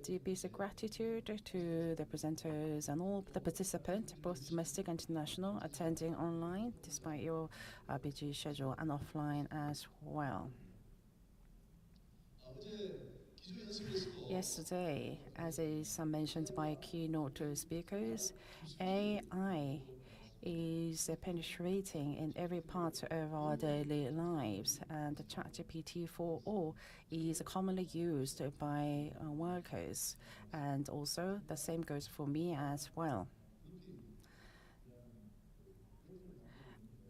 deepest gratitude to the presenters and all the participants, both domestic and international, attending online despite your busy schedule and offline as well. Yesterday, as is mentioned by keynote speakers, AI is penetrating in every part of our daily lives, and ChatGPT for all is commonly used by workers, and also the same goes for me as well.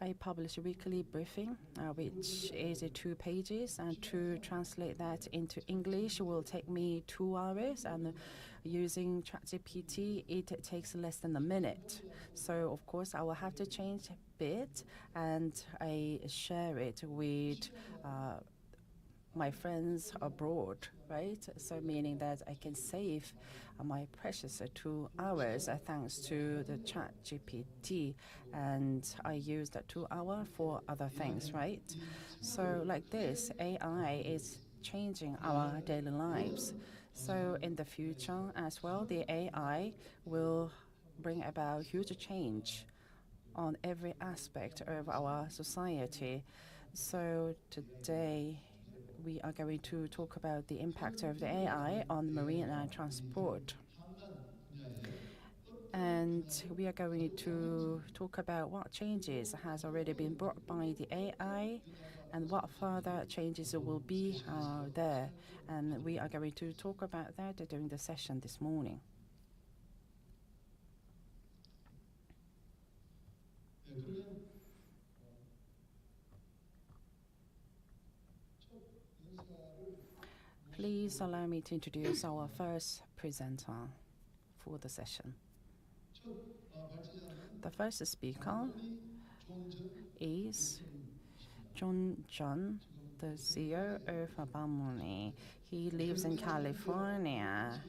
I publish a weekly briefing, which is 2 pages, and to translate that into English will take me 2 hours, and using ChatGPT, it takes less than a minute. So, of course, I will have to change a bit, and I share it with my friends abroad, right? So meaning that I can save my precious 2 hours thanks to the ChatGPT, and I use that 2 hour for other things, right? So like this, AI is changing our daily lives. So in the future as well, the AI will bring about huge change on every aspect of our society. So today, we are going to talk about the impact of the AI on marine and transport. And we are going to talk about what changes has already been brought by the AI and what further changes will be there. And we are going to talk about that during the session this morning. Please allow me to introduce our first presenter for the session. The first speaker is John John, the CEO of Bamoni. He lives in California,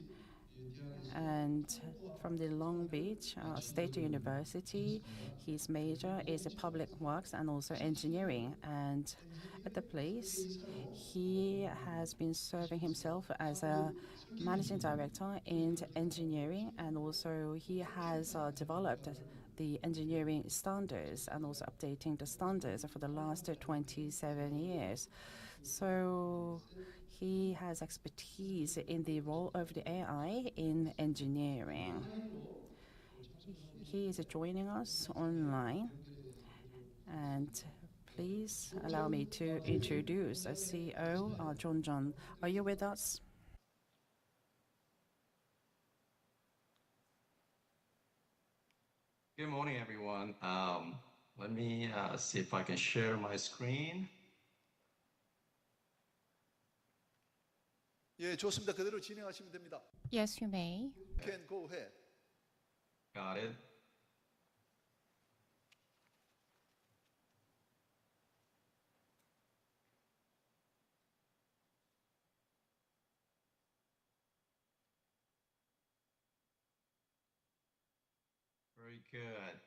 and from the Long Beach State University. His major is public works and also engineering. And at the place, he has been serving himself as a managing director in engineering, and also he has developed the engineering standards and also updating the standards for the last 27 years. So he has expertise in the role of the AI in engineering. He is joining us online, and please allow me to introduce CEO John John. Are you with us? Good morning, everyone. Let me see if I can share my screen. 예, 좋습니다. 그대로 진행하시면 됩니다. Yes, you may. Can go ahead. Got it. Very good.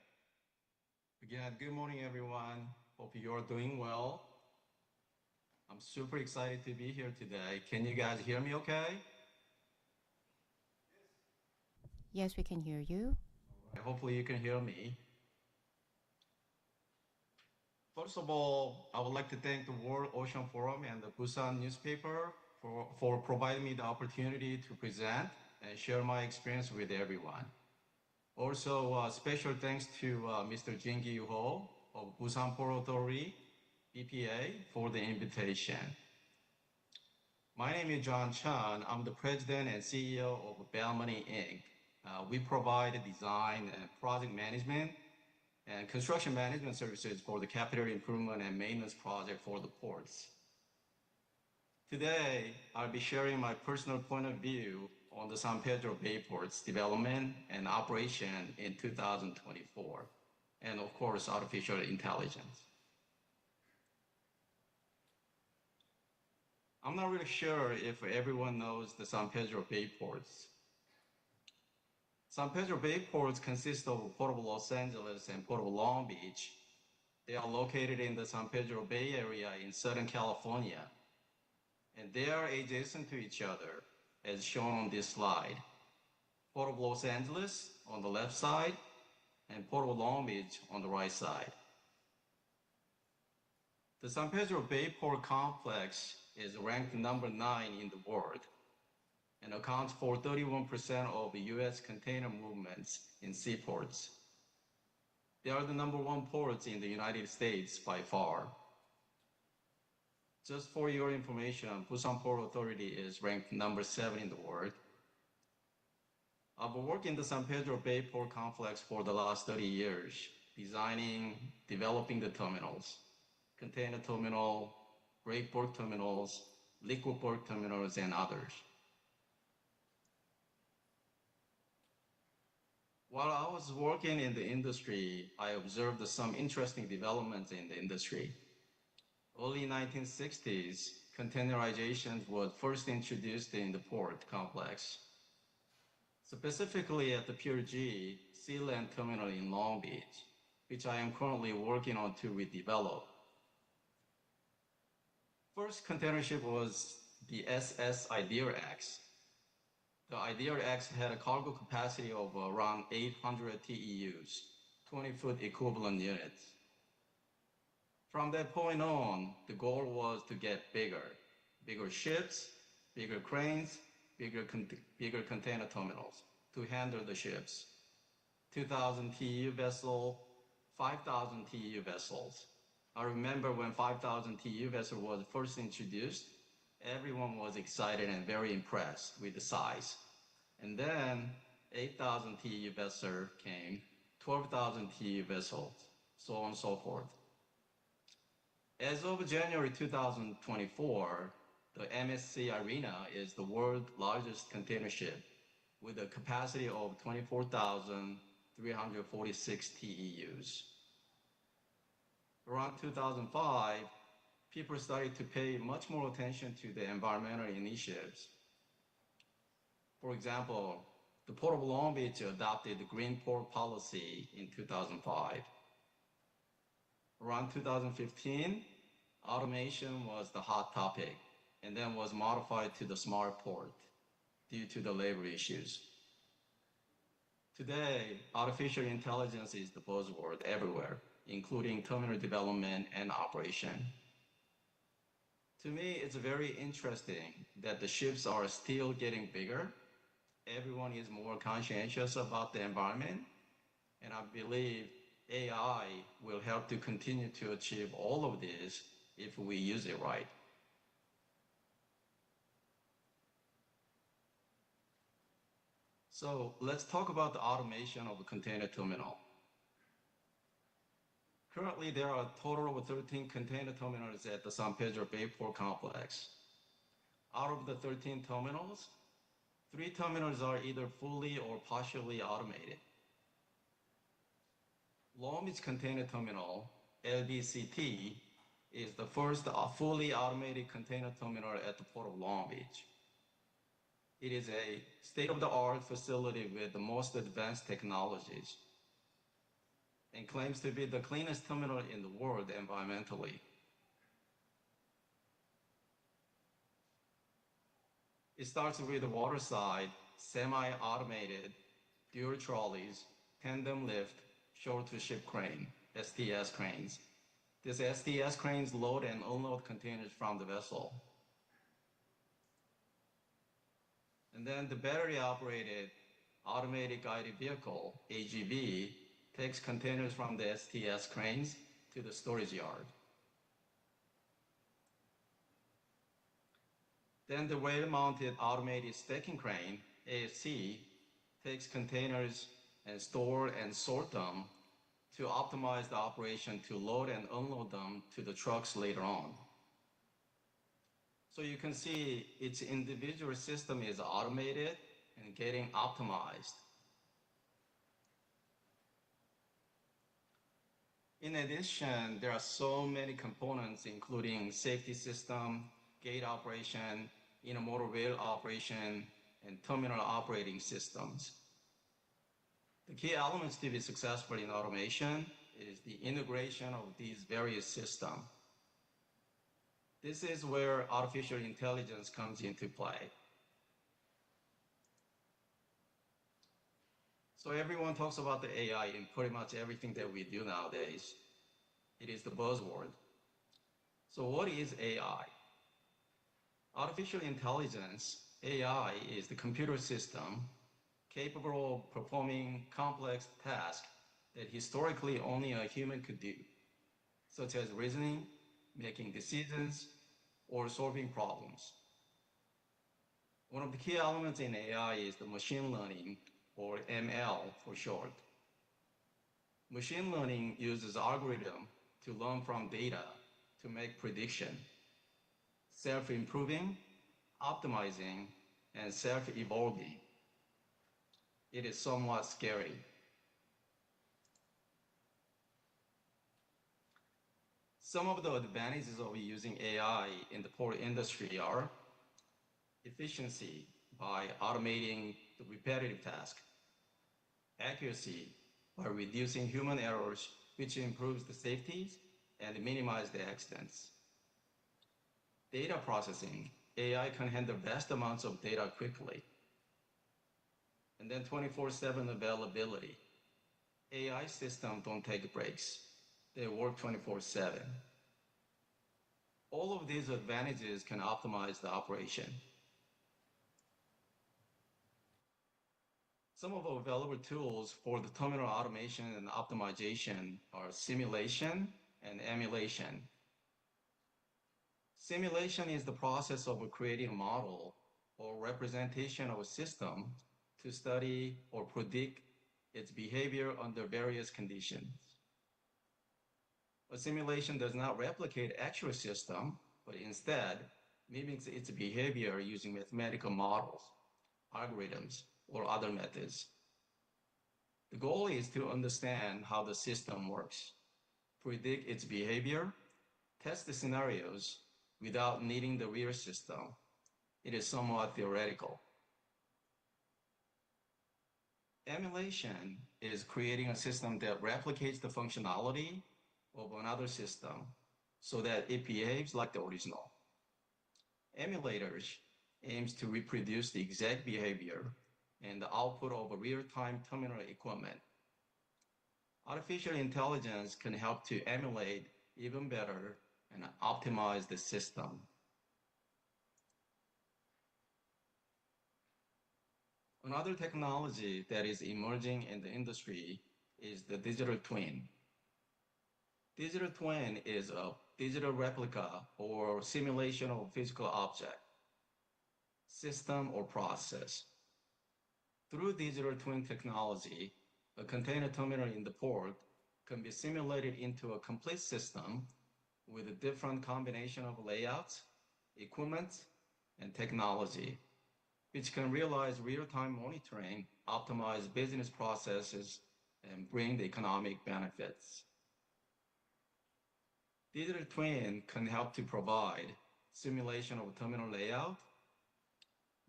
Again, good morning, everyone. Hope you're doing well. I'm super excited to be here today. Can you guys hear me okay? Yes, we can hear you. Hopefully you can hear me. First of all, I would like to thank the World Ocean Forum and the Busan newspaper for providing me the opportunity to present and share my experience with everyone. Also, special thanks to Mr. Jin-gi Ho of Busan Port Authority, BPA, for the invitation. My name is John Chan. I'm the president and CEO of Belmoney Inc. We provide design and project management and construction management services for the capital improvement and maintenance project for the ports. Today, I'll be sharing my personal point of view on the San Pedro Bay Port's development and operation in 2024, and of course, artificial intelligence. I'm not really sure if everyone knows the San Pedro Bay Ports. San Pedro Bay Ports consist of Port of Los Angeles and Port of Long Beach. They are located in the San Pedro Bay area in Southern California, and they are adjacent to each other. as shown on this slide. Port of Los Angeles on the left side, and Port of Long Beach on the right side. The San Pedro Bay Port Complex is ranked number 9 in the world and accounts for 31% of the U.S. container movements in seaports. They are the number 1 ports in the United States by far. Just for your information, Busan Port Authority is ranked number 7 in the world. I've worked in the San Pedro Bay Port Complex for the last 30 years, designing, developing the terminals, container terminal, break bulk terminals, liquid bulk terminals, and others. While I was working in the industry, I observed some interesting developments in the industry. Early 1960s, containerization was first introduced in the port complex, specifically at the Pier G Sealand Terminal in Long Beach, which I am currently working on to redevelop. First container ship was the SS Ideal X. The Ideal X had a cargo capacity of around 800 TEUs, 20-foot equivalent units. From that point on, the goal was to get bigger ships, bigger cranes, bigger container terminals to handle the ships. 2,000 TEU vessel, 5,000 TEU vessels. I remember when 5,000 TEU vessel was first introduced, everyone was excited and very impressed with the size. And then 8,000 TEU vessel came, 12,000 TEU vessels, so on and so forth. As of January 2024, the MSC Arena is the world's largest container ship with a capacity of 24,346 TEUs. Around 2005, people started to pay much more attention to the environmental initiatives. For example, the Port of Long Beach adopted the Green Port policy in 2005. Around 2015, automation was the hot topic and then was modified to the smart port due to the labor issues. Today, artificial intelligence is the buzzword everywhere, including terminal development and operation. To me, it's very interesting that the ships are still getting bigger. Everyone is more conscientious about the environment, and I believe AI will help to continue to achieve all of this if we use it right. So let's talk about the automation of a container terminal. Currently, there are a total of 13 container terminals at the San Pedro Bay Port Complex. Out of the 13 terminals, 3 terminals are either fully or partially automated. Long Beach Container Terminal, LBCT, is the first fully automated container terminal at the Port of Long Beach. It is a state-of-the-art facility with the most advanced technologies and claims to be the cleanest terminal in the world environmentally. It starts with the waterside, semi-automated, dual trolleys, tandem lift, shore-to-ship crane, STS cranes. These STS cranes load and unload containers from the vessel. And then the battery-operated automated guided vehicle, AGV, takes containers from the STS cranes to the storage yard. Then the rail-mounted automated stacking crane, ASC, takes containers and store and sort them to optimize the operation to load and unload them to the trucks later on. So you can see its individual system is automated and getting optimized. In addition, there are so many components, including safety system, gate operation, intermodal rail operation, and terminal operating systems. The key elements to be successful in automation is the integration of these various systems. This is where artificial intelligence comes into play. So everyone talks about the AI in pretty much everything that we do nowadays. It is the buzzword. So what is AI? Artificial intelligence, AI, is the computer system capable of performing complex tasks that historically only a human could do, such as reasoning, making decisions, or solving problems. One of the key elements in AI is the machine learning, or ML for short. Machine learning uses algorithm to learn from data to make prediction, self-improving, optimizing, and self-evolving. It is somewhat scary. Some of the advantages of using AI in the port industry are efficiency by automating the repetitive task, accuracy by reducing human errors, which improves the safety and minimize the accidents. Data processing, AI can handle vast amounts of data quickly. And then 24/7 availability. AI systems don't take breaks. They work 24/7. All of these advantages can optimize the operation. Some of our available tools for the terminal automation and optimization are simulation and emulation. Simulation is the process of creating a model or representation of a system to study or predict its behavior under various conditions. A simulation does not replicate actual system, but instead mimics its behavior using mathematical models, algorithms, or other methods. The goal is to understand how the system works, predict its behavior, test the scenarios without needing the real system. It is somewhat theoretical. Emulation is creating a system that replicates the functionality of another system so that it behaves like the original. Emulators aims to reproduce the exact behavior and the output of a real-time terminal equipment. Artificial intelligence can help to emulate even better and optimize the system. Another technology that is emerging in the industry is the digital twin. Digital twin is a digital replica or simulation of a physical object, system, or process. Through digital twin technology, a container terminal in the port can be simulated into a complete system with a different combination of layouts, equipment, and technology, which can realize real-time monitoring, optimize business processes, and bring the economic benefits. Digital twin can help to provide simulation of terminal layout,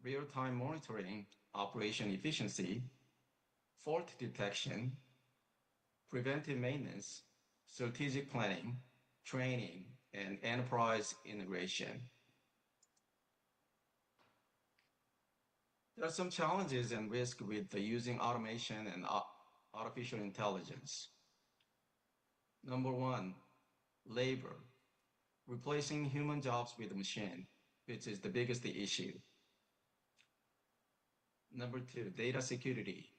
real-time monitoring, operation efficiency, fault detection, preventive maintenance, strategic planning, training, and enterprise integration. There are some challenges and risks with using automation and artificial intelligence. Number one, labor, replacing human jobs with a machine, which is the biggest issue. Number two, data security.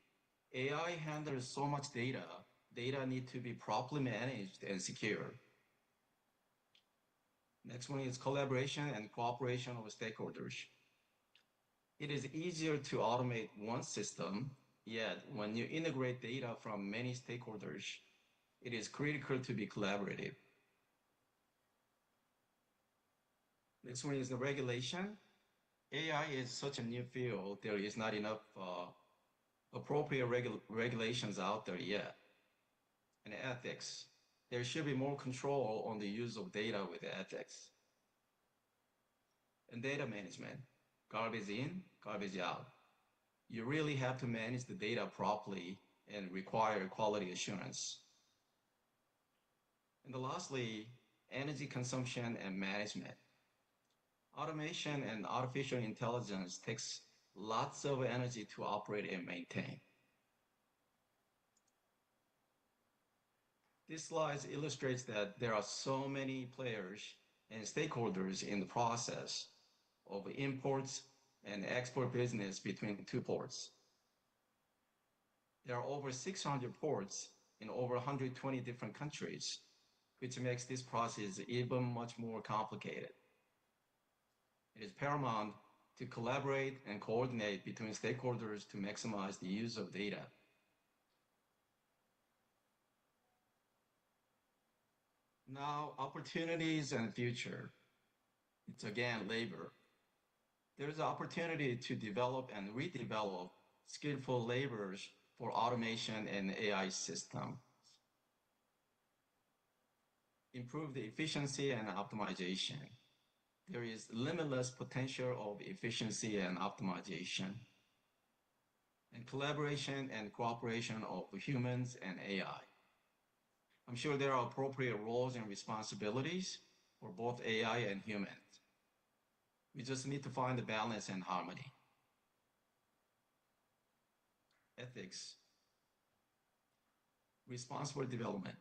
AI handles so much data, data need to be properly managed and secure. Next one is collaboration and cooperation of stakeholders. It is easier to automate one system, yet when you integrate data from many stakeholders, it is critical to be collaborative. Next one is the regulation. AI is such a new field, there is not enough appropriate regulations out there yet. And ethics. There should be more control on the use of data with ethics. And data management. Garbage in, garbage out. You really have to manage the data properly and require quality assurance. And lastly, energy consumption and management. Automation and artificial intelligence takes lots of energy to operate and maintain. This slide illustrates that there are so many players and stakeholders in the process of imports and export business between the two ports. There are over 600 ports in over 120 different countries, which makes this process even much more complicated. It is paramount to collaborate and coordinate between stakeholders to maximize the use of data. Now, opportunities and future. It's again labor. There's an opportunity to develop and redevelop skillful laborers for automation and AI systems. Improve the efficiency and optimization. There is limitless potential of efficiency and optimization, and collaboration and cooperation of humans and AI. I'm sure there are appropriate roles and responsibilities for both AI and humans. We just need to find the balance and harmony. Ethics. Responsible development.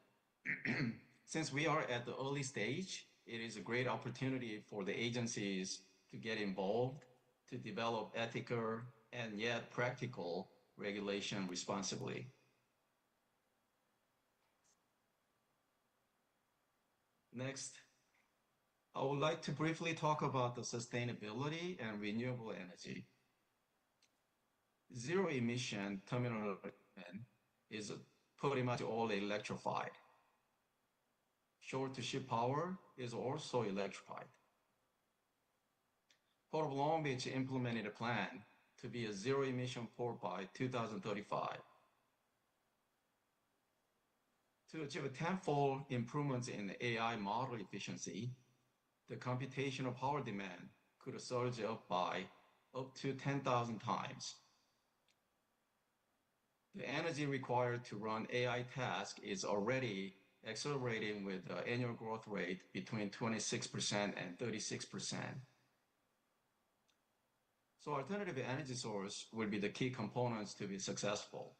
Since we are at the early stage, it is a great opportunity for the agencies to get involved, to develop ethical and yet practical regulation responsibly. Next, I would like to briefly talk about the sustainability and renewable energy. Zero emission terminal is pretty much all electrified. Shore-to-ship power is also electrified. Port of Long Beach implemented a plan to be a zero-emission port by 2035. To achieve a tenfold improvements in AI model efficiency, the computational power demand could surge up by up to 10,000 times. The energy required to run AI tasks is already accelerating with an annual growth rate between 26% and 36%. So alternative energy source will be the key components to be successful.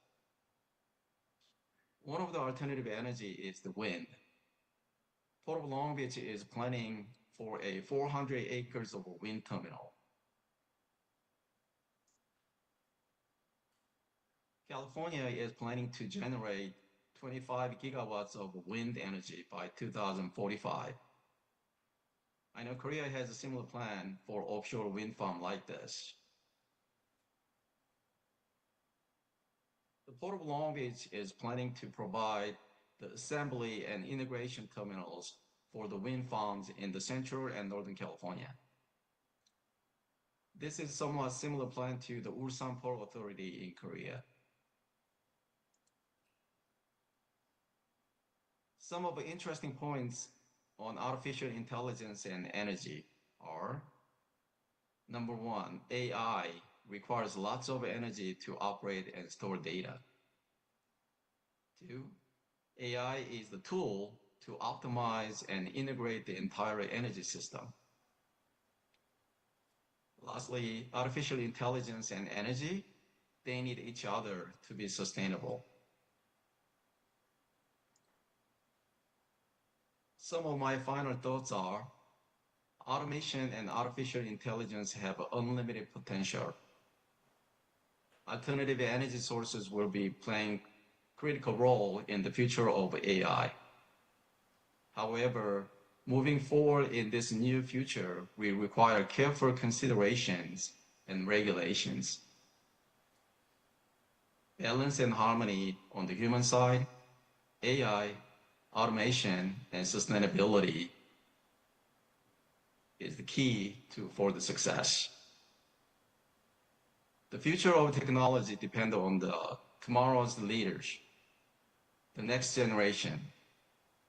One of the alternative energy is the wind. Port of Long Beach is planning for a 400 acres of a wind terminal. California is planning to generate 25 gigawatts of wind energy by 2045. I know Korea has a similar plan for offshore wind farm like this. The Port of Long Beach is planning to provide the assembly and integration terminals for the wind farms in the Central and Northern California. This is somewhat similar plan to the Ulsan Port Authority in Korea. Some of the interesting points on artificial intelligence and energy are: number one, AI requires lots of energy to operate and store data. Two, AI is the tool to optimize and integrate the entire energy system. Lastly, artificial intelligence and energy, they need each other to be sustainable. Some of my final thoughts are: automation and artificial intelligence have unlimited potential. Alternative energy sources will be playing critical role in the future of AI. However, moving forward in this new future will require careful considerations and regulations. Balance and harmony on the human side, AI, automation, and sustainability is the key for the success. The future of technology depends on tomorrow's leaders, the next generation.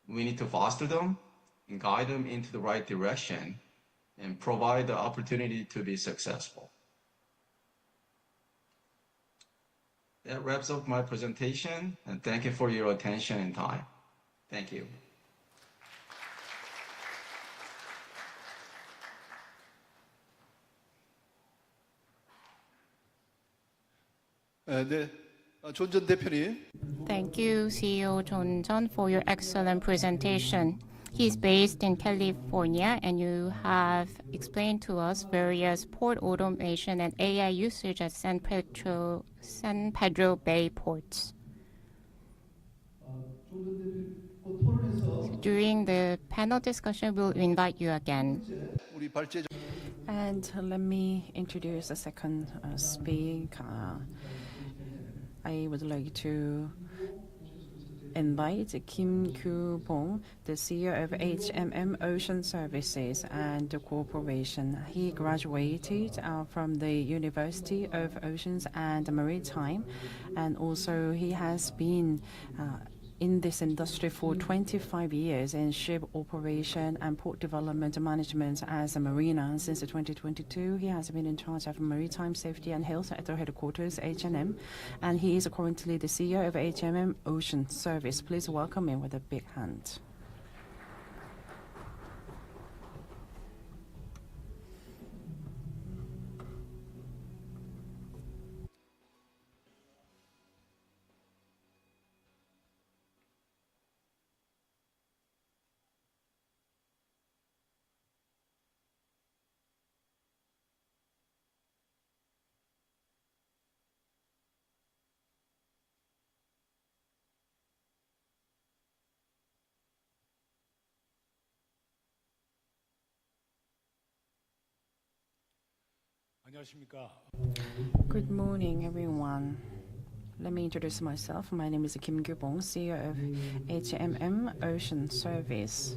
We need to foster them and guide them into the right direction and provide the opportunity to be successful. That wraps up my presentation, and thank you for your attention and time. Thank you. 네, 존 전 대표님. Thank you, CEO John John, for your excellent presentation. He's based in California, and you have explained to us various port automation and AI usage at San Pedro Bay ports. During the panel discussion, we'll invite you again. 우리 발제 And let me introduce the second speaker. I would like to invite Kim Kyu-bong, the CEO of HMM Ocean Services and Corporation. He graduated from the University of Oceans and Maritime, and also he has been in this industry for 25 years in ship operation and port development management as a marina. Since 2022, he has been in charge of maritime safety and health at the headquarters, H&M, and he is currently the CEO of HMM Ocean Service. Please welcome him with a big hand. Good morning, everyone. Let me introduce myself. My name is Kim Kyu-bong, CEO of HMM Ocean Service.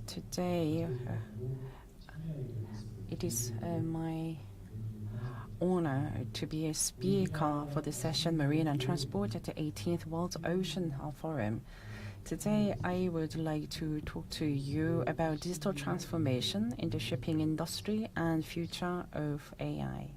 Today, it is my honor to be a speaker for the session Marine and Transport at the 18th World Ocean Forum. Today, I would like to talk to you about digital transformation in the shipping industry and future of AI.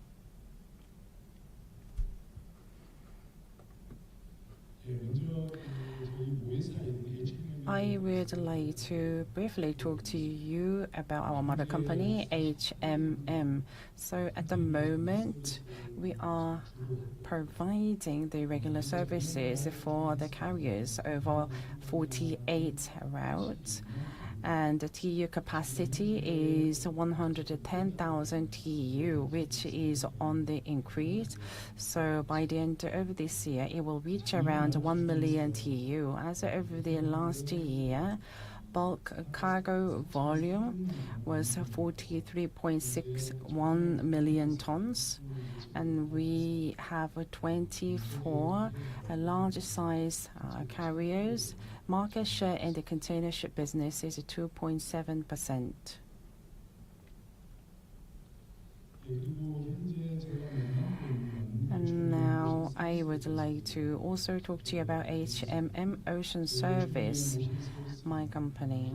I would like to briefly talk to you about our mother company, HMM. So at the moment, we are providing the regular services for the carriers over 48 routes, and the TEU capacity is 110,000 TEU, which is on the increase. So by the end of this year, it will reach around 1 million TEU. As of the last year, bulk cargo volume was 43.61 million tons, and we have 24 large size carriers. Market share in the container ship business is 2.7%. And now I would like to also talk to you about HMM Ocean Service, my company.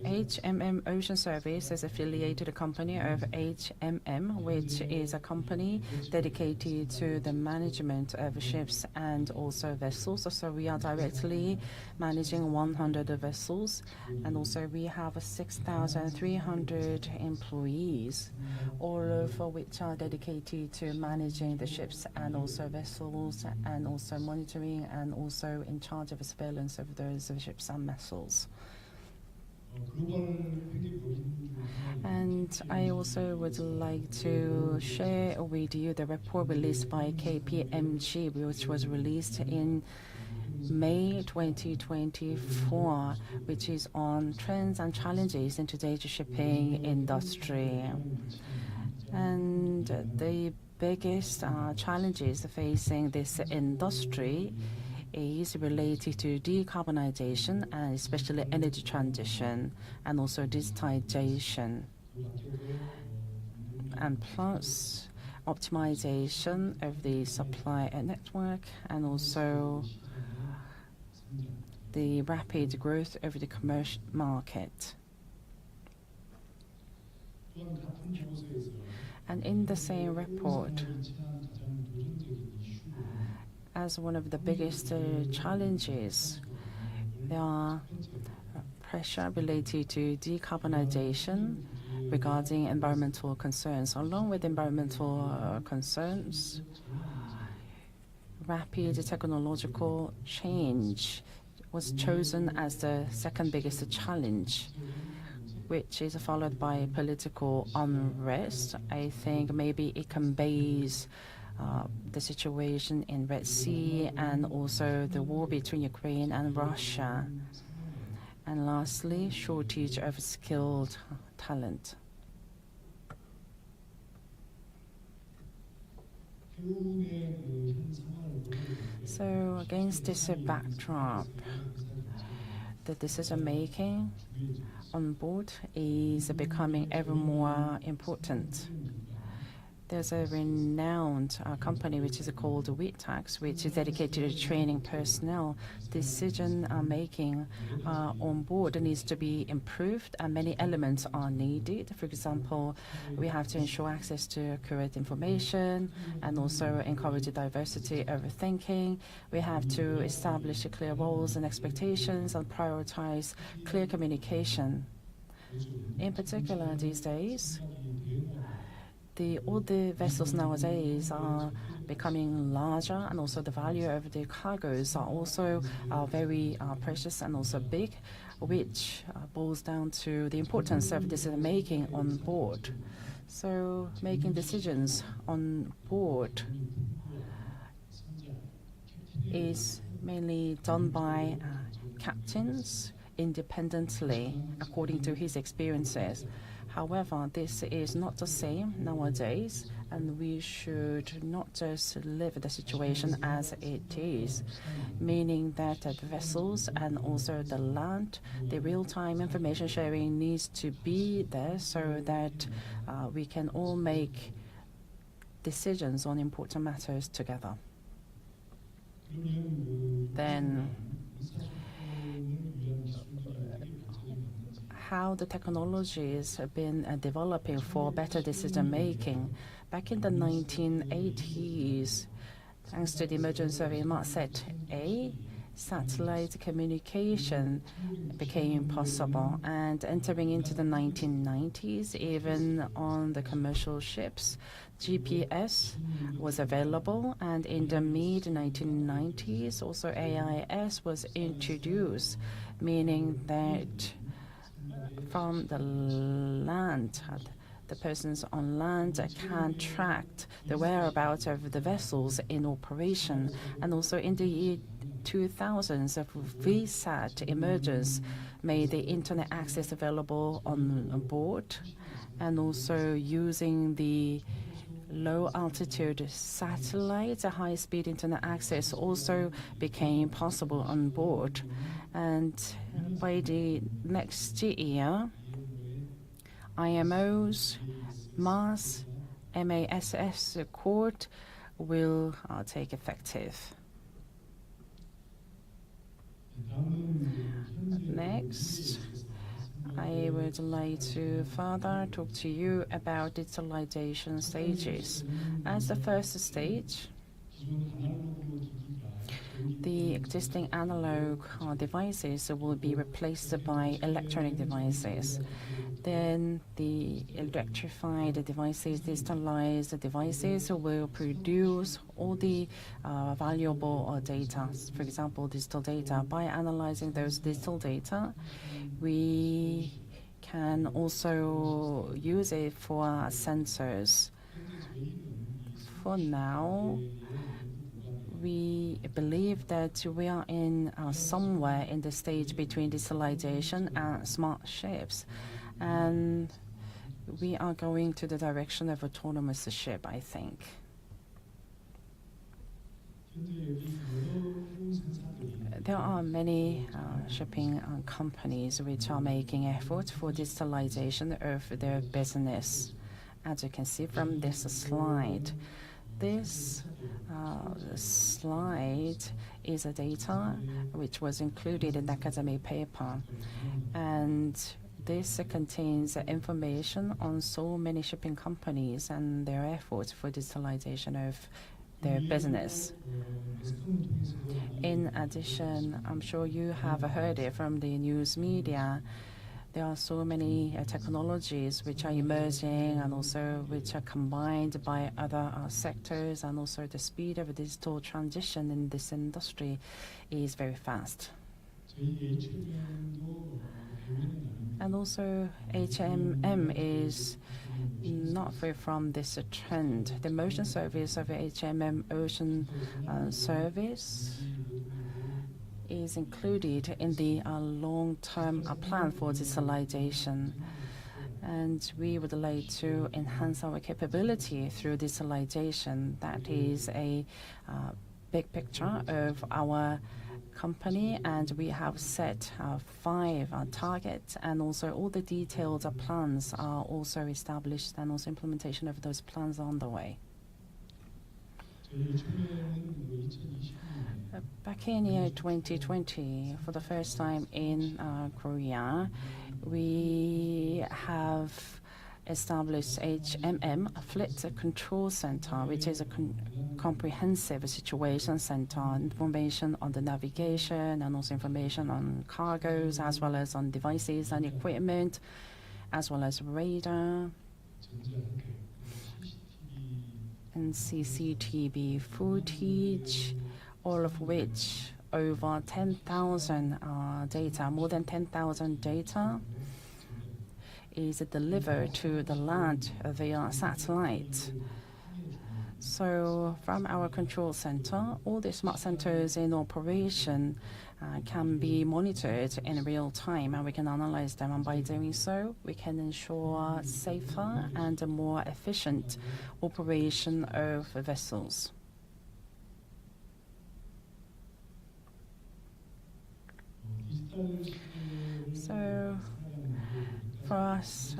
HMM Ocean Service is affiliated company of HMM, which is a company dedicated to the management of ships and also vessels. So we are directly managing 100 vessels, and also we have 6,300 employees, all of which are dedicated to managing the ships and also vessels, and also monitoring and also in charge of surveillance of those ships and vessels. And I also would like to share with you the report released by KPMG, which was released in May 2024, which is on trends and challenges in today's shipping industry. And the biggest challenges facing this industry is related to decarbonization and especially energy transition and also digitization, and plus optimization of the supply network and also the rapid growth of the commercial market. And in the same report, as one of the biggest challenges, there are pressure related to decarbonization regarding environmental concerns. Along with environmental concerns, rapid technological change was chosen as the second biggest challenge, which is followed by political unrest. I think maybe it conveys the situation in Red Sea and also the war between Ukraine and Russia. And lastly, shortage of skilled talent. So against this backdrop, the decision-making on board is becoming ever more important. There's a renowned company which is called WITAX, which is dedicated to training personnel. Decision-making on board needs to be improved, and many elements are needed. For example, we have to ensure access to accurate information and also encourage diversity of thinking. We have to establish clear roles and expectations and prioritize clear communication. In particular, these days, all the vessels nowadays are becoming larger, and also the value of the cargoes are also very precious and also big, which boils down to the importance of decision-making on board. So making decisions on board is mainly done by captains independently according to his experiences. However, this is not the same nowadays, and we should not just live the situation as it is, meaning that the vessels and also the land, the real-time information sharing needs to be there so that we can all make decisions on important matters together. Then, how the technologies have been developing for better decision-making. Back in the 1980s, thanks to the emergence of Inmarsat-A, satellite communication became possible. And entering into the 1990s, even on the commercial ships, GPS was available. And in the mid-1990s, also AIS was introduced, meaning that from the land, the persons on land can track the whereabouts of the vessels in operation. And also in the year 2000s, VSAT emergence made the internet access available on board, and also using the low-altitude satellites, a high-speed internet access also became possible on board. And by the next year, IMO's MASS Accord will take effective. Next, I would like to further talk to you about digitalization stages. As the first stage, the existing analog devices will be replaced by electronic devices. Then the electrified devices, digitalized devices will produce all the valuable data. For example, digital data. By analyzing those digital data, we can also use it for sensors. For now, we believe that we are in somewhere in the stage between digitalization and smart ships. And we are going to the direction of autonomous ship, I think. There are many shipping companies which are making efforts for digitalization of their business. As you can see from this slide, this slide is a data which was included in the academic paper, and this contains information on so many shipping companies and their efforts for digitalization of their business. In addition, I'm sure you have heard it from the news media, There are so many technologies which are emerging and also which are combined by other sectors, and also the speed of digital transition in this industry is very fast. And also HMM is not free from this trend. The motion service of HMM Ocean Service is included in the long-term plan for digitalization. And we would like to enhance our capability through digitalization. That is a big picture of our company, and we have set 5 targets, and also all the detailed plans are also established, and also implementation of those plans are on the way. Back in year 2020, for the first time in Korea, we have established HMM, a Fleet Control Center, which is a comprehensive situation center, information on the navigation and also information on cargoes, as well as on devices and equipment, as well as radar and CCTV footage, all of which over 10,000 data, more than 10,000 data is delivered to the land via satellite. So from our control center, all the smart centers in operation can be monitored in real time, and we can analyze them. And by doing so, we can ensure safer and a more efficient operation of vessels. So for us,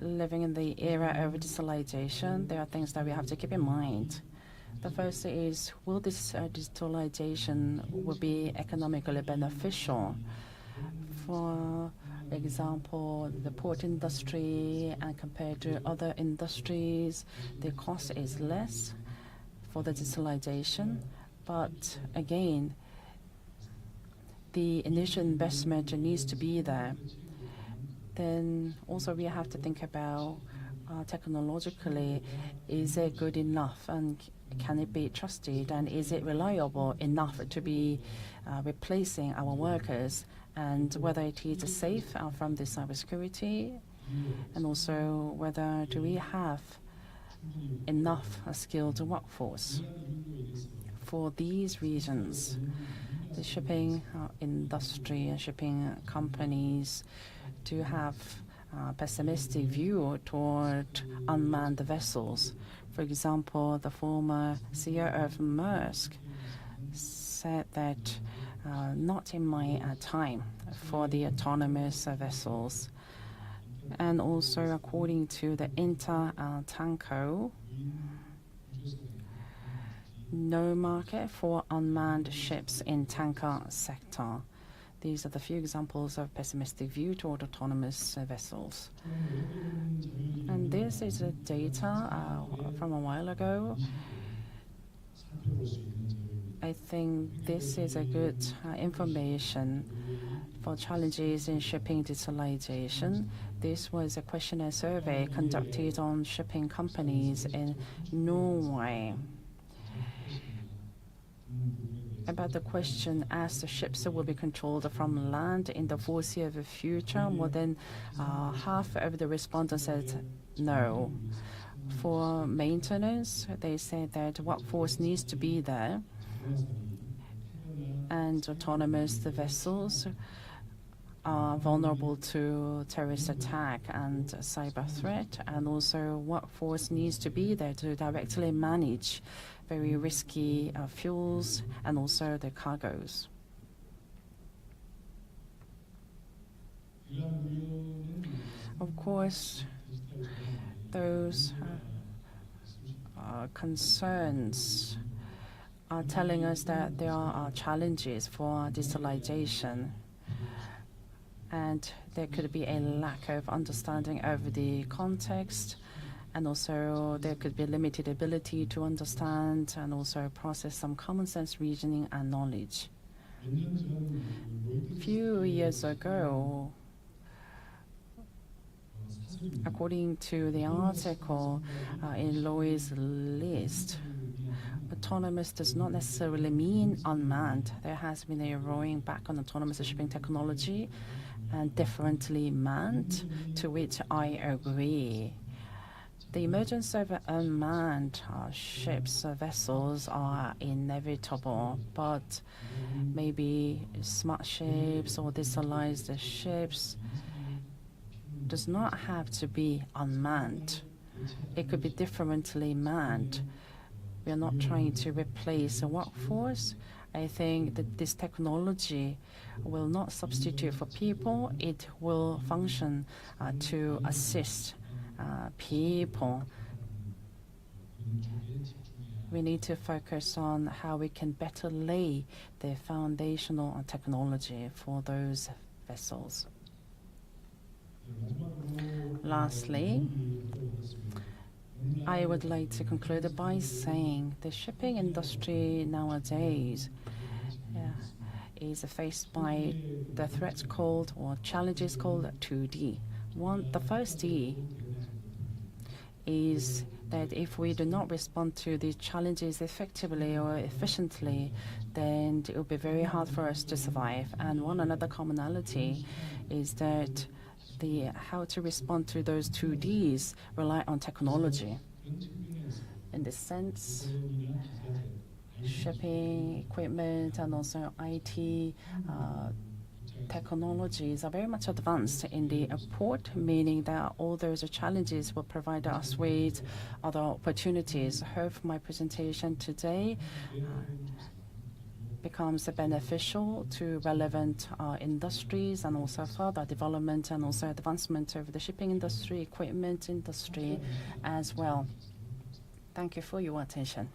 living in the era of digitalization, there are things that we have to keep in mind. The first is, will this digitalization will be economically beneficial? For example, the port industry, and compared to other industries, the cost is less for the digitalization. But again, the initial investment needs to be there. Then also we have to think about technologically, is it good enough, and can it be trusted, and is it reliable enough to be replacing our workers, and whether it is safe from the cybersecurity, and also whether do we have enough skilled workforce. For these reasons, the shipping industry and shipping companies do have a pessimistic view toward unmanned vessels. For example, the former CEO of Maersk said that not in my time for the autonomous vessels. And also, according to the Tanko, no market for unmanned ships in tanker sector. These are the few examples of pessimistic view toward autonomous vessels. And this is data from a while ago. I think this is a good information for challenges in shipping digitalization. This was a questionnaire survey conducted on shipping companies in Norway. About the question, as the ships will be controlled from land in the foreseeable future, more than half of the respondents said no. For maintenance, they said that workforce needs to be there, and autonomous vessels are vulnerable to terrorist attack and cyber threat, and also workforce needs to be there to directly manage very risky fuels and also the cargoes. Of course, those concerns are telling us that there are challenges for digitalization, and there could be a lack of understanding of the context, and also there could be limited ability to understand and also process some common sense reasoning and knowledge. A few years ago, According to the article in Lloyd's list, autonomous does not necessarily mean unmanned. There has been a rowing back on autonomous shipping technology and differently manned, to which I agree. The emergence of unmanned ships or vessels are inevitable, but maybe smart ships or digitalized ships does not have to be unmanned. It could be differently manned. We are not trying to replace a workforce. I think that this technology will not substitute for people. It will function to assist people. We need to focus on how we can better lay the foundational technology for those vessels. Lastly, I would like to conclude by saying the shipping industry nowadays is faced by the threats called, or challenges called, 2D. The first D is that if we do not respond to these challenges effectively or efficiently, then it will be very hard for us to survive. And one another commonality is that how to respond to those 2Ds rely on technology. In this sense, shipping equipment and also IT technologies are very much advanced in the port, meaning that all those challenges will provide us with other opportunities. I hope my presentation today becomes beneficial to relevant industries and also further development and also advancement of the shipping industry, equipment industry as well. Thank you for your attention.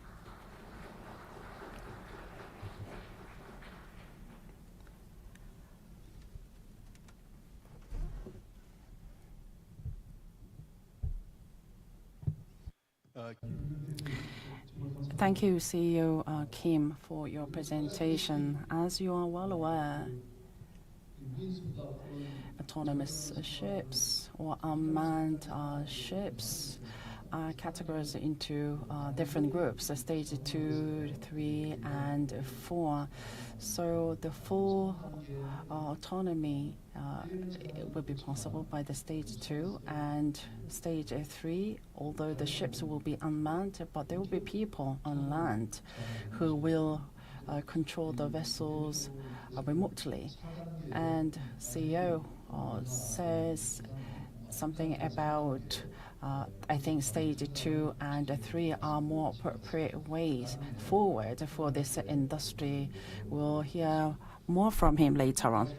Thank you, CEO Kim, for your presentation. As you are well aware, autonomous ships or unmanned ships are categorized into different groups, stage 2, 3, and 4. So the full autonomy will be possible by the stage 2 and stage 3, although the ships will be unmanned, but there will be people on land who will control the vessels remotely. And CEO says something about I think stage 2 and 3 are more appropriate ways forward for this industry. We'll hear more from him later on.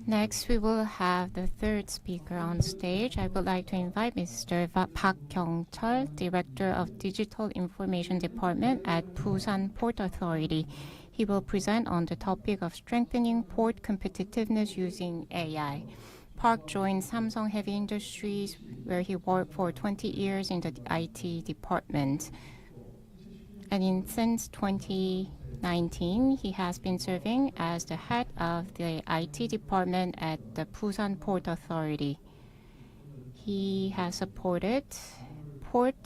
Next, we will have the third speaker on stage. I would like to invite Mr. Park Kyung-chul, Director of Digital Information Department at Busan Port Authority. He will present on the topic of strengthening port competitiveness using AI. Park joined Samsung Heavy Industries, where he worked for 20 years in the IT department. And since 2019, he has been serving as the head of the IT department at the Busan Port Authority. He has supported port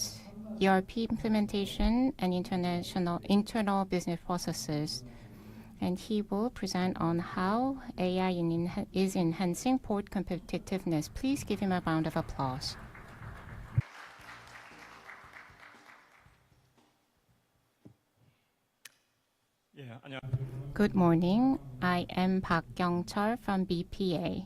ERP implementation and internal business processes. And he will present on how AI is enhancing port competitiveness. Please give him a round of applause. Good morning. I am Park Kyung-chul from BPA.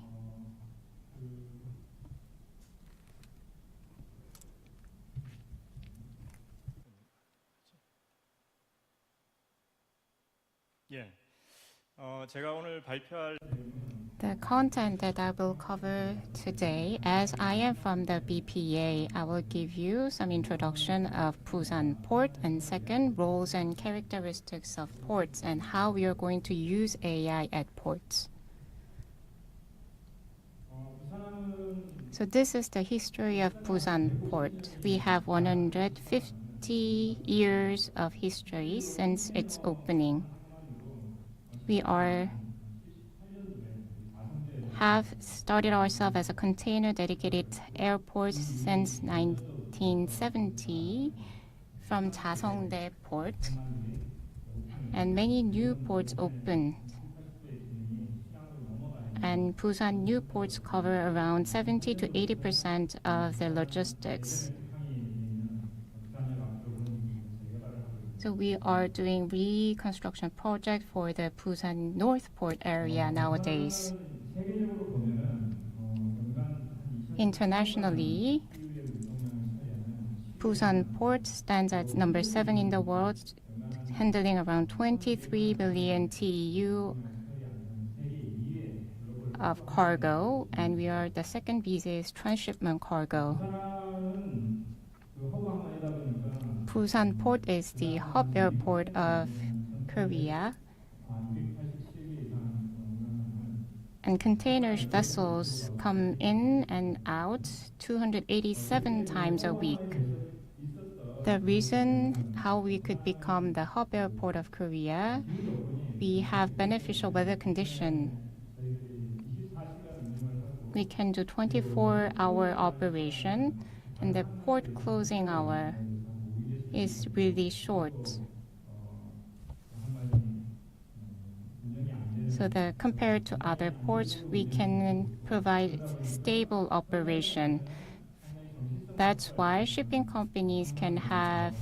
The content that I will cover today, as I am from the BPA, I will give you some introduction of Busan Port, and second, roles and characteristics of ports and how we are going to use AI at ports. So this is the history of Busan Port. We have 150 years of history since its opening. We are have started ourselves as a container dedicated airport since 1970 from Jasongdae Port, and many new ports opened. And Busan new ports cover around 70 to 80% of the logistics. So we are doing reconstruction project for the Busan North Port area nowadays. Internationally, Busan Port stands at number 7 in the world, handling around 23 billion TEU of cargo, and we are the second busiest transshipment cargo. Busan Port is the hub airport of Korea, and container vessels come in and out 287 times a week. The reason how we could become the hub airport of Korea, we have beneficial weather condition. We can do 24-hour operation, and the port closing hour is really short. So compared to other ports, we can provide stable operation. That's why shipping companies can have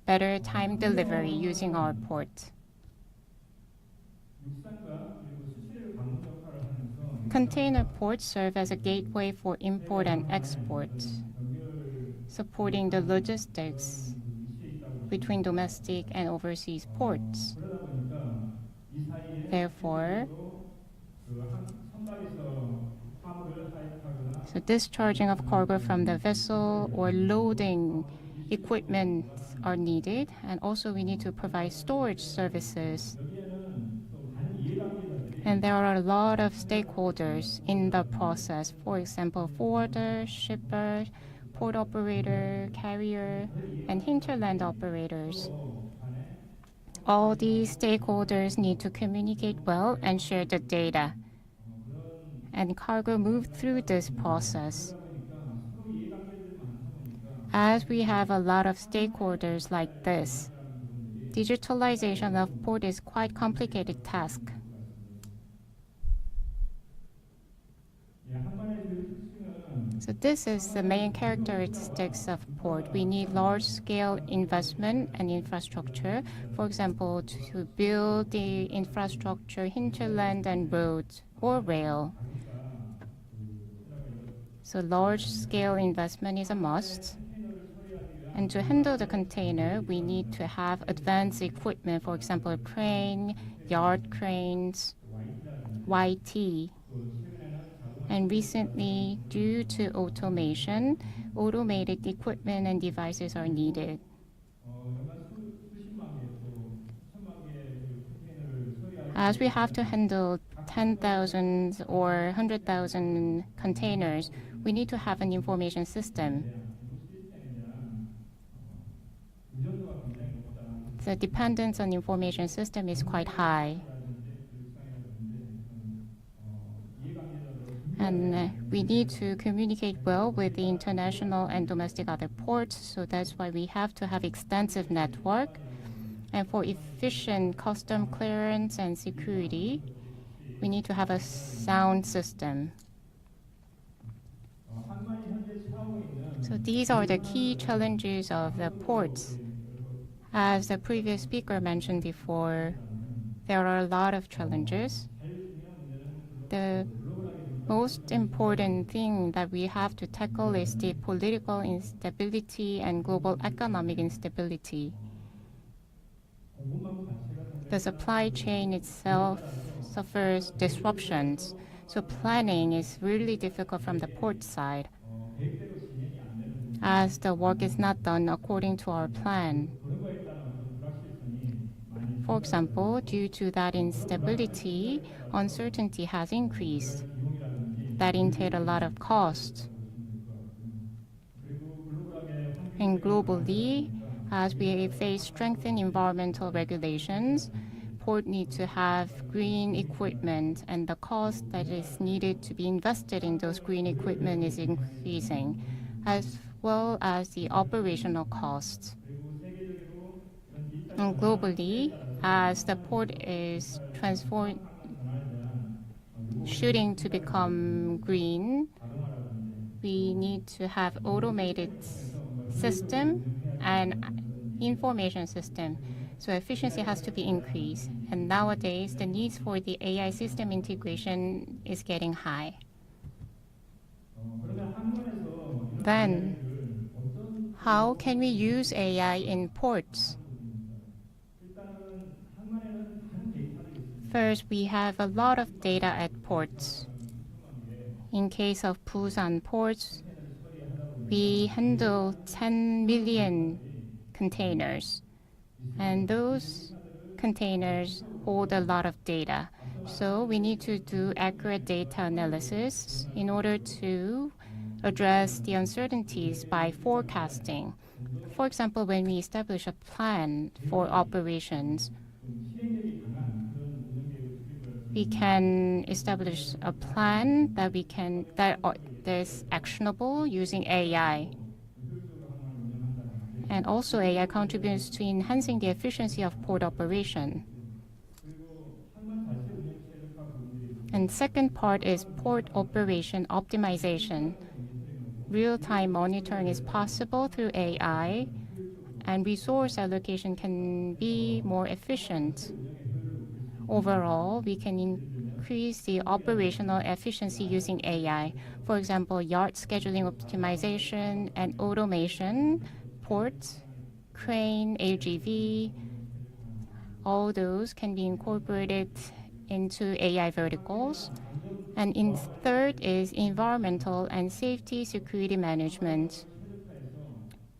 better time delivery using our port. Container ports serve as a gateway for import and export, supporting the logistics between domestic and overseas ports. Therefore, so discharging of cargo from the vessel or loading equipment are needed, and also we need to provide storage services. And there are a lot of stakeholders in the process. For example, forwarder, shipper, port operator, carrier, and hinterland operators. All these stakeholders need to communicate well and share the data. And cargo moved through this process. As we have a lot of stakeholders like this, digitalization of port is quite complicated task. So this is the main characteristics of port. We need large-scale investment and infrastructure. For example, to build the infrastructure, hinterland and roads or rail. So large-scale investment is a must. And to handle the container, we need to have advanced equipment, for example, crane, yard cranes, YT. And recently, due to automation, automated equipment and devices are needed. As we have to handle 10,000 or 100,000 containers, we need to have an information system. The dependence on information system is quite high. And we need to communicate well with the international and domestic other ports, so that's why we have to have extensive network. And for efficient custom clearance and security, we need to have a sound system. So these are the key challenges of the ports. As the previous speaker mentioned before, there are a lot of challenges. The most important thing that we have to tackle is the political instability and global economic instability. The supply chain itself suffers disruptions, so planning is really difficult from the port side, as the work is not done according to our plan. For example, due to that instability, uncertainty has increased. That entailed a lot of cost. And globally, as we face strengthened environmental regulations, port needs to have green equipment, and the cost that is needed to be invested in those green equipment is increasing, as well as the operational costs. And globally, as the port is shooting to become green, we need to have automated system and information system. So efficiency has to be increased. And nowadays, the needs for the AI system integration is getting high. Then, how can we use AI in ports? First, we have a lot of data at ports. In case of Busan ports, we handle 10 million containers, and those containers hold a lot of data. So we need to do accurate data analysis in order to address the uncertainties by forecasting. For example, when we establish a plan for operations, we can establish a plan that is actionable using AI. And also AI contributes to enhancing the efficiency of port operation. And second part is port operation optimization. Real-time monitoring is possible through AI, and resource allocation can be more efficient. Overall, we can increase the operational efficiency using AI. For example, yard scheduling optimization and automation, port, crane, AGV, all those can be incorporated into AI verticals. And in third is environmental and safety security management.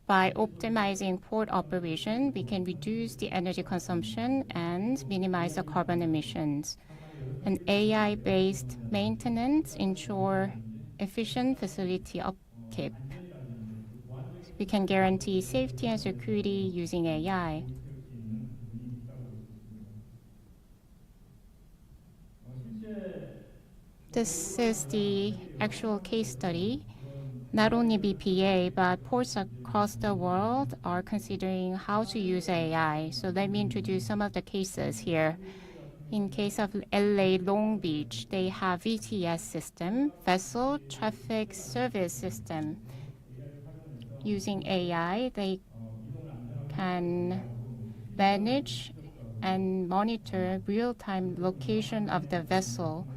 By optimizing port operation, we can reduce the energy consumption and minimize the carbon emissions. And AI-based maintenance ensure efficient facility upkeep. We can guarantee safety and security using AI. This is the actual case study. Not only BPA, but ports across the world are considering how to use AI. So let me introduce some of the cases here. In case of LA Long Beach, they have VTS system, Vessel Traffic Service System. Using AI, they can manage and monitor real-time location of the vessel.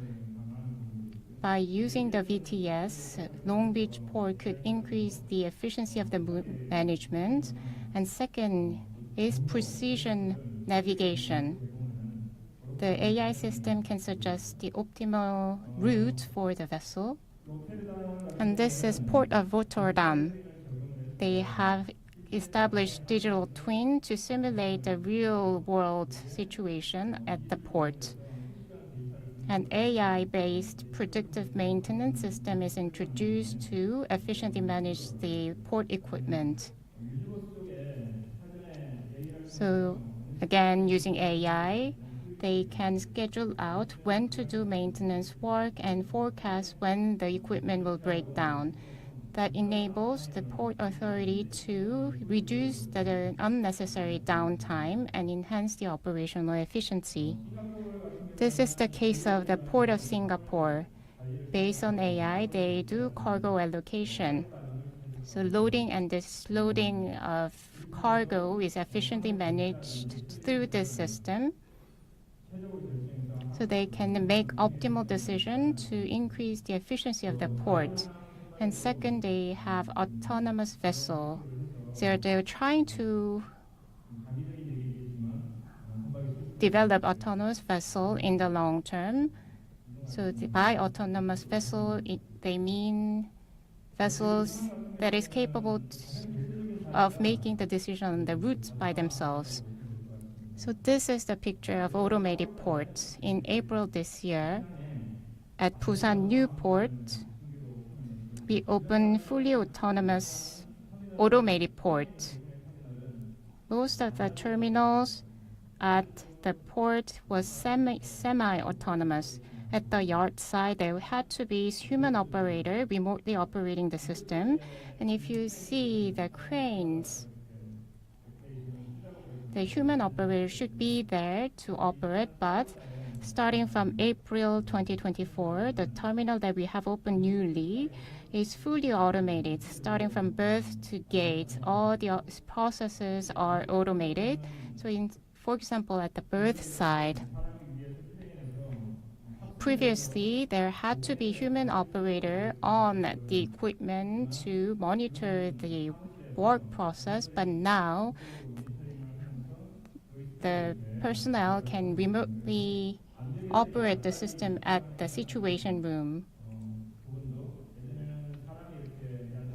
By using the VTS, Long Beach Port could increase the efficiency of the management. And second is precision navigation. The AI system can suggest the optimal route for the vessel. And this is Port of Rotterdam. They have established digital twin to simulate the real-world situation at the port. An AI-based predictive maintenance system is introduced to efficiently manage the port equipment. So again, using AI, they can schedule out when to do maintenance work and forecast when the equipment will break down. That enables the port authority to reduce the unnecessary downtime and enhance the operational efficiency. This is the case of the Port of Singapore. Based on AI, they do cargo allocation. So loading and disloading of cargo is efficiently managed through this system. So they can make optimal decision to increase the efficiency of the port. And second, they have autonomous vessel. So they're trying to develop autonomous vessel in the long term. So by autonomous vessel, they mean vessels that is capable of making the decision on the routes by themselves. So this is the picture of automated ports. In April this year, at Busan New Port, we opened fully autonomous automated port. Most of the terminals at the port was semi-autonomous. At the yard side, there had to be human operator remotely operating the system. And if you see the cranes, the human operator should be there to operate, but starting from April 2024, the terminal that we have opened newly is fully automated. Starting from berth to gate, all the processes are automated. So for example, at the berth side, previously, there had to be human operator on the equipment to monitor the work process, but now the personnel can remotely operate the system at the situation room.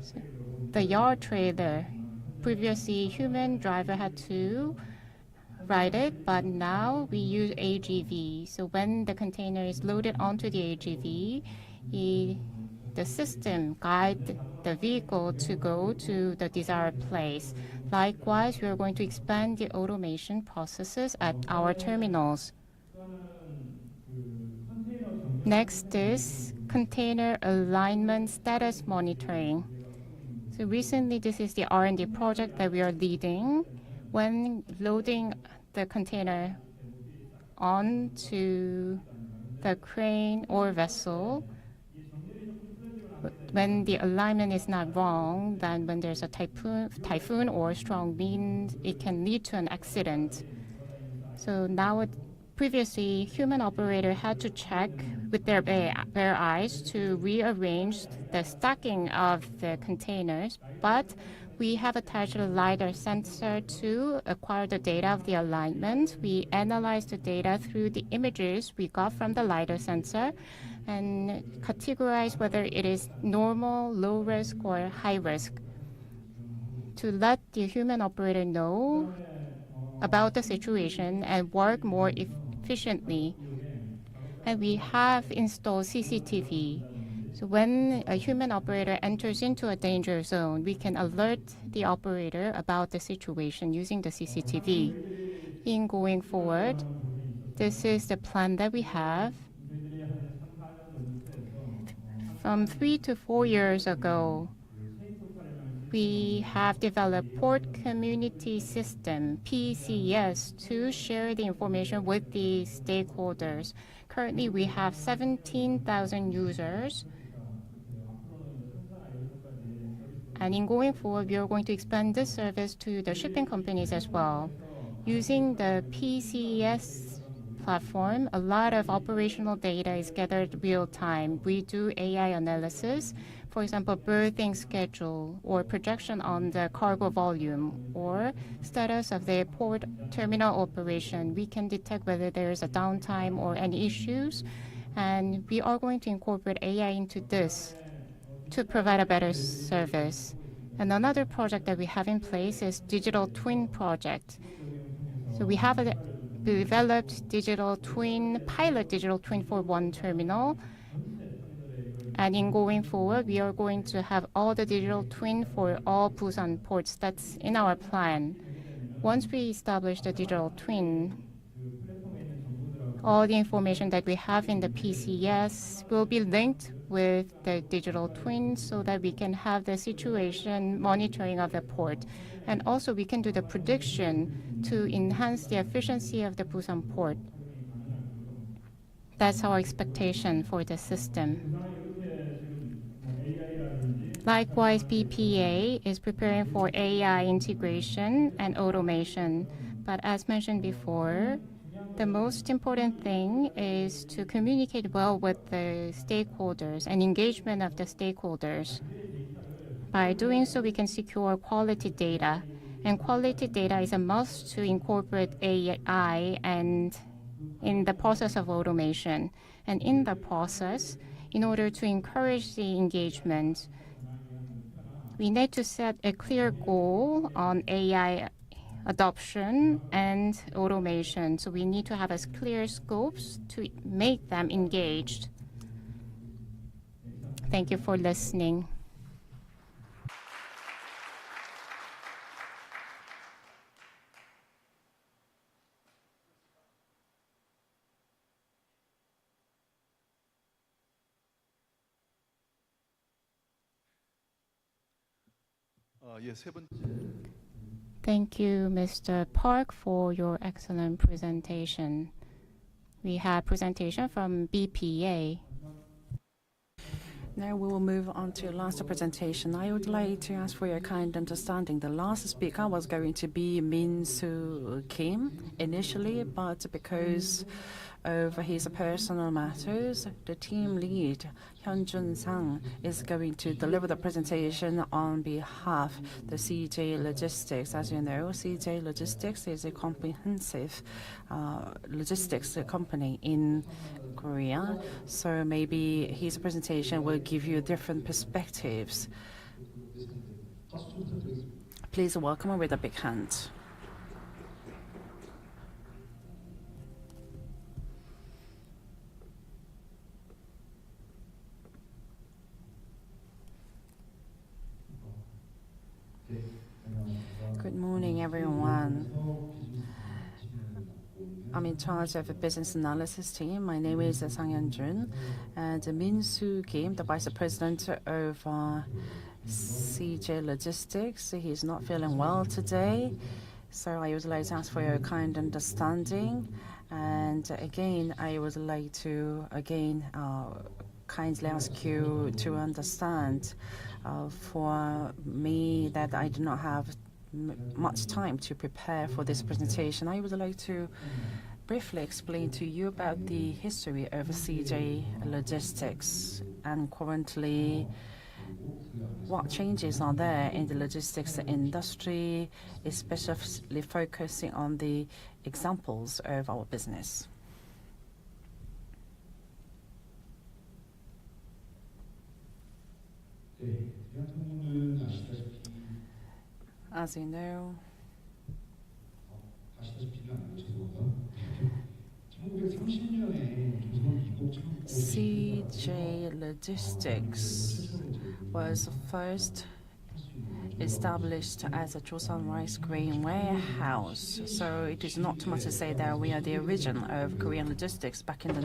So the yard trailer, previously human driver had to ride it, but now we use AGV. So when the container is loaded onto the AGV, the system guides the vehicle to go to the desired place. Likewise, we are going to expand the automation processes at our terminals. Next is container alignment status monitoring. So recently, this is the R&D project that we are leading. When loading the container onto the crane or vessel, when the alignment is not wrong, then when there's a typhoon or strong wind, it can lead to an accident. So now, previously, human operator had to check with their bare eyes to rearrange the stacking of the containers, but we have attached a LiDAR sensor to acquire the data of the alignment. We analyze the data through the images we got from the LiDAR sensor and categorize whether it is normal, low risk, or high risk to let the human operator know about the situation and work more efficiently. And we have installed CCTV. So when a human operator enters into a danger zone, we can alert the operator about the situation using the CCTV. In going forward, this is the plan that we have. From 3 to 4 years ago, we have developed Port Community System, PCS, to share the information with the stakeholders. Currently, we have 17,000 users. And in going forward, we are going to expand this service to the shipping companies as well. Using the PCS platform, a lot of operational data is gathered real time. We do AI analysis, for example, berthing schedule or projection on the cargo volume or status of the port terminal operation. We can detect whether there is a downtime or any issues, and we are going to incorporate AI into this to provide a better service. And another project that we have in place is digital twin project. So we have developed pilot digital twin for one terminal. And in going forward, we are going to have all the digital twin for all Busan ports. That's in our plan. Once we establish the digital twin, all the information that we have in the PCS will be linked with the digital twin so that we can have the situation monitoring of the port. And also we can do the prediction to enhance the efficiency of the Busan port. That's our expectation for the system. Likewise, BPA is preparing for AI integration and automation. But as mentioned before, the most important thing is to communicate well with the stakeholders and engagement of the stakeholders. By doing so, we can secure quality data. And quality data is a must to incorporate AI and in the process of automation. And in the process, in order to encourage the engagement, we need to set a clear goal on AI adoption and automation. So we need to have as clear scopes to make them engaged. Thank you for listening. 예, 세 번째. Thank you, Mr. Park, for your excellent presentation. We have presentation from BPA. Now we will move on to the last presentation. I would like to ask for your kind understanding. The last speaker was going to be Min Soo Kim initially, but because of his personal matters, the team lead, Hyun-jun Sang, is going to deliver the presentation on behalf of the CJ Logistics. As you know, CJ Logistics is a comprehensive logistics company in Korea, so maybe his presentation will give you different perspectives. Please welcome him with a big hand. Good morning, everyone. I'm in charge of the business analysis team. My name is Sang Hyun-jun, and Min Soo Kim, the vice president of CJ Logistics. He's not feeling well today, so I would like to ask for your kind understanding. And again, I would like to kindly ask you to understand for me that I do not have much time to prepare for this presentation. I would like to briefly explain to you about the history of CJ Logistics and currently what changes are there in the logistics industry, especially focusing on the examples of our business. As you know, CJ Logistics was first established as a Joseon rice grain warehouse. So it is not too much to say that we are the origin of Korean logistics back in the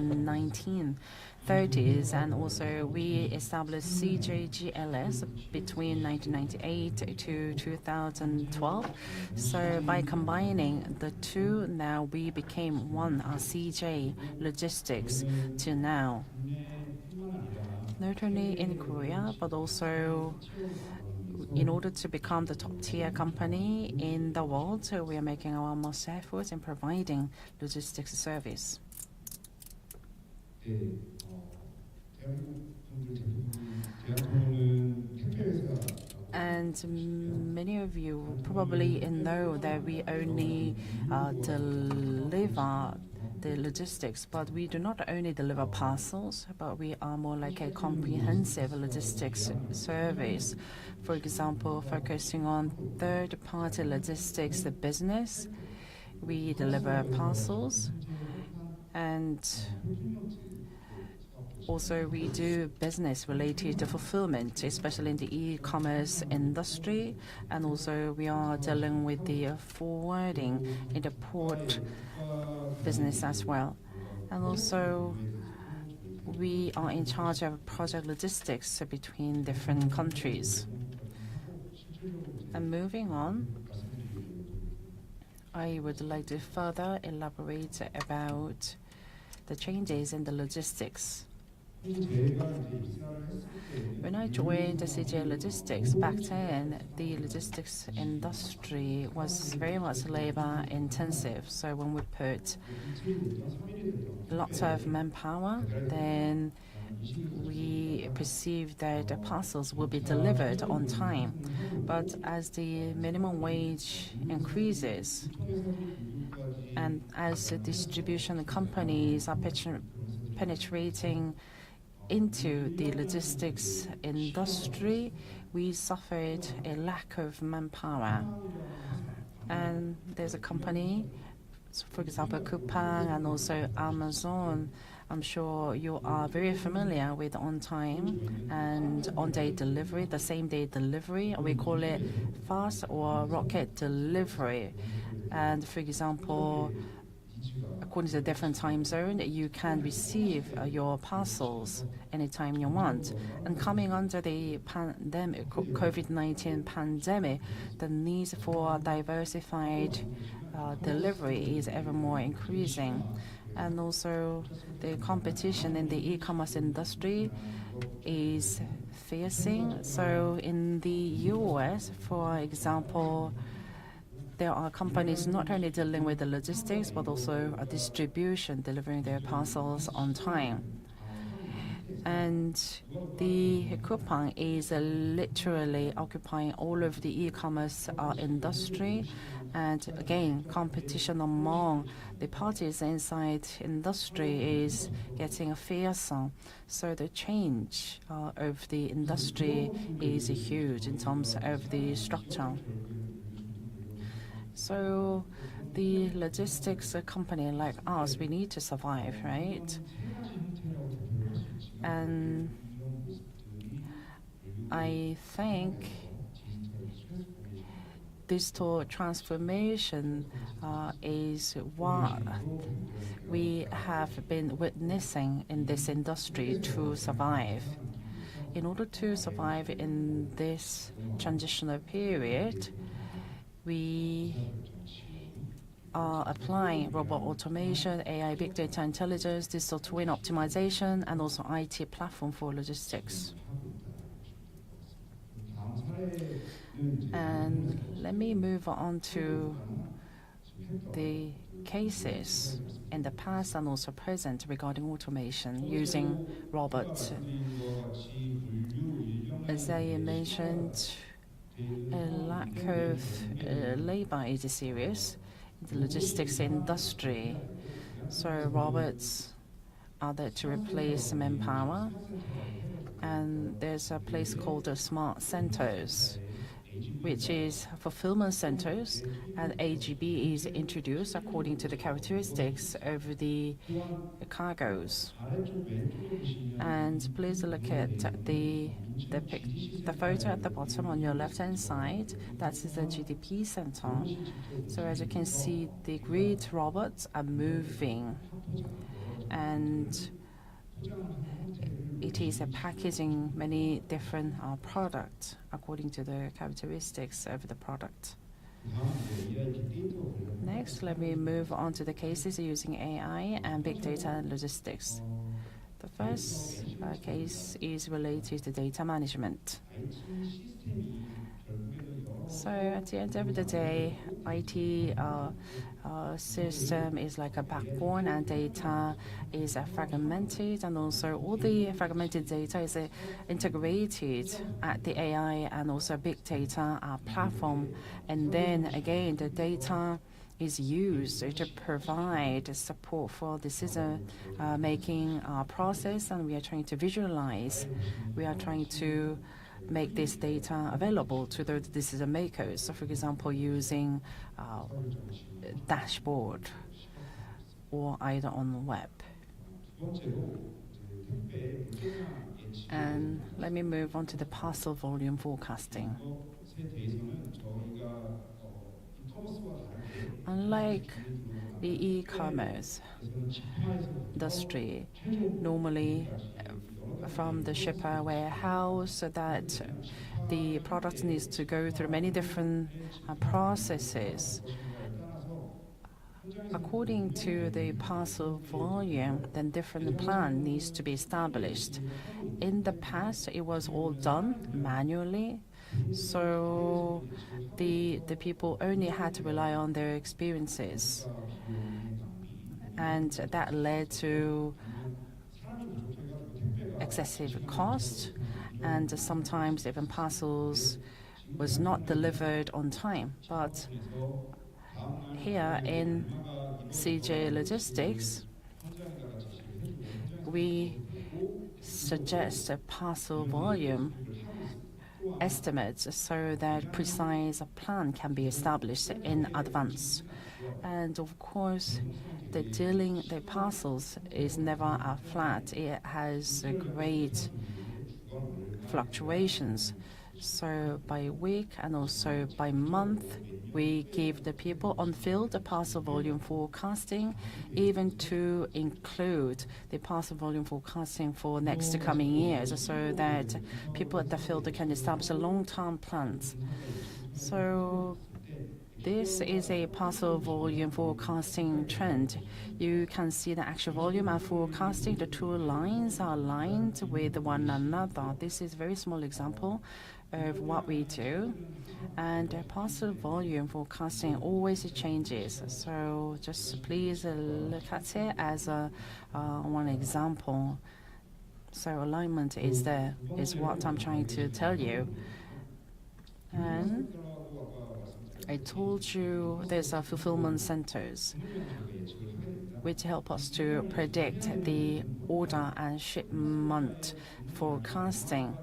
1930s, and also we established CJGLS between 1998 to 2012. So by combining the two, now we became one, CJ Logistics, to now. Not only in Korea, but also in order to become the top-tier company in the world, so we are making our most efforts in providing logistics service. And many of you probably know that we only deliver the logistics, but we do not only deliver parcels, but we are more like a comprehensive logistics service. For example, focusing on third-party logistics business, we deliver parcels, and also we do business related to fulfillment, especially in the e-commerce industry, and also we are dealing with the forwarding in the port business as well. And also we are in charge of project logistics between different countries. And moving on, I would like to further elaborate about the changes in the logistics. When I joined CJ Logistics back then, the logistics industry was very much labor intensive. So when we put lots of manpower, then we perceived that the parcels will be delivered on time. But as the minimum wage increases, and as the distribution companies are penetrating into the logistics industry, we suffered a lack of manpower. And there's a company, for example, Coupang and also Amazon. I'm sure you are very familiar with on-time and on-day delivery, the same-day delivery. We call it fast or rocket delivery. And for example, according to the different time zone, you can receive your parcels anytime you want. And coming under the pandemic, COVID-19 pandemic, the need for diversified delivery is ever more increasing. And also the competition in the e-commerce industry is fiercing. So in the US, for example, there are companies not only dealing with the logistics, but also a distribution, delivering their parcels on time. And the coupon is literally occupying all of the e-commerce industry. And again, competition among the parties inside industry is getting fearsome. So the change of the industry is huge in terms of the structure. So the logistics company like us, we need to survive, right? And I think digital transformation is what we have been witnessing in this industry to survive. In order to survive in this transitional period, we are applying robot automation, AI, big data intelligence, digital twin optimization, and also IT platform for logistics. And let me move on to the cases in the past and also present regarding automation using robots. As I mentioned, a lack of labor is serious in the logistics industry. So robots are there to replace manpower. And there's a place called the smart centers, which is fulfillment centers, and AGB is introduced according to the characteristics of the cargoes. And please look at the photo at the bottom on your left-hand side. That is the GDP center. So as you can see, the grid robots are moving, and it is packaging many different products according to the characteristics of the product. Next, let me move on to the cases using AI and big data and logistics. The first case is related to data management. So at the end of the day, IT system is like a backbone, and data is fragmented, and also all the fragmented data is integrated at the AI and also big data platform. And then again, the data is used to provide support for decision making process, and we are trying to visualize. We are trying to make this data available to the decision makers. So for example, using dashboard or either on the web. And let me move on to the parcel volume forecasting. Unlike the e-commerce industry, normally from the shipper warehouse, so that the product needs to go through many different processes. According to the parcel volume, then different plan needs to be established. In the past, it was all done manually, so the people only had to rely on their experiences, and that led to excessive cost, and sometimes even parcels was not delivered on time. But here in CJ Logistics, we suggest a parcel volume estimates so that precise plan can be established in advance. And of course, the parcels is never flat. It has great fluctuations. So by week and also by month, we give the people on field the parcel volume forecasting, even to include the parcel volume forecasting for next coming years, so that people at the field can establish a long-term plans. So this is a parcel volume forecasting trend. You can see the actual volume and forecasting. The two lines are aligned with one another. This is a very small example of what we do. And parcel volume forecasting always changes. So just please look at it as one example. So alignment is there, is what I'm trying to tell you. And I told you there's fulfillment centers which help us to predict the order and shipment forecasting.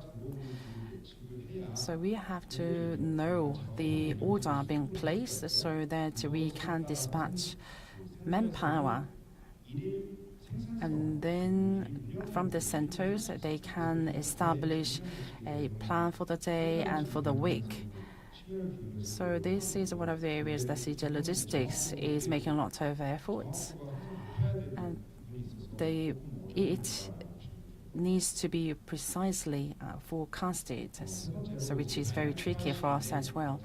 So we have to know the order being placed so that we can dispatch manpower. And then from the centers, they can establish a plan for the day and for the week. So this is one of the areas that CJ Logistics is making a lot of efforts. And it needs to be precisely forecasted, so which is very tricky for us as well.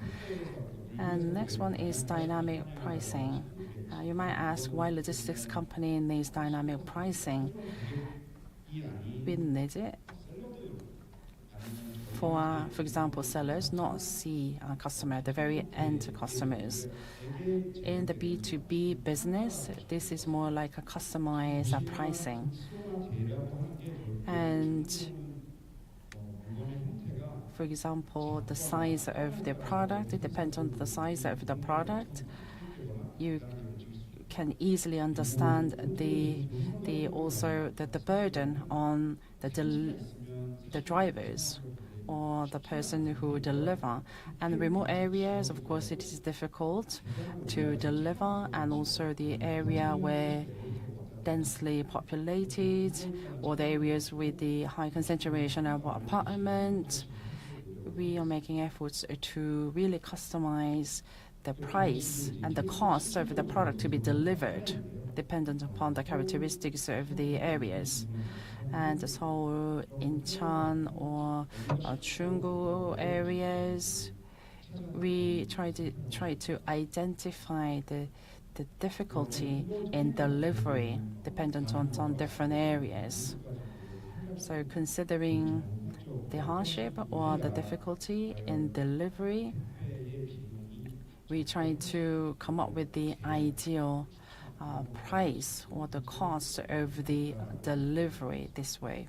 And next one is dynamic pricing. You might ask why logistics company needs dynamic pricing. We need it for example, sellers, not C customer, the very end customers. In the B2B business, this is more like a customized pricing. And for example, the size of the product, it depends on the size of the product. You can easily understand the burden on the drivers or the person who deliver. And remote areas, of course, it is difficult to deliver, and also the area where densely populated or the areas with the high concentration of apartment. We are making efforts to really customize the price and the cost of the product to be delivered, dependent upon the characteristics of the areas. And so Incheon or Chungju areas, we try to identify the difficulty in delivery, dependent on different areas. So considering the hardship or the difficulty in delivery, we try to come up with the ideal price or the cost of the delivery this way.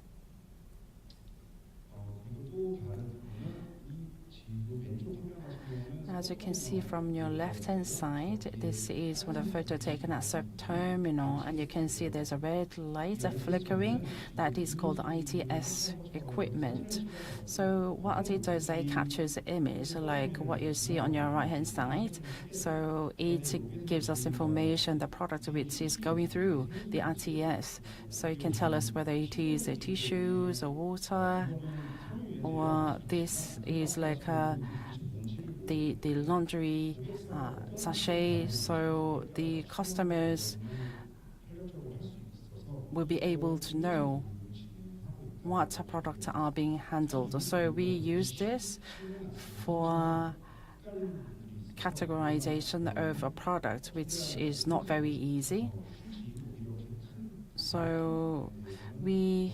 As you can see from your left-hand side, this is one of the photo taken at sub-terminal, and you can see there's a red light flickering. That is called ITS equipment. So what it does, it captures the image, like what you see on your right-hand side. So it gives us information, the product which is going through the ITS. So it can tell us whether it is tissues or water, or this is like the laundry sachet, so the customers will be able to know what products are being handled. So we use this for categorization of a product, which is not very easy. So we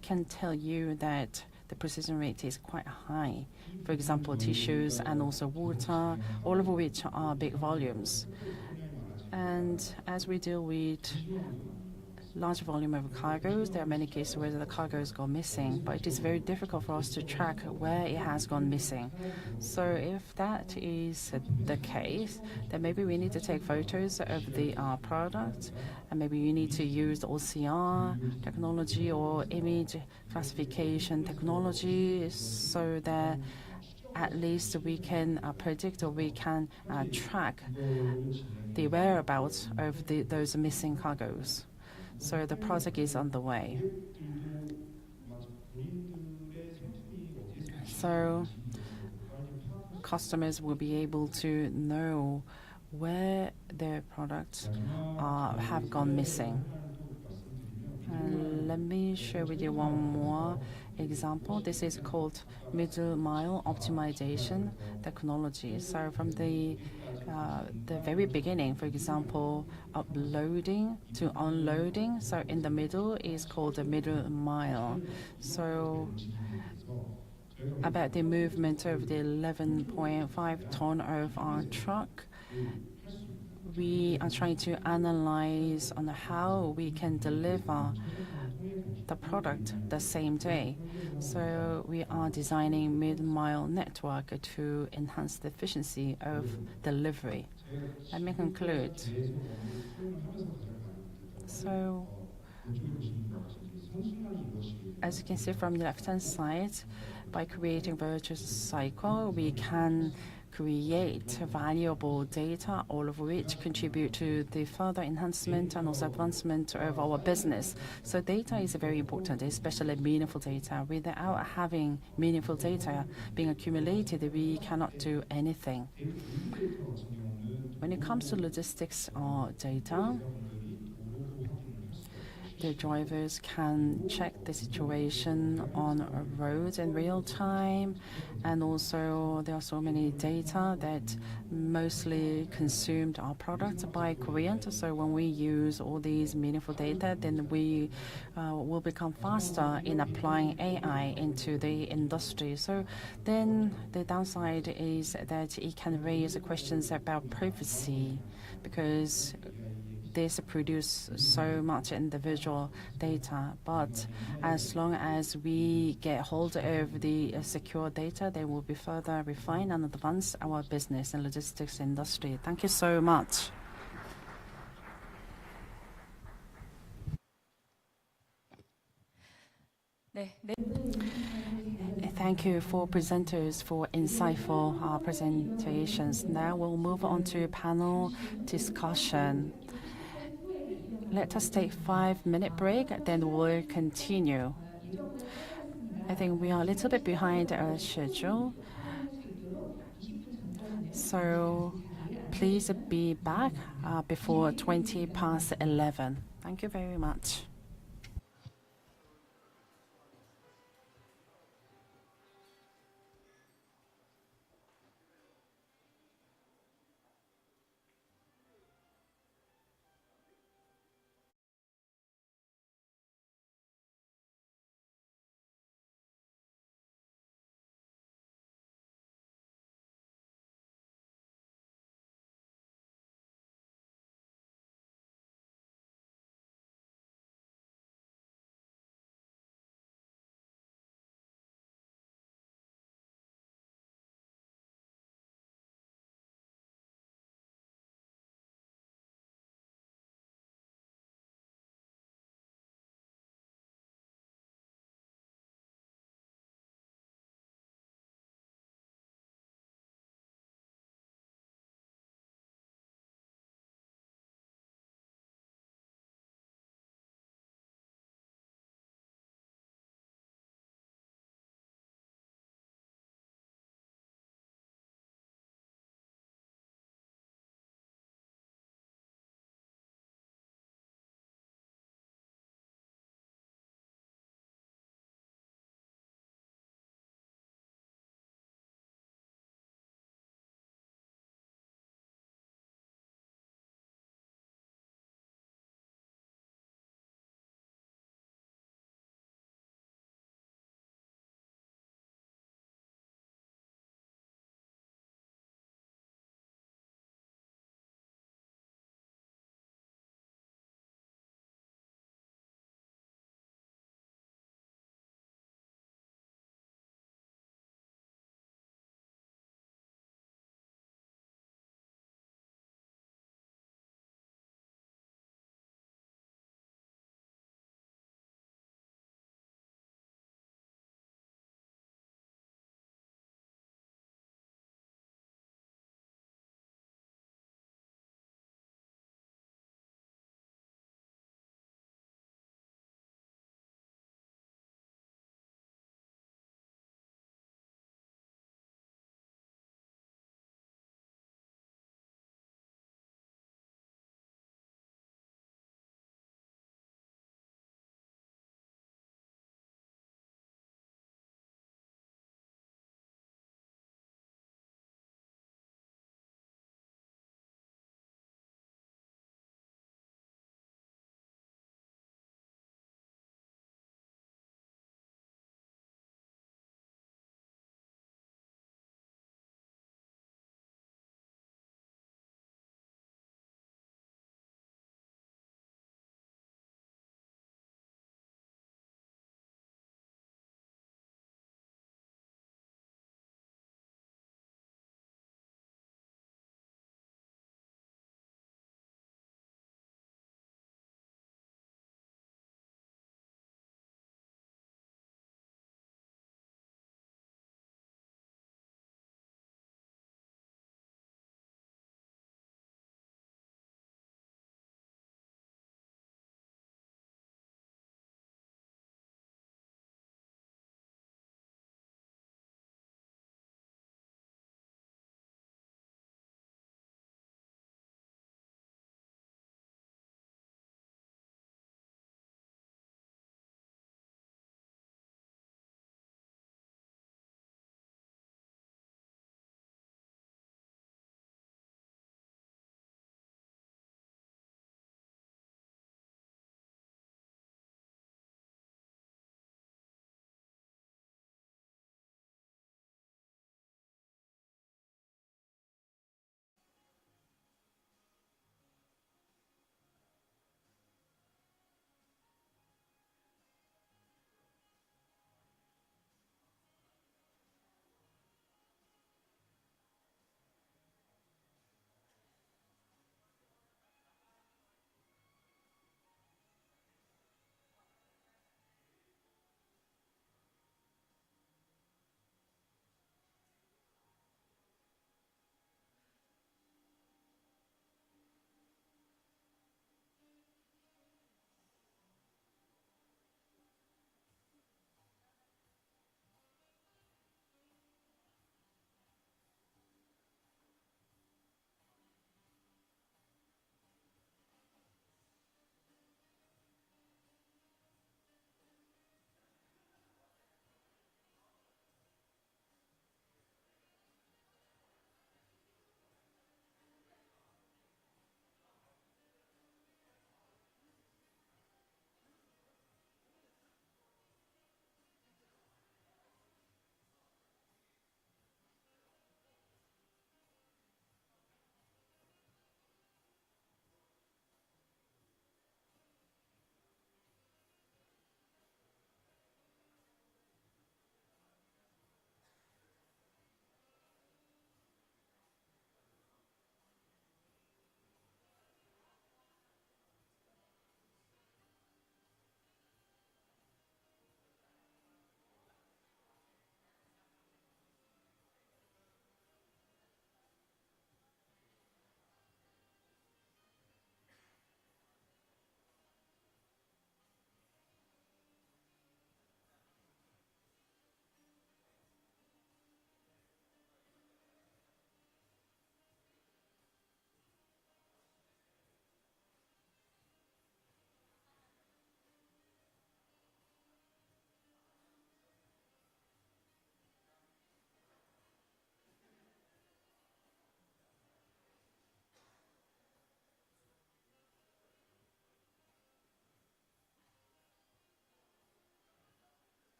can tell you that the precision rate is quite high. For example, tissues and also water, all of which are big volumes. And as we deal with large volume of cargoes, there are many cases where the cargoes go missing, but it is very difficult for us to track where it has gone missing. So if that is the case, then maybe we need to take photos of the product, and maybe you need to use the OCR technology or image classification technology, so that at least we can predict, or we can track the whereabouts of those missing cargoes. So the project is underway. So customers will be able to know where their products have gone missing. And let me share with you one more example. This is called middle mile optimization technology. So from the very beginning, for example, uploading to unloading. So in the middle is called the middle mile. So about the movement of the 11.5 ton of our truck, we are trying to analyze on how we can deliver the product the same day. So we are designing mid-mile network to enhance the efficiency of delivery. Let me conclude. So as you can see from the left-hand side, by creating virtuous cycle, we can create valuable data, all of which contribute to the further enhancement and also advancement of our business. So data is very important, especially meaningful data. Without having meaningful data being accumulated, we cannot do anything. When it comes to logistics or data, the drivers can check the situation on roads in real time, and also there are so many data that mostly consumed our products by Koreans. So when we use all these meaningful data, then we will become faster in applying AI into the industry. So then the downside is that it can raise questions about privacy, because this produce so much individual data. But as long as we get hold of the secure data, they will be further refined and advance our business and logistics industry. Thank you so much. Thank you for presenters for insightful presentations. Now we'll move on to panel discussion. Let us take 5-minute break, then we'll continue. I think we are a little bit behind our schedule, so please be back before 11:20. Thank you very much.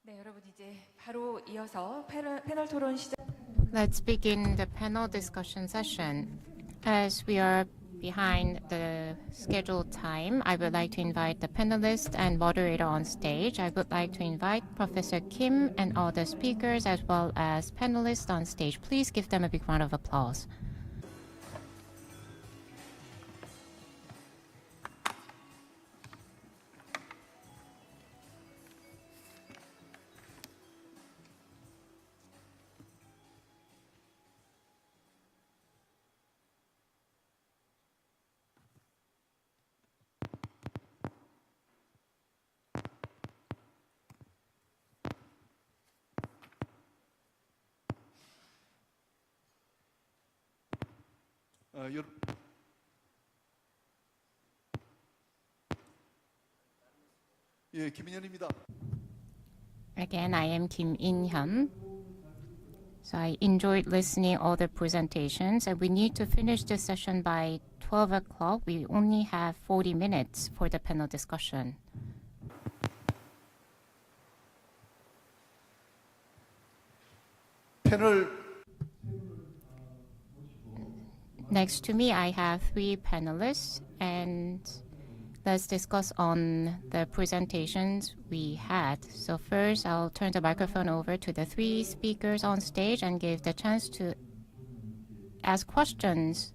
네, 여러분 이제 바로 이어서 패널 토론 시작. Let's begin the panel discussion session. As we are behind the scheduled time, I would like to invite the panelists and moderator on stage. I would like to invite Professor Kim and all the speakers as well as panelists on stage. Please give them a big round of applause. 여, 예, 김인현입니다. Again, I am Kim In-hyun. So I enjoyed listening all the presentations, and we need to finish this session by 12 o'clock. We only have 40 minutes for the panel discussion. 패널 Next to me, I have three panelists, and let's discuss on the presentations we had. So first, I'll turn the microphone over to the three speakers on stage and give the chance to ask questions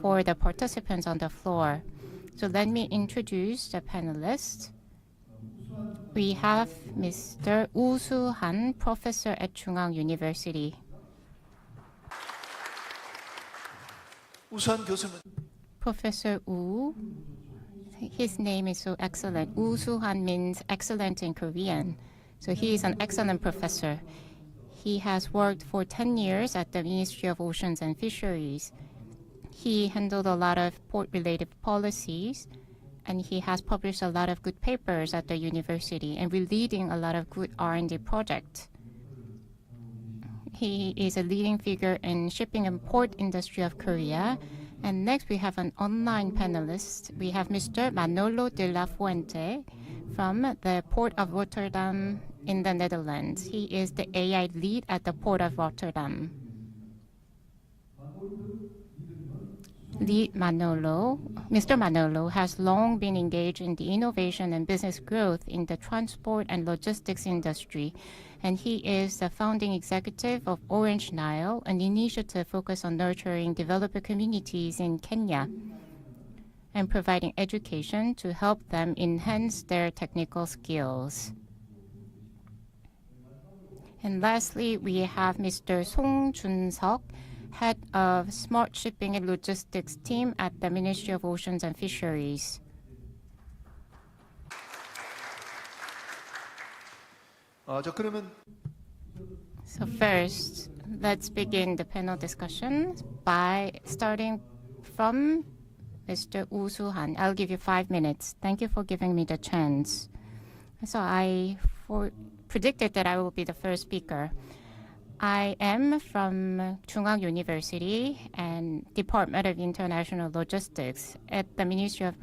for the participants on the floor. So let me introduce the panelists. We have Mr. Woo Soo-han, professor at Chungang University. 우수한 교수는 Professor Woo, his name is so excellent. Woo Soo-han means excellent in Korean. So he is an excellent professor. He has worked for 10 years at the Ministry of Oceans and Fisheries. He handled a lot of port-related policies, and he has published a lot of good papers at the university, and we're leading a lot of good R&D projects. He is a leading figure in shipping and port industry of Korea. And next, we have an online panelist. We have Mr. Manolo de la Fuente from the Port of Rotterdam in the Netherlands. He is the AI lead at the Port of Rotterdam. Mr. Manolo has long been engaged in the innovation and business growth in the transport and logistics industry, and he is the founding executive of Orange Nile, an initiative focused on nurturing developer communities in Kenya and providing education to help them enhance their technical skills. And lastly, we have Mr. Song Jun-seok, head of Smart Shipping and Logistics team at the Ministry of Oceans and Fisheries. So first, let's begin the panel discussion by starting from Mr. Woo Soo-han. I'll give you 5 minutes. Thank you for giving me the chance. So I predicted that I will be the first speaker. I am from Chungang University and Department of International Logistics. At the Ministry of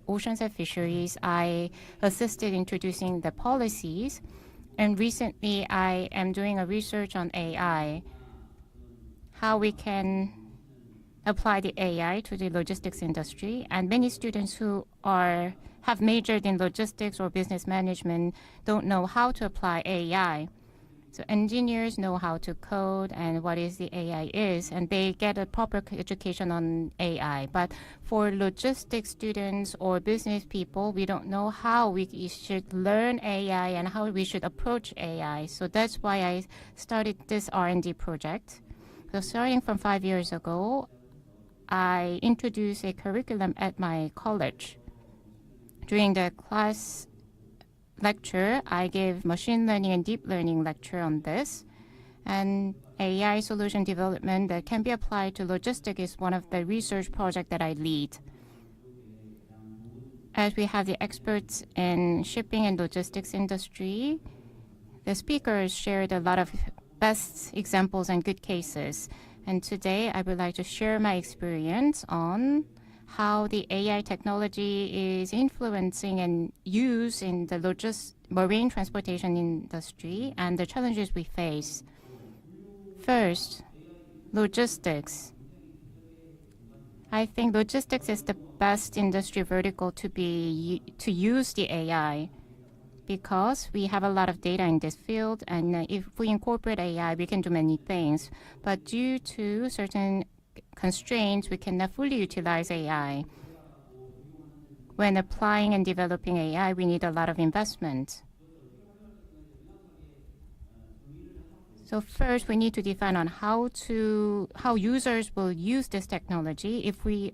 Oceans and Fisheries, I assisted introducing the policies. And recently, I am doing a research on AI, how we can apply the AI to the logistics industry. And many students who have majored in logistics or business management don't know how to apply AI. So engineers know how to code and what is the AI is, and they get a proper education on AI. But for logistics students or business people, we don't know how we should learn AI and how we should approach AI. So that's why I started this R&D project. So starting from 5 years ago, I introduced a curriculum at my college. During the class lecture, I gave machine learning and deep learning lecture on this. And AI solution development that can be applied to logistics is one of the research projects that I lead. As we have the experts in shipping and logistics industry, the speakers shared a lot of best examples and good cases. And today, I would like to share my experience on how the AI technology is influencing and used in the marine transportation industry and the challenges we face. First, logistics. I think logistics is the best industry vertical to use the AI because we have a lot of data in this field, and if we incorporate AI, we can do many things. But due to certain constraints, we cannot fully utilize AI. When applying and developing AI, we need a lot of investment. So first, we need to define on how users will use this technology. If we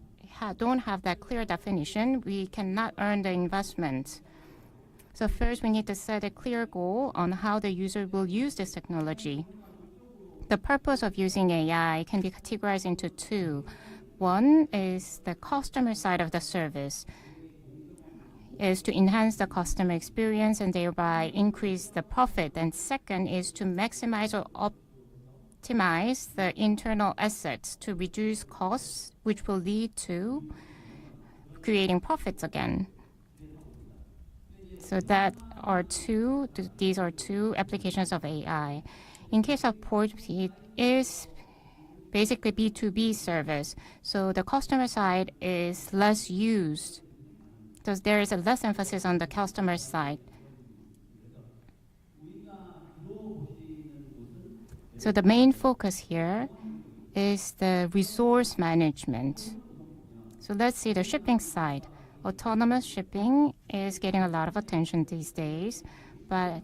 don't have that clear definition, we cannot earn the investment. So first, we need to set a clear goal on how the user will use this technology. The purpose of using AI can be categorized into two. One is the customer side of the service, is to enhance the customer experience and thereby increase the profit. And second is to maximize or optimize the internal assets to reduce costs, which will lead to creating profits again. So these are two applications of AI. In case of port, it is basically B2B service. So the customer side is less used. So there is a less emphasis on the customer side. So the main focus here is the resource management. So let's see the shipping side. Autonomous shipping is getting a lot of attention these days, and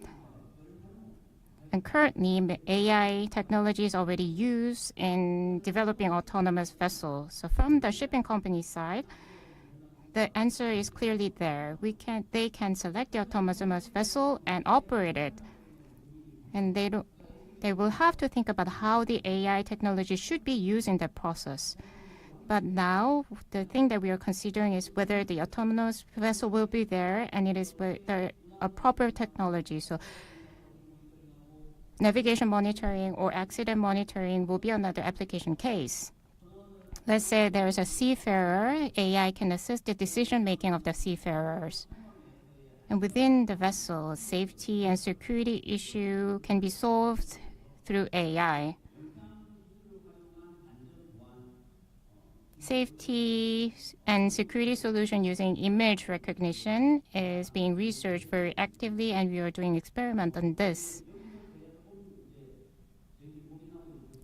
currently AI technology is already used in developing autonomous vessels. So from the shipping company side, the answer is clearly there. They can select the autonomous vessel and operate it, and they will have to think about how the AI technology should be used in the process. But now the thing that we are considering is whether the autonomous vessel will be there and it is a proper technology. So navigation monitoring or accident monitoring will be another application case. Let's say there is a seafarer, AI can assist the decision-making of the seafarers. And within the vessel, safety and security issue can be solved through AI. Safety and security solution using image recognition is being researched very actively, and we are doing experiment on this.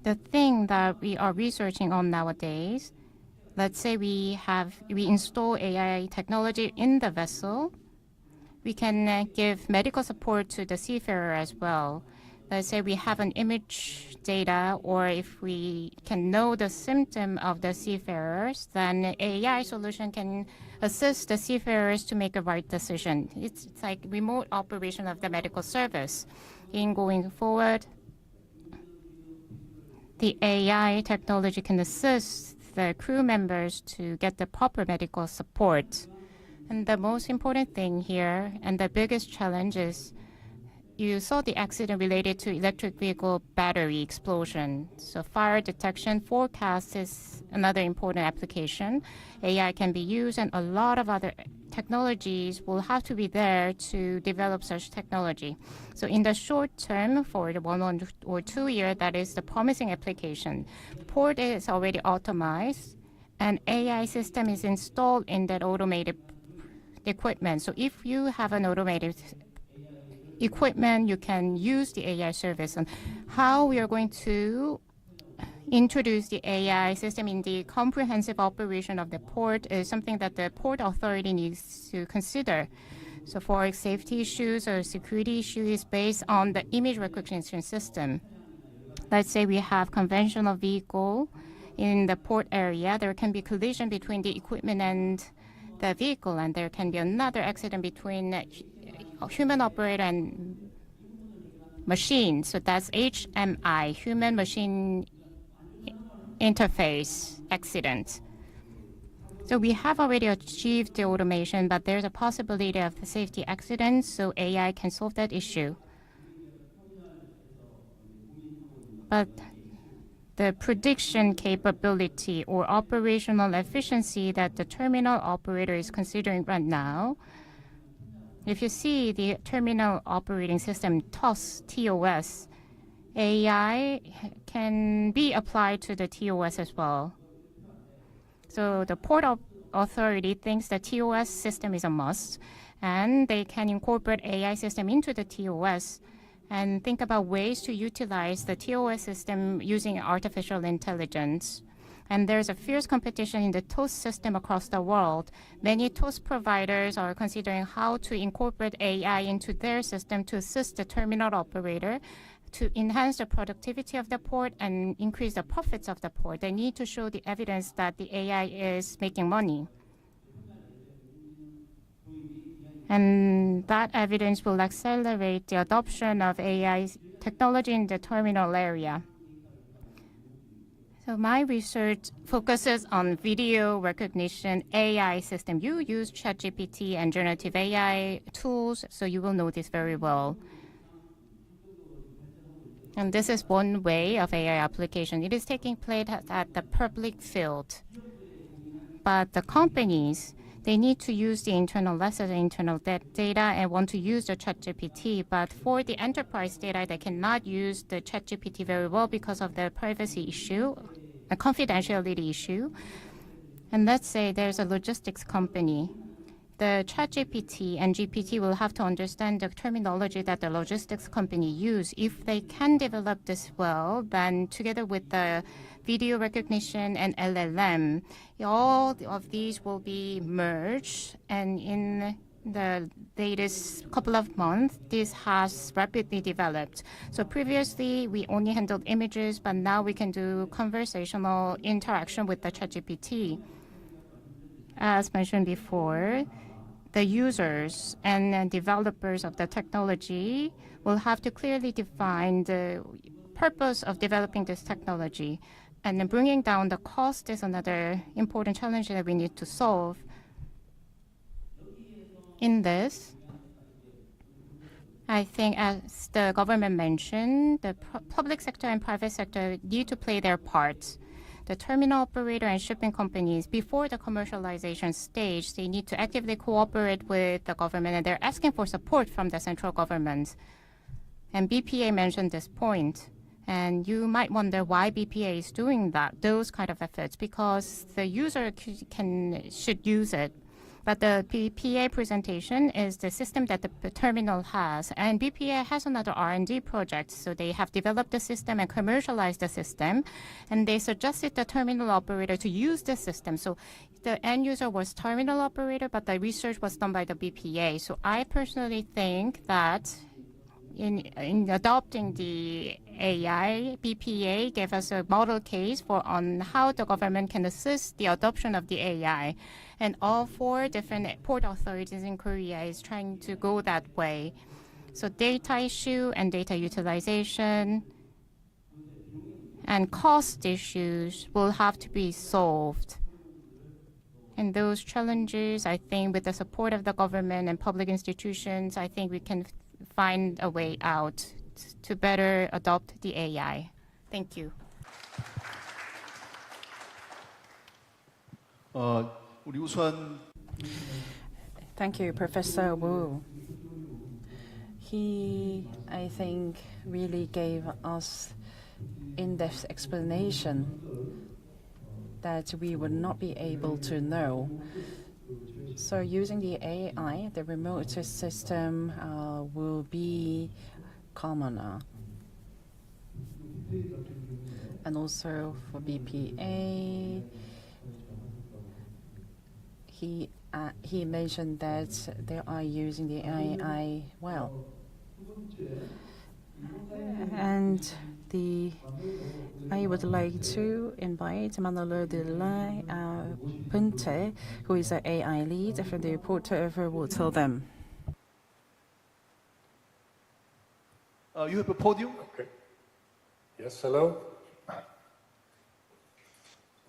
The thing that we are researching on nowadays, let's say we install AI technology in the vessel, we can give medical support to the seafarer as well. Let's say we have an image data, or if we can know the symptom of the seafarers, then AI solution can assist the seafarers to make a right decision. It's like remote operation of the medical service. In going forward, the AI technology can assist the crew members to get the proper medical support. And the most important thing here, and the biggest challenge is, you saw the accident related to electric vehicle battery explosion. So fire detection forecast is another important application. AI can be used, and a lot of other technologies will have to be there to develop such technology. So in the short term, for the 1 or 2 year, that is the promising application. Port is already automated, and AI system is installed in that automated equipment. So if you have an automated equipment, you can use the AI service. And how we are going to introduce the AI system in the comprehensive operation of the port is something that the port authority needs to consider. So for safety issues or security issues based on the image recognition system. Let's say we have conventional vehicle in the port area. There can be collision between the equipment and the vehicle, and there can be another accident between human operator and machine. So that's HMI, human machine interface accident. So we have already achieved the automation, but there's a possibility of the safety accidents, so AI can solve that issue. But the prediction capability or operational efficiency that the terminal operator is considering right now. If you see the terminal operating system, TOS, AI can be applied to the TOS as well. So the port authority thinks the TOS system is a must, and they can incorporate AI system into the TOS and think about ways to utilize the TOS system using artificial intelligence. And there's a fierce competition in the TOS system across the world. Many TOS providers are considering how to incorporate AI into their system to assist the terminal operator to enhance the productivity of the port and increase the profits of the port. They need to show the evidence that the AI is making money. And that evidence will accelerate the adoption of AI technology in the terminal area. So my research focuses on video recognition AI system. You use ChatGPT and generative AI tools, so you will know this very well. And this is one way of AI application. It is taking place at the public field. But the companies, they need to use the internal lessons and internal data and want to use the ChatGPT. But for the enterprise data, they cannot use the ChatGPT very well because of the privacy issue, a confidentiality issue. And let's say there's a logistics company. The ChatGPT and GPT will have to understand the terminology that the logistics company use. If they can develop this well, then together with the video recognition and LLM, all of these will be merged. And in the latest couple of months, this has rapidly developed. So previously, we only handled images, but now we can do conversational interaction with the ChatGPT. As mentioned before, the users and developers of the technology will have to clearly define the purpose of developing this technology. And then bringing down the cost is another important challenge that we need to solve. In this, I think as the government mentioned, the public sector and private sector need to play their parts. The terminal operator and shipping companies, before the commercialization stage, they need to actively cooperate with the government, and they're asking for support from the central government. And BPA mentioned this point. And you might wonder why BPA is doing those kind of efforts, because the user should use it. But the BPA presentation is the system that the terminal has. And BPA has another R&D project. So they have developed the system and commercialized the system. And they suggested the terminal operator to use the system. So the end user was terminal operator, but the research was done by the BPA. So I personally think that in adopting the AI, BPA gave us a model case on how the government can assist the adoption of the AI. And all 4 different port authorities in Korea is trying to go that way. So data issue and data utilization and cost issues will have to be solved. And those challenges, I think with the support of the government and public institutions, I think we can find a way out to better adopt the AI. Thank you. 우리 우선 Thank you, Professor Wu. He, I think, really gave us in-depth explanation that we would not be able to know. So using the AI, the remote system will be commoner. And also for BPA, he mentioned that they are using the AI well. And I would like to invite Manolo de la Puente, who is an AI lead from the report, will tell them. You have a podium. Okay. Yes, hello.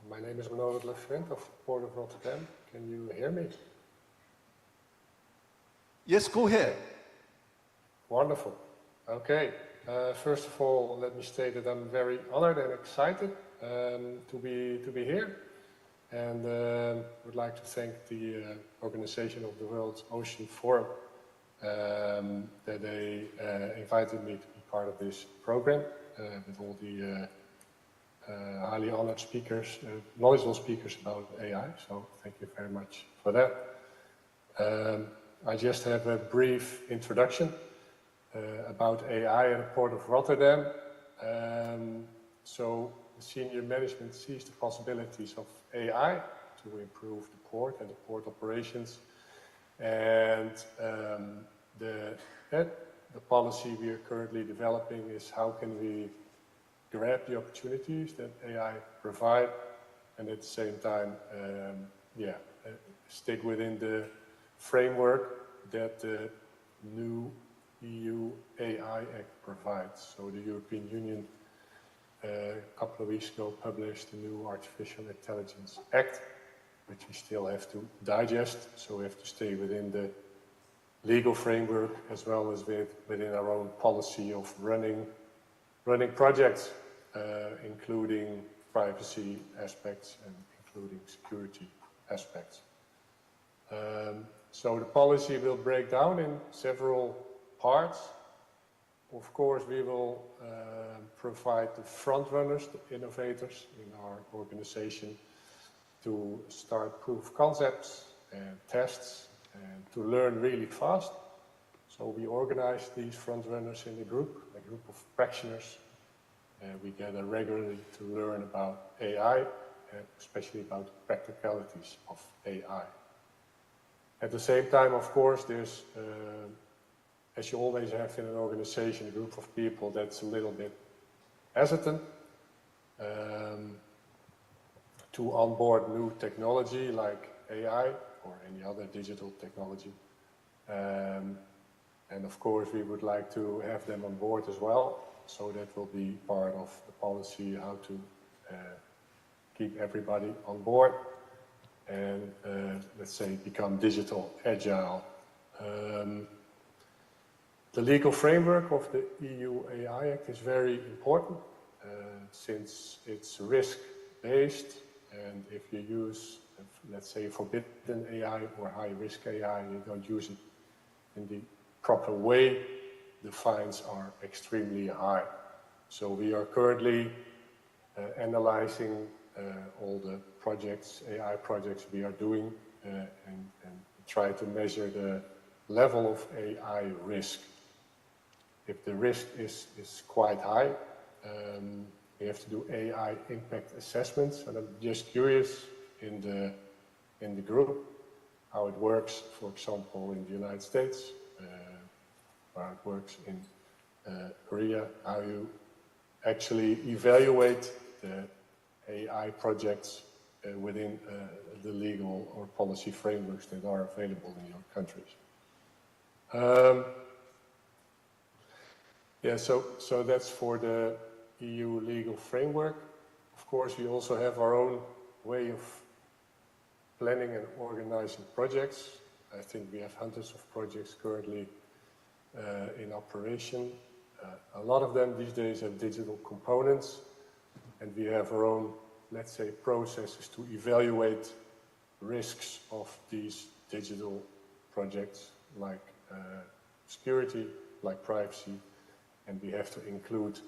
My name is Manolo de la Puente of Port of Rotterdam. Can you hear me? Yes, go ahead. Wonderful. Okay. First of all, let me state that I'm very honored and excited to be here, and would like to thank the organization of the World Ocean Forum that they invited me to be part of this program with all the highly honored speakers, knowledgeable speakers about AI. So thank you very much for that. I just have a brief introduction about AI at the Port of Rotterdam. So the senior management sees the possibilities of AI to improve the port and the port operations. And the policy we are currently developing is how can we grab the opportunities that AI provide, and at the same time, stick within the framework that the new EU AI Act provides. So the European Union a couple of weeks ago published the new Artificial Intelligence Act, which we still have to digest, so we have to stay within the legal framework as well as within our own policy of running projects, including privacy aspects and including security aspects. So the policy will break down in several parts. Of course, we will provide the front runners, the innovators in our organization to start proof concepts and tests and to learn really fast. So we organize these front runners in a group of practitioners. We gather regularly to learn about AI, and especially about the practicalities of AI. At the same time, of course, there's, as you always have in an organization, a group of people that's a little bit hesitant to onboard new technology like AI or any other digital technology. And of course, we would like to have them on board as well. So that will be part of the policy, how to keep everybody on board and, let's say, become digital agile. The legal framework of the EU AI Act is very important since it's risk-based, and if you use, let's say, forbidden AI or high-risk AI, you don't use it in the proper way, the fines are extremely high. So we are currently analyzing all the projects, AI projects we are doing, and try to measure the level of AI risk. If the risk is quite high, we have to do AI impact assessments, and I'm just curious in the group how it works, for example, in the United States, how it works in Korea, how you actually evaluate the AI projects within the legal or policy frameworks that are available in your countries. So that's for the EU legal framework. Of course, we also have our own way of planning and organizing projects. I think we have hundreds of projects currently in operation. A lot of them these days have digital components, and we have our own, let's say, processes to evaluate risks of these digital projects, like security, like privacy, and we have to include,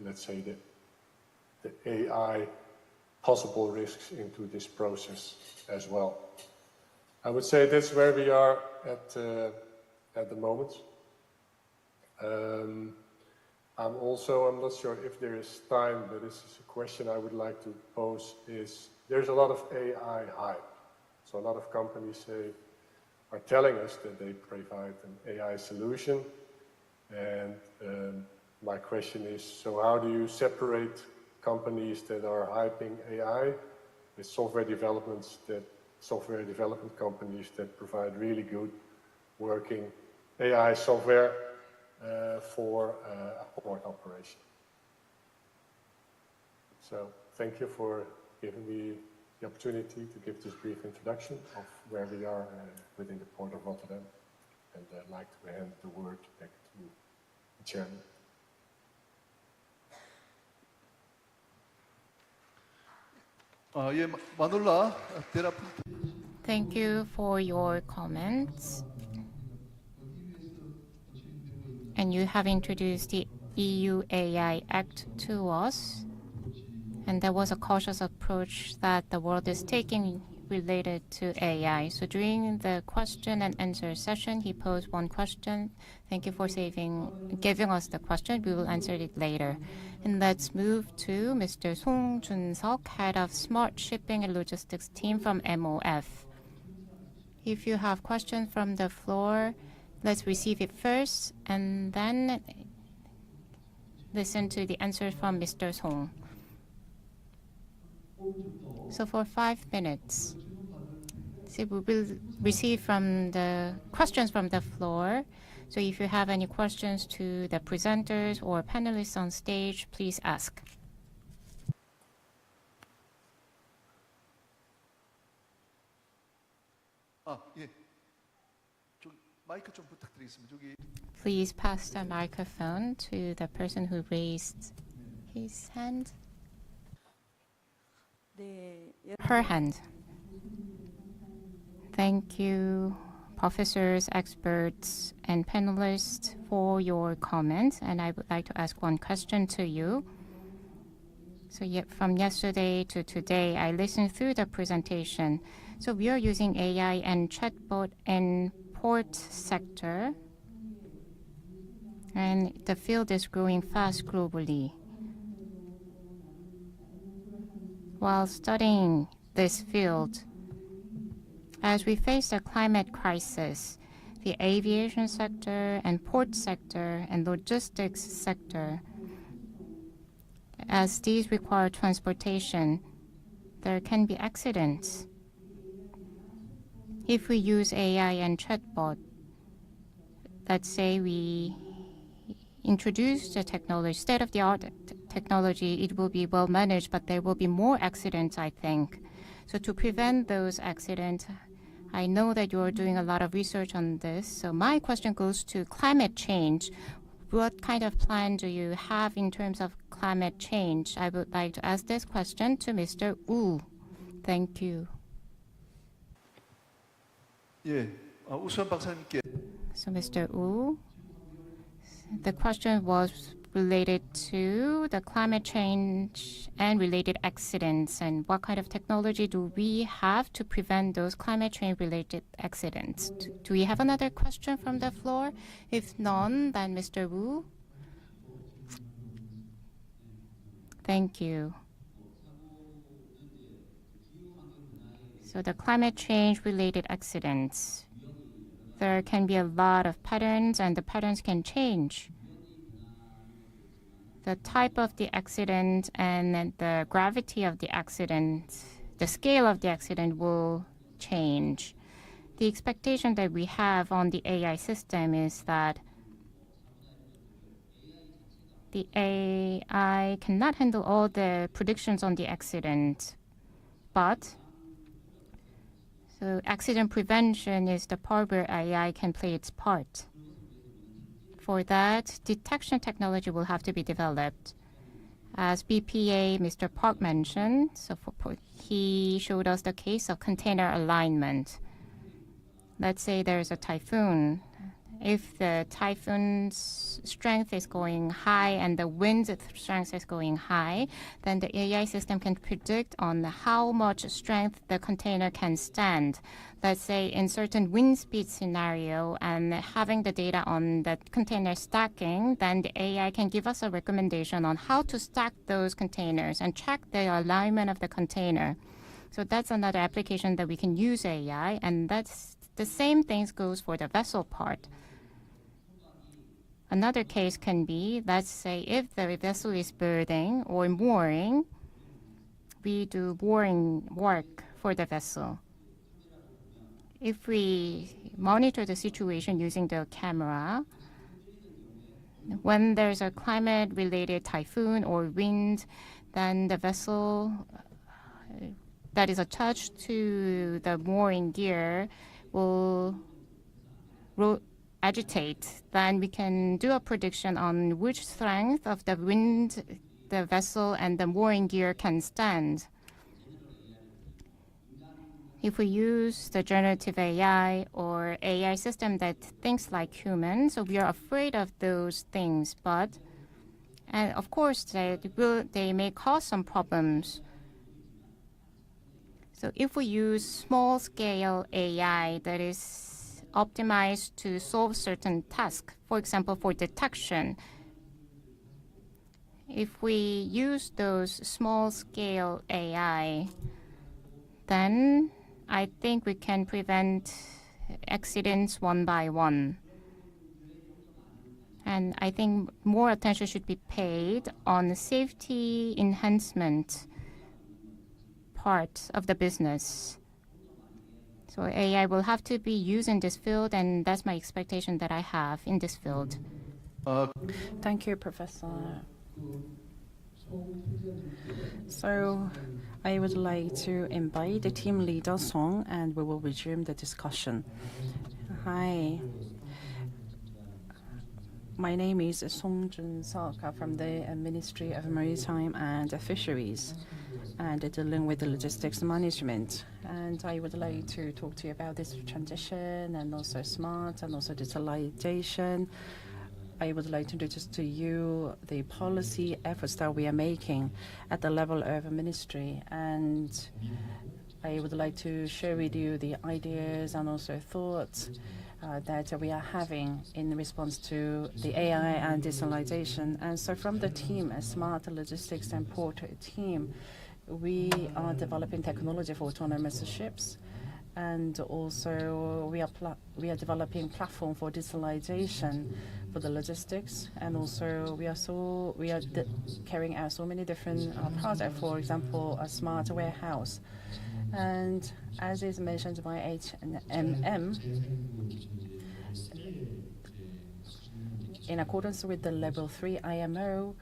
let's say, the AI possible risks into this process as well. I would say that's where we are at the moment. I'm not sure if there is time, but this is a question I would like to pose, is there's a lot of AI hype. So a lot of companies are telling us that they provide an AI solution. And my question is, so how do you separate companies that are hyping AI with software development companies that provide really good working AI software for a port operation? So thank you for giving me the opportunity to give this brief introduction of where we are within the Port of Rotterdam. And I'd like to hand the word back to the chairman. 예, 마놀라 대답. Thank you for your comments. And you have introduced the EU AI Act to us. And there was a cautious approach that the world is taking related to AI. So during the question and answer session, he posed one question. Thank you for giving us the question. We will answer it later. And let's move to Mr. Song Jun-seok, head of Smart Shipping and Logistics team from MOF. If you have questions from the floor, let's receive it first and then listen to the answers from Mr. Song. So for 5 minutes, we will receive from the questions from the floor. So if you have any questions to the presenters or panelists on stage, please ask. 예. 좀 마이크 좀 부탁드리겠습니다. 저기 Please pass the microphone to the person who raised his hand. Her hand. Thank you, professors, experts, and panelists for your comments. And I would like to ask one question to you. So from yesterday to today, I listened through the presentation. So we are using AI and chatbot in port sector. And the field is growing fast globally. While studying this field, as we face the climate crisis, the aviation sector and port sector and logistics sector, as these require transportation, there can be accidents. If we use AI and chatbot, let's say we introduce the technology, state-of-the-art technology, it will be well managed, but there will be more accidents, I think. So to prevent those accidents, I know that you're doing a lot of research on this. So my question goes to climate change. What kind of plan do you have in terms of climate change? I would like to ask this question to Mr. Woo. Thank you. 예, 우수한 박사님께. So Mr. Woo, the question was related to the climate change and related accidents, and what kind of technology do we have to prevent those climate change related accidents? Do we have another question from the floor? If none, then Mr. Woo. Thank you. So the climate change related accidents, there can be a lot of patterns and the patterns can change. The type of the accident and the gravity of the accident, the scale of the accident will change. The expectation that we have on the AI system is that the AI cannot handle all the predictions on the accident, but so accident prevention is the part where AI can play its part. For that, detection technology will have to be developed. As BPA, Mr. Park mentioned, so he showed us the case of container alignment. Let's say there's a typhoon. If the typhoon's strength is going high and the wind strength is going high, then the AI system can predict on how much strength the container can stand. Let's say in certain wind speed scenario and having the data on the container stacking, then the AI can give us a recommendation on how to stack those containers and check the alignment of the container. So that's another application that we can use AI, and that's the same things goes for the vessel part. Another case can be, let's say, if the vessel is berthing or mooring, we do mooring work for the vessel. If we monitor the situation using the camera, when there's a climate-related typhoon or wind, then the vessel that is attached to the mooring gear will agitate. Then we can do a prediction on which strength of the wind the vessel and the mooring gear can stand. if we use the generative AI or AI system that thinks like humans, so we are afraid of those things. And of course, they may cause some problems. So if we use small-scale AI that is optimized to solve certain tasks, for example, for detection, if we use those small-scale AI, then I think we can prevent accidents one by one. And I think more attention should be paid on the safety enhancement part of the business. So AI will have to be used in this field, and that's my expectation that I have in this field. Thank you, Professor. So I would like to invite the team leader Song, and we will resume the discussion. Hi. My name is Song Jun-seok from the Ministry of Maritime and Fisheries, and dealing with the logistics management. And I would like to talk to you about this transition and also smart and also digitalization. I would like to introduce to you the policy efforts that we are making at the level of a ministry. And I would like to share with you the ideas and also thoughts that we are having in response to the AI and digitalization. And so from the team, a smart logistics and port team, we are developing technology for autonomous ships. And also we are developing platform for digitalization for the logistics. And also we are carrying out so many different projects, for example, a smart warehouse. And as is mentioned by HMM, in accordance with the level 3 IMO,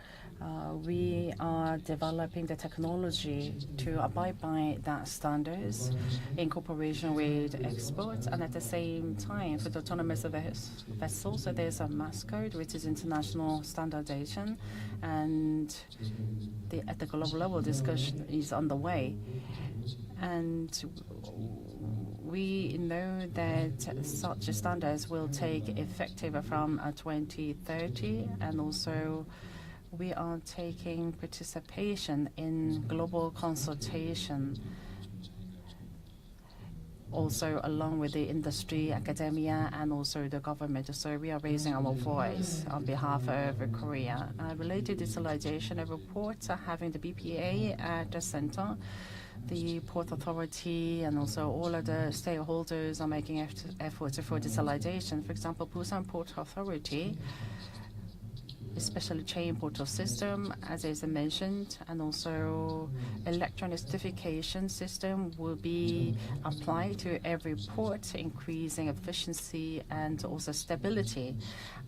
we are developing the technology to abide by that standards in cooperation with experts. And at the same time, for the autonomous vessels, so there's a mass code, which is international standardization, and at the global level, discussion is underway. And we know that such standards will take effective from 2030, and also we are taking participation in global consultation, also along with the industry, academia, and also the government. So we are raising our voice on behalf of Korea. Related to digitalization of reports, having the BPA at the center, the Port Authority and also all of the stakeholders are making efforts for digitalization. For example, Busan Port Authority, especially chain portal system, as is mentioned, and also electronic certification system will be applied to every port, increasing efficiency and also stability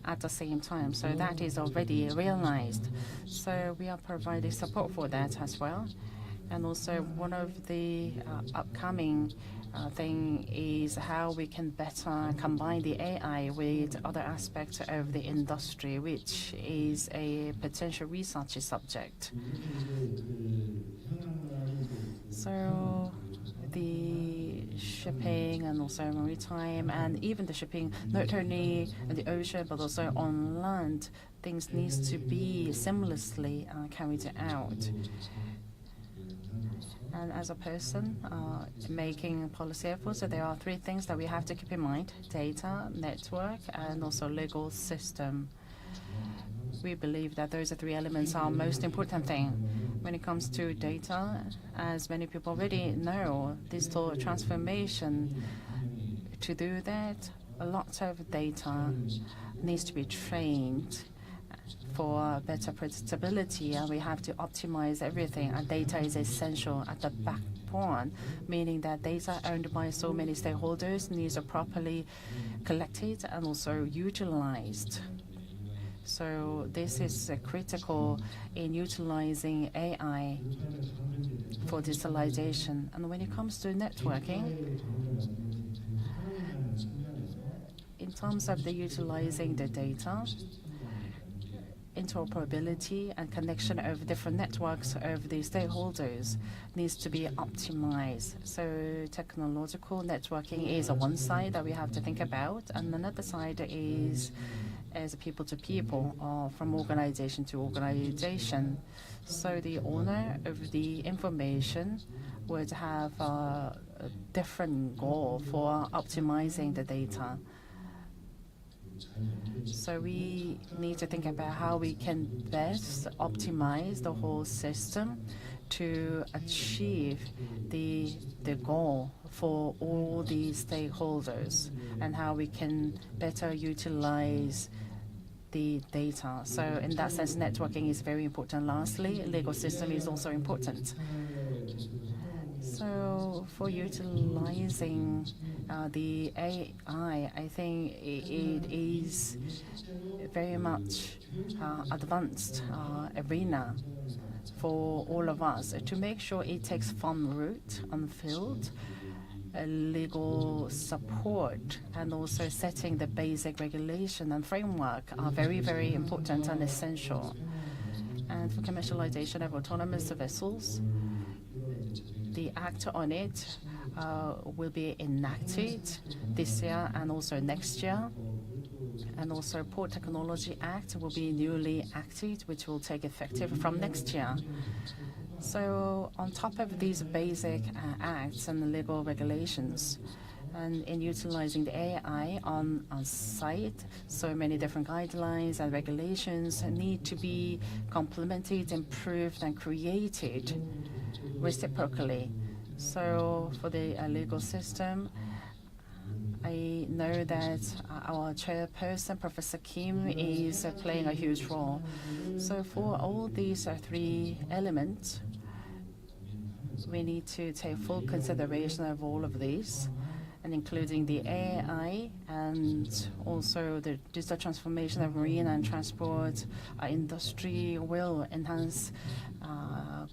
at the same time. So that is already realized. So we are providing support for that as well. And also one of the upcoming thing is how we can better combine the AI with other aspects of the industry, which is a potential research subject. So the shipping and also maritime and even the shipping, not only in the ocean but also on land, things needs to be seamlessly carried out. And as a person making policy efforts, so there are three things that we have to keep in mind: data, network, and also legal system. We believe that those three elements are most important thing. When it comes to data, as many people already know, digital transformation, to do that, a lot of data needs to be trained for better predictability, and we have to optimize everything, and data is essential at the backbone, meaning that data owned by so many stakeholders needs to properly collected and also utilized. So this is critical in utilizing AI for digitalization. And when it comes to networking, in terms of the utilizing the data, interoperability and connection of different networks of the stakeholders needs to be optimized. So technological networking is one side that we have to think about, and another side is as people to people or from organization to organization. So the owner of the information would have a different goal for optimizing the data. So we need to think about how we can best optimize the whole system to achieve the goal for all the stakeholders and how we can better utilize the data. So in that sense, networking is very important. Lastly, legal system is also important. So for utilizing the AI, I think it is very much advanced arena for all of us to make sure it takes firm root on field. Legal support and also setting the basic regulation and framework are very, very important and essential. And for commercialization of autonomous vessels, the act on it will be enacted this year and also next year. And also Port Technology Act will be newly acted, which will take effective from next year. So on top of these basic acts and legal regulations, and in utilizing the AI on site, so many different guidelines and regulations need to be complemented, improved, and created reciprocally. So for the legal system, I know that our chairperson, Professor Kim, is playing a huge role. So for all these three elements, we need to take full consideration of all of these, and including the AI and also the digital transformation of marine and transport industry will enhance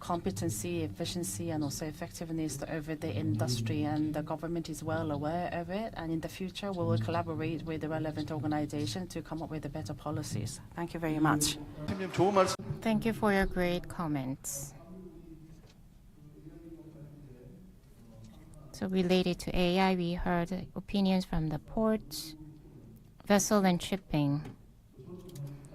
competency, efficiency, and also effectiveness over the industry. And the government is well aware of it. And in the future, we will collaborate with the relevant organization to come up with the better policies. Thank you very much. 팀님 좋은 말씀. Thank you for your great comments. So related to AI, we heard opinions from the ports, vessel and shipping.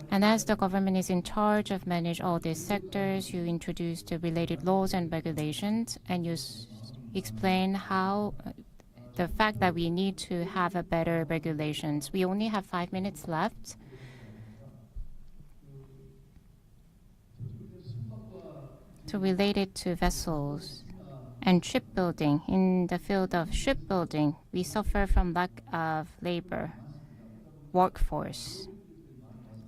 And as the government is in charge of manage all these sectors, you introduced the related laws and regulations, and you explain how the fact that we need to have a better regulations. We only have 5 minutes left. So related to vessels and shipbuilding, in the field of shipbuilding, we suffer from lack of labor, workforce.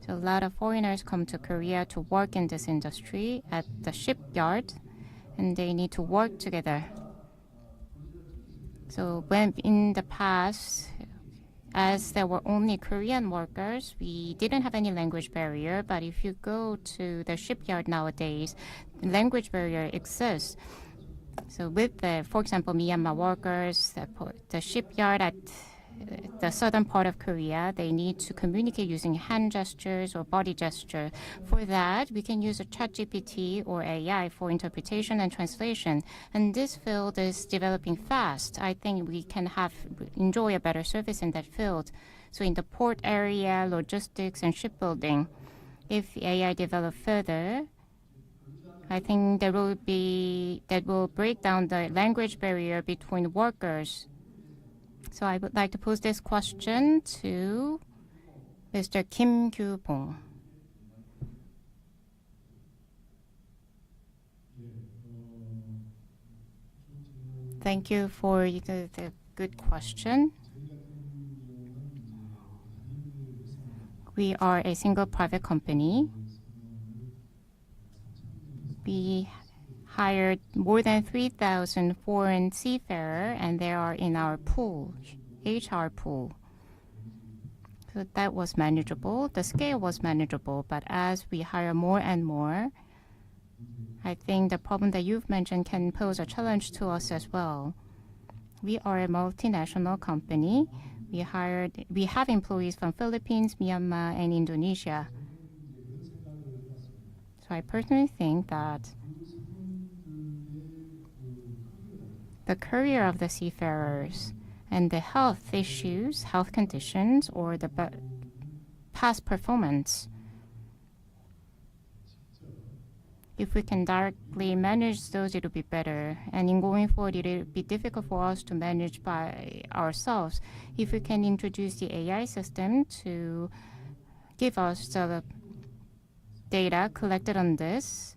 So a lot of foreigners come to Korea to work in this industry at the shipyard, and they need to work together. So when in the past, as there were only Korean workers, we didn't have any language barrier. But if you go to the shipyard nowadays, the language barrier exists. So with the, for example, Myanmar workers, the shipyard at the southern part of Korea, they need to communicate using hand gestures or body gesture. For that, we can use a ChatGPT or AI for interpretation and translation. And this field is developing fast. I think we can enjoy a better service in that field. So in the port area, logistics, and shipbuilding, if AI develop further, I think that will break down the language barrier between workers. So I would like to pose this question to Mr. Kim Kyu-bong. Thank you for the good question. We are a single private company. We hired more than 3,000 foreign seafarers, and they are in our pool, HR pool. So that was manageable. The scale was manageable, but as we hire more and more, I think the problem that you've mentioned can pose a challenge to us as well. We are a multinational company. We have employees from Philippines, Myanmar, and Indonesia. So I personally think that the career of the seafarers and the health issues, health conditions, or the past performance, if we can directly manage those, it'll be better. And in going forward, it'll be difficult for us to manage by ourselves. If we can introduce the AI system to give us the data collected on this,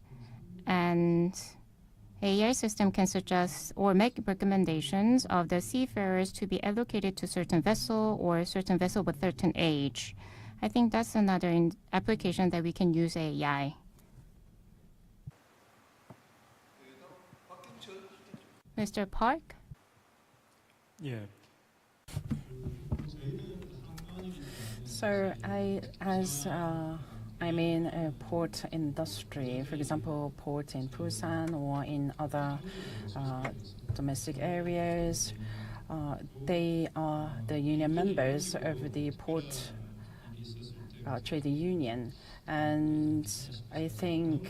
and AI system can suggest or make recommendations of the seafarers to be allocated to certain vessel or certain vessel with certain age. I think that's another application that we can use AI. Mr. Park? Yeah. So I'm in a port industry, for example, port in Busan or in other domestic areas. They are the union members of the port trade union, and I think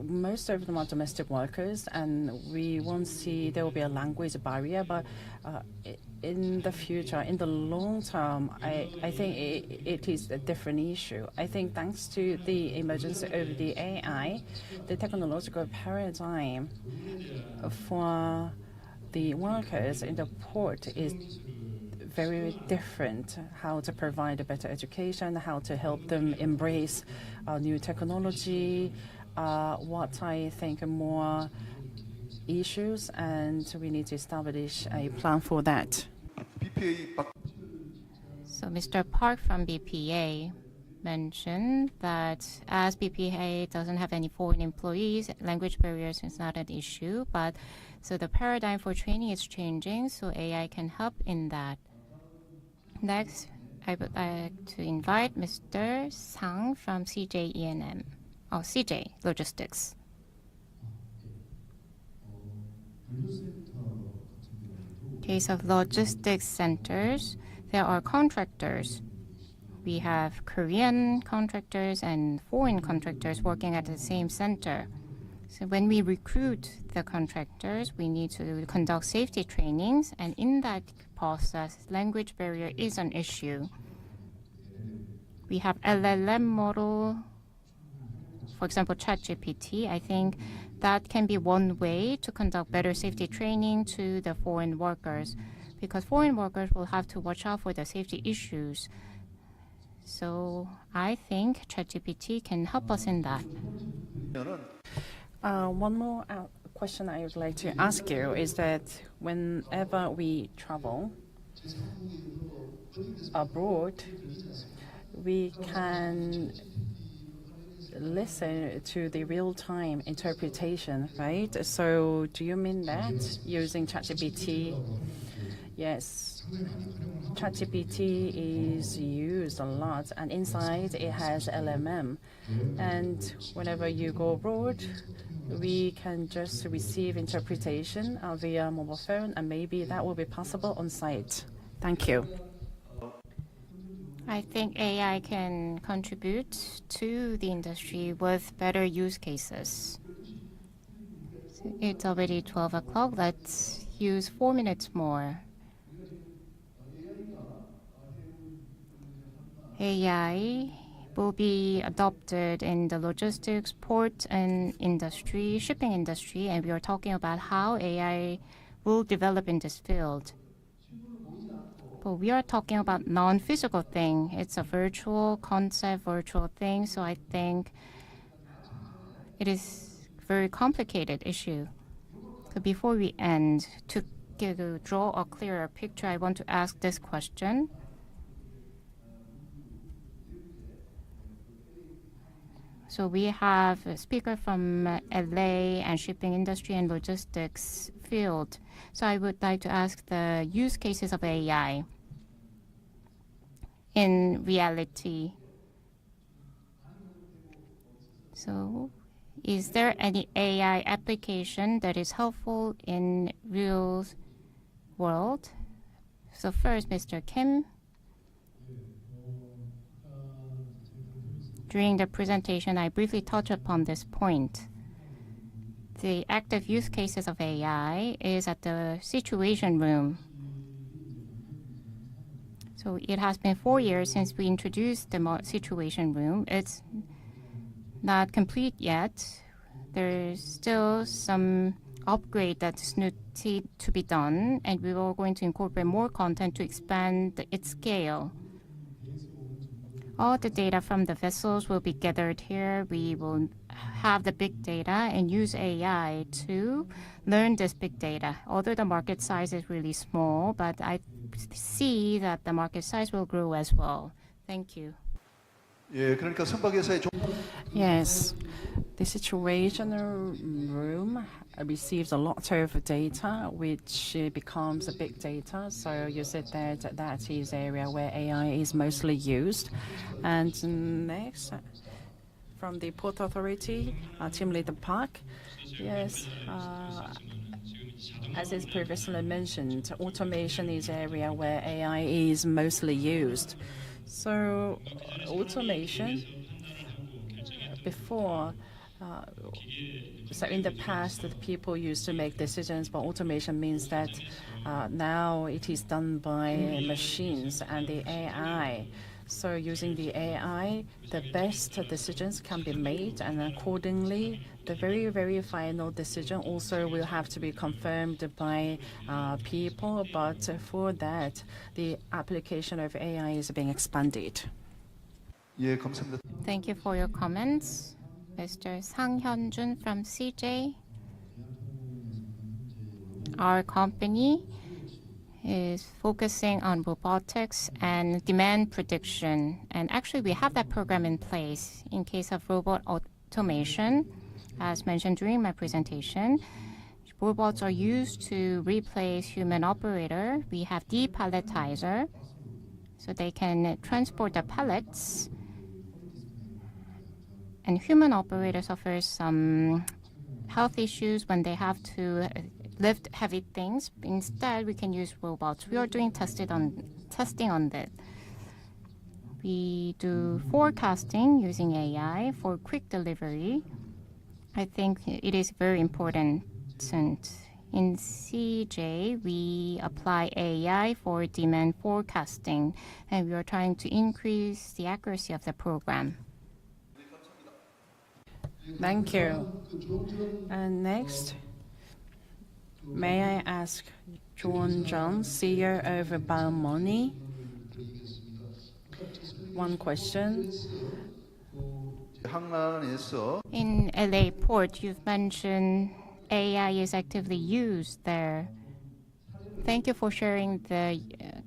most of them are domestic workers, and we won't see there will be a language barrier, but in the future, in the long term, I think it is a different issue. I think thanks to the emergence of the AI, the technological paradigm for the workers in the port is very different. How to provide a better education, how to help them embrace new technology, what I think are more issues, and we need to establish a plan for that. BPA So Mr. Park from BPA mentioned that as BPA doesn't have any foreign employees, language barriers is not an issue, but so the paradigm for training is changing, so AI can help in that. Next, I would like to invite Mr. Sang from CJ Logistics. Case of logistics centers, there are contractors. We have Korean contractors and foreign contractors working at the same center. So when we recruit the contractors, we need to conduct safety trainings, and in that process, language barrier is an issue. We have LLM model, for example, ChatGPT. I think that can be one way to conduct better safety training to the foreign workers, because foreign workers will have to watch out for the safety issues. So I think ChatGPT can help us in that. One more question I would like to ask you is that whenever we travel abroad, we can listen to the real-time interpretation, right? So do you mean that using ChatGPT? Yes. ChatGPT is used a lot, and inside it has LMM. And whenever you go abroad, we can just receive interpretation via mobile phone, and maybe that will be possible on site. Thank you. I think AI can contribute to the industry with better use cases. So it's already 12 o'clock. Let's use 4 minutes more. AI will be adopted in the logistics, port, and industry, shipping industry, and we are talking about how AI will develop in this field. But we are talking about non-physical thing. It's a virtual concept, virtual thing. So I think it is a very complicated issue. So before we end, to draw a clearer picture, I want to ask this question. So we have a speaker from LA and shipping industry and logistics field. So I would like to ask the use cases of AI in reality. So is there any AI application that is helpful in real world? So first, Mr. Kim. During the presentation, I briefly touched upon this point. The active use cases of AI is at the situation room. So it has been 4 years since we introduced the situation room. It's not complete yet. There's still some upgrade that's needed to be done, and we are going to incorporate more content to expand its scale. All the data from the vessels will be gathered here. We will have the big data and use AI to learn this big data. Although the market size is really small, but I see that the market size will grow as well. Thank you. 예, 그러니까 선박회사의 Yes, the situational room receives a lot of data, which becomes a big data. So you said that that is area where AI is mostly used. And next, from the Port Authority, Team Leader Park. Yes, as is previously mentioned, automation is area where AI is mostly used. So automation before, so in the past, the people used to make decisions, but automation means that now it is done by machines and the AI. So using the AI, the best decisions can be made, and accordingly, the very, very final decision also will have to be confirmed by people. But for that, the application of AI is being expanded. 예, 감사합니다. Thank you for your comments. Mr. Sang Hyun-jun from CJ. Our company is focusing on robotics and demand prediction. And actually, we have that program in place in case of robot automation. As mentioned during my presentation, robots are used to replace human operator. We have depalletizer, so they can transport the pallets. And human operator suffers some health issues when they have to lift heavy things. Instead, we can use robots. We are doing testing on that. We do forecasting using AI for quick delivery. I think it is very important. In CJ, we apply AI for demand forecasting, and we are trying to increase the accuracy of the program. Thank you. And next, may I ask John John, CEO of Balmoney? One question. 항만에서 In LA Port, you've mentioned AI is actively used there. Thank you for sharing the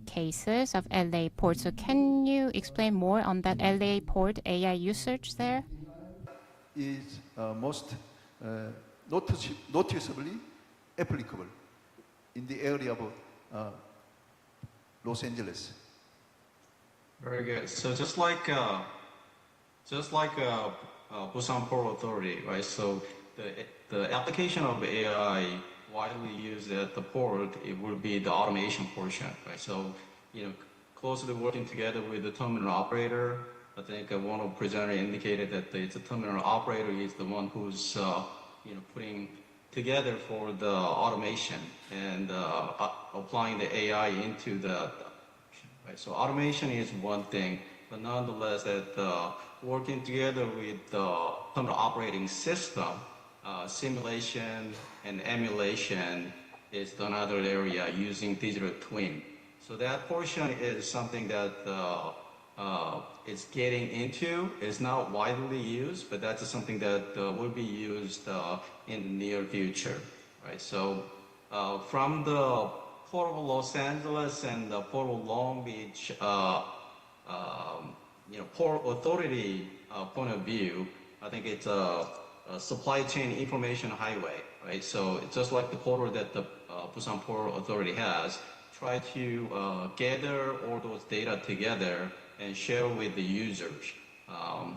cases of LA Port. So can you explain more on that LA Port AI usage there? is most noticeably applicable in the area of Los Angeles. Very good. So just like Busan Port Authority, right? So the application of AI widely used at the port, it will be the automation portion, right? So, closely working together with the terminal operator. I think one of the presenters indicated that the terminal operator is the one who's, putting together for the automation and applying the AI into the, right? So automation is one thing, but nonetheless, that working together with the terminal operating system, simulation and emulation is another area using digital twin. So that portion is something that it's getting into. It's not widely used, but that's something that will be used in the near future, right? So from the Port of Los Angeles and the Port of Long Beach, Port Authority point of view, I think it's a supply chain information highway, right? So it's just like the portal that the Busan Port Authority has, try to gather all those data together and share with the users.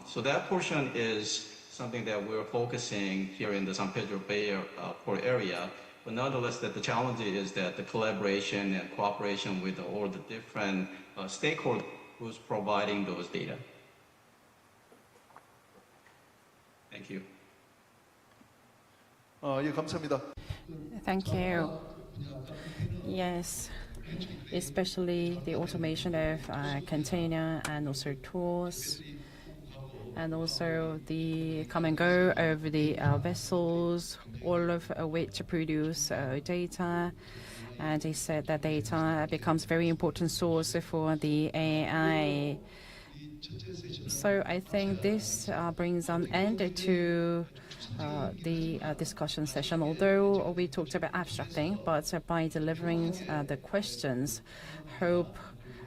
So that portion is something that we're focusing here in the San Pedro Bay Port area. But nonetheless, that the challenge is that the collaboration and cooperation with all the different stakeholders who's providing those data. Thank you. 예, 감사합니다. Thank you. Yes, especially the automation of container and also tools, and also the come and go of the vessels, all of which produce data. And he said that data becomes very important source for the AI. So I think this brings an end to the discussion session. Although we talked about abstracting, but by delivering the questions, hope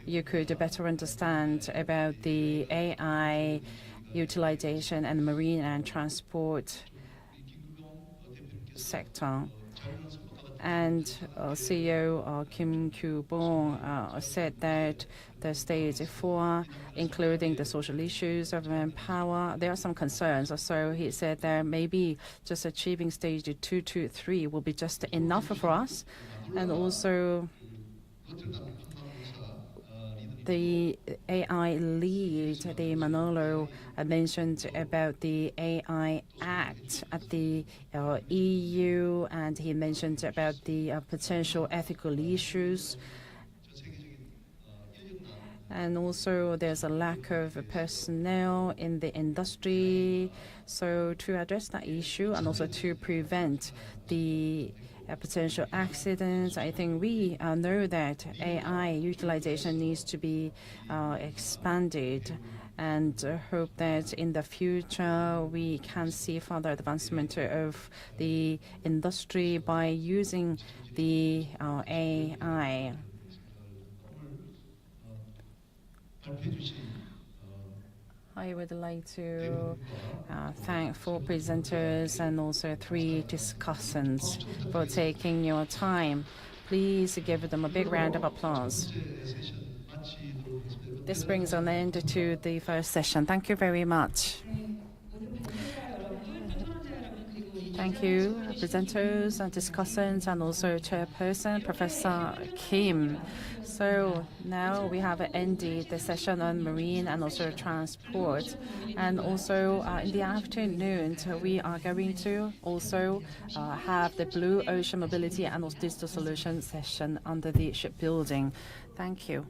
you could better understand about the AI utilization and marine and transport sector. And CEO Kim Kyu-bong said that the stage 4, including the social issues of manpower, there are some concerns. So he said that maybe just achieving stage 2 to 3 will be just enough for us. And also the AI lead, the Manolo, mentioned about the AI Act at the EU, and he mentioned about the potential ethical issues. And also there's a lack of personnel in the industry. So to address that issue and also to prevent the potential accidents, I think we know that AI utilization needs to be expanded, and hope that in the future we can see further advancement of the industry by using the AI. I would like to thank 4 presenters and also 3 discussants for taking your time. Please give them a big round of applause. This brings an end to the first session. Thank you very much. Thank you, presenters and discussants, and also Chairperson, Professor Kim. So now we have ended the session on marine and also transport. And also in the afternoon, we are going to also have the Blue Ocean Mobility and also Digital Solutions session under the shipbuilding. Thank you.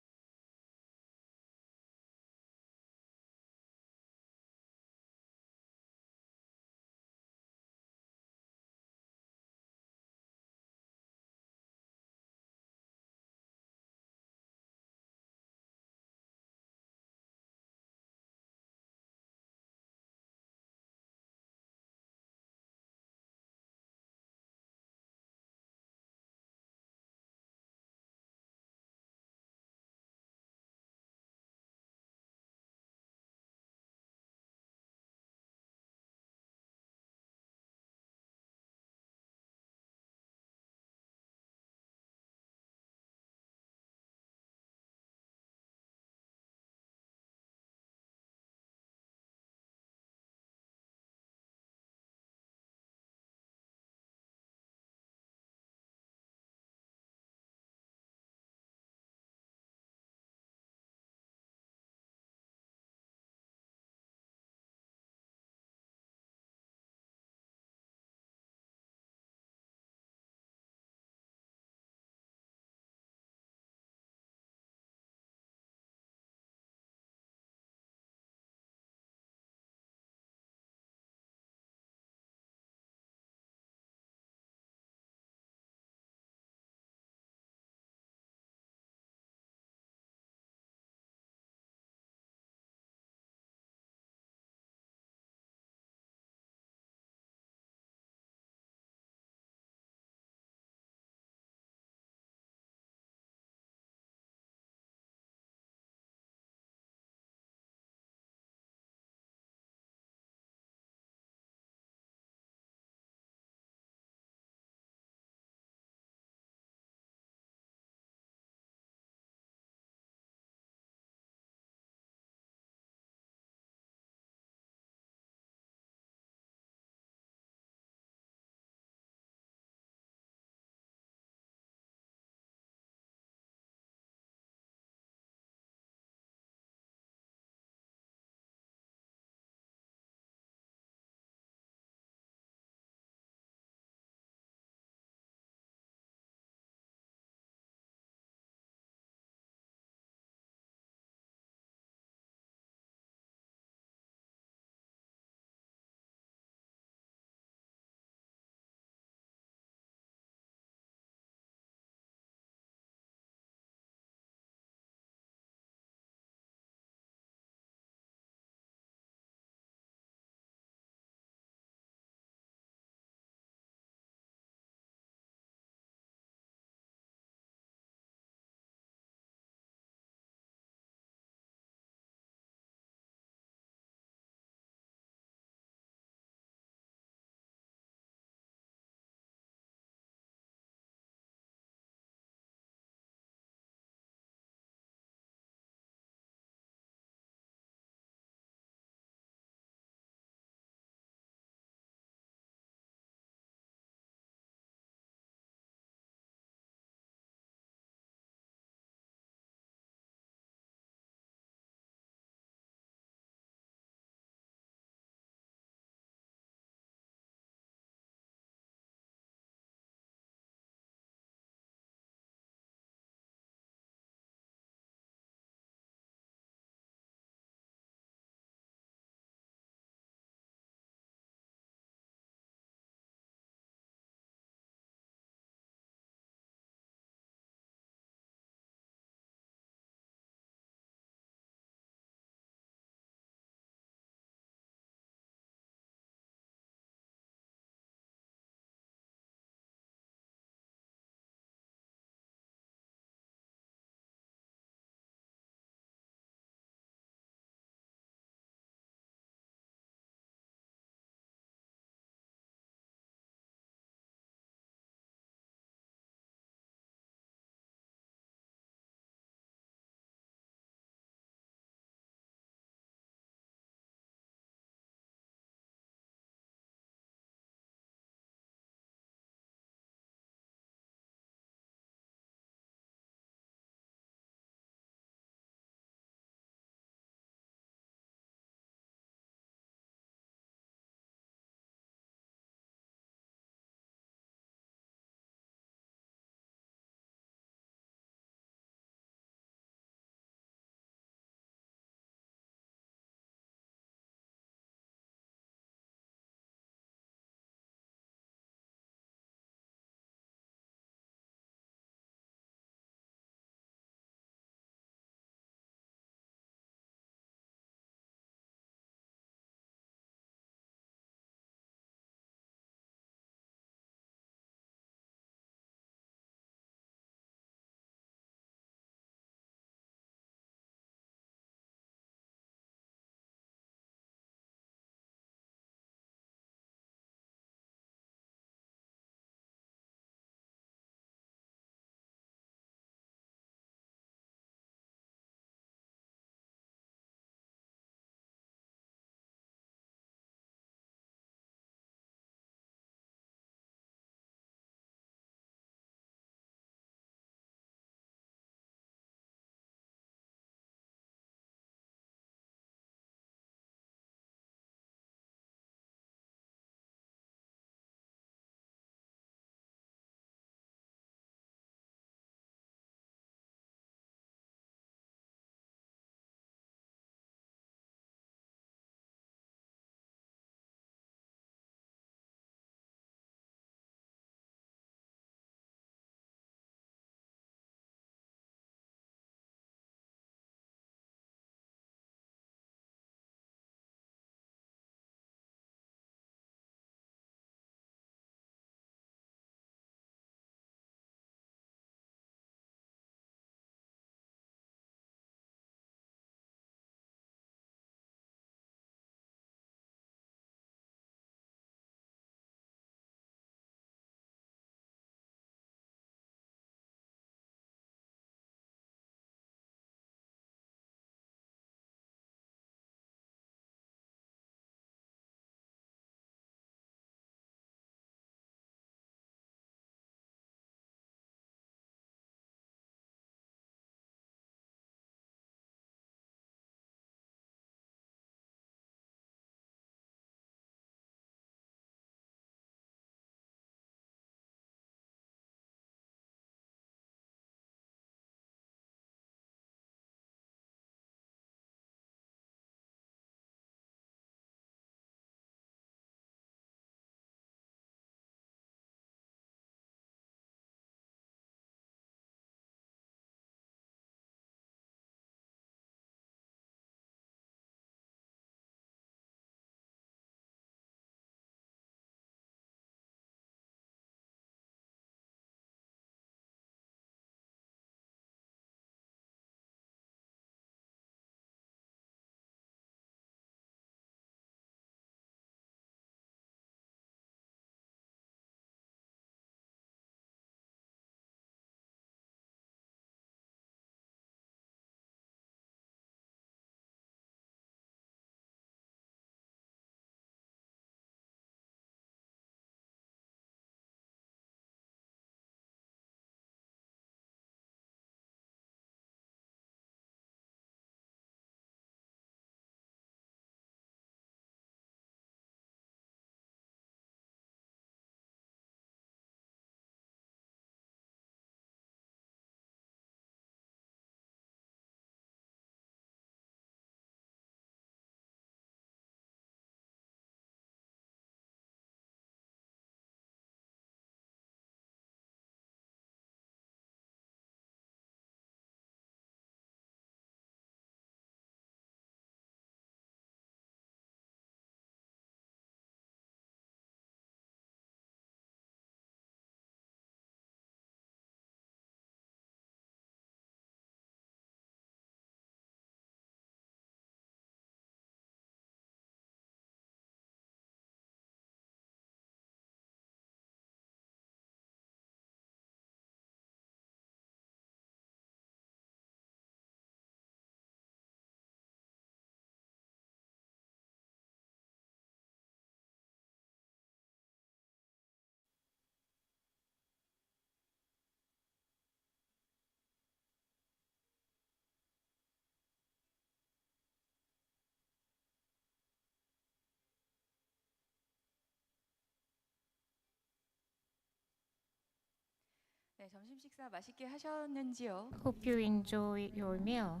네, 점심 식사 맛있게 하셨는지요? Hope you enjoy your meal.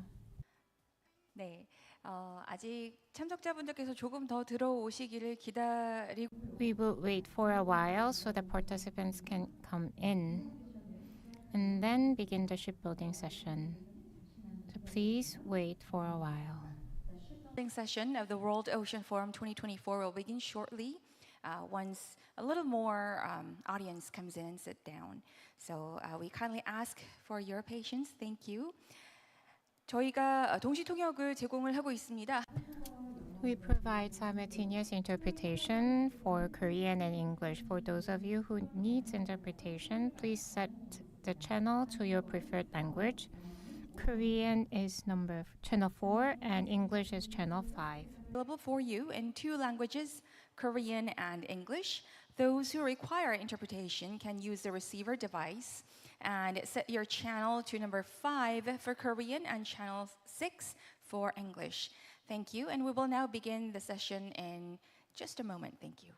네, 아직 참석자분들께서 조금 더 들어오시기를 기다리고 We will wait for a while so the participants can come in and then begin the shipbuilding session. So please wait for a while. the session of the World Ocean Forum 2024 will begin shortly once a little more audience comes in and sit down. So we kindly ask for your patience. Thank you. 저희가 동시 통역을 제공을 하고 있습니다. We provide simultaneous interpretation for Korean and English. For those of you who needs interpretation, please set the channel to your preferred language. Korean is channel 4 and English is channel 5. Available for you in 2 languages, Korean and English. Those who require interpretation can use the receiver device and set your channel to number 5 for Korean and channel 6 for English. Thank you, and we will now begin the session in just a moment. Thank you.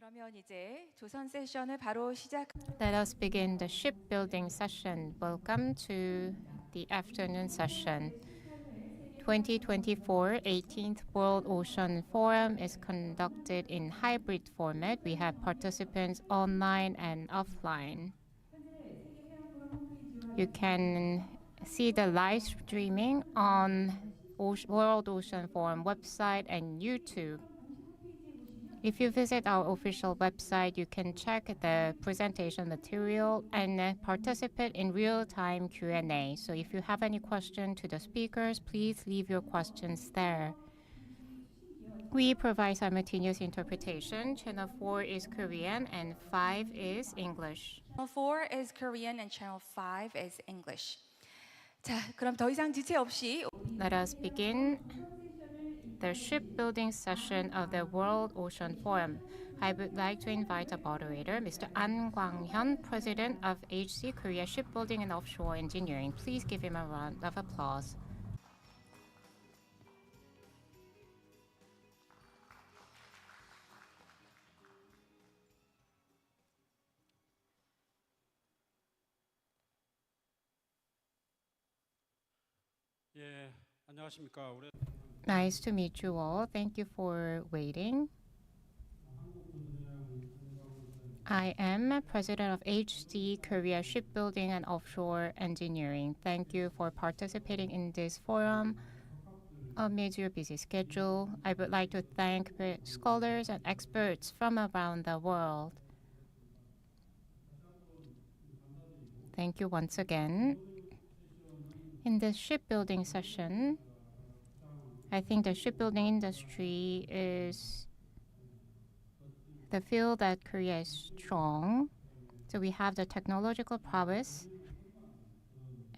그러면 이제 조선 세션을 바로 시작. Let us begin the shipbuilding session. Welcome to the afternoon session. 2024 18th World Ocean Forum is conducted in hybrid format. We have participants online and offline. You can see the live streaming on World Ocean Forum website and YouTube. If you visit our official website, you can check the presentation material and participate in real-time Q&A. So if you have any question to the speakers, please leave your questions there. We provide simultaneous interpretation. Channel 4 is Korean and 5 is English. Channel 4 is Korean and Channel 5 is English. 자, 그럼 더 이상 지체 없이 Let us begin the shipbuilding session of the World Ocean Forum. I would like to invite the moderator, Mr. An Kwang-hyun, President of HC Korea Shipbuilding and Offshore Engineering. Please give him a round of applause. 예, 안녕하십니까. Nice to meet you all. Thank you for waiting. I am President of HC Korea Shipbuilding and Offshore Engineering. Thank you for participating in this forum amid your busy schedule. I would like to thank scholars and experts from around the world. Thank you once again. In this shipbuilding session, I think the shipbuilding industry is the field that Korea is strong. So we have the technological prowess,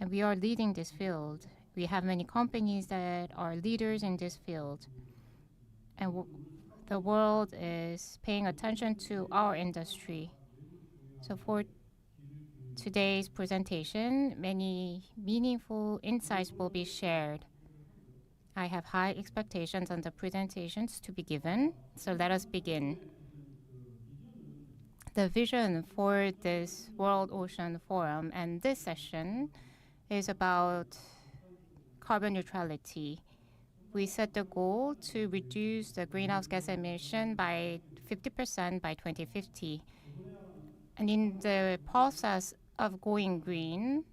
and we are leading this field. We have many companies that are leaders in this field. And the world is paying attention to our industry. So for today's presentation, many meaningful insights will be shared. I have high expectations on the presentations to be given, so let us begin. The vision for this World Ocean Forum and this session is about carbon neutrality. We set the goal to reduce the greenhouse gas emission by 50% by 2050. And in the process of going green,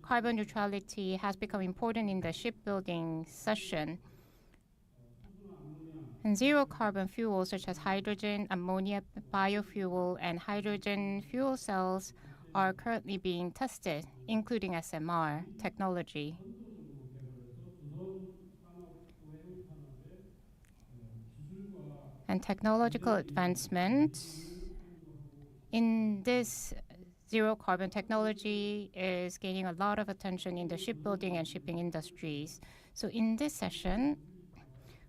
carbon neutrality has become important in the shipbuilding session. And zero carbon fuels such as hydrogen, ammonia, biofuel, and hydrogen fuel cells are currently being tested, including SMR technology. And technological advancement in this zero carbon technology is gaining a lot of attention in the shipbuilding and shipping industries. So in this session,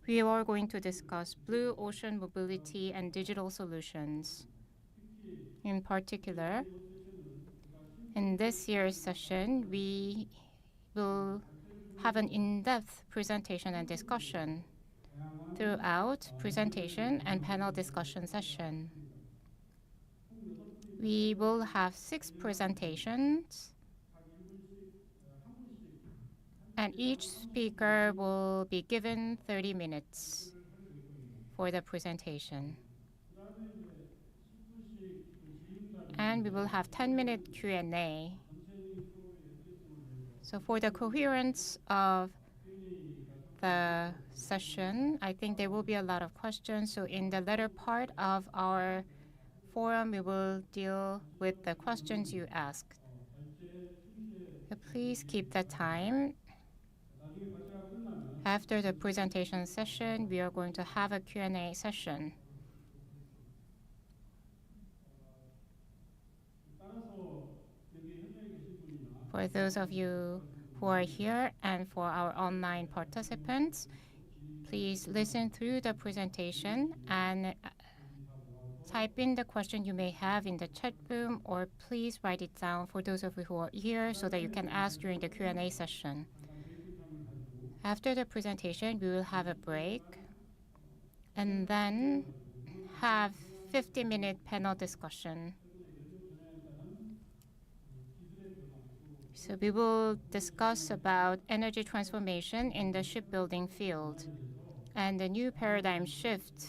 we are going to discuss blue ocean mobility and digital solutions. In particular, in this year's session, we will have an in-depth presentation and discussion throughout presentation and panel discussion session. We will have 6 presentations, and each speaker will be given 30 minutes for the presentation. And we will have 10-minute Q&A. So for the coherence of the session, I think there will be a lot of questions. So in the latter part of our forum, we will deal with the questions you asked. So please keep the time. After the presentation session, we are going to have a Q&A session. For those of you who are here and for our online participants, please listen through the presentation and type in the question you may have in the chat room, or please write it down for those of you who are here so that you can ask during the Q&A session. After the presentation, we will have a break and then have 50-minute panel discussion. So we will discuss about energy transformation in the shipbuilding field and the new paradigm shift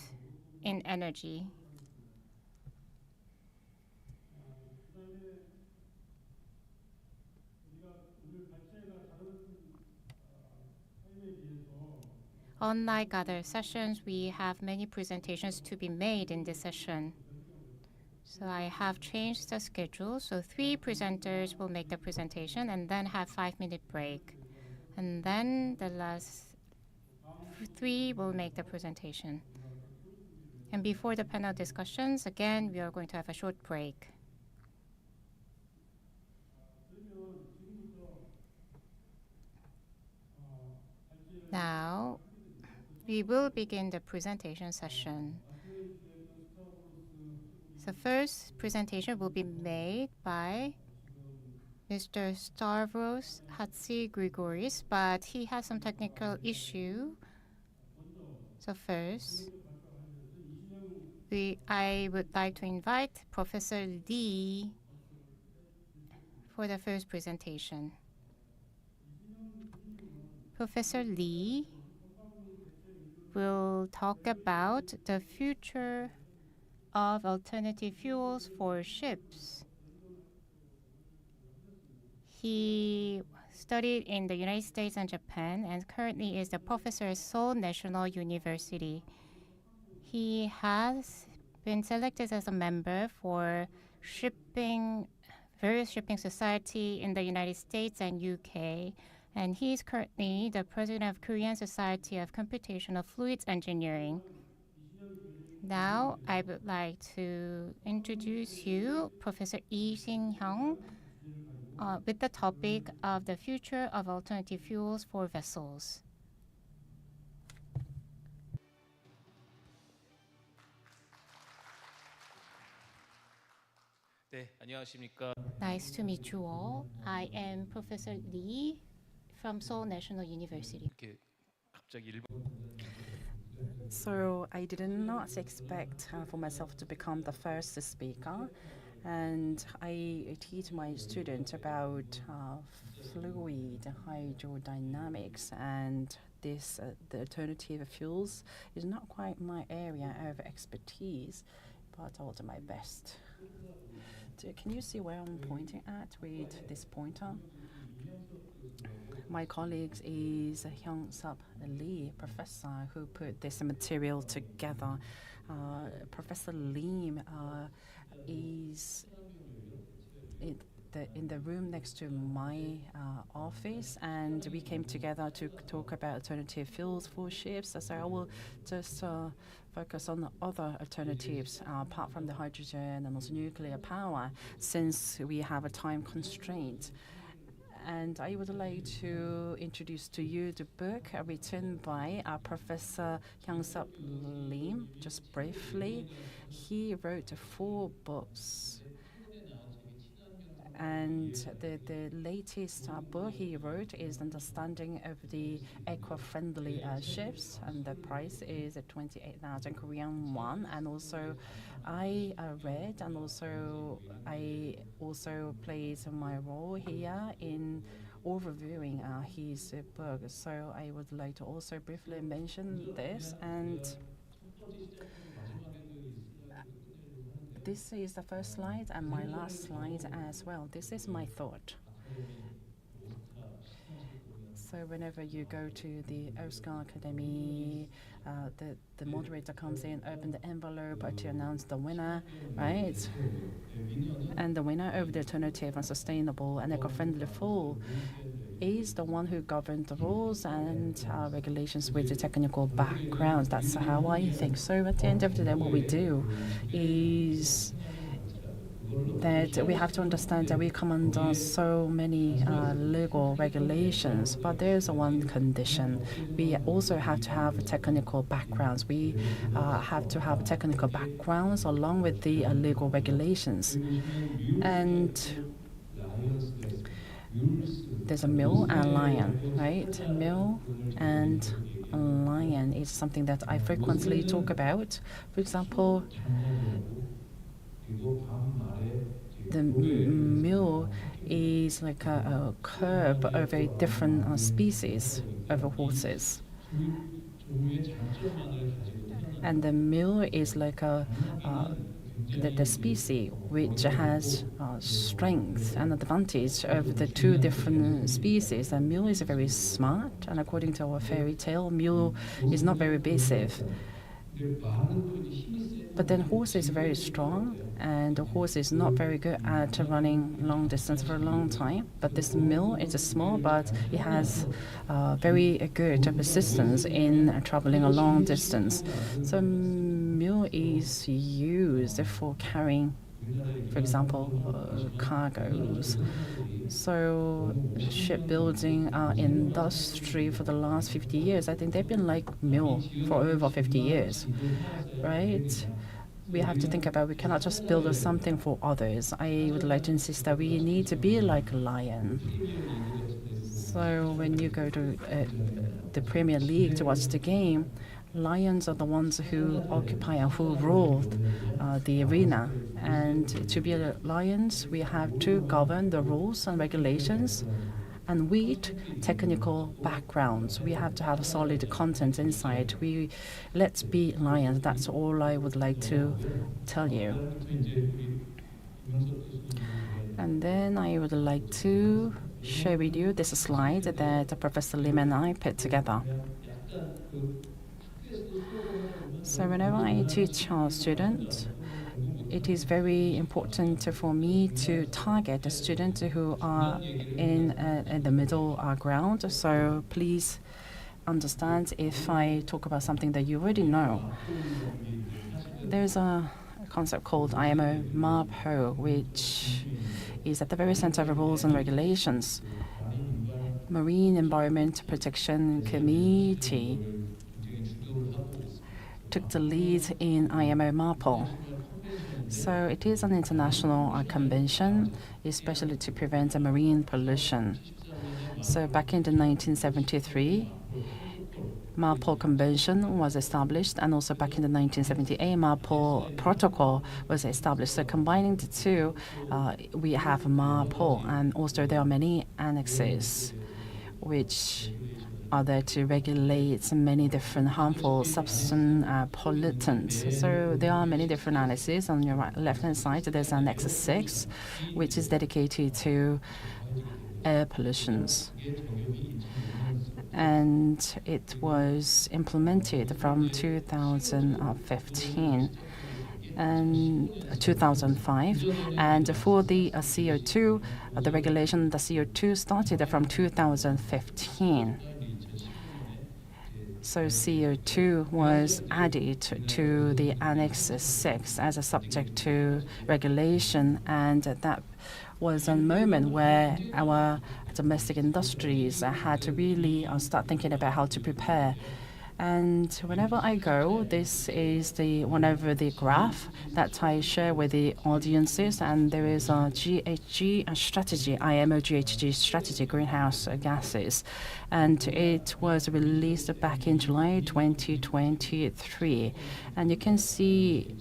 in energy. Unlike other sessions, we have many presentations to be made in this session. So I have changed the schedule. So 3 presenters will make the presentation and then have 5-minute break. And then the last 3 will make the presentation. And before the panel discussions, again, we are going to have a short break. Now, we will begin the presentation session. The first presentation will be made by Mr. Stavros Hatzigrigouris, but he has some technical issue. So first, I would like to invite Professor Lee for the first presentation. Professor Lee will talk about the future of alternative fuels for ships. He studied in the United States and Japan and currently is the professor at Seoul National University. He has been selected as a member for various shipping society in the United States and UK, and he is currently the president of Korean Society of Computational Fluids Engineering. Now, I would like to introduce you Professor Lee Shin-hyung with the topic of the future of alternative fuels for vessels. 네, 안녕하십니까. Nice to meet you all. I am Professor Lee from Seoul National University. 이렇게 갑자기 So I did not expect for myself to become the first speaker, and I teach my students about fluid hydrodynamics, and this the alternative fuels is not quite my area of expertise, but I'll do my best. Can you see where I'm pointing at with this pointer? My colleague is Hyung-Sup Lee, professor, who put this material together. Professor Lee is in the room next to my office, and we came together to talk about alternative fuels for ships. So I will just focus on the other alternatives apart from the hydrogen and also nuclear power, since we have a time constraint. And I would like to introduce to you the book written by Professor Hyung-Sup Lee, just briefly. He wrote 4 books. And the latest book he wrote is Understanding of the Eco-Friendly Ships, and the price is 28,000 Korean won. And also I read, and also I also played my role here in overviewing his book. So I would like to also briefly mention this. And this is the first slide and my last slide as well. This is my thought. So whenever you go to the Oscar Academy, the moderator comes in, open the envelope to announce the winner, right? And the winner of the alternative and sustainable and eco-friendly fuel is the one who governs the rules and regulations with the technical background. That's how I think. So at the end of the day, what we do is that we have to understand that we come under so many legal regulations, but there's one condition. We also have to have technical backgrounds. We have to have technical backgrounds along with the legal regulations. And there's a mill and lion, right? Mill and lion is something that I frequently talk about. For example, the mill is like a curb of a different species of horses. And the mill is like the species which has strength and advantage of the two different species. And mule is very smart, and according to our fairy tale, mule is not very basic. But then horse is very strong, and the horse is not very good at running long distance for a long time. But this mule is small, but it has very good persistence in traveling a long distance. So mule is used for carrying, for example, cargoes. So shipbuilding industry for the last 50 years, I think they've been like mule for over 50 years, right? We have to think about, we cannot just build something for others. I would like to insist that we need to be like a lion. So when you go to the Premier League to watch the game, lions are the ones who occupy and who rule the arena. And to be lions, we have to govern the rules and regulations. And with technical backgrounds, we have to have solid content inside. Let's be lions. That's all I would like to tell you. And then I would like to share with you this slide that Professor Lim and I put together. So whenever I teach our students, it is very important for me to target the students who are in the middle ground. So please understand if I talk about something that you already know. There's a concept called IMO MARPO, which is at the very center of rules and regulations. Marine Environment Protection Committee took the lead in IMO MARPO. So it is an international convention, especially to prevent marine pollution. So back in the 1973, MARPOL Convention was established, and also back in the 1978, MARPOL Protocol was established. So combining the two, we have MARPOL, and also there are many annexes which are there to regulate many different harmful substance pollutants. So there are many different annexes. On your left-hand side, there's Annex 6, which is dedicated to air pollutions. And it was implemented from 2015 and 2005. And for the CO2, the regulation, the CO2 started from 2015. So CO2 was added to the Annex 6 as a subject to regulation, and that was a moment where our domestic industries had to really start thinking about how to prepare. And whenever I go, this is one of the graph that I share with the audiences, and there is a GHG strategy, IMO GHG strategy, greenhouse gases, and it was released back in July 2023. And you can see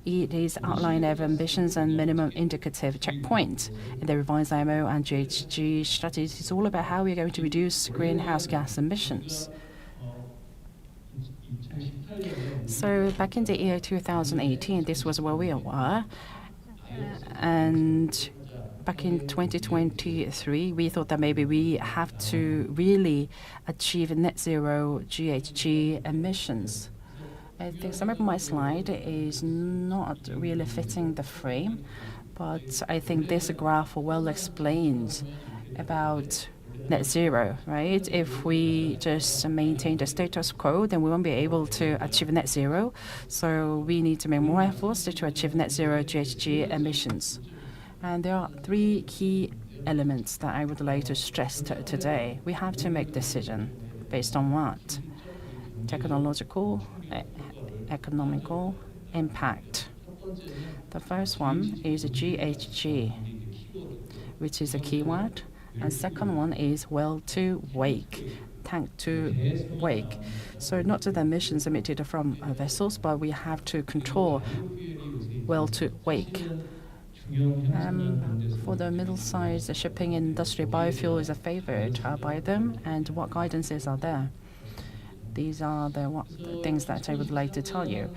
it is outline of ambitions and minimum indicative checkpoints in the revised IMO and GHG strategy. It's all about how we're going to reduce greenhouse gas emissions. So back in the year 2018, this was where we were. And back in 2023, we thought that maybe we have to really achieve net zero GHG emissions. I think some of my slide is not really fitting the frame, but I think this graph well explains about net zero, right? If we just maintain the status quo, then we won't be able to achieve net zero. So we need to make more efforts to achieve net zero GHG emissions. And there are three key elements that I would like to stress today. We have to make decision based on what? Technological, economical impact. The first one is GHG, which is a keyword. And second one is well to wake, tank to wake. So not just the emissions emitted from vessels, but we have to control well to wake. For the middle-sized shipping industry, biofuel is a favorite by them. And what guidances are there? These are the things that I would like to tell you.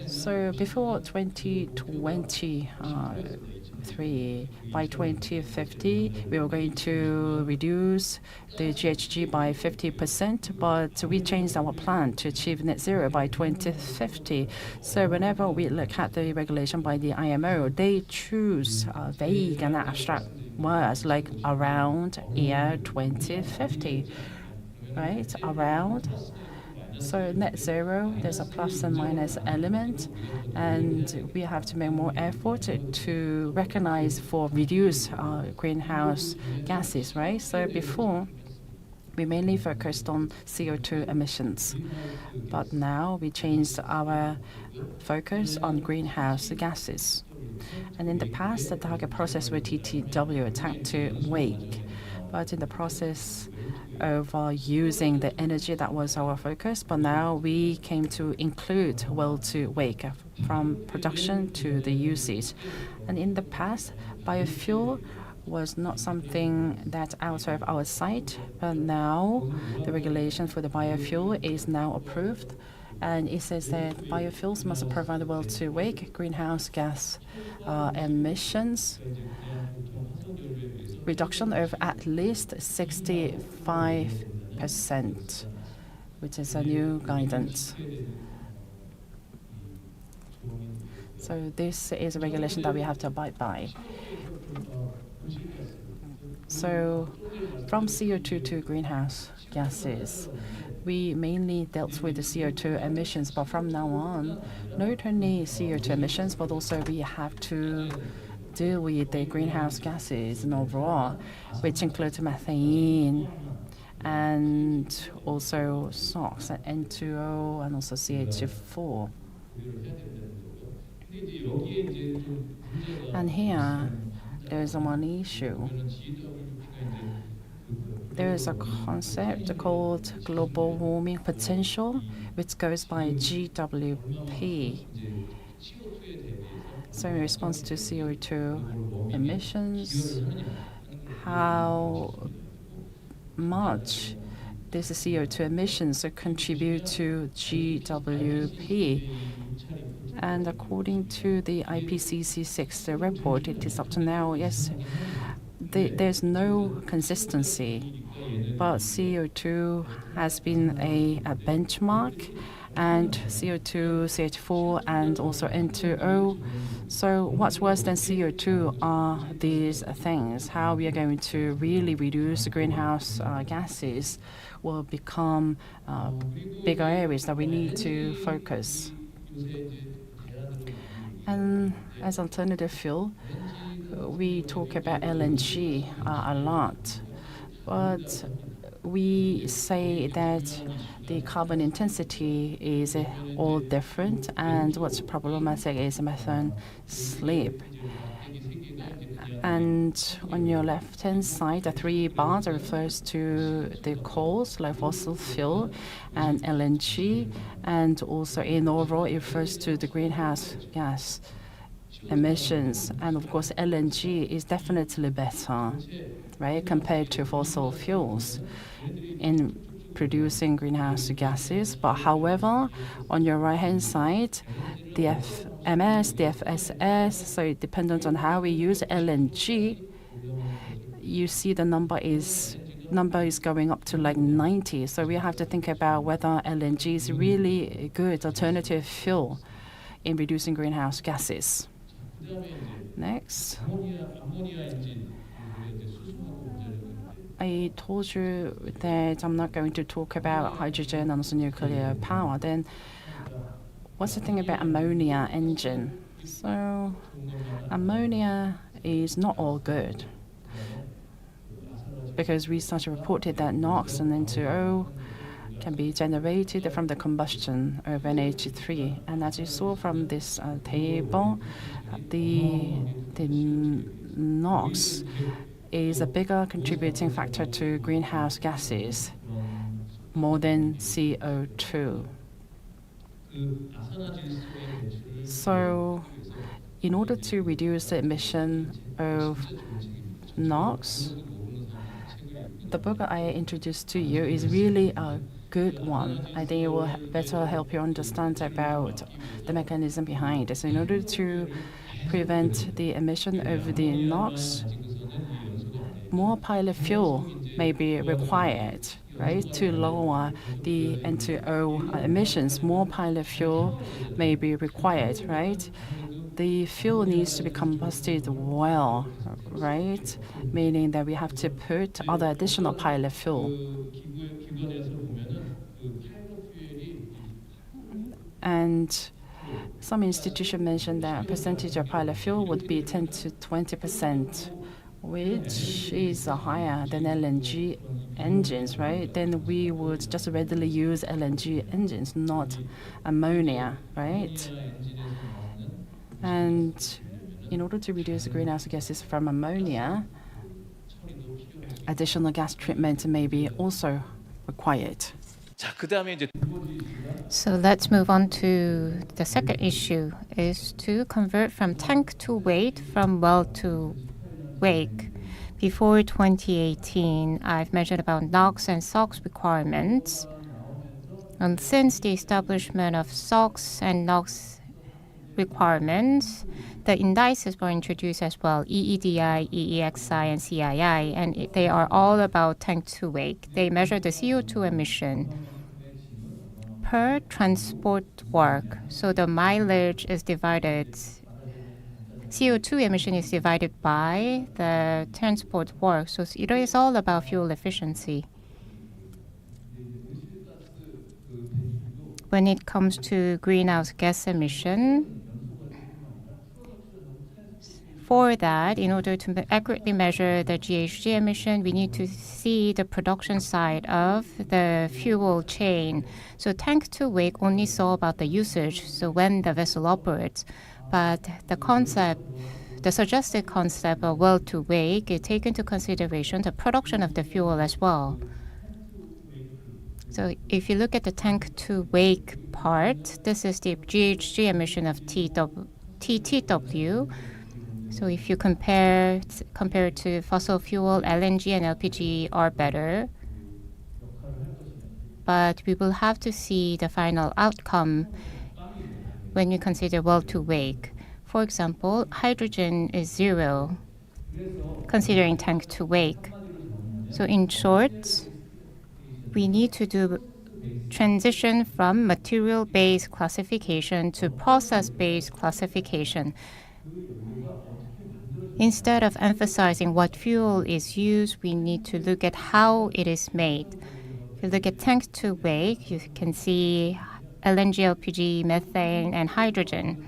So before 2023, by 2050, we were going to reduce the GHG by 50%, but we changed our plan to achieve net zero by 2050. So whenever we look at the regulation by the IMO, they choose vague and abstract words like around year 2050, right? Around. So net zero, there's a plus and minus element, and we have to make more effort to recognize for reduce greenhouse gases, right? So before, we mainly focused on CO2 emissions, but now we changed our focus on greenhouse gases. And in the past, the target process with TTW, tank to wake, but in the process of using the energy, that was our focus, but now we came to include well to wake from production to the usage. And in the past, biofuel was not something that's out of our sight, but now the regulation for the biofuel is now approved, and it says that biofuels must provide well to wake greenhouse gas emissions reduction of at least 65%, which is a new guidance. So this is a regulation that we have to abide by. So from CO2 to greenhouse gases, we mainly dealt with the CO2 emissions, but from now on, not only CO2 emissions, but also we have to deal with the greenhouse gases and overall, which includes methane and also SOx and N2O and also CH4. And here, there's one issue. There is a concept called global warming potential, which goes by GWP. So in response to CO2 emissions, how much these CO2 emissions contribute to GWP. And according to the IPCC 6 report, it is up to now, yes, there's no consistency, but CO2 has been a benchmark, and CO2, CH4, and also N2O. So what's worse than CO2 are these things. How we are going to really reduce the greenhouse gases will become bigger areas that we need to focus. And as alternative fuel, we talk about LNG a lot, but we say that the carbon intensity is all different, and what's problematic is methane slip. And on your left-hand side, the 3 bars refers to the coals like fossil fuel and LNG, and also in overall it refers to the greenhouse gas emissions. And of course, LNG is definitely better, right, compared to fossil fuels in producing greenhouse gases. But however, on your right-hand side, the FMS, the FSS, so dependent on how we use LNG, you see the number is going up to like 90. So we have to think about whether LNG is really a good alternative fuel in reducing greenhouse gases. Next. I told you that I'm not going to talk about hydrogen and also nuclear power. Then what's the thing about ammonia engine? So ammonia is not all good, because research reported that NOx and N2O can be generated from the combustion of NH3. And as you saw from this table, the NOx is a bigger contributing factor to greenhouse gases, more than CO2. So, in order to reduce the emission of NOx, the book I introduced to you is really a good one. I think it will better help you understand about the mechanism behind it. So in order to prevent the emission of the NOx, more pilot fuel may be required, right? To lower the N2O emissions, more pilot fuel may be required, right? The fuel needs to be combusted well, right? Meaning that we have to put other additional pilot fuel. And some institution mentioned that percentage of pilot fuel would be 10 to 20%, which is higher than LNG engines, right? Then we would just readily use LNG engines, not ammonia, right? And in order to reduce greenhouse gases from ammonia, additional gas treatment may be also required. 자, 그다음에 이제 So let's move on to the second issue, is to convert from tank to wake, from well to wake. Before 2018, I've measured about NOx and SOx requirements. And since the establishment of SOx and NOx requirements, the indices were introduced as well, EEDI, EEXI, and CII, and they are all about tank to wake. They measure the CO2 emission per transport work. So the mileage is divided, CO2 emission is divided by the transport work. So it is all about fuel efficiency. When it comes to greenhouse gas emission, for that, in order to accurately measure the GHG emission, we need to see the production side of the fuel chain. So tank to wake only saw about the usage, so when the vessel operates. But the suggested concept of well to wake, it takes into consideration the production of the fuel as well. So if you look at the tank to wake part, this is the GHG emission of TTW. So if you compare to fossil fuel, LNG and LPG are better. But we will have to see the final outcome when you consider well to wake. For example, hydrogen is 0, considering tank to wake. So in short, we need to do transition from material-based classification to process-based classification. Instead of emphasizing what fuel is used, we need to look at how it is made. If you look at tank to wake, you can see LNG, LPG, methane, and hydrogen.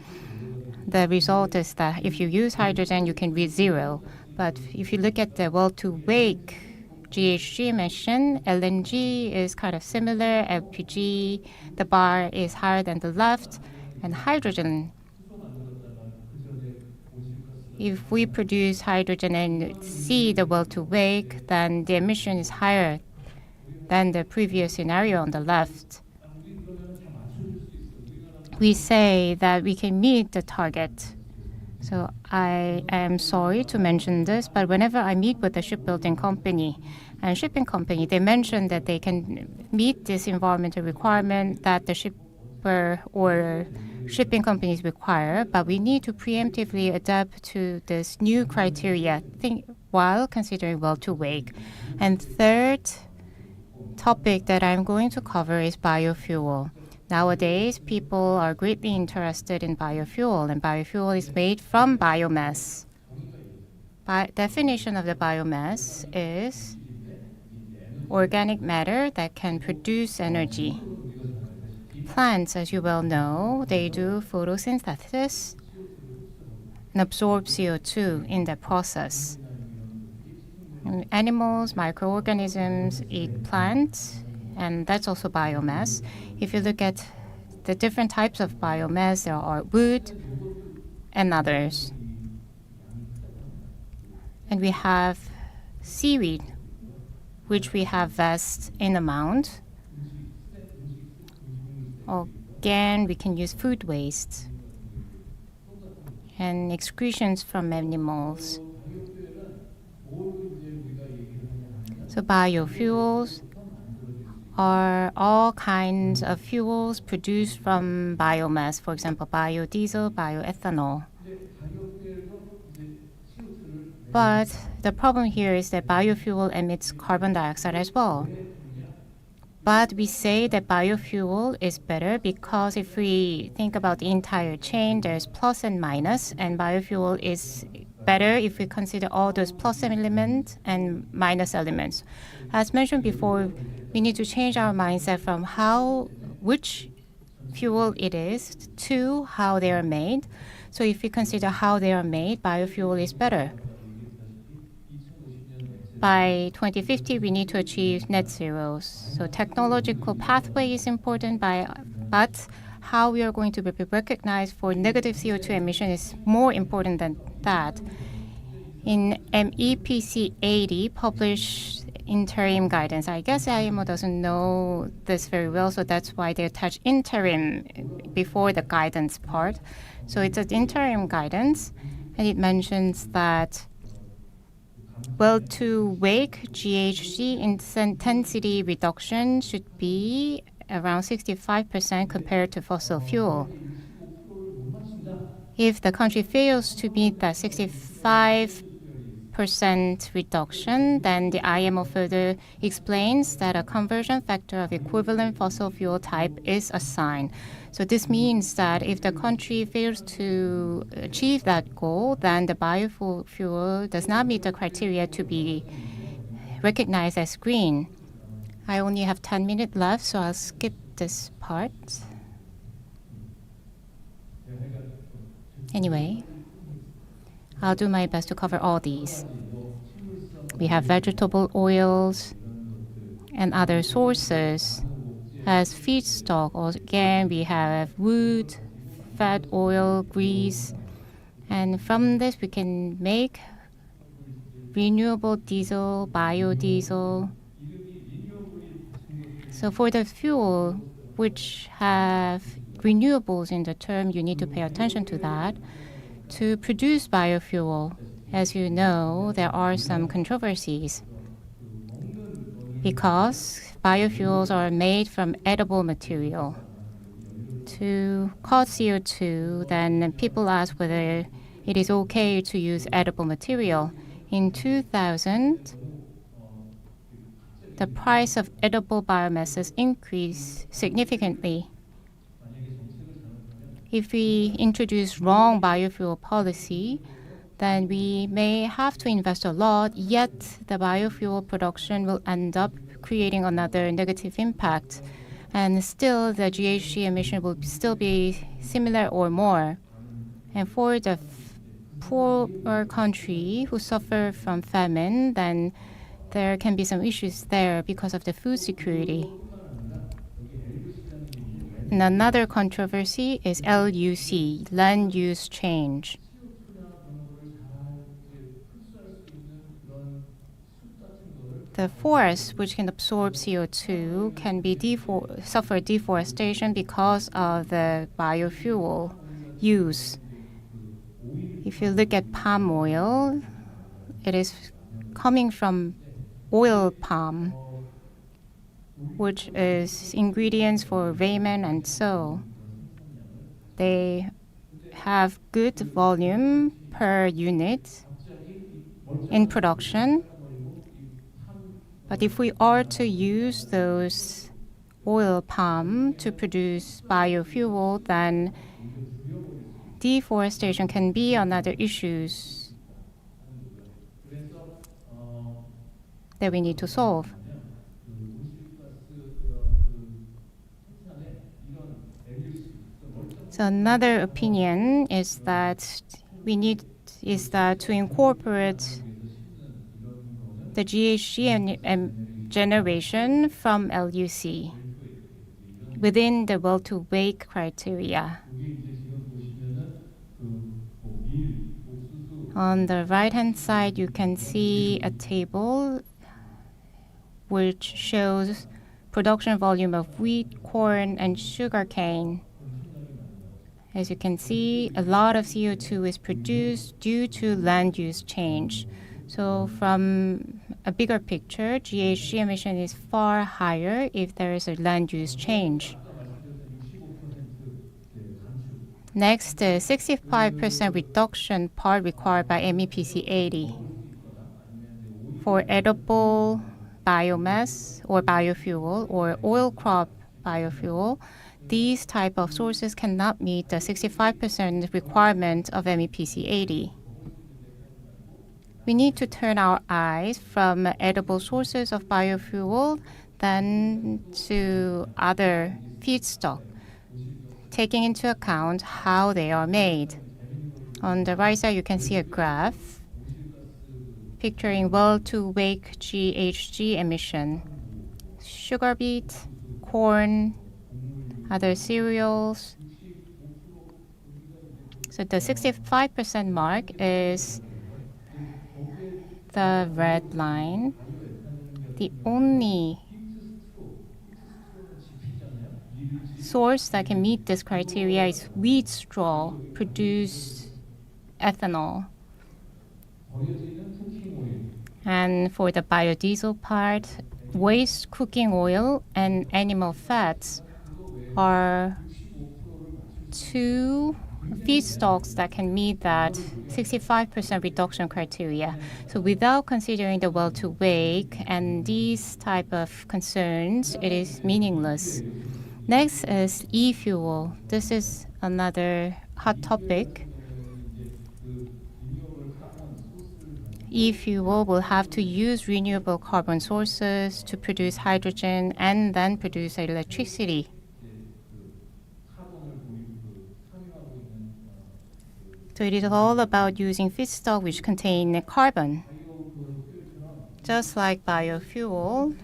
The result is that if you use hydrogen, you can read 0. But if you look at the well to wake GHG emission, LNG is kind of similar, LPG, the bar is higher than the left, and hydrogen, if we produce hydrogen and see the well to wake, then the emission is higher than the previous scenario on the left. We say that we can meet the target. So I am sorry to mention this, but whenever I meet with a shipbuilding company and shipping company, they mention that they can meet this environmental requirement that the shipper or shipping companies require, but we need to preemptively adapt to this new criteria while considering well to wake. And third topic that I'm going to cover is biofuel. Nowadays, people are greatly interested in biofuel, and biofuel is made from biomass. Definition of the biomass is organic matter that can produce energy. Plants, as you well know, they do photosynthesis and absorb CO2 in the process. And animals, microorganisms eat plants, and that's also biomass. If you look at the different types of biomass, there are wood and others. And we have seaweed, which we have vast in amount. Again, we can use food waste and excretions from animals. So biofuels are all kinds of fuels produced from biomass, for example, biodiesel, bioethanol. But the problem here is that biofuel emits carbon dioxide as well. But we say that biofuel is better because if we think about the entire chain, there's plus and minus, and biofuel is better if we consider all those plus elements and minus elements. As mentioned before, we need to change our mindset from which fuel it is to how they are made. So if we consider how they are made, biofuel is better. By 2050, we need to achieve net zero. So technological pathway is important, but how we are going to be recognized for negative CO2 emission is more important than that. In MEPC 80, published interim guidance. I guess IMO doesn't know this very well, so that's why they attach interim before the guidance part. So it's an interim guidance, and it mentions that well-to-wake GHG intensity reduction should be around 65% compared to fossil fuel. If the country fails to meet that 65% reduction, then the IMO further explains that a conversion factor of equivalent fossil fuel type is assigned. So this means that if the country fails to achieve that goal, then the biofuel does not meet the criteria to be recognized as green. I only have 10 minutes left, so I'll skip this part. Anyway, I'll do my best to cover all these. We have vegetable oils and other sources. As feedstock, again, we have wood, fat, oil, grease, and from this we can make renewable diesel, biodiesel. So for the fuel which have renewables in the term, you need to pay attention to that. To produce biofuel, as you know, there are some controversies because biofuels are made from edible material. To cut CO2, then people ask whether it is okay to use edible material. In 2000, the price of edible biomasses increased significantly. If we introduce wrong biofuel policy, then we may have to invest a lot, yet the biofuel production will end up creating another negative impact. And still, the GHG emission will still be similar or more. And for the poorer country who suffer from famine, then there can be some issues there because of the food security. And another controversy is LUC, land use change. The forests which can absorb CO2 can be suffer deforestation because of the biofuel use. If you look at palm oil, it is coming from oil palm, which is ingredients for raiment and so. They have good volume per unit in production. But if we are to use those oil palm to produce biofuel, then deforestation can be another issue that we need to solve. So another opinion is that to incorporate the GHG generation from LUC within the well-to-wake criteria. On the right-hand side, you can see a table which shows production volume of wheat, corn, and sugarcane. As you can see, a lot of CO2 is produced due to land use change. So from a bigger picture, GHG emission is far higher if there is a land use change. Next, the 65% reduction part required by MEPC 80. For edible biomass or biofuel or oil crop biofuel, these type of sources cannot meet the 65% requirement of MEPC 80. We need to turn our eyes from edible sources of biofuel then to other feedstock, taking into account how they are made. On the right side, you can see a graph picturing well-to-wake GHG emission. Sugar beet, corn, other cereals. So the 65% mark is the red line. The only source that can meet this criteria is wheat straw produce ethanol. And for the biodiesel part, waste cooking oil and animal fats are two feedstocks that can meet that 65% reduction criteria. So without considering the well-to-wake and these type of concerns, it is meaningless. Next is e-fuel. This is another hot topic. E-fuel will have to use renewable carbon sources to produce hydrogen and then produce electricity. So it is all about using feedstock which contain carbon. Just like biofuel,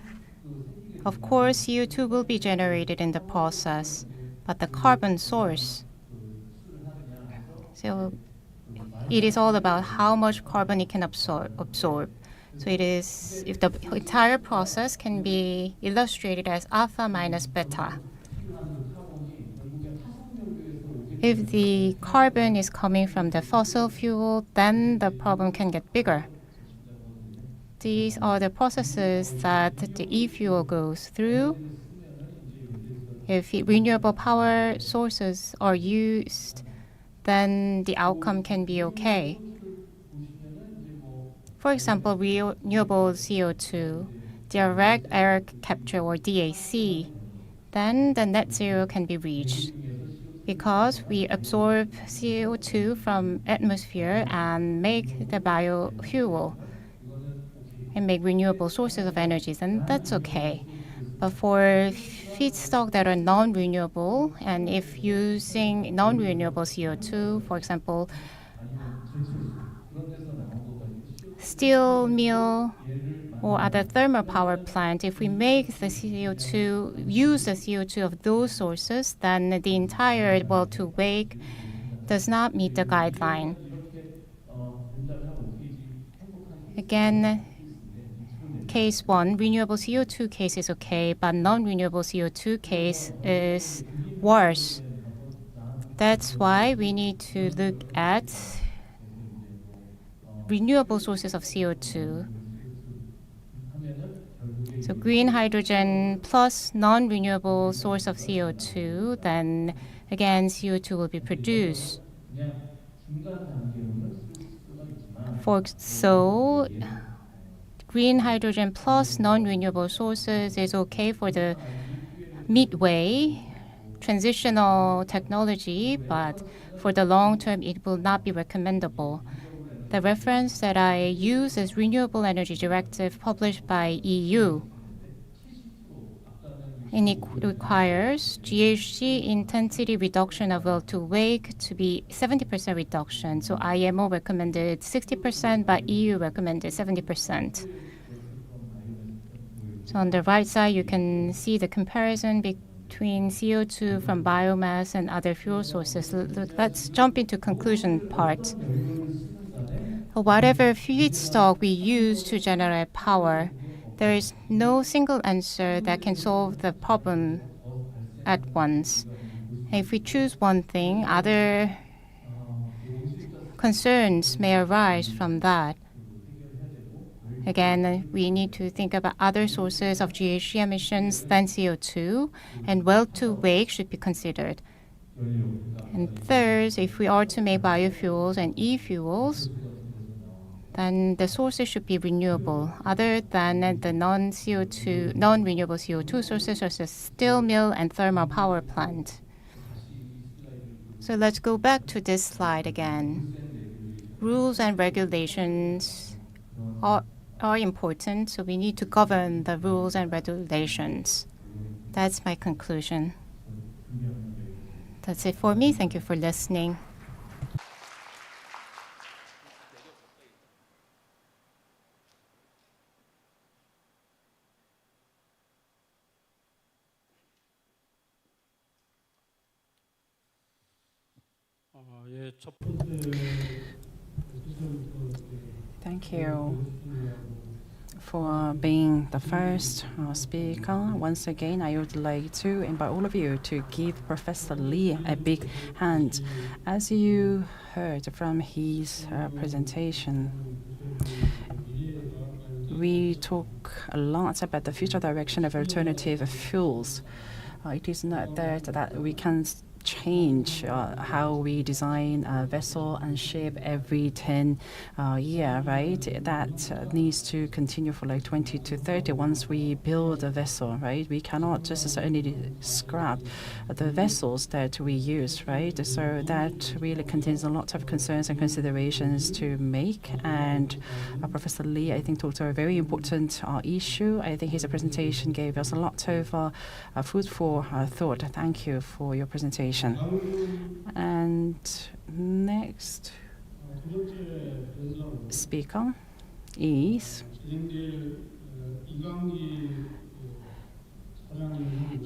of course, CO2 will be generated in the process, but the carbon source. So it is all about how much carbon it can absorb. So it is, if the entire process can be illustrated as alpha minus beta. If the carbon is coming from the fossil fuel, then the problem can get bigger. These are the processes that the e-fuel goes through. If renewable power sources are used, then the outcome can be okay. For example, renewable CO2, direct air capture or DAC, then the net zero can be reached because we absorb CO2 from atmosphere and make the biofuel and make renewable sources of energies, and that's okay. But for feedstock that are non-renewable, and if using non-renewable CO2, for example, steel mill or other thermal power plant, if we make the CO2, use the CO2 of those sources, then the entire well-to-wake does not meet the guideline. Again, case 1, renewable CO2 case is okay, but non-renewable CO2 case is worse. That's why we need to look at renewable sources of CO2. So green hydrogen plus non-renewable source of CO2, then again CO2 will be produced. So green hydrogen plus non-renewable sources is okay for the midway transitional technology, but for the long term, it will not be recommendable. The reference that I use is Renewable Energy Directive published by EU. And it requires GHG intensity reduction of well-to-wake to be 70% reduction. So IMO recommended 60%, but EU recommended 70%. So on the right side, you can see the comparison between CO2 from biomass and other fuel sources. Let's jump into conclusion part. whatever feedstock we use to generate power, there is no single answer that can solve the problem at once. If we choose one thing, other concerns may arise from that. Again, we need to think about other sources of GHG emissions than CO2, and well-to-wake should be considered. And third, if we are to make biofuels and e-fuels, then the sources should be renewable, other than the non-renewable CO2 sources such as steel mill and thermal power plant. So let's go back to this slide again. Rules and regulations are important, so we need to govern the rules and regulations. That's my conclusion. That's it for me. Thank you for listening. 예, 첫 번째 Thank you for being the first speaker. Once again, I would like to invite all of you to give Professor Lee a big hand. As you heard from his presentation, we talk a lot about the future direction of alternative fuels. It is not that we can change how we design a vessel and ship every 10 years, right? That needs to continue for like 20 to 30 once we build a vessel, right? We cannot just only scrap the vessels that we use, right? So that really contains a lot of concerns and considerations to make. And Professor Lee, I think, talked about a very important issue. I think his presentation gave us a lot of food for thought. Thank you for your presentation. And next speaker is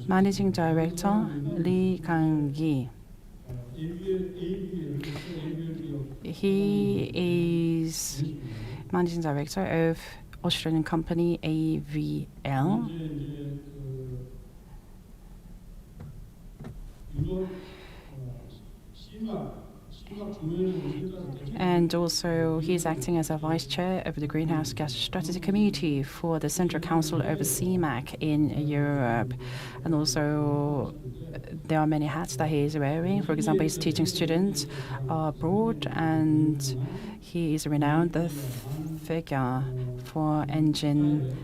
Managing Director Lee Kang-gi. He is Managing Director of Australian company AVL. And also, he's acting as a vice chair of the Greenhouse Gas Strategy Committee for the Central Council over CMAC in Europe. And also, there are many hats that he is wearing. For example, he's teaching students abroad, and he is a renowned figure for engine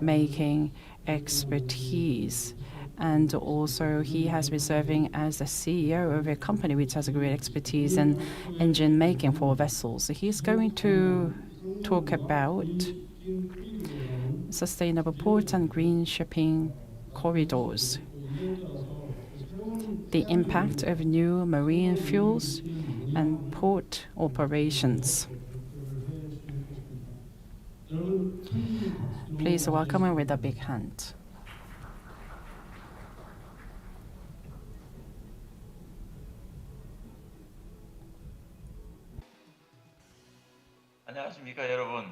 making expertise. And also, he has been serving as the CEO of a company which has a great expertise in engine making for vessels. He's going to talk about sustainable ports and green shipping corridors, the impact of new marine fuels and port operations. Please welcome him with a big hand. 안녕하십니까, 여러분.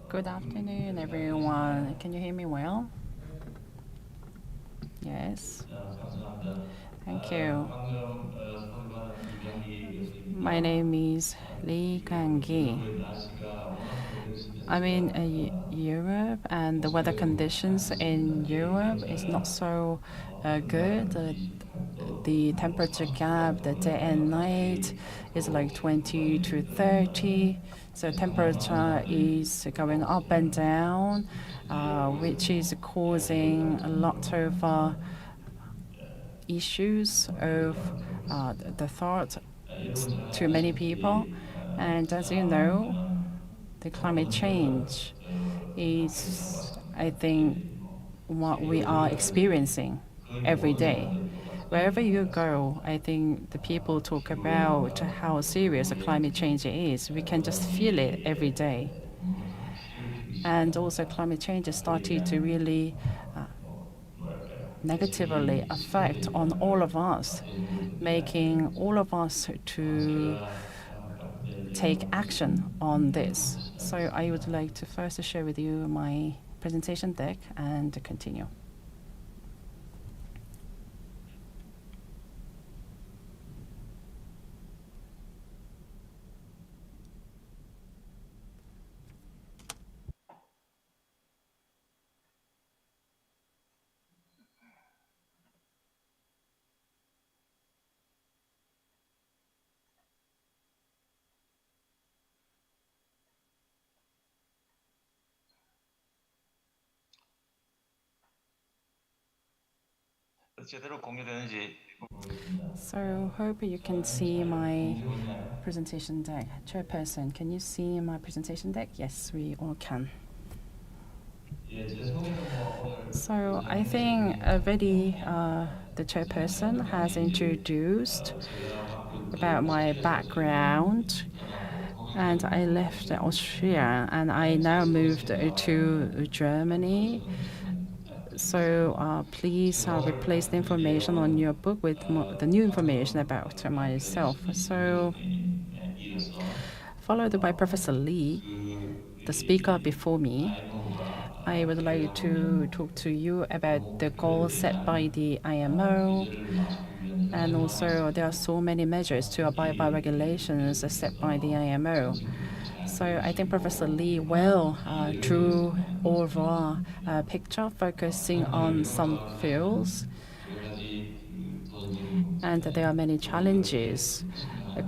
Good afternoon, everyone. Can you hear me well? Yes. Thank you. My name is Lee Kang-gi. I'm in Europe, and the weather conditions in Europe is not so good. The temperature gap, the day and night, is like 20 to 30. So temperature is going up and down, which is causing a lot of issues of the thought to many people. And as you know, the climate change is, I think, what we are experiencing every day. Wherever you go, I think the people talk about how serious the climate change is. We can just feel it every day. And also, climate change has started to really negatively affect on all of us, making all of us to take action on this. So I would like to first share with you my presentation deck and continue. So hope you can see my presentation deck. Chairperson, can you see my presentation deck? Yes, we all can. So I think already the chairperson has introduced about my background, and I left Austria and I now moved to Germany. So please replace the information on your book with the new information about myself. So followed by Professor Lee, the speaker before me, I would like to talk to you about the goals set by the IMO. And also there are so many measures to abide by regulations set by the IMO. So I think Professor Lee well drew overall picture focusing on some fields. And there are many challenges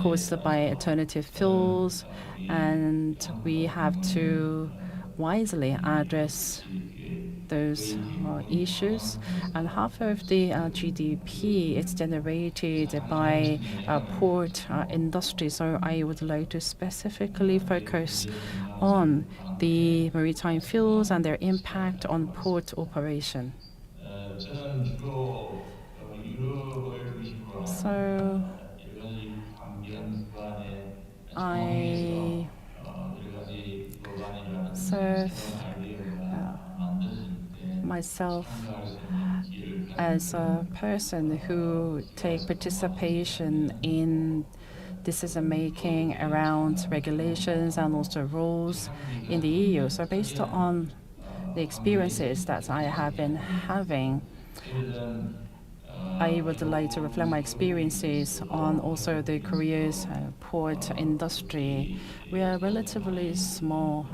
caused by alternative fuels, and we have to wisely address those issues. And half of the GDP is generated by port industry. So I would like to specifically focus on the maritime fuels and their impact on port operation. 저는 주로 유럽을 중심으로 So 여러 가지 환경 기반의 I 여러 가지 법안이라든지 serve 새로운 아이디어가 만들어질 때 myself 참가할 수 있는 기회를 as a person who take participation in decision making around regulations and also rules in the EU. So based on the experiences that I have been having, I would like to reflect my experiences on also the Korea's port industry. We are a relatively small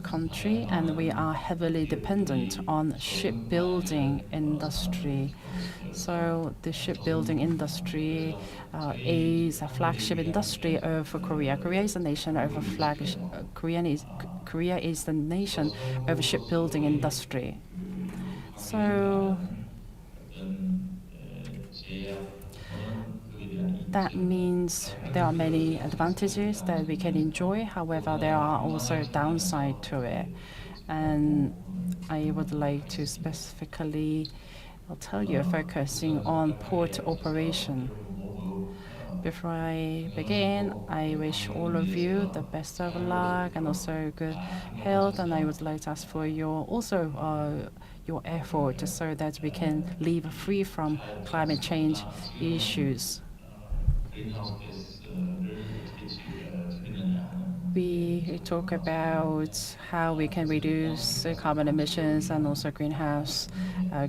country and we are heavily dependent on shipbuilding industry. So the shipbuilding industry is a flagship industry of Korea. Korea is the nation of a flagship. Korea is the nation of a shipbuilding industry. So that means there are many advantages that we can enjoy. However, there are also downsides to it. And I would like to specifically tell you, focusing on port operation. Before I begin, I wish all of you the best of luck and also good health. And I would like to ask for your effort so that we can live free from climate change issues. We talk about how we can reduce carbon emissions and also greenhouse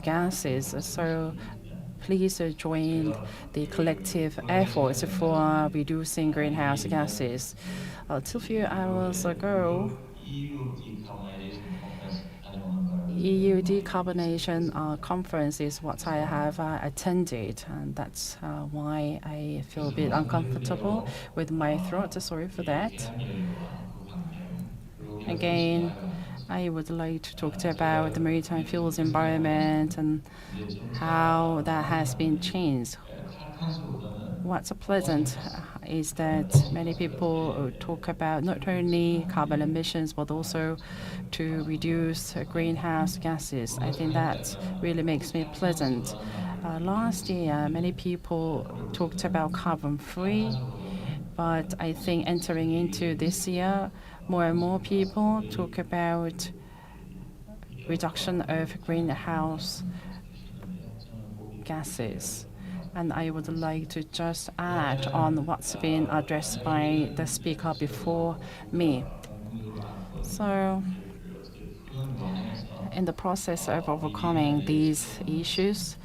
gases. So please join the collective efforts for reducing greenhouse gases. Till a few hours ago, EU decarbonization conference is what I have attended, and that's why I feel a bit uncomfortable with my throat. Sorry for that. Again, I would like to talk about the maritime fuels environment and how that has been changed. What's pleasant is that many people talk about not only carbon emissions but also to reduce greenhouse gases. I think that really makes me pleasant. Last year, many people talked about carbon-free, but I think entering into this year, more and more people talk about reduction of greenhouse gases. And I would like to just add on what's been addressed by the speaker before me. So, in the process of overcoming these issues,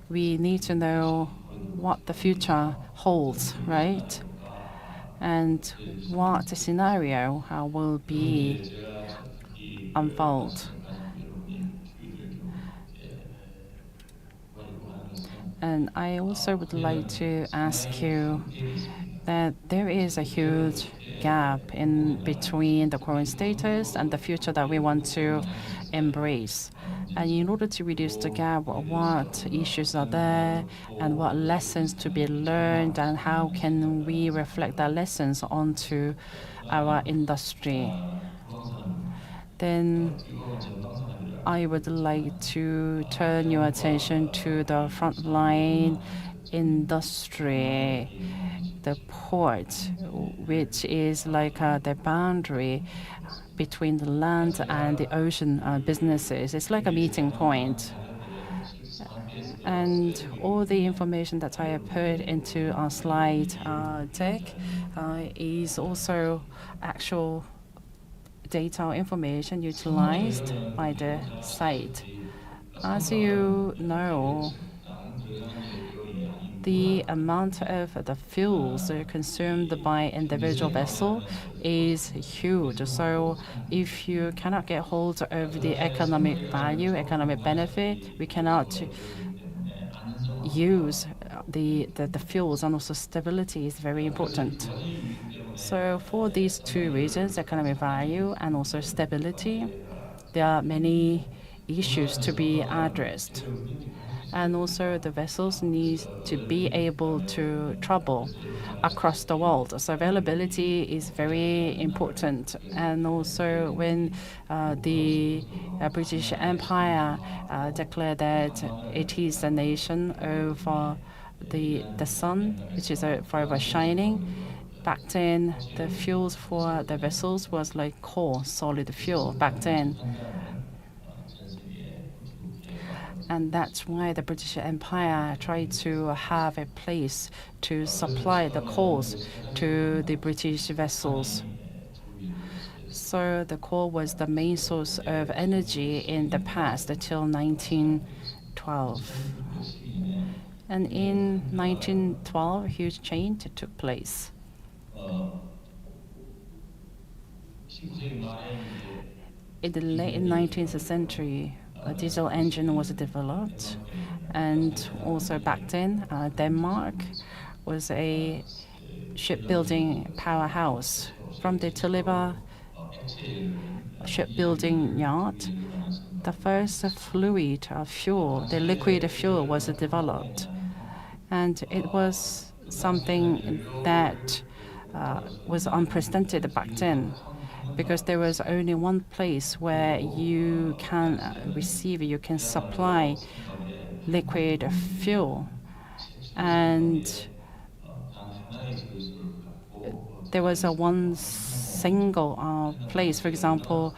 we need to know what the future holds, right? And what scenario will be unfold. And I also would like to ask you that there is a huge gap in between the current status and the future that we want to embrace. And in order to reduce the gap, what issues are there and what lessons to be learned and how can we reflect that lessons onto our industry? Then I would like to turn your attention to the frontline industry, the port, which is like the boundary between the land and the ocean businesses. It's like a meeting point. And all the information that I have put into our slide deck is also actual data information utilized by the site. As you know, the amount of the fuels consumed by individual vessel is huge. So if you cannot get hold of the economic value, economic benefit, we cannot use the fuels, and also stability is very important. So for these two reasons, economic value and also stability, there are many issues to be addressed. And also the vessels need to be able to travel across the world. So availability is very important. And also when the British Empire declared that it is the nation of the sun, which is forever shining, back then the fuels for the vessels was like coal, solid fuel back then. And that's why the British Empire tried to have a place to supply the coals to the British vessels. So the coal was the main source of energy in the past until 1912. And in 1912, a huge change took place. In the late 19th century, a diesel engine was developed, and also back then, Denmark was a shipbuilding powerhouse. From the Tilleva shipbuilding yard, the first fluid fuel, the liquid fuel, was developed, and it was something that was unprecedented back then, because there was only one place where you can you can supply liquid fuel. And there was one single place, for example,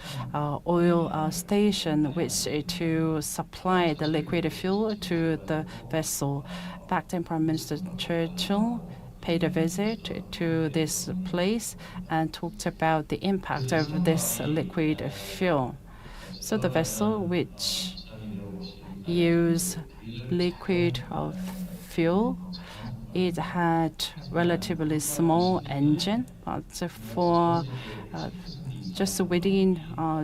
oil station, which to supply the liquid fuel to the vessel. Back then, Prime Minister Churchill paid a visit to this place and talked about the impact of this liquid fuel. So the vessel which used liquid fuel, it had relatively small engine, but for just within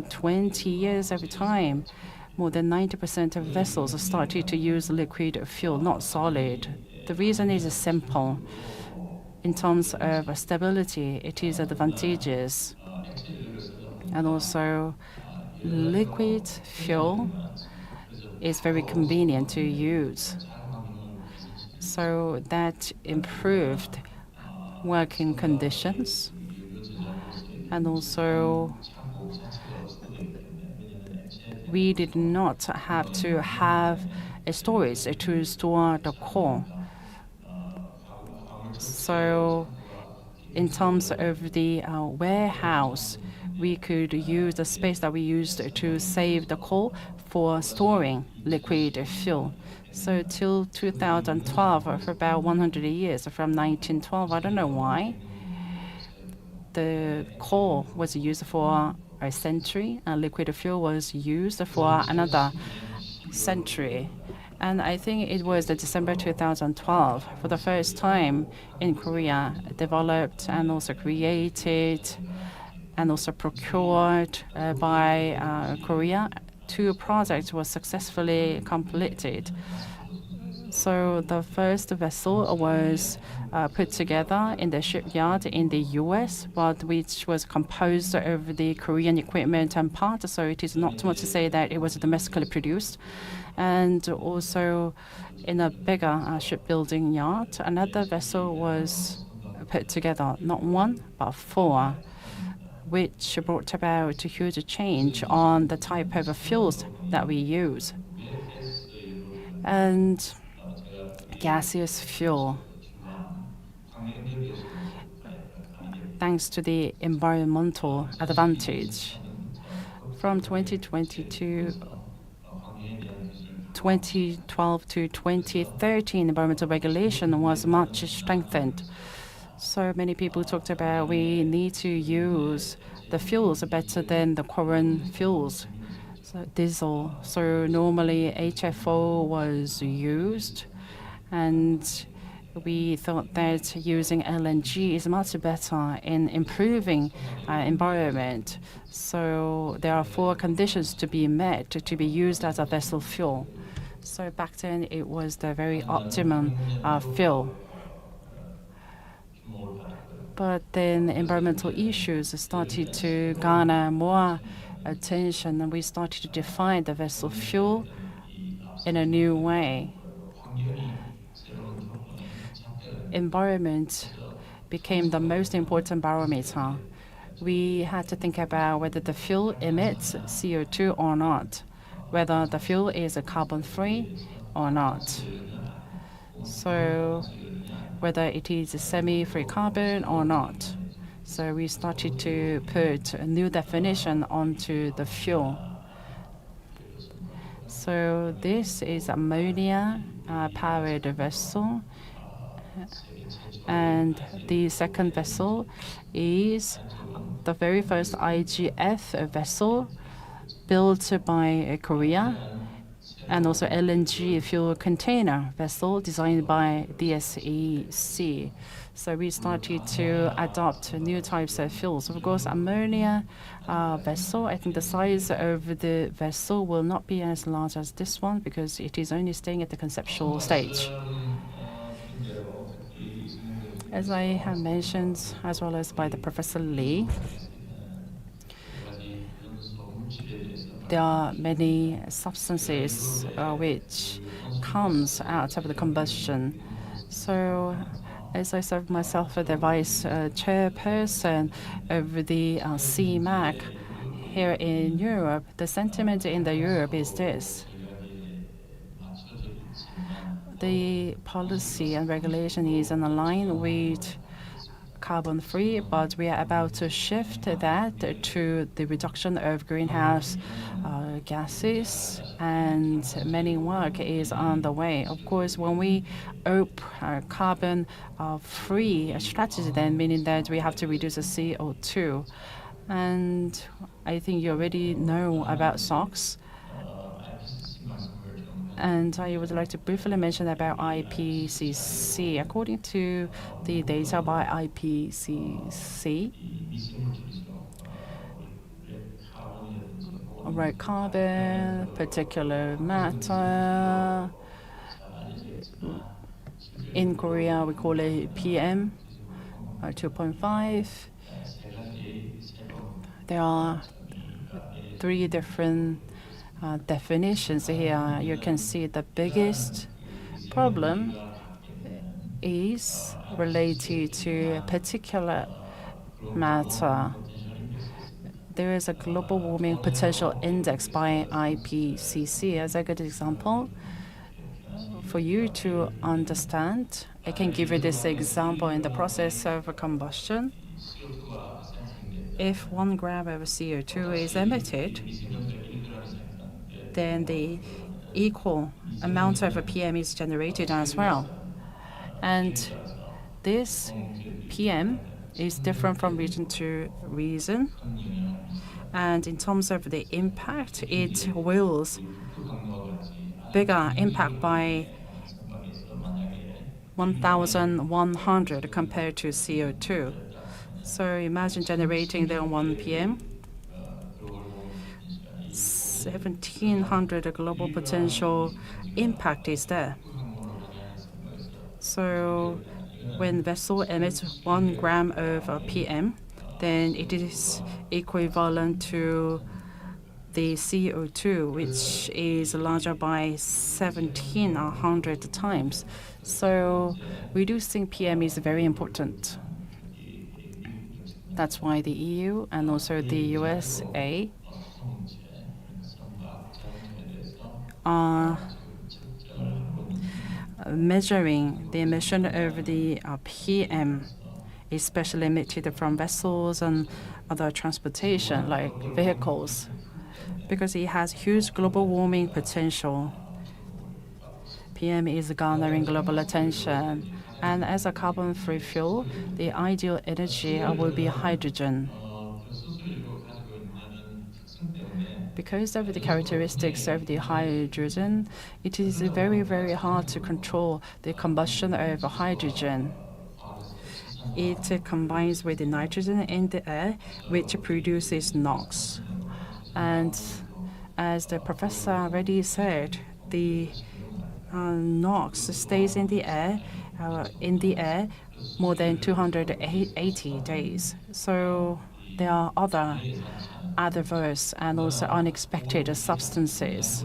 20 years of time, more than 90% of vessels started to use liquid fuel, not solid. The reason is simple. In terms of stability, it is advantageous. And also, liquid fuel is very convenient to use. So that improved working conditions. And also, we did not have to have a storage to store the coal. So in terms of the warehouse, we could use the space that we used to save the coal for storing liquid fuel. So till 2012, for about 100 years, from 1912, I don't know why, the coal was used for a century and liquid fuel was used for another century. And I think it was the December 2012, for the first time in Korea, developed and also created and also procured by Korea. 2 projects were successfully completed. So the first vessel was put together in the shipyard in the US, but which was composed of the Korean equipment and parts. So it is not too much to say that it was domestically produced. And also in a bigger shipbuilding yard, another vessel was put together, not 1, but 4, which brought about a huge change on the type of fuels that we use. And gaseous fuel, thanks to the environmental advantage. From 2012 to 2013, environmental regulation was much strengthened. So many people talked about we need to use the fuels better than the current fuels, so diesel. So normally HFO was used, and we thought that using LNG is much better in improving environment. So there are 4 conditions to be met to be used as a vessel fuel. So back then it was the very optimum fuel. But then environmental issues started to garner more attention, and we started to define the vessel fuel in a new way. Environment became the most important barometer. We had to think about whether the fuel emits CO2 or not, whether the fuel is carbon-free or not. So whether it is semi-free carbon or not. So we started to put a new definition onto the fuel. So this is ammonia-powered vessel. And the second vessel is the very first IGF vessel built by Korea, and also LNG fuel container vessel designed by the SEC. So we started to adopt new types of fuels. Of course, ammonia vessel, I think the size of the vessel will not be as large as this one because it is only staying at the conceptual stage. As I have mentioned, as well as by the Professor Lee, there are many substances which comes out of the combustion. So as I serve myself as the vice chairperson of the CMAC here in Europe, the sentiment in the Europe is this. The policy and regulation is in line with carbon-free, but we are about to shift that to the reduction of greenhouse gases, and many work is on the way. Of course, when we opt carbon-free strategy, then meaning that we have to reduce the CO2. And I think you already know about SOx. And I would like to briefly mention about IPCC. According to the data by IPCC, right, carbon, particular matter, in Korea we call it PM 2.5. There are 3 different definitions here. You can see the biggest problem is related to particulate matter. There is a global warming potential index by IPCC. As a good example, for you to understand, I can give you this example in the process of combustion. If 1 gram of CO2 is emitted, then the equal amount of a PM is generated as well. And this PM is different from region to region. And in terms of the impact, it wills bigger impact by 1,100 compared to CO2. So imagine generating their 1 PM, 1,700 global potential impact is there. So when vessel emits 1 gram of PM, then it is equivalent to the CO2, which is larger by 1,700 times. So reducing PM is very important. That's why the EU and also the USA are measuring the emission of the PM, especially emitted from vessels and other transportation like vehicles, because it has huge global warming potential. PM is garnering global attention, and as a carbon-free fuel, the ideal energy will be hydrogen. Because of the characteristics of the hydrogen, it is very, very hard to control the combustion of hydrogen. It combines with the nitrogen in the air, which produces NOx. And as the professor already said, the NOx stays in the air more than 280 days. So there are other adverse and also unexpected substances.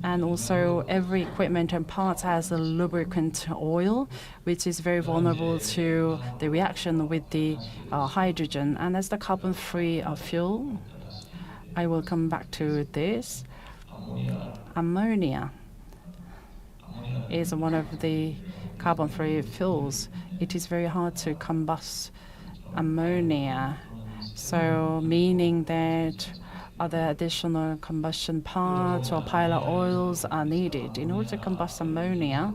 And also every equipment and parts has a lubricant oil, which is very vulnerable to the reaction with the hydrogen. And as the carbon-free fuel, I will come back to this. Ammonia is one of the carbon-free fuels. It is very hard to combust ammonia, so meaning that other additional combustion parts or pilot oils are needed. In order to combust ammonia,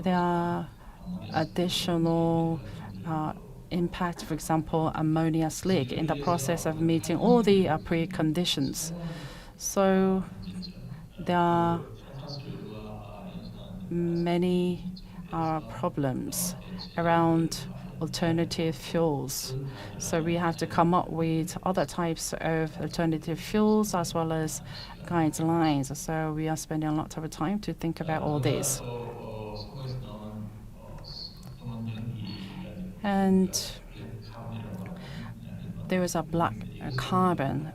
there are additional impact, for example, ammonia leak in the process of meeting all the preconditions. So there are many problems around alternative fuels. So we have to come up with other types of alternative fuels as well as guidelines. So we are spending a lot of time to think about all this. And there is a black carbon,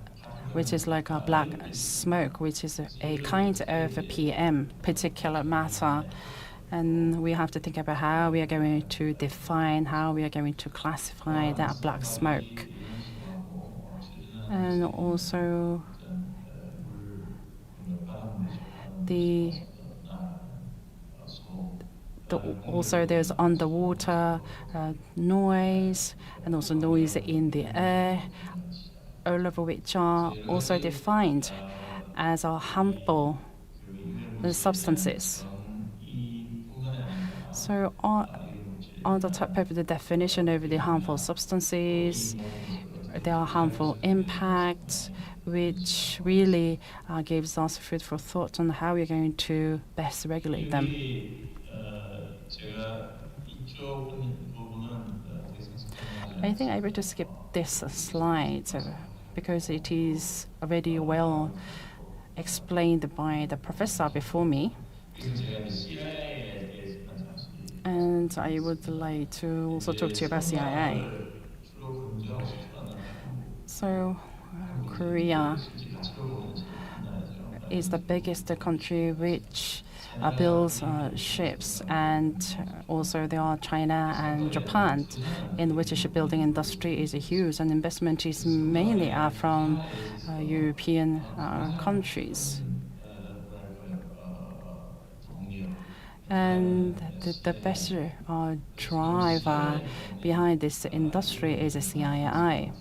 which is like a black smoke, which is a kind of a PM, particulate matter. And we have to think about how we are going to define, how we are going to classify that black smoke. And also there's underwater noise and also noise in the air, all of which are also defined as harmful substances. So on the top of the definition of the harmful substances, there are harmful impacts, which really gives us food for thought on how we're going to best regulate them. I think I better skip this slide because it is already well explained by the professor before me. And I would like to also talk to you about CIA. So Korea is the biggest country which builds ships, and also there are China and Japan, in which the shipbuilding industry is huge, and investment is mainly from European countries. And the best driver behind this industry is the CII.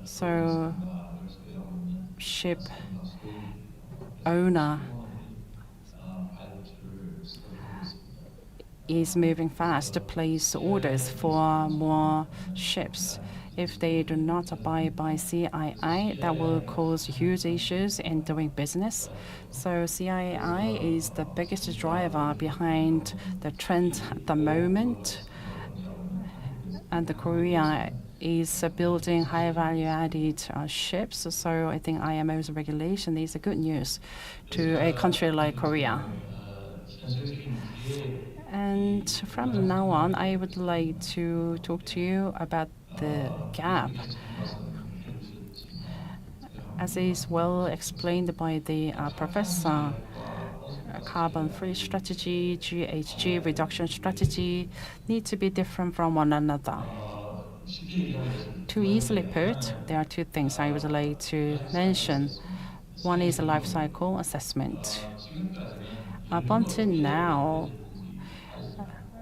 So ship 맞습니다. 소위 owner 승무원들이 파일럿을 수급하고 있습니다. is moving fast to place orders for more ships. If they do not abide by CII, that will cause huge issues in doing business. So CII is the biggest driver behind the trend at the moment. And the Korea is building high value added ships. So I think IMO's regulation is a good news to a country like Korea. 현실적인 기회 And from now on, I would like to talk to you about the gap. As is well explained by the professor, carbon-free strategy, GHG reduction strategy need to be different from one another. To easily put, there are two things I would like to mention. One is a life cycle assessment. Up until now,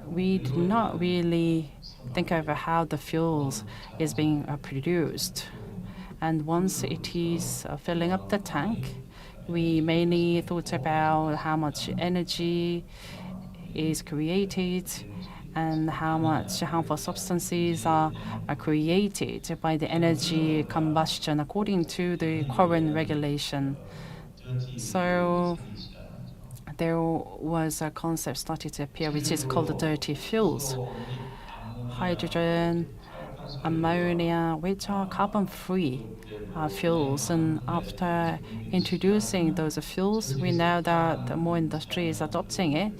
we did not really think over how the fuels is being produced. And once it is filling up the tank, we mainly thought about how much energy is created and how much harmful substances are created by the energy combustion according to the current regulation. So there was a concept started to appear which is called the dirty fuels. Hydrogen, ammonia, which are carbon-free fuels. And after introducing those fuels, we know that more industry is adopting it.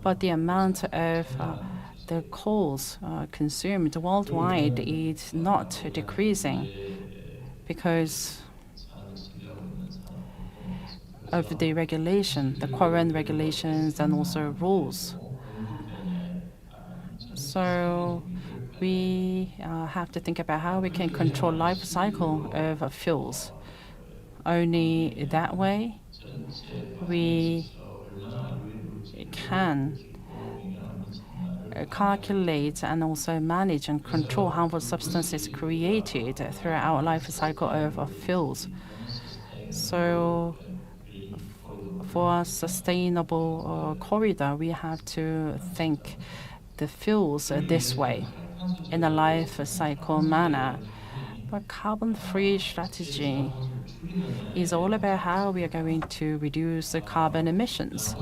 But the amount of the coals consumed worldwide is not decreasing because of the regulation, the current regulations and also rules. So we have to think about how we can control life cycle of fuels. Only that way we can calculate and also manage and control harmful substances created throughout life cycle of fuels. So for a sustainable corridor, we have to think the fuels this way in a life cycle manner. But carbon-free strategy is all about how we are going to reduce the carbon emissions,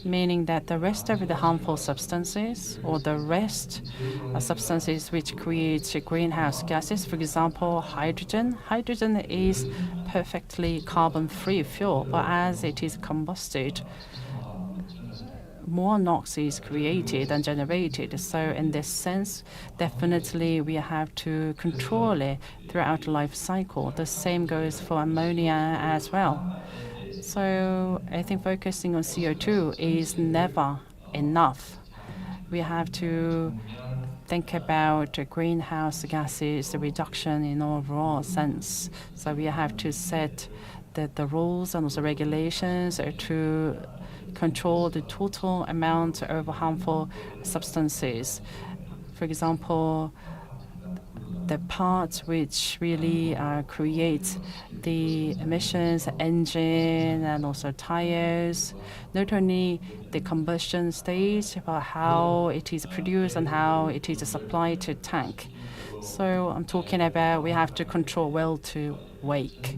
meaning that the rest of the harmful substances or the rest substances which create greenhouse gases, for example, hydrogen. Hydrogen is perfectly carbon-free fuel, but as it is combusted, more NOx is created and generated. So in this sense, definitely we have to control it throughout the life cycle. The same goes for ammonia as well. So I think focusing on CO2 is never enough. We have to think about greenhouse gases reduction in overall sense. So we have to set the rules and also regulations to control the total amount of harmful substances. For example, the parts which really create the emissions, engine and also tires, not only the combustion stage, but how it is produced and how it is supplied to tank. So I'm talking about we have to control well to wake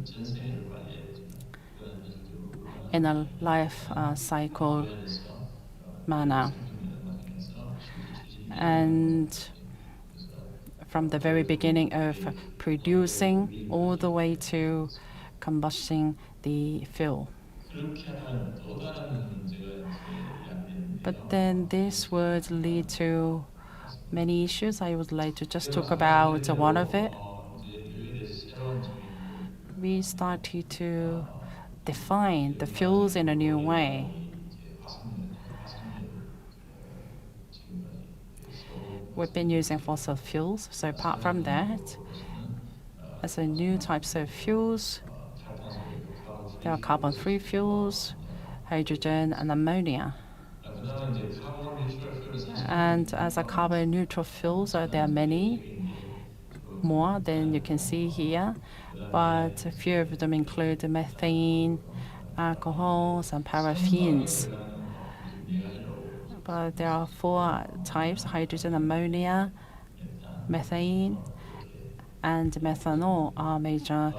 in a life cycle manner. And from the very beginning of producing all the way to combusting the fuel. But then this would lead to many issues. I would like to just talk about one of it. We started to define the fuels in a new way. We've been using fossil fuels, so apart from that, as a new types of fuels, there are carbon-free fuels, hydrogen and ammonia. And as a carbon-neutral fuels, there are many more than you can see here, but a few of them include methane, alcohols, and paraffins. But there are 4 types: hydrogen, ammonia, methane, and methanol are major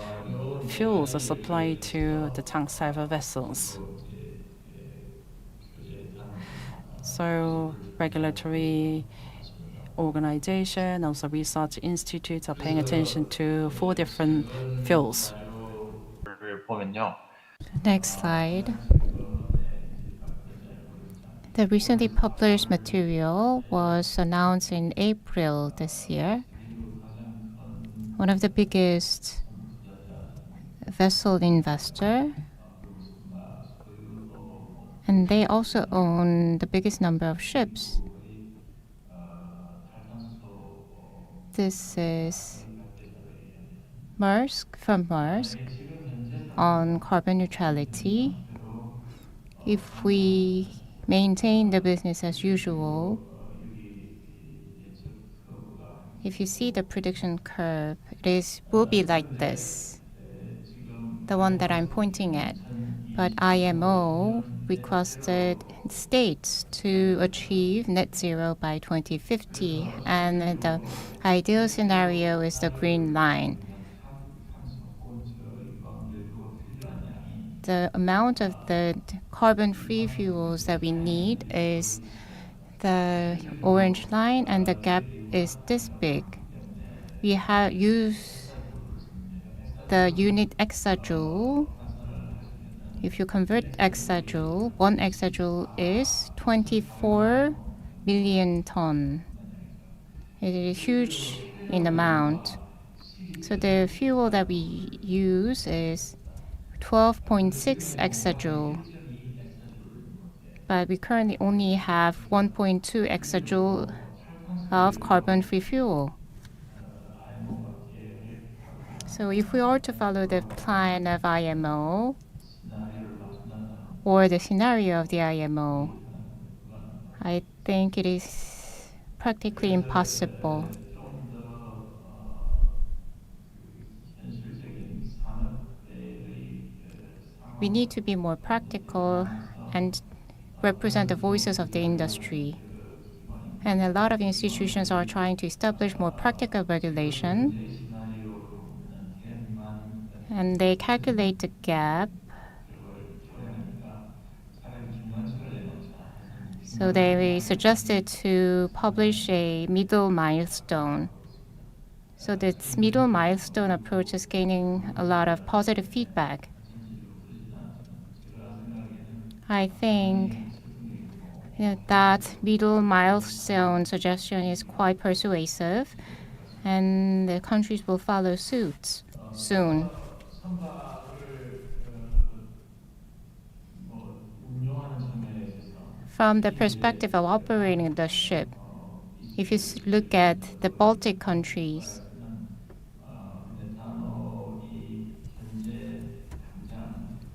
fuels supplied to the tank server vessels. So regulatory organization, also research institutes are paying attention to 4 different fuels. Next slide. The recently published material was announced in April this year. One of the biggest vessel investor, and they also own the biggest number of ships. This is Maersk, from Maersk, on carbon neutrality. If we maintain the business as usual, if you see the prediction curve, will be like this, the one that I'm pointing at. But IMO requested states to achieve net zero by 2050, and the ideal scenario is the green line. The amount of the carbon-free fuels that we need is the orange line, and the gap is this big. We use the unit exajoule. If you convert exajoule, 1 exajoule is 24 million ton. It is huge in amount. So the fuel that we use is 12.6 exajoule. But we currently only have 1.2 exajoule of carbon-free fuel. So if we are to follow the plan of IMO, or the scenario of the IMO, I think it is practically impossible. We need to be more practical and represent the voices of the industry. And a lot of institutions are trying to establish more practical regulation. And they calculate the gap. So they suggested to publish a middle milestone. So this middle milestone approach is gaining a lot of positive feedback. I think that middle milestone suggestion is quite persuasive, and the countries will follow suit soon. From the perspective of operating the ship, if you look at the Baltic countries,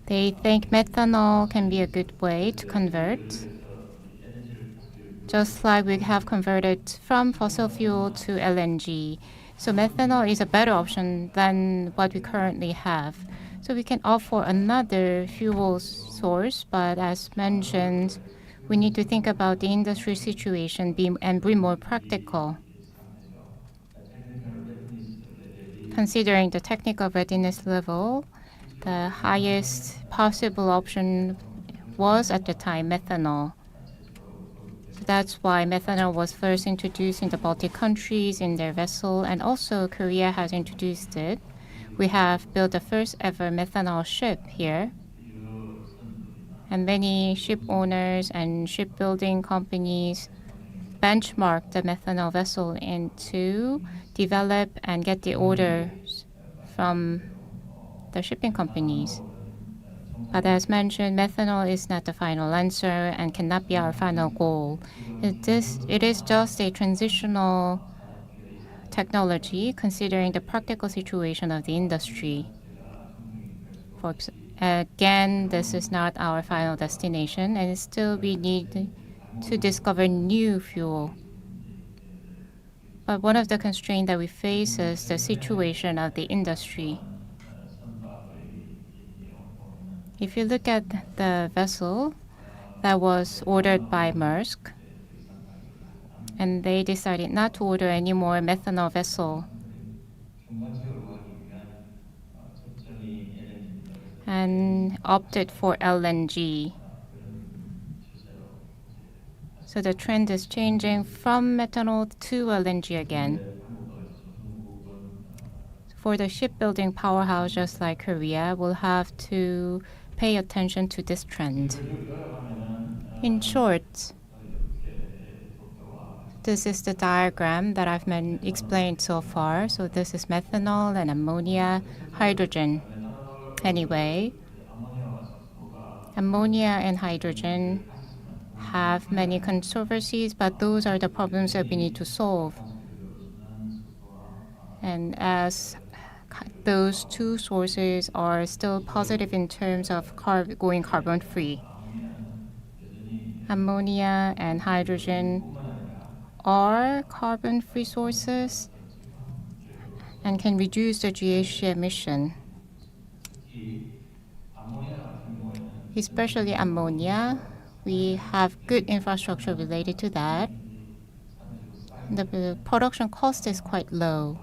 they think methanol can be a good way to convert, just like we have converted from fossil fuel to LNG. So methanol is a better option than what we currently have. So we can offer another fuel source, but as mentioned, we need to think about the industry situation and be more practical. Considering the technical readiness level, the highest possible option was at the time methanol. So that's why methanol was first introduced in the Baltic countries in their vessel, and also Korea has introduced it. We have built the first ever methanol ship here. And many ship owners and shipbuilding companies benchmark the methanol vessel to develop and get the orders from the shipping companies. But as mentioned, methanol is not the final answer and cannot be our final goal. It is just a transitional technology considering the practical situation of the industry. Again, this is not our final destination, and still we need to discover new fuel. But one of the constraints that we face is the situation of the industry. If you look at the vessel that was ordered by Maersk, and they decided not to order any more methanol vessel and opted for LNG. So the trend is changing from methanol to LNG again. For the shipbuilding powerhouse, just like Korea, we'll have to pay attention to this trend. In short, this is the diagram that I've explained so far. So this is methanol and ammonia, hydrogen. Anyway, ammonia and hydrogen have many controversies, but those are the problems that we need to solve. And as those two sources are still positive in terms of going carbon-free, ammonia and hydrogen are carbon-free sources and can reduce the GHG emission. Especially ammonia, we have good infrastructure related to that. The production cost is quite low.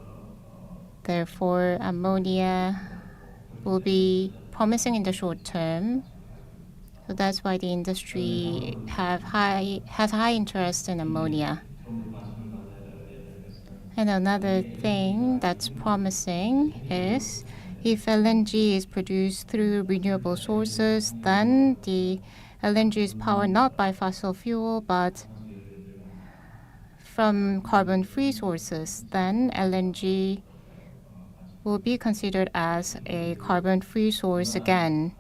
Therefore, ammonia will be promising in the short term. So that's why the industry has high interest in ammonia. And another thing that's promising is if LNG is produced through renewable sources, then the LNG is powered not by fossil fuel, but from carbon-free sources. Then LNG will be considered as a carbon-free source again.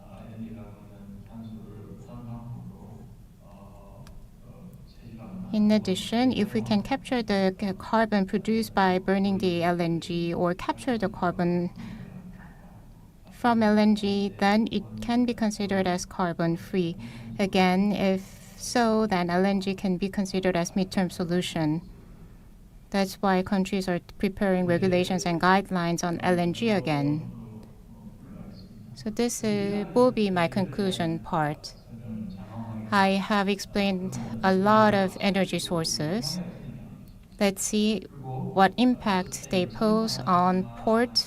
In addition, if we can capture the carbon produced by burning the LNG or capture the carbon from LNG, then it can be considered as carbon-free. Again, if so, then LNG can be considered as midterm solution. That's why countries are preparing regulations and guidelines on LNG again. So this will be my conclusion part. I have explained a lot of energy sources. Let's see what impact they pose on port.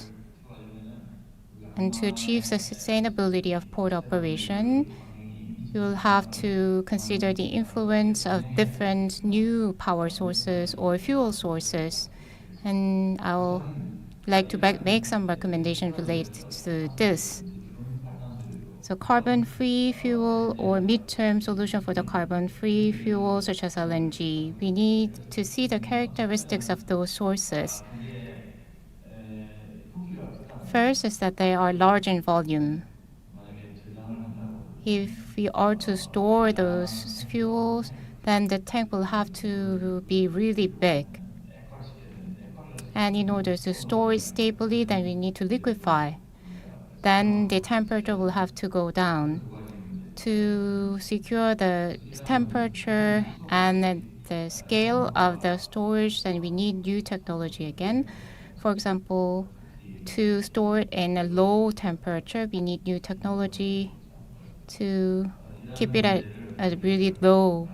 And to achieve the sustainability of port operation, you will have to consider the influence of different new power sources or fuel sources. And I'll like to make some recommendations related to this. So carbon-free fuel or midterm solution for the carbon-free fuel such as LNG. We need to see the characteristics of those sources. First is that they are large in volume. If we are to store those fuels, then the tank will have to be really big. And in order to store it stably, then we need to liquefy. Then the temperature will have to go down. To secure the temperature and the scale of the storage, then we need new technology again. For example, to store it in a low temperature, we need new technology to keep it at a really low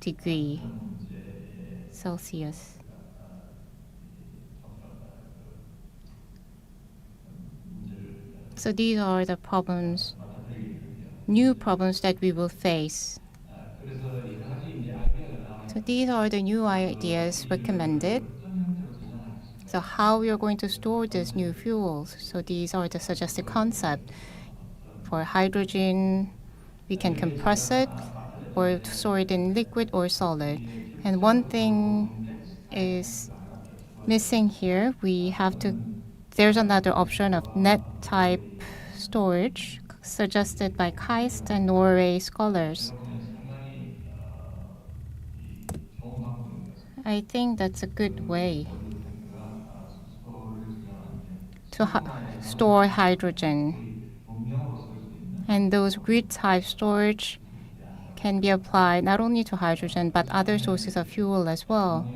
degree Celsius. So these are the problems, new problems that we will face. So these are the new ideas recommended. So how we are going to store these new fuels. So these are the suggested concepts. For hydrogen, we can compress it or store it in liquid or solid. And one thing is missing here. There's another option of net type storage suggested by KAIST and Norway scholars. I think that's a good way to store hydrogen. And those grid type storage can be applied not only to hydrogen but other sources of fuel as well.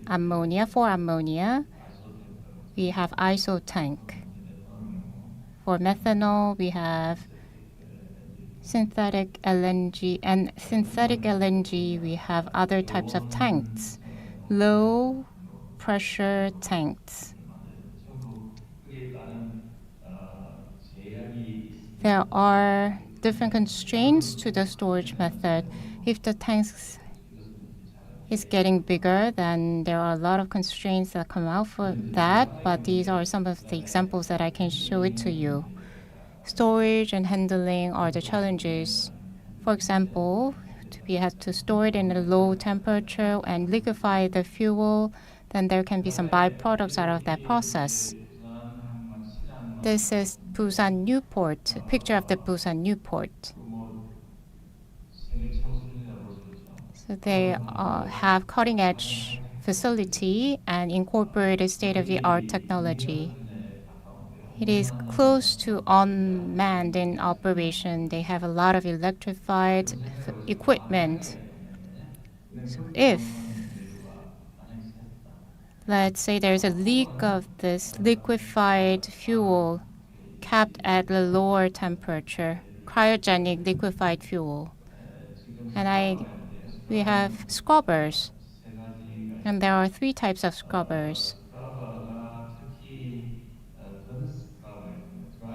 ammonia. For ammonia, we have ISO tank. For methanol, we have synthetic LNG, and synthetic LNG, we have other types of tanks, low pressure tanks. There are different constraints to the storage method. If the tanks is getting bigger, then there are a lot of constraints that come out for that, but these are some of the examples that I can show it to you. Storage and handling are the challenges. For example, we have to store it in a low temperature and liquefy the fuel, then there can be some byproducts out of that process. This is Busan Newport, a picture of the Busan Newport. So they have cutting-edge facility and incorporated state-of-the-art technology. It is close to unmanned in operation. They have a lot of electrified equipment. So if, let's say there's a leak of this liquefied fuel kept at a lower temperature, cryogenic liquefied fuel, and we have scrubbers, and there are 3 types of scrubbers.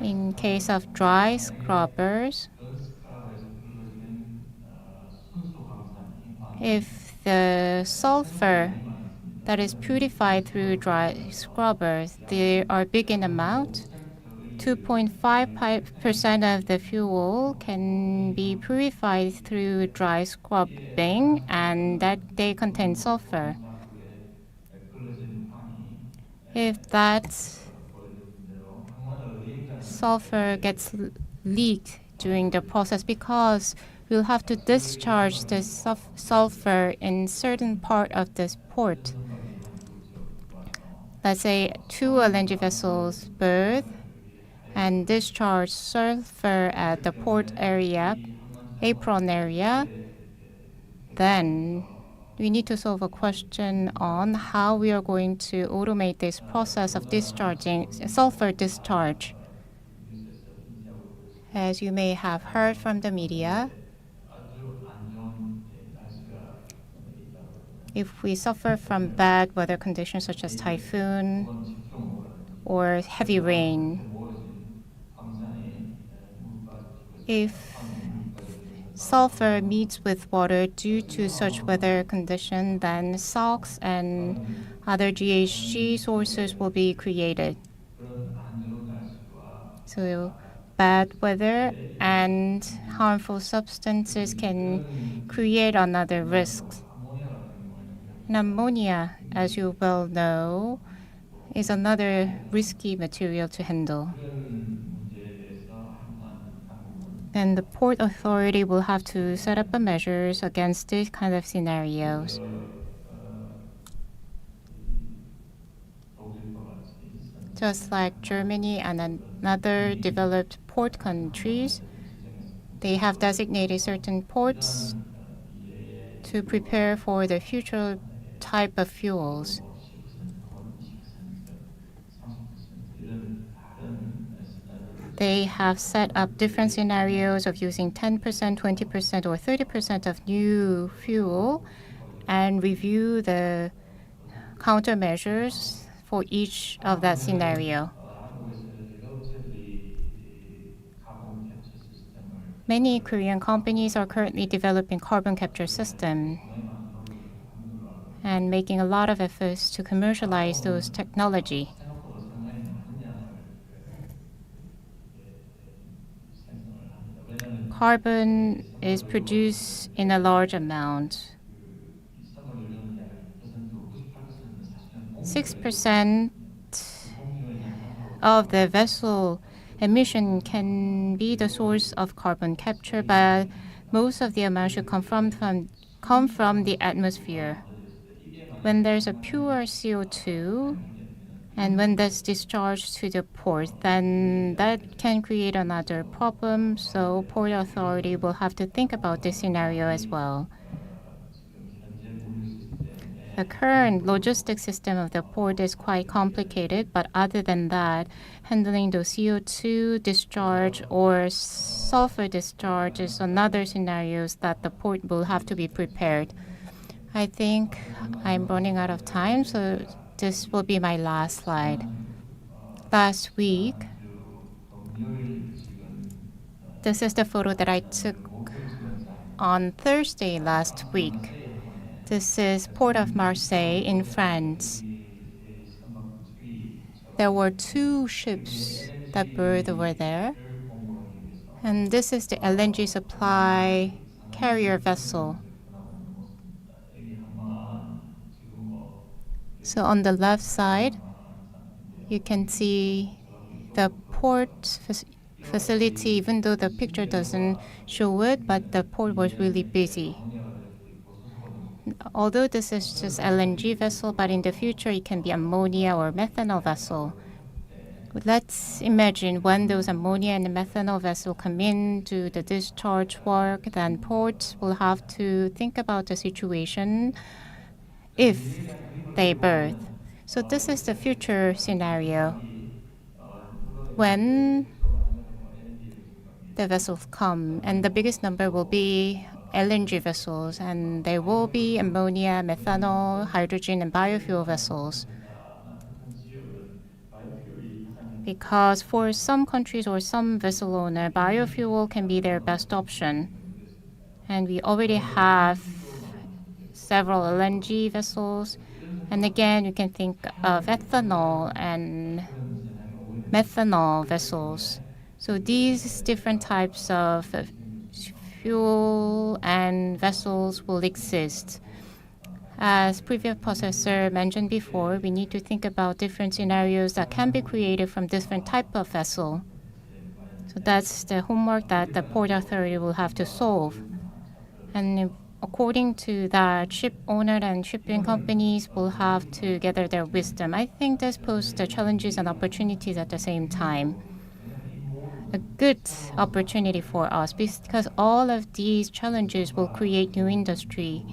In case of dry scrubbers, if the sulfur that is purified through dry scrubbers, they are big in amount, 2.5% of the fuel can be purified through dry scrubbing, and that they contain sulfur. If that sulfur gets leaked during the process, because we'll have to discharge the sulfur in certain part of this port. Let's say 2 LNG vessels berth and discharge sulfur at the port area, apron area, then we need to solve a question on how we are going to automate this process of discharging sulfur discharge. As you may have heard from the media, if we suffer from bad weather conditions such as typhoon or heavy rain, if sulfur meets with water due to such weather condition, then SOx and other GHG sources will be created. So bad weather and harmful substances can create another risk. And ammonia, as you well know, is another risky material to handle. And the port authority will have to set up measures against these kind of scenarios. Just like Germany and other developed port countries, they have designated certain ports to prepare for the future type of fuels. They have set up different scenarios of using 10%, 20%, or 30% of new fuel and review the countermeasures for each of that scenario. Many Korean companies are currently developing carbon capture system and making a lot of efforts to commercialize those technology. Carbon is produced in a large amount. 6% of the vessel emission can be the source of carbon capture, but most of the amount should come from the atmosphere. When there's a pure CO2, and when that's discharged to the port, then that can create another problem. So Port Authority will have to think about this scenario as well. The current logistic system of the port is quite complicated, but other than that, handling the CO2 discharge or sulfur discharge is another scenarios that the port will have to be prepared. I think I'm running out of time, so this will be my last slide. Last week, this is the photo that I took on Thursday last week. This is Port of Marseille in France. There were 2 ships that berthed over there. And this is the LNG supply carrier vessel. So on the left side, you can see the port facility, even though the picture doesn't show it, but the port was really busy. Although this is just LNG vessel, but in the future it can be ammonia or methanol vessel. But let's imagine when those ammonia and methanol vessel come in to the discharge work, then ports will have to think about the situation if they berth. So this is the future scenario. When the vessels come, and the biggest number will be LNG vessels, and there will be ammonia, methanol, hydrogen, and biofuel vessels. Because for some countries or some vessel owner, biofuel can be their best option. And we already have several LNG vessels. And again, you can think of ethanol and methanol vessels. So these different types of fuel and vessels will exist. As previous professor mentioned before, we need to think about different scenarios that can be created from different type of vessel. So that's the homework that the Port Authority will have to solve. And according to that, ship owner and shipping companies will have to gather their wisdom. I think this poses the challenges and opportunities at the same time. A good opportunity for us because all of these challenges will create new industry.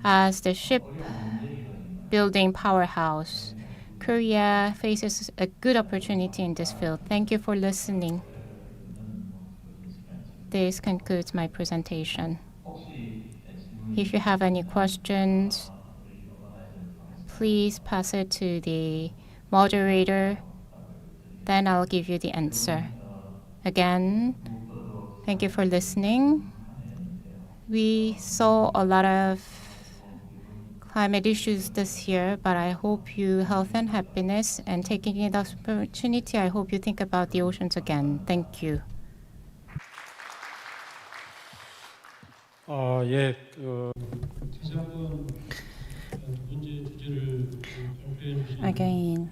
As the shipbuilding powerhouse, Korea faces a good opportunity in this field. Thank you for listening. This concludes my presentation. If you have any questions, please pass it to the moderator. Then I'll give you the answer. Again, thank you for listening. We saw a lot of climate issues this year, but I hope you health and happiness, and taking the opportunity, I hope you think about the oceans again. Thank you. 예, 다시 한번 문제 주제를 발표해 주신 Again,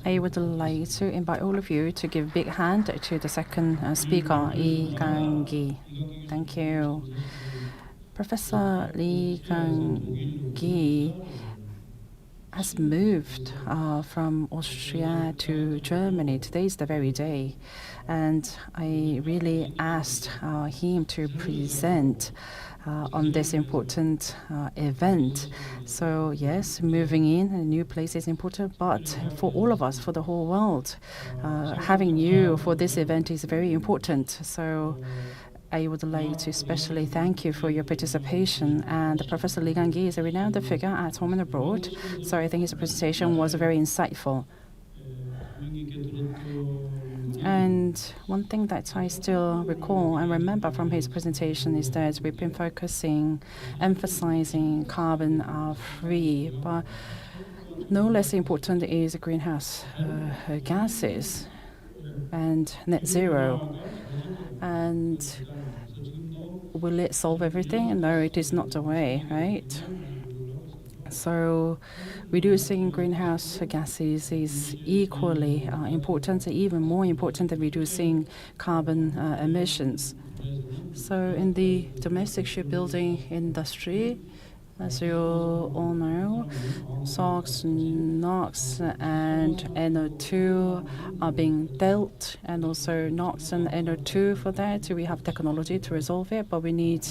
I would like to invite all of you to give a big hand to the second speaker, Lee Gang-gi. Thank you. Professor Lee Gang-gi has moved from Austria to Germany. Today is the very day. And I really asked him to present on this important event. So yes, moving in a new place is important, but for all of us, for the whole world, having you for this event is very important. So I would like to especially thank you for your participation. And Professor Lee Gang-gi is a renowned figure at home and abroad, so I think his presentation was very insightful. And one thing that I still recall and remember from his presentation is that we've been emphasizing carbon-free, but no less important is greenhouse gases and net zero. And will it solve everything? No, it is not the way, right? So reducing greenhouse gases is equally important, even more important than reducing carbon emissions. So in the domestic shipbuilding industry, as you all know, SOx, NOx, and NO2 are being dealt, and also NOx and NO2 for that. We have technology to resolve it, but we need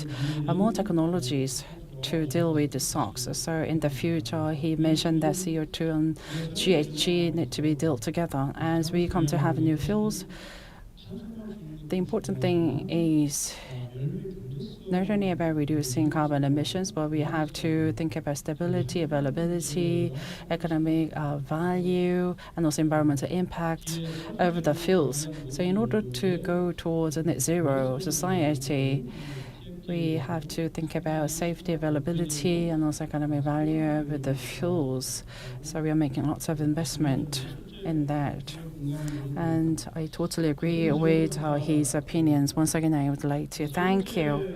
more technologies to deal with the SOx. So in the future, he mentioned that CO2 and GHG need to be dealt together. As we come to have new fuels, the important thing is not only about reducing carbon emissions, but we have to think about stability, availability, economic value, and also environmental impact over the fuels. So in order to go towards a net zero society, we have to think about safety, availability, and also economic value over the fuels. So we are making lots of investment in that. And I totally agree with his opinions. Once again, I would like to thank you.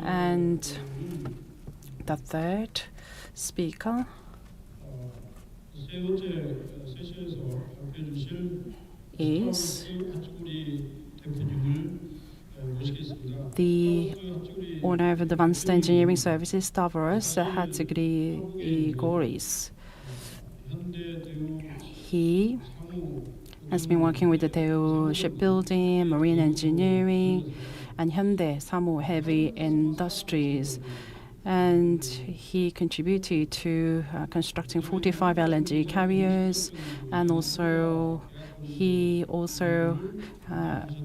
And the third speaker 세 번째 세션에서 발표해 주실 is 하치구리 대표님을 모시겠습니다. the owner of Advanced Engineering Services, Stavros Hatzigoris. He has been working with the Daewoo Shipbuilding, Marine Engineering, and Hyundai Samu Heavy Industries. And he contributed to constructing 45 LNG carriers, and also he also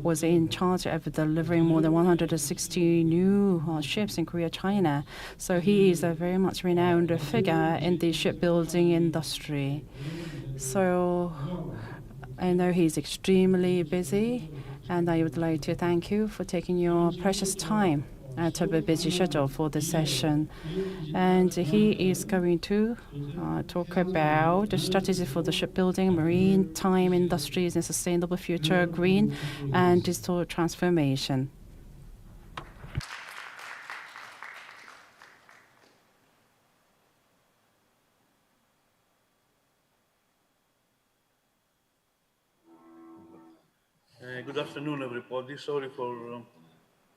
was in charge of delivering more than 160 new ships in Korea, China. So he is a very much renowned figure in the shipbuilding industry. So I know he's extremely busy, and I would like to thank you for taking your precious time out of a busy schedule for this session. And he is going to talk about the strategy for the shipbuilding, maritime industries, and sustainable future, green and digital transformation. Good afternoon, everybody. Sorry for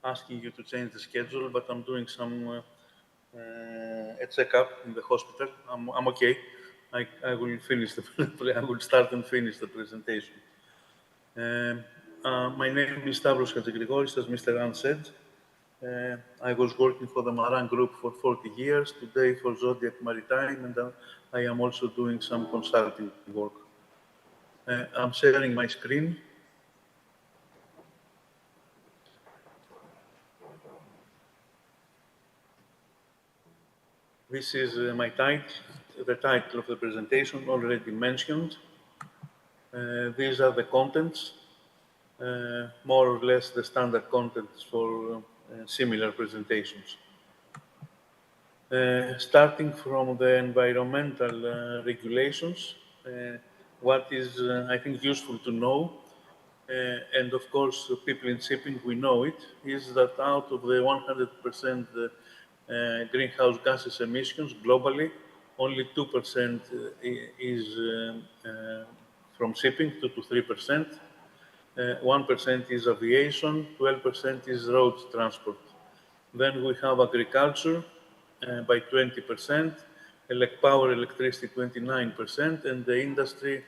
asking you to change the schedule, but I'm doing some a checkup in the hospital. I'm okay. I will finish I will start and finish the presentation. My name is Stavros Hatzigoris, as Mr. Ann said. I was working for the Maran Group for 40 years, today for Zodiac Maritime, and I am also doing some consulting work. I'm sharing my screen. This is the title of the presentation already mentioned. These are the contents, more or less the standard contents for similar presentations. Starting from the environmental regulations, what is, I think, useful to know, and of course, people in shipping, we know it, is that out of the 100% greenhouse gases emissions globally, only 2% is from shipping, 2 to 3%. 1% is aviation, 12% is road transport. Then we have agriculture by 20%, power, electricity 29%, and the industry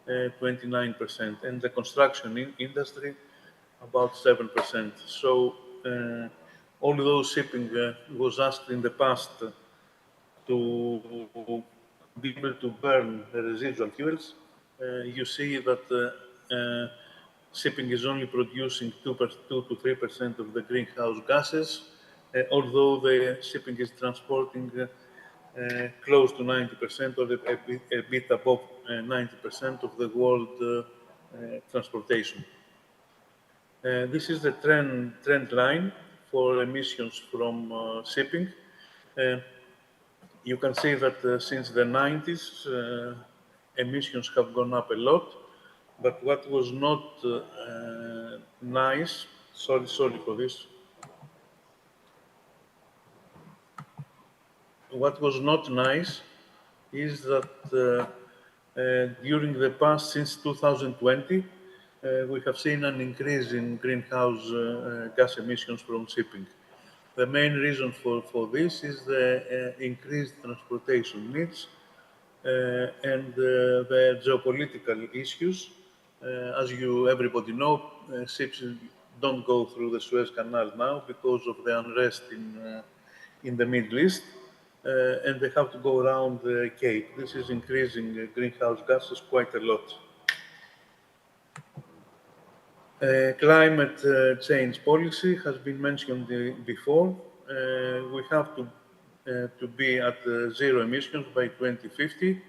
29%, and the construction industry about 7%. So although shipping was asked in the past to be able to burn the residual fuels, you see that shipping is only producing 2 to 3% of the greenhouse gases, although the shipping is transporting close to 90% or a bit above 90% of the world transportation. This is the trend line for emissions from shipping. You can see that since the 90s, emissions have gone up a lot, but what was not nice, sorry for this. What was not nice is that during the past, since 2020, we have seen an increase in greenhouse gas emissions from shipping. The main reason for this is the increased transportation needs and the geopolitical issues. As everybody know, ships don't go through the Suez Canal now because of the unrest in the Middle East, and they have to go around the Cape. This is increasing greenhouse gases quite a lot. Climate change policy has been mentioned before. We have to be at zero emissions by 2050,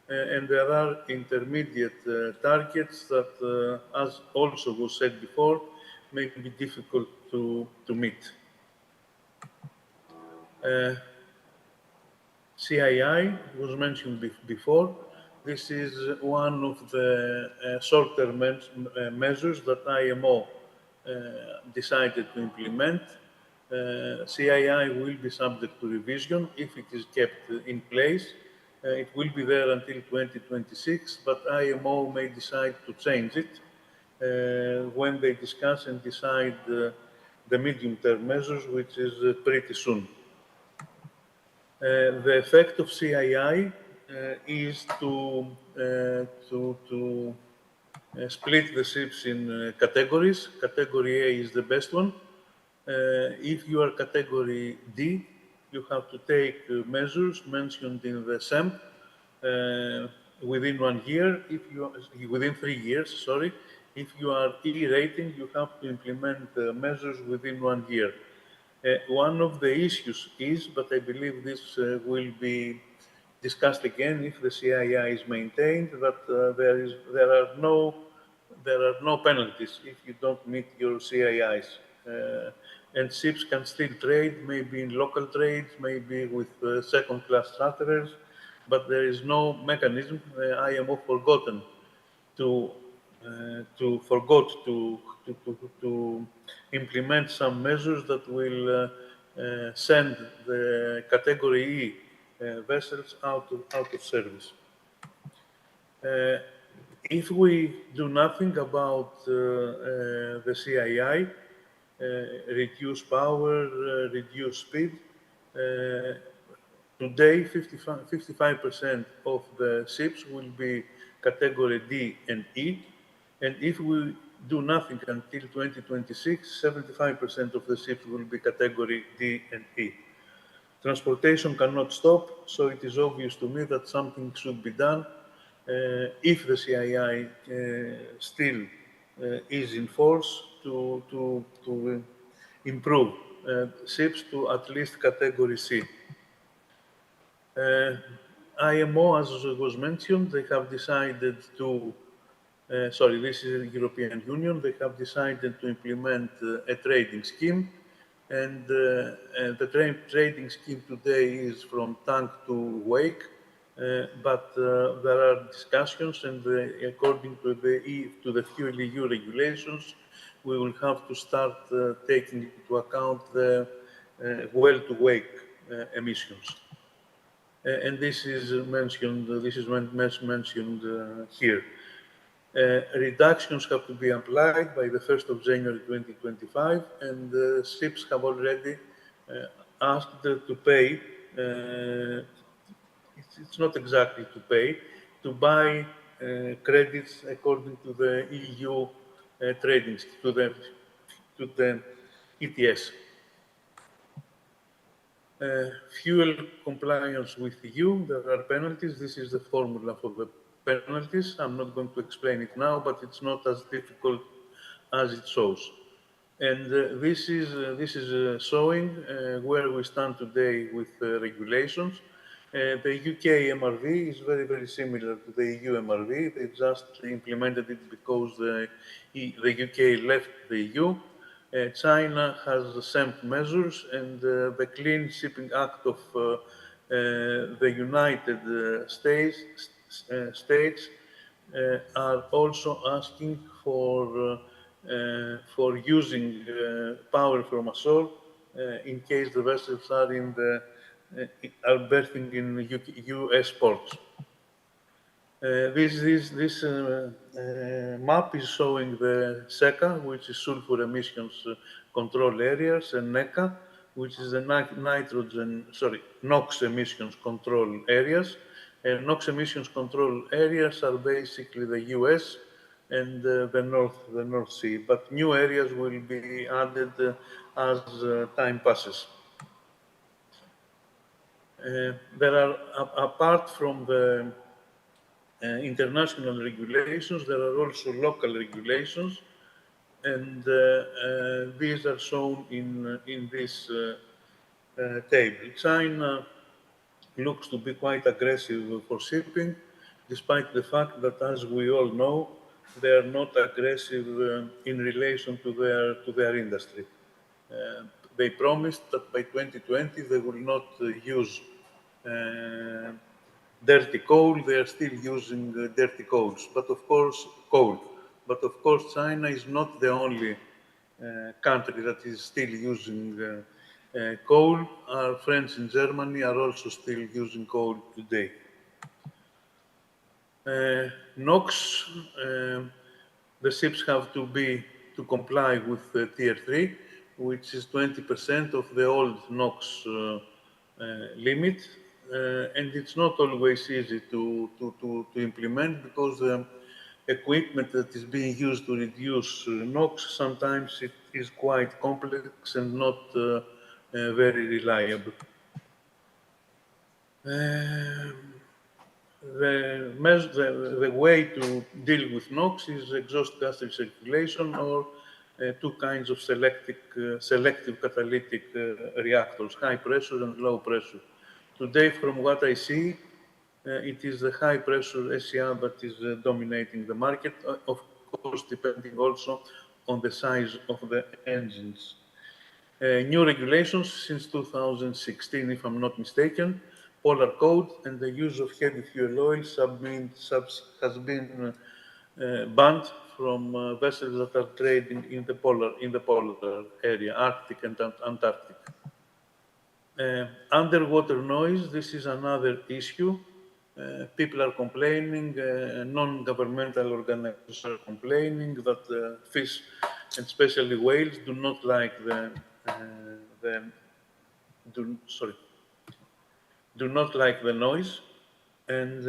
and there are intermediate targets that, as also was said before, may be difficult to meet. CII was mentioned before. This is one of the short-term measures that IMO decided to implement. CII will be subject to revision if it is kept in place. It will be there until 2026, but IMO may decide to change it when they discuss and decide the medium-term measures, which is pretty soon. The effect of CII is to split the ships in categories. Category A is the best one. If you are category D, you have to take measures mentioned in the SEMP within 1 year. If you are, within 3 years, sorry. If you are E rating, you have to implement measures within 1 year. One of the issues is, but I believe this will be discussed again if the CII is maintained, that there are no penalties if you don't meet your CIIs. And ships can still trade, maybe in local trades, maybe with second-class charterers, but there is no mechanism. IMO forgotten to implement some measures that will send the category E vessels out of service. If we do nothing about the CII, reduce power, reduce speed, today 55% of the ships will be category D and E, and if we do nothing until 2026, 75% of the ships will be category D and E. Transportation cannot stop, so it is obvious to me that something should be done if the CII still is in force to improve ships to at least category C. IMO, as was mentioned, they have decided to, sorry, this is the European Union, they have decided to implement a trading scheme, and the trading scheme today is from tank to wake, but there are discussions, and according to the Fuel EU regulations, we will have to start taking into account the well-to-wake emissions. And this is mentioned here. Reductions have to be applied by the 1st of January 2025, and ships have already asked to pay, it's not exactly to pay, to buy credits according to the EU trading, to the ETS. Fuel compliance with EU, there are penalties. This is the formula for the penalties. I'm not going to explain it now, but it's not as difficult as it shows. And this is showing where we stand today with regulations. The UK MRV is very, very similar to the EU MRV. They just implemented it because the UK left the EU. China has the same measures, and the Clean Shipping Act of the United States are also asking for using power from ashore in case the vessels are are berthing in US ports. This map is showing the SECA, which is sulfur emissions control areas, and NECA, which is the NOx emissions control areas. NOx emissions control areas are basically the US and the North Sea, but new areas will be added as time passes. There are, apart from the international regulations, there are also local regulations, and these are shown in this table. China looks to be quite aggressive for shipping, despite the fact that, as we all know, they are not aggressive in relation to their industry. They promised that by 2020 they will not use dirty coal. They are still using dirty coals, but of course coal. But of course, China is not the only country that is still using coal. Our friends in Germany are also still using coal today. NOx, the ships have to comply with Tier 3, which is 20% of the old NOx limit. And it's not always easy to implement, because the equipment that is being used to reduce NOx, sometimes it is quite complex and not very reliable. The way to deal with NOx is exhaust gas recirculation, or two kinds of selective catalytic reactors, high pressure and low pressure. Today, from what I see, it is the high pressure SCR that is dominating the market, of course, depending also on the size of the engines. New regulations since 2016, if I'm not mistaken, Polar Code and the use of heavy fuel oil has been banned from vessels that are trading in the polar area, Arctic and Antarctic. Underwater noise, this is another issue. People are complaining, non-governmental organizations are complaining that fish, and especially whales, do not like do not like the noise. And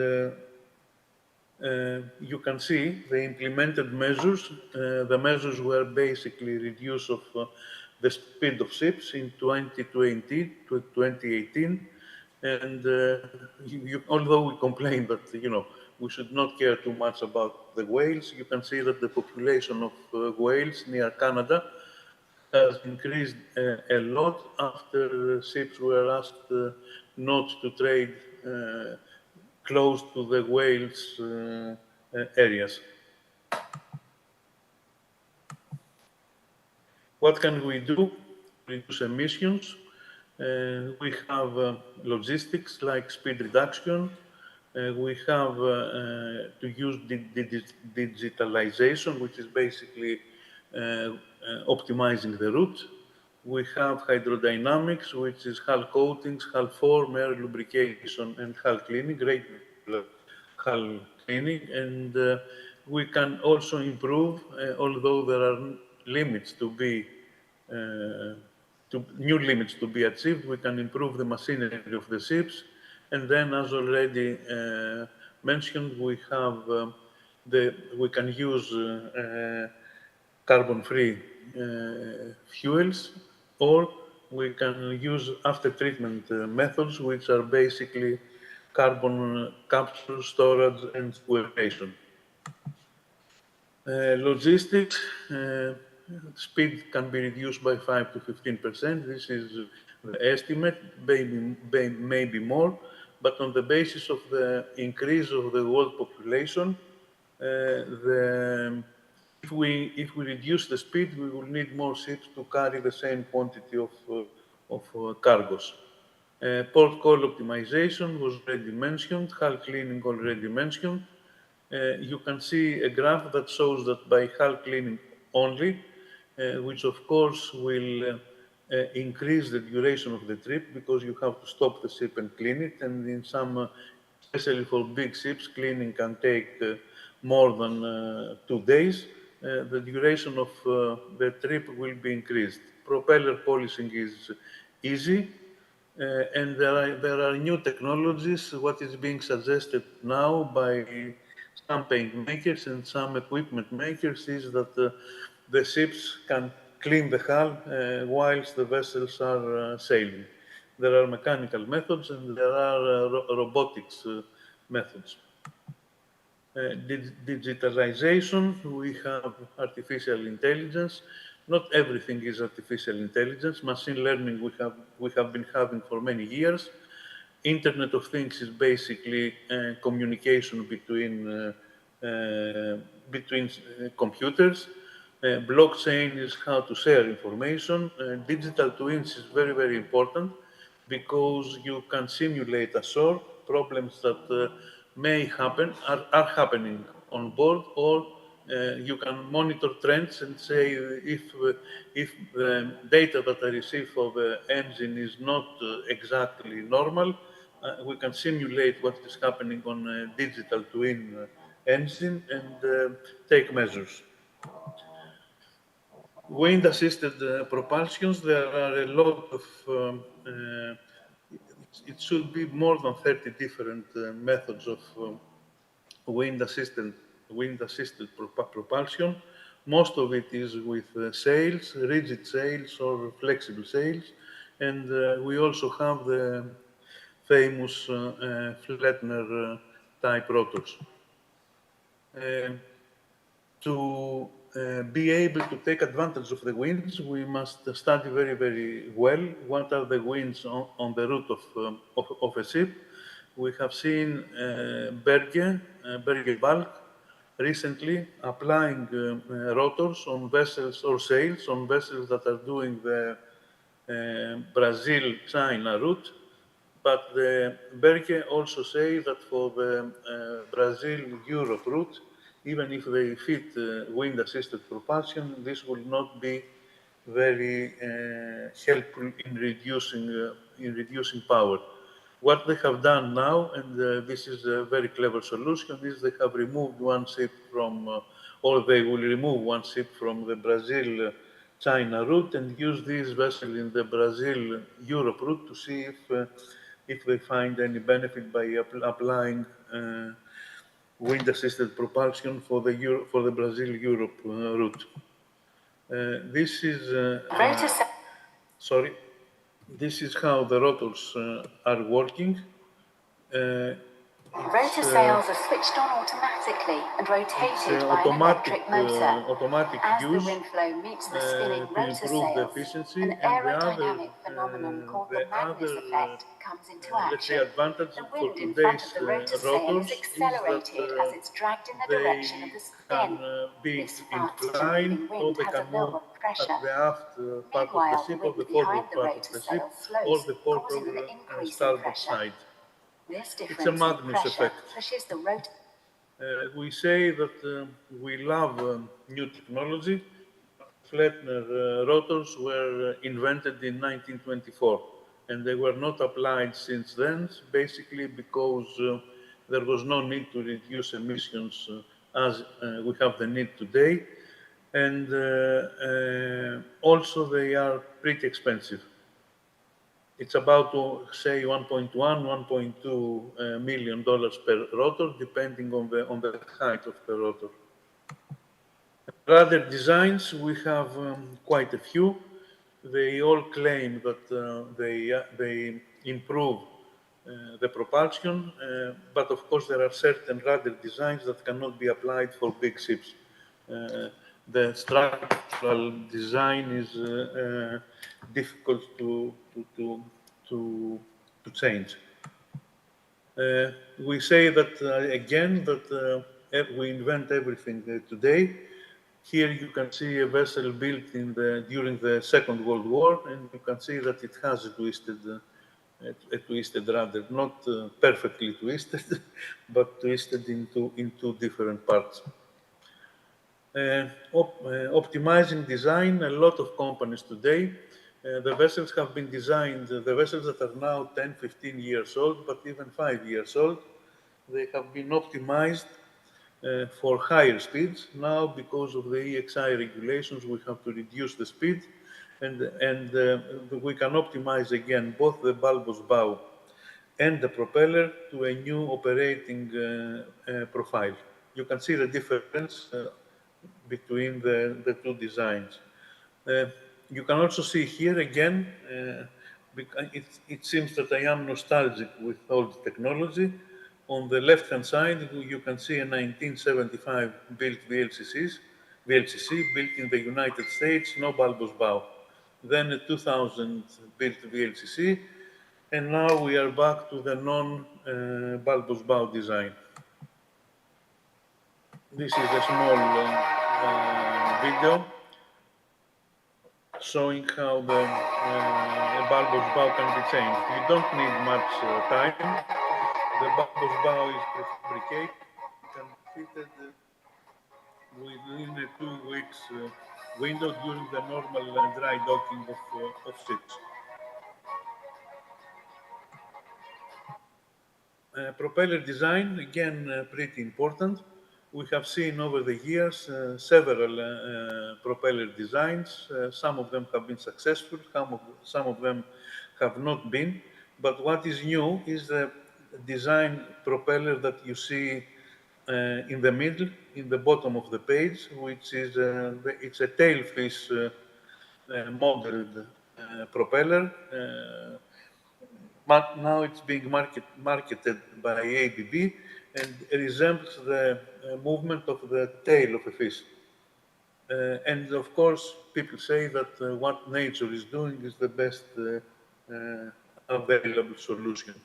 you can see the implemented measures. The measures were basically reduce of the speed of ships in 2018, and although we complain that we should not care too much about the whales, you can see that the population of whales near Canada has increased a lot after ships were asked not to trade close to the whales areas. What can we do to reduce emissions? We have logistics like speed reduction. We have to use digitalization, which is basically optimizing the route. We have hydrodynamics, which is hull coatings, hull form, air lubrication, and hull cleaning, regular hull cleaning. And we can also improve, although there are limits to be new limits to be achieved, we can improve the machinery of the ships. And then, as already mentioned, we can use carbon-free fuels, or we can use after-treatment methods, which are basically carbon capture, storage, and sequestration. Logistics, speed can be reduced by 5 to 15%. This is the estimate, maybe more, but on the basis of the increase of the world population, if we reduce the speed, we will need more ships to carry the same quantity of cargoes. Port call optimization was already mentioned, hull cleaning already mentioned. You can see a graph that shows that by hull cleaning only, which of course will increase the duration of the trip, because you have to stop the ship and clean it. And in some, especially for big ships, cleaning can take more than 2 days. The duration of the trip will be increased. Propeller polishing is easy. And there are new technologies. What is being suggested now by some paint makers and some equipment makers is that the ships can clean the hull whilst the vessels are sailing. there are mechanical methods and there are robotics methods. Digitalization, we have artificial intelligence. Not everything is artificial intelligence. Machine learning we have been having for many years. Internet of Things is basically communication between computers. Blockchain is how to share information. Digital twins is very, very important because you can simulate a shore. Problems that may happen are happening on board, or you can monitor trends and say if the data that I receive for the engine is not exactly normal, we can simulate what is happening on a digital twin engine and take measures. Wind-assisted propulsions, there are a lot of, it should be more than 30 different methods of wind-assisted propulsion. Most of it is with sails, rigid sails or flexible sails. And we also have the famous Flettner type rotors. To be able to take advantage of the winds, we must study very, very well what are the winds on the route of a ship. We have seen Berge Balk, recently applying rotors on vessels or sails on vessels that are doing the Brazil-China route. But the Berge also say that for the Brazil-Europe route, even if they fit wind-assisted propulsion, this will not be very helpful in reducing power. What they have done now, and this is a very clever solution, is they have removed one ship from, or they will remove one ship from the Brazil-China route and use this vessel in the Brazil-Europe route to see if they find any benefit by applying wind-assisted propulsion for the Brazil-Europe route. This is sorry. This is how the rotors are working. Rotor sails are switched on automatically and rotated by an electric motor. Automatic As use the wind flow meets the spinning to rotor improve the sails, efficiency, an and the aerodynamic phenomenon called the Magnus effect comes into let's say, action. advantage The for wind in front today's of the rotor sail rotors is accelerated as it's dragged in the direction of the spin. be This faster inclined, moving or wind they has can a lower move pressure. at the aft part of the Meanwhile, the ship, or wind the behind forward the part of rotor the ship, sail or slows, the causing an proper increase in starboard pressure. side. This It's a difference in Magnus pressure effect. pushes the rotor. We say that we love new technology. Flettner rotors were invented in 1924, and they were not applied since then, basically because there was no need to reduce emissions as we have the need today. And also they are pretty expensive. It's about, say, $1.1, $1.2 million per rotor, depending on the height of the rotor. Other designs, we have quite a few. They all claim that they improve the propulsion, but of course there are certain rudder designs that cannot be applied for big ships. The structural design is difficult to change. We say that again that we invent everything today. Here you can see a vessel built during the Second World War, and you can see that it has a twisted rudder, not perfectly twisted, but twisted in two different parts. Optimizing design, a lot of companies today, the vessels have been designed, the vessels that are now 10, 15 years old, but even 5 years old, they have been optimized for higher speeds. Now, because of the EXI regulations, we have to reduce the speed, and we can optimize again both the bulbous bow and the propeller to a new operating profile. You can see the difference between the two designs. You can also see here again, It seems that I am nostalgic with old technology. On the left-hand side, you can see a 1975 built VLCC built in the United States, no bulbous bow. Then a 2000 built VLCC, and now we are back to the non-bulbous bow design. This is a small video showing how the bulbous bow can be changed. You don't need much time. The bulbous bow is prefabricated and fitted within a 2 weeks window during the normal dry docking of ships. Propeller design, again, pretty important. We have seen over the years several propeller designs. Some of them have been successful, some of them have not been. But what is new is the design propeller that you see in the middle, in the bottom of the page, which is it's a tailfish modeled propeller. Now it's being marketed by ABB and resembles the movement of the tail of a fish. And of course, people say that what nature is doing is the best available solution.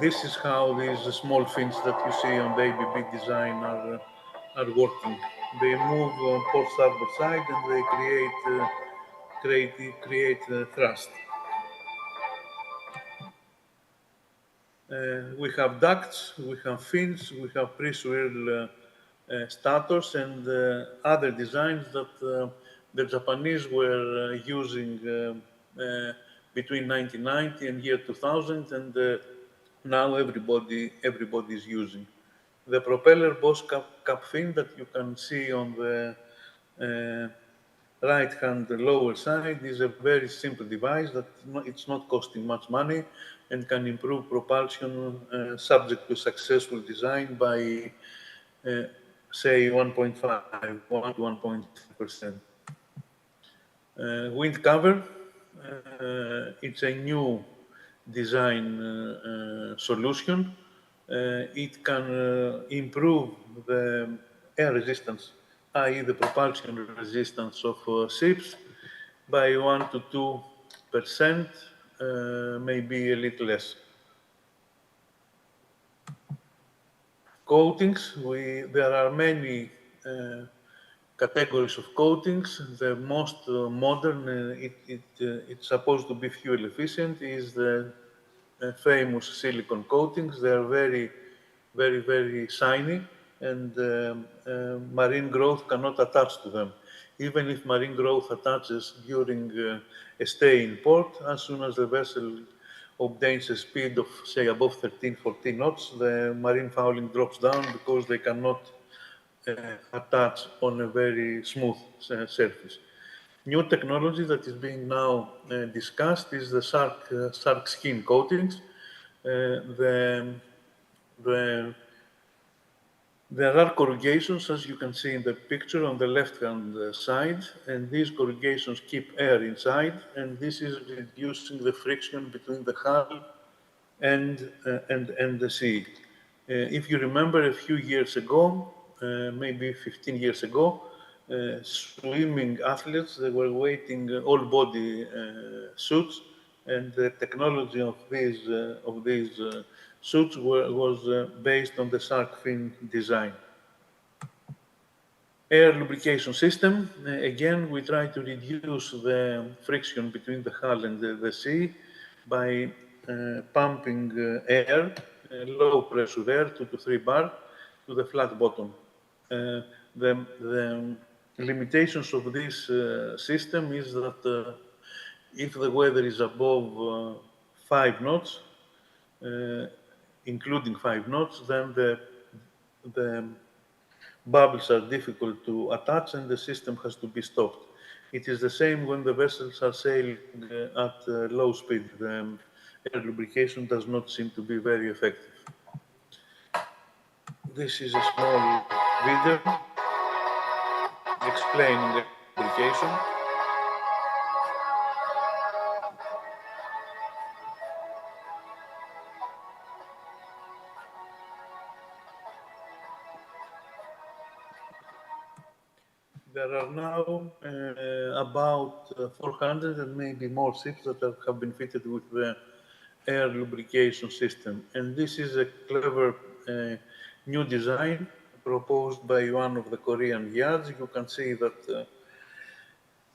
This is how these small fins that you see on the ABB design are working. They move on port starboard side and they create thrust. We have ducts, we have fins, we have pre-swirl stators and other designs that the Japanese were using between 1990 and year 2000, and now everybody is using. The propeller boss cap fin that you can see on the right-hand lower side is a very simple device that it's not costing much money and can improve propulsion subject to successful design by, say, 1.5, 1 to 1.5%. Wind cover, it's a new design solution. It can improve the air resistance, i.e. the propulsion resistance of ships by 1 to 2%, maybe a little less. Coatings, there are many categories of coatings. The most modern, it's supposed to be fuel efficient, is the famous silicone coatings. They are very, very, very shiny, and marine growth cannot attach to them. Even if marine growth attaches during a stay in port, as soon as the vessel obtains a speed of, say, above 13, 14 knots, the marine fouling drops down because they cannot attach on a very smooth surface. New technology that is being now discussed is the shark skin coatings. There are corrugations, as you can see in the picture on the left-hand side, and these corrugations keep air inside, and this is reducing the friction between the hull and the sea. If you remember, a few years ago, maybe 15 years ago, swimming athletes, they were wearing all-body suits, and the technology of these suits was based on the shark fin design. Air lubrication system, again, we try to reduce the friction between the hull and the sea by pumping air, low pressure air, 2 to 3 bar, to the flat bottom. The limitations of this system is that if the weather is above 5 knots, including 5 knots, then the bubbles are difficult to attach and the system has to be stopped. It is the same when the vessels are sailing at low speed. The air lubrication does not seem to be very effective. This is a small video explaining lubrication. There are now about 400 and maybe more ships that have been fitted with the air lubrication system. And this is a clever new design proposed by one of the Korean yards. You can see that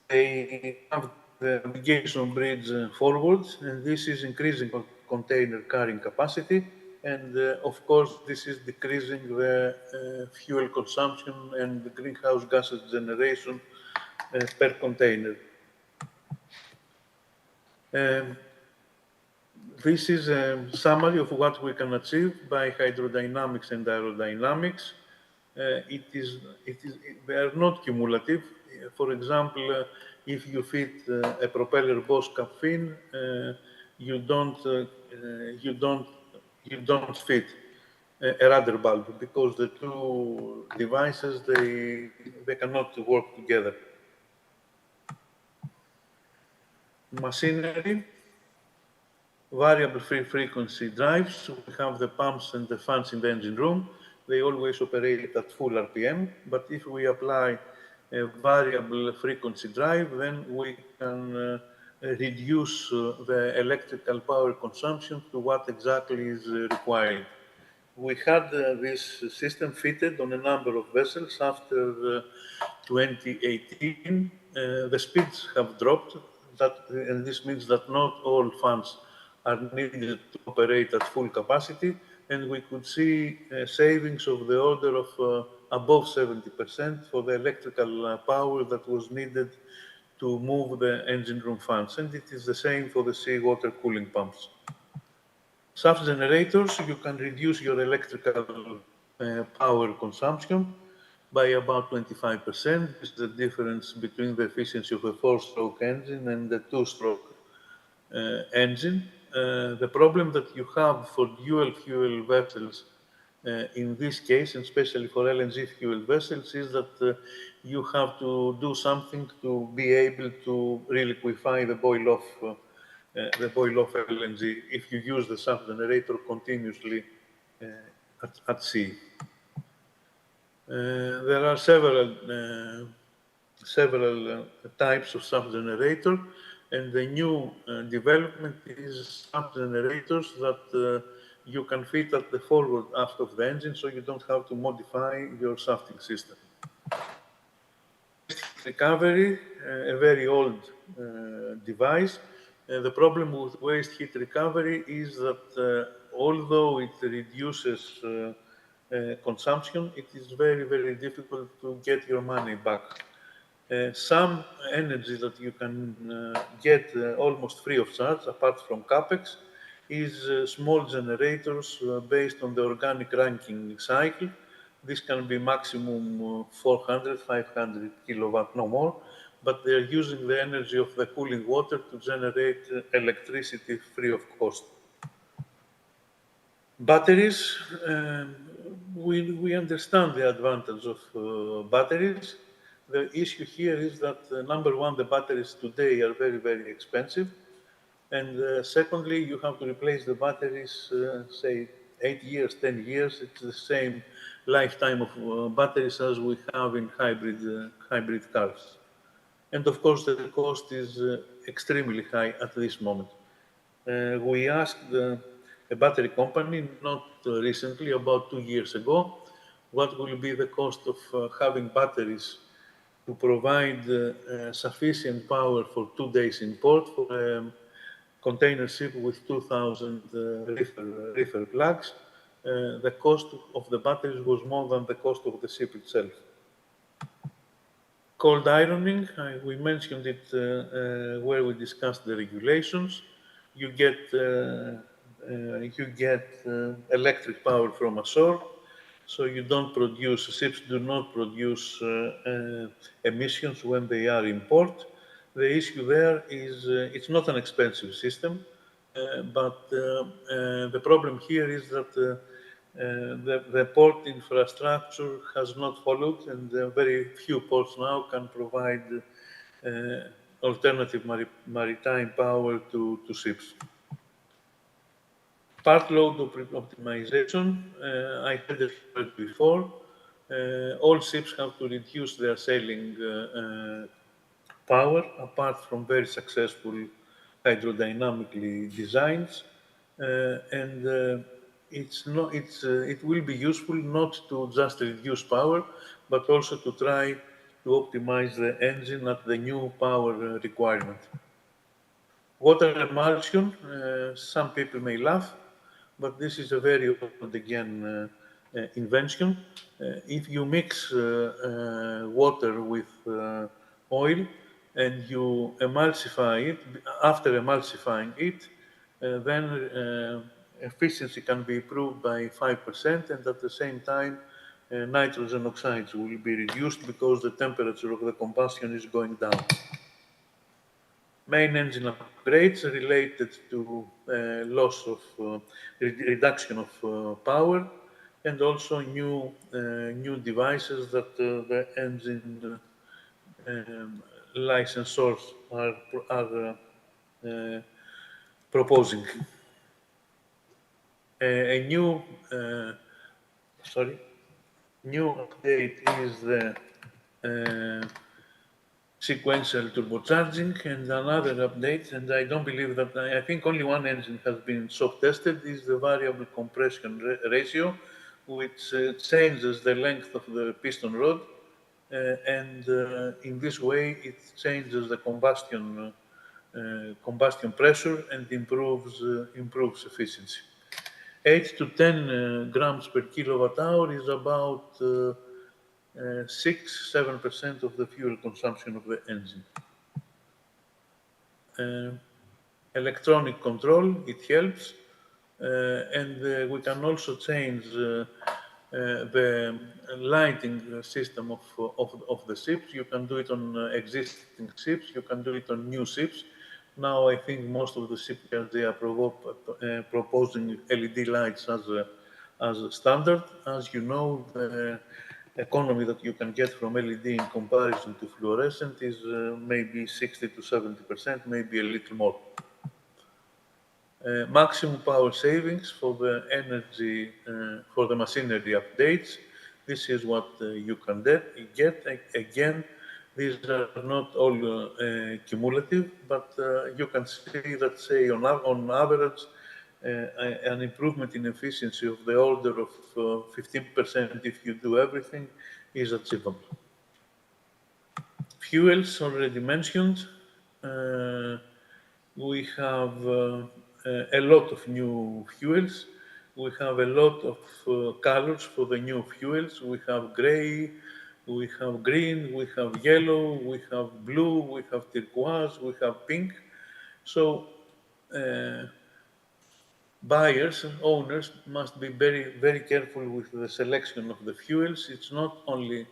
they have the navigation bridge forward, and this is increasing container carrying capacity. And of course, this is decreasing the fuel consumption and the greenhouse gases generation per container. This is a summary of what we can achieve by hydrodynamics and aerodynamics. They are not cumulative. For example, if you fit a propeller boss cap fin, you don't fit a rudder bulb because the two devices they cannot work together. Machinery, variable frequency drives. We have the pumps and the fans in the engine room. They always operate at full RPM, but if we apply a variable frequency drive, then we can reduce the electrical power consumption to what exactly is required. We had this system fitted on a number of vessels after 2018. The speeds have dropped, and this means that not all fans are needed to operate at full capacity, and we could see savings of the order of above 70% for the electrical power that was needed to move the engine room fans, and it is the same for the seawater cooling pumps. Shaft generators, you can reduce your electrical power consumption by about 25%. This is the difference between the efficiency of a four-stroke engine and the two-stroke engine. The problem that you have for dual fuel vessels in this case, and especially for LNG fuel vessels, is that you have to do something to be able to reliquefy the boil-off LNG if you use the shaft generator continuously at sea. There are several types of shaft generator, and the new development is shaft generators that you can fit at the forward aft of the engine, so you don't have to modify your shafting system. Recovery, a very old device. The problem with waste heat recovery is that although it reduces consumption, it is very, very difficult to get your money back. Some energy that you can get almost free of charge, apart from CAPEX, is small generators based on the organic ranking cycle. This can be maximum 400, 500 kilowatt, no more, but they're using the energy of the cooling water to generate electricity free of cost. Batteries, we understand the advantage of batteries. The issue here is that, number one, the batteries today are very, very expensive. And secondly, you have to replace the batteries, say, 8 years, 10 years. It's the same lifetime of batteries as we have in hybrid cars. And of course, the cost is extremely high at this moment. We asked a battery company, not recently, about 2 years ago, what will be the cost of having batteries to provide sufficient power for 2 days in port for a container ship with 2,000 reefer plugs. The cost of the batteries was more than the cost of the ship itself. Cold ironing, we mentioned it where we discussed the regulations. You get electric power from ashore, so you don't produce, ships do not produce emissions when they are in port. The issue there is it's not an expensive system, but the problem here is that The port infrastructure has not followed, and very few ports now can provide alternative maritime power to ships. Part load optimization, I had it before. All ships have to reduce their sailing power, apart from very successful hydrodynamically designs, and it will be useful not to just reduce power, but also to try to optimize the engine at the new power requirement. Water emulsion, some people may laugh, but this is a very old, again, invention. If you mix water with oil and you emulsify it, after emulsifying it, then efficiency can be improved by 5%, and at the same time, nitrogen oxides will be reduced because the temperature of the combustion is going down. Main engine upgrades related to loss of reduction of power, and also new devices that the engine licensors are proposing. A new update is the sequential turbocharging, and another update, and I don't believe that, I think only one engine has been soft tested, is the variable compression ratio, which changes the length of the piston rod, and in this way it changes the combustion pressure and improves efficiency. 8 to 10 grams per kilowatt hour is about 6-7% of the fuel consumption of the engine. Electronic control, it helps, and we can also change the lighting system of the ships. You can do it on existing ships, you can do it on new ships. Now I think most of the shipyards, they are proposing LED lights as a standard. As you know, the economy that you can get from LED in comparison to fluorescent is maybe 60 to 70%, maybe a little more. Maximum power savings for the energy, for the machinery updates. This is what you can get. Again, these are not all cumulative, but you can see that, say, on average, an improvement in efficiency of the order of 15% if you do everything is achievable. Fuels already mentioned. We have a lot of new fuels. We have a lot of colors for the new fuels. We have gray, we have green, we have yellow, we have blue, we have turquoise, we have pink. So buyers and owners must be very, very careful with the selection of the fuels. It is not only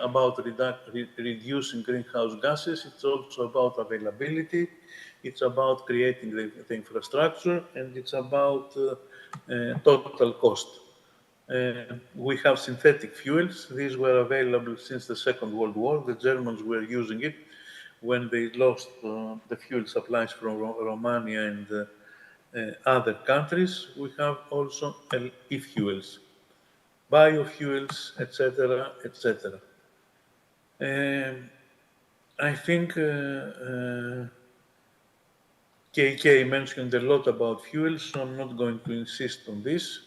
about reducing greenhouse gases, it's also about availability, it's about creating the infrastructure, and it's about total cost. We have synthetic fuels. These were available since the Second World War. The Germans were using it when they lost the fuel supplies from Romania and other countries. We have also e-fuels, biofuels, etc., etc. I think KK mentioned a lot about fuels, so I'm not going to insist on this.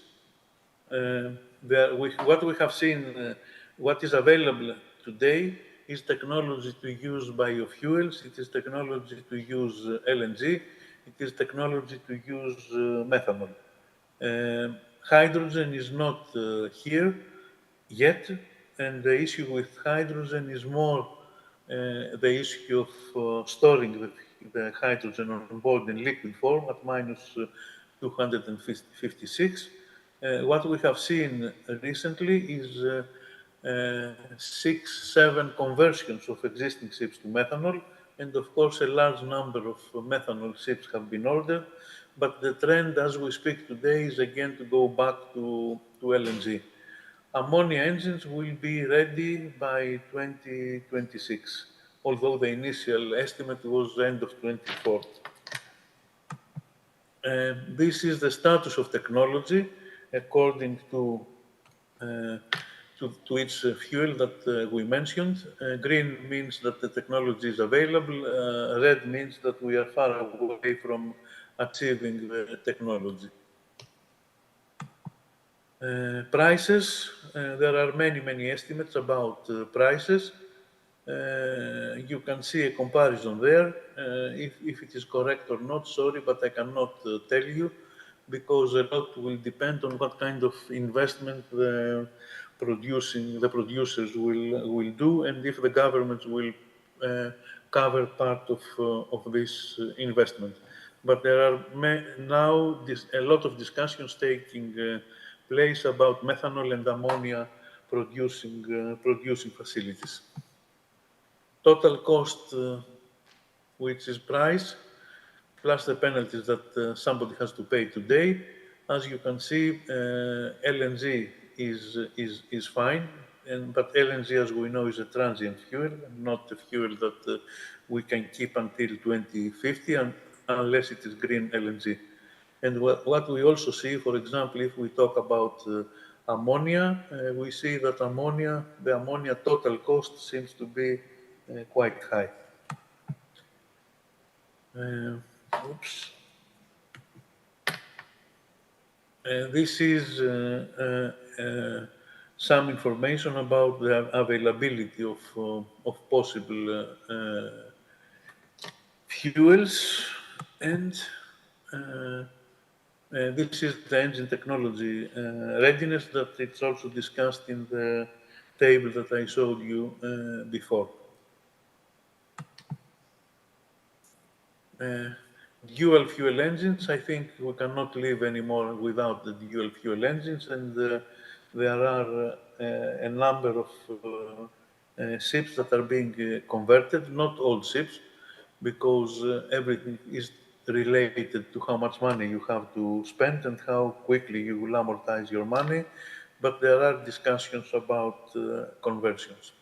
What we have seen, what is available today is technology to use biofuels, it is technology to use LNG, it is technology to use methanol. Hydrogen is not here yet, and the issue with hydrogen is more the issue of storing the hydrogen on board in liquid form at minus 256. What we have seen recently is 6-7 conversions of existing ships to methanol, and of course a large number of methanol ships have been ordered. but the trend as we speak today is again to go back to LNG. Ammonia engines will be ready by 2026, although the initial estimate was the end of 24. This is the status of technology according to its fuel that we mentioned. Green means that the technology is available. Red means that we are far away from achieving the technology. Prices, there are many estimates about prices. You can see a comparison there. If it is correct or not, sorry, but I cannot tell you because a lot will depend on what kind of investment the producers will do and if the government will cover part of this investment. But there are now a lot of discussions taking place about methanol and ammonia producing facilities. Total cost, which is price, plus the penalties that somebody has to pay today. As you can see, LNG is fine, but LNG, as we know, is a transient fuel, not a fuel that we can keep until 2050, unless it is green LNG. And what we also see, for example, if we talk about ammonia, we see that the ammonia total cost seems to be quite high. Oops. This is some information about the availability of possible fuels, and this is the engine technology readiness that it's also discussed in the table that I showed you before. Dual fuel engines, I think we cannot live anymore without the dual fuel engines, and there are a number of ships that are being converted, not all ships, because everything is related to how much money you have to spend and how quickly you will amortize your money, but there are discussions about conversions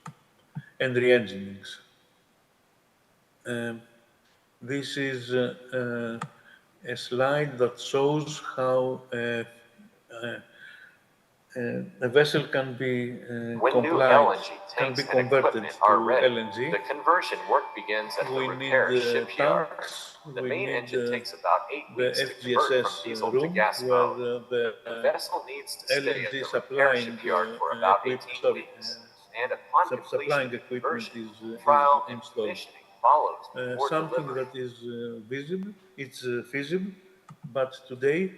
and re-enginings. This is a slide that shows how a vessel can be converted to LNG. The conversion work begins at the repair shipyard. The main engine takes about 8 weeks to convert from diesel to gas mode. The vessel needs to stay at the repair shipyard for about 18 weeks. And upon completion of conversion, trial and commissioning follows before something delivery. that is visible, it's feasible, but today,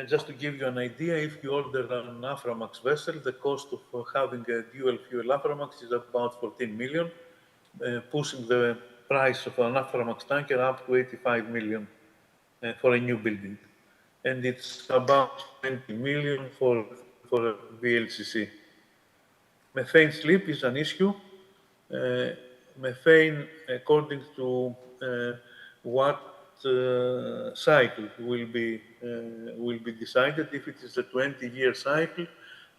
just to give you an idea, if you order an Aframax vessel, the cost of having a dual fuel Aframax is about 14 million, pushing the price of an Aframax tanker up to 85 million for a new building. And it's about 20 million for a VLCC. Methane slip is an issue. Methane, according to what cycle will be decided. If it is a 20-year cycle,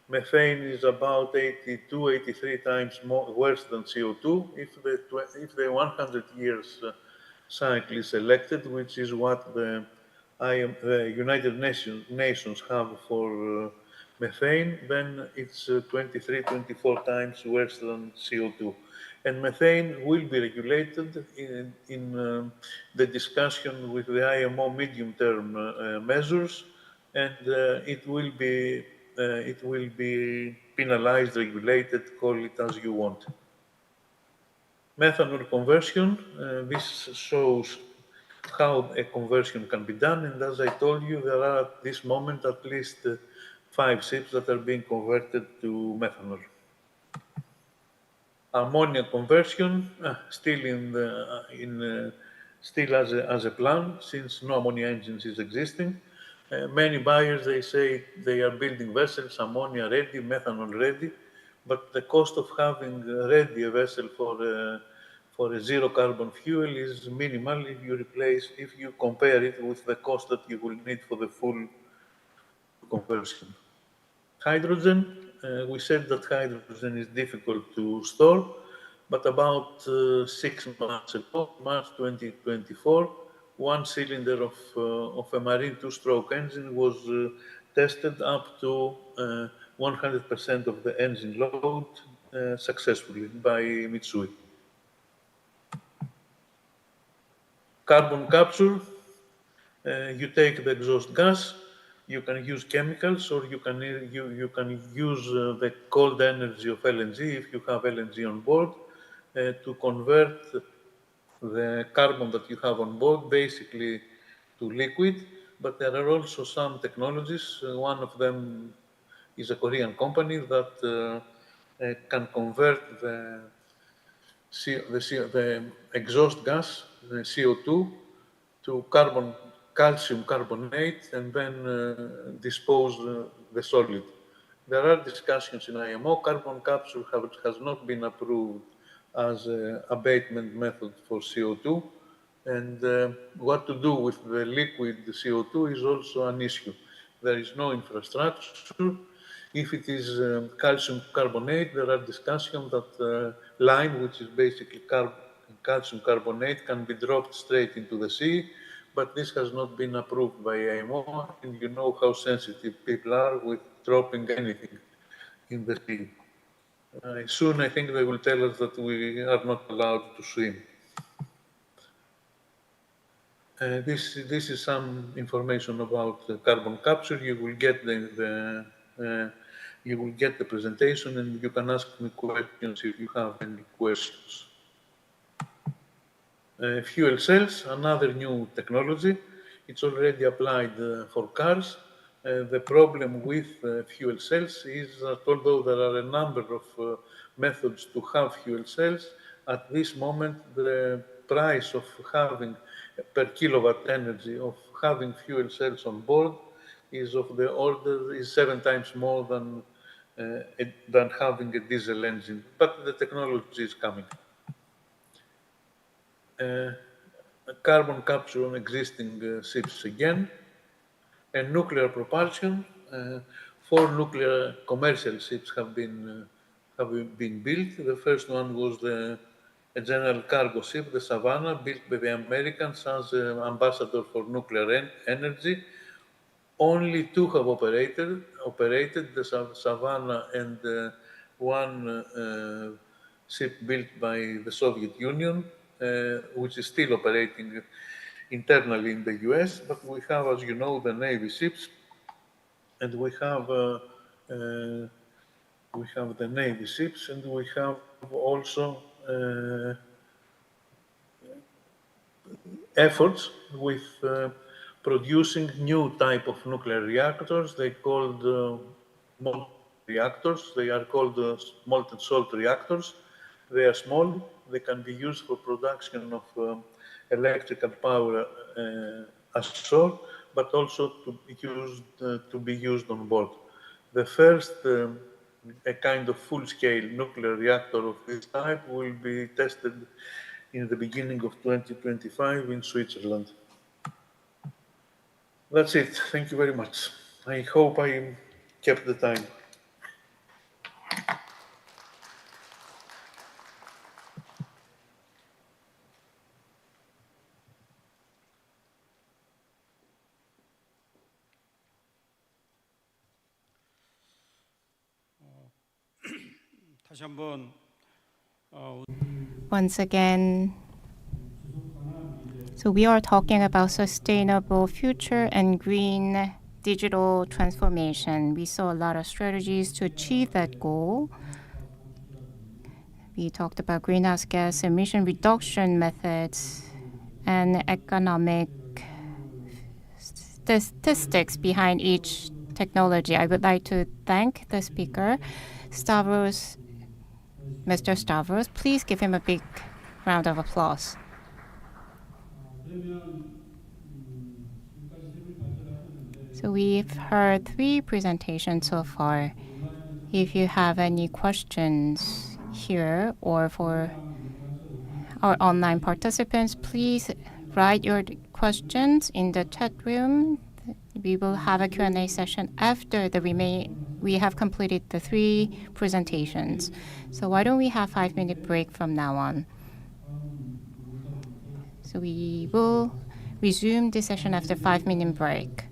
methane is about 82, 83 times worse than CO2. If the 100 years cycle is selected, which is what the United Nations have for methane, then it's 23, 24 times worse than CO2. And methane will be regulated in the discussion with the IMO medium-term measures, and it will be penalized, regulated, call it as you want. Methanol conversion, this shows how a conversion can be done, and as I told you, there are at this moment at least 5 ships that are being converted to methanol. Ammonia conversion, still still as a plan, since no ammonia engines is existing. Many buyers, they say they are building vessels, ammonia ready, methanol ready, but the cost of having ready a vessel for a zero carbon fuel is minimal if you compare it with the cost that you will need for the full conversion. Hydrogen, we said that hydrogen is difficult to store, but about 6 months ago, March 2024, one cylinder of a marine two-stroke engine was tested up to 100% of the engine load successfully by Mitsui. Carbon capture, you take the exhaust gas, you can use chemicals, or you can use the cold energy of LNG if you have LNG on board to convert the carbon that you have on board basically to liquid. But there are also some technologies. One of them is a Korean company that can convert the exhaust gas, the CO2, to calcium carbonate and then dispose the solid. There are discussions in IMO. Carbon capture has not been approved as an abatement method for CO2. And what to do with the liquid CO2 is also an issue. There is no infrastructure. If it is calcium carbonate, there are discussions that lime, which is basically calcium carbonate, can be dropped straight into the sea, but this has not been approved by IMO, and you know how sensitive people are with dropping anything in the sea. Soon, I think they will tell us that we are not allowed to swim. This is some information about carbon capture. You will get the presentation, and you can ask me questions if you have any questions. Fuel cells, another new technology. It's already applied for cars. The problem with fuel cells is that although there are a number of methods to have fuel cells, at this moment the price of having per kilowatt energy of having fuel cells on board is of the order is 7 times more than having a diesel engine. But the technology is coming. Carbon capture on existing ships again, and nuclear propulsion. 4 nuclear commercial ships have been built. The first one was a general cargo ship, the Savannah, built by the Americans as ambassador for nuclear energy. Only 2 have operated, the Savannah and one ship built by the Soviet Union, which is still operating internally in the US. But we have, as you know, the Navy ships, and we have the Navy ships, and we have also efforts with producing new type of nuclear reactors. They called molten reactors. They are called molten salt reactors. They are small. They can be used for production of electrical power ashore, but also to be used on board. The first a kind of full-scale nuclear reactor of this type will be tested in the beginning of 2025 in Switzerland. That's it. Thank you very much. I hope I kept the time. 다시 한번 Once again, so we are talking about sustainable future and green digital transformation. We saw a lot of strategies to achieve that goal. We talked about greenhouse gas emission reduction methods and economic statistics behind each technology. I would like to thank the speaker, Stavros. Mr. Stavros, please give him a big round of applause. So we've heard 3 presentations so far. If you have any questions here or for our online participants, please write your questions in the chat room. We will have a Q&A session after we have completed the 3 presentations. So why don't we have 5-minute break from now on? So we will resume the session after 5-minute break.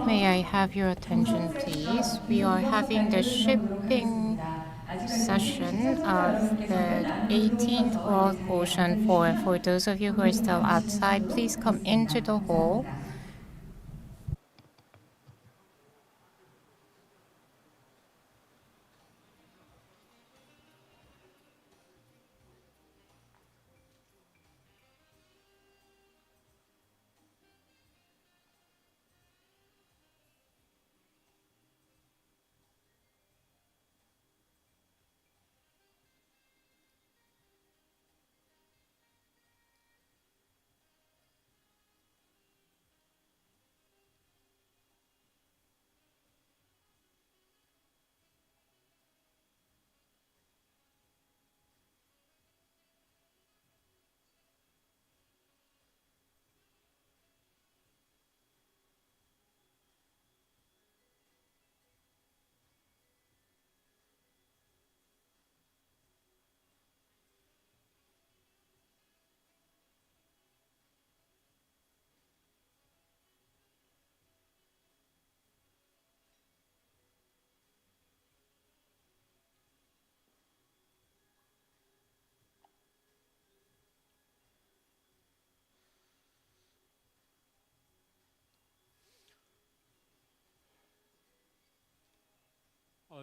May I have your attention, please? We are having the shipping session of the 18th World Ocean Forum. For those of you who are still outside, please come into the hall.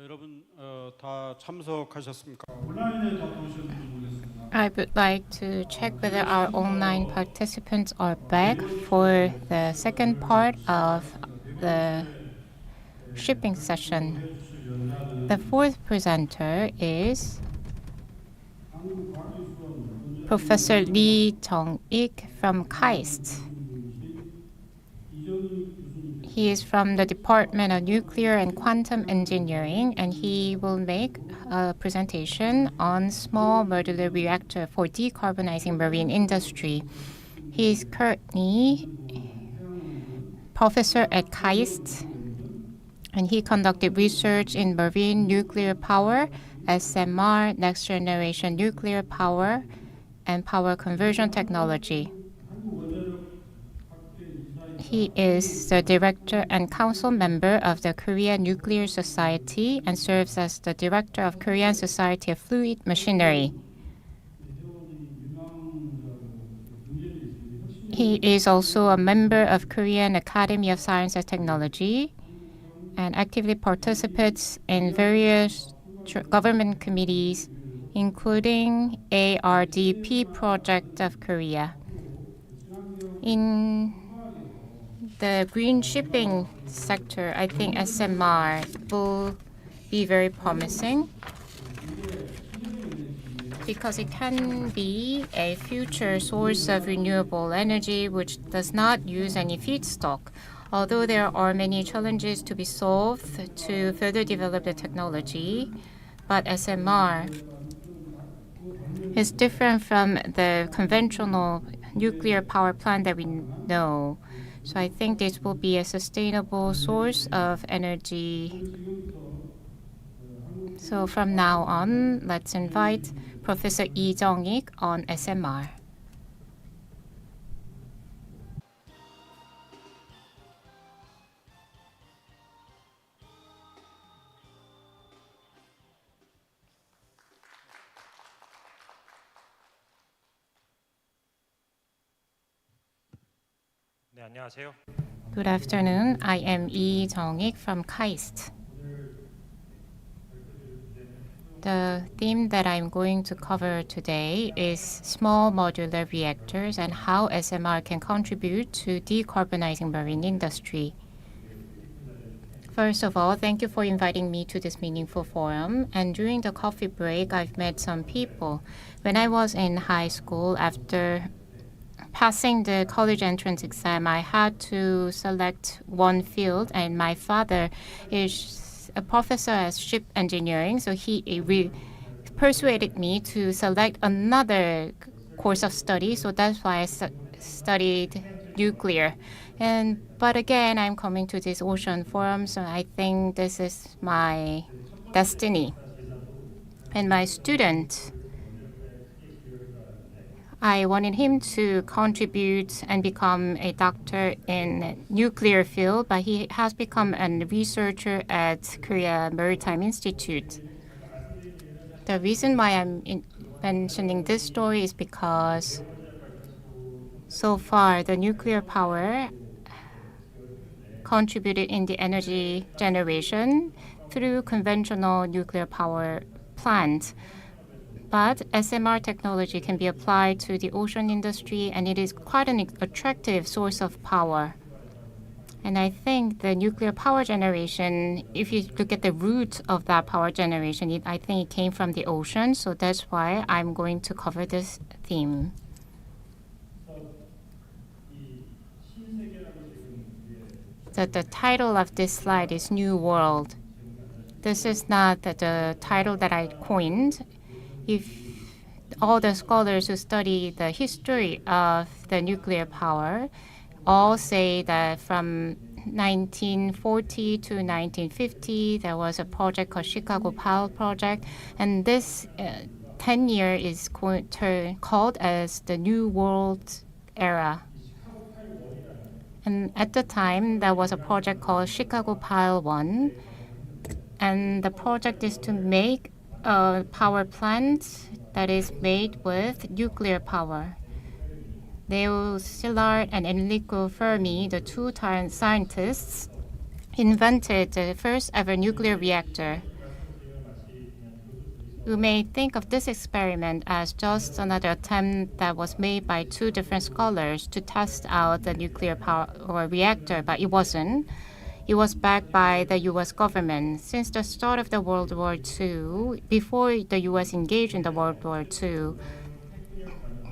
여러분 다 참석하셨습니까? 온라인에 다 들어오셨는지 모르겠습니다. I would like to check whether our online participants are back for the second part of the shipping session. The fourth presenter is Professor Lee Jung-ik from KAIST. He is from the Department of Nuclear and Quantum Engineering, and he will make a presentation on small modular reactor for decarbonizing marine industry. He is currently professor at KAIST, and he conducted research in marine nuclear power, SMR, next generation nuclear power, and power conversion technology. He is the director and council member of the Korea Nuclear Society and serves as the director of Korean Society of Fluid Machinery. He is also a member of Korean Academy of Science and Technology and actively participates in various government committees, including ARDP project of Korea. In the green shipping sector, I think SMR will be very promising because it can be a future source of renewable energy which does not use any feedstock. Although there are many challenges to be solved to further develop the technology, but SMR is different from the conventional nuclear power plant that we know. So I think this will be a sustainable source of energy. So from now on, let's invite Professor Lee Jung-ik on SMR. 네, 안녕하세요. Good afternoon. I am Lee Jung-ik from KAIST. The theme that I'm going to cover today is small modular reactors and how SMR can contribute to decarbonizing marine industry. First of all, thank you for inviting me to this meaningful forum. And during the coffee break, I've met some people. When I was in high school, after passing the college entrance exam, I had to select one field, and my father is a professor at ship engineering, so he persuaded me to select another course of study. So that's why I studied nuclear. But again, I'm coming to this ocean forum, so I think this is my destiny. And my student, I wanted him to contribute and become a doctor in nuclear field, but he has become a researcher at Korea Maritime Institute. The reason why I'm mentioning this story is because so far the nuclear power contributed in the energy generation through conventional nuclear power plants. But SMR technology can be applied to the ocean industry, and it is quite an attractive source of power. And I think the nuclear power generation, if you look at the root of that power generation, I think it came from the ocean. So that's why I'm going to cover this theme. The title of this slide is New World. This is not the title that I coined. If all the scholars who study the history of the nuclear power all say that from 1940 to 1950, there was a project called Chicago Power Project, and this 10-year is called as the New World Era. And at the time, there was a project called Chicago Pile 1, and the project is to make a power plant that is made with nuclear power. Leo Szilard and Enrico Fermi, the two scientists, invented the first ever nuclear reactor. You may think of this experiment as just another attempt that was made by two different scholars to test out the nuclear power or reactor, but it wasn't. It was backed by the U.S. government. Since the start of the World War II, before the U.S. engaged in the World War II,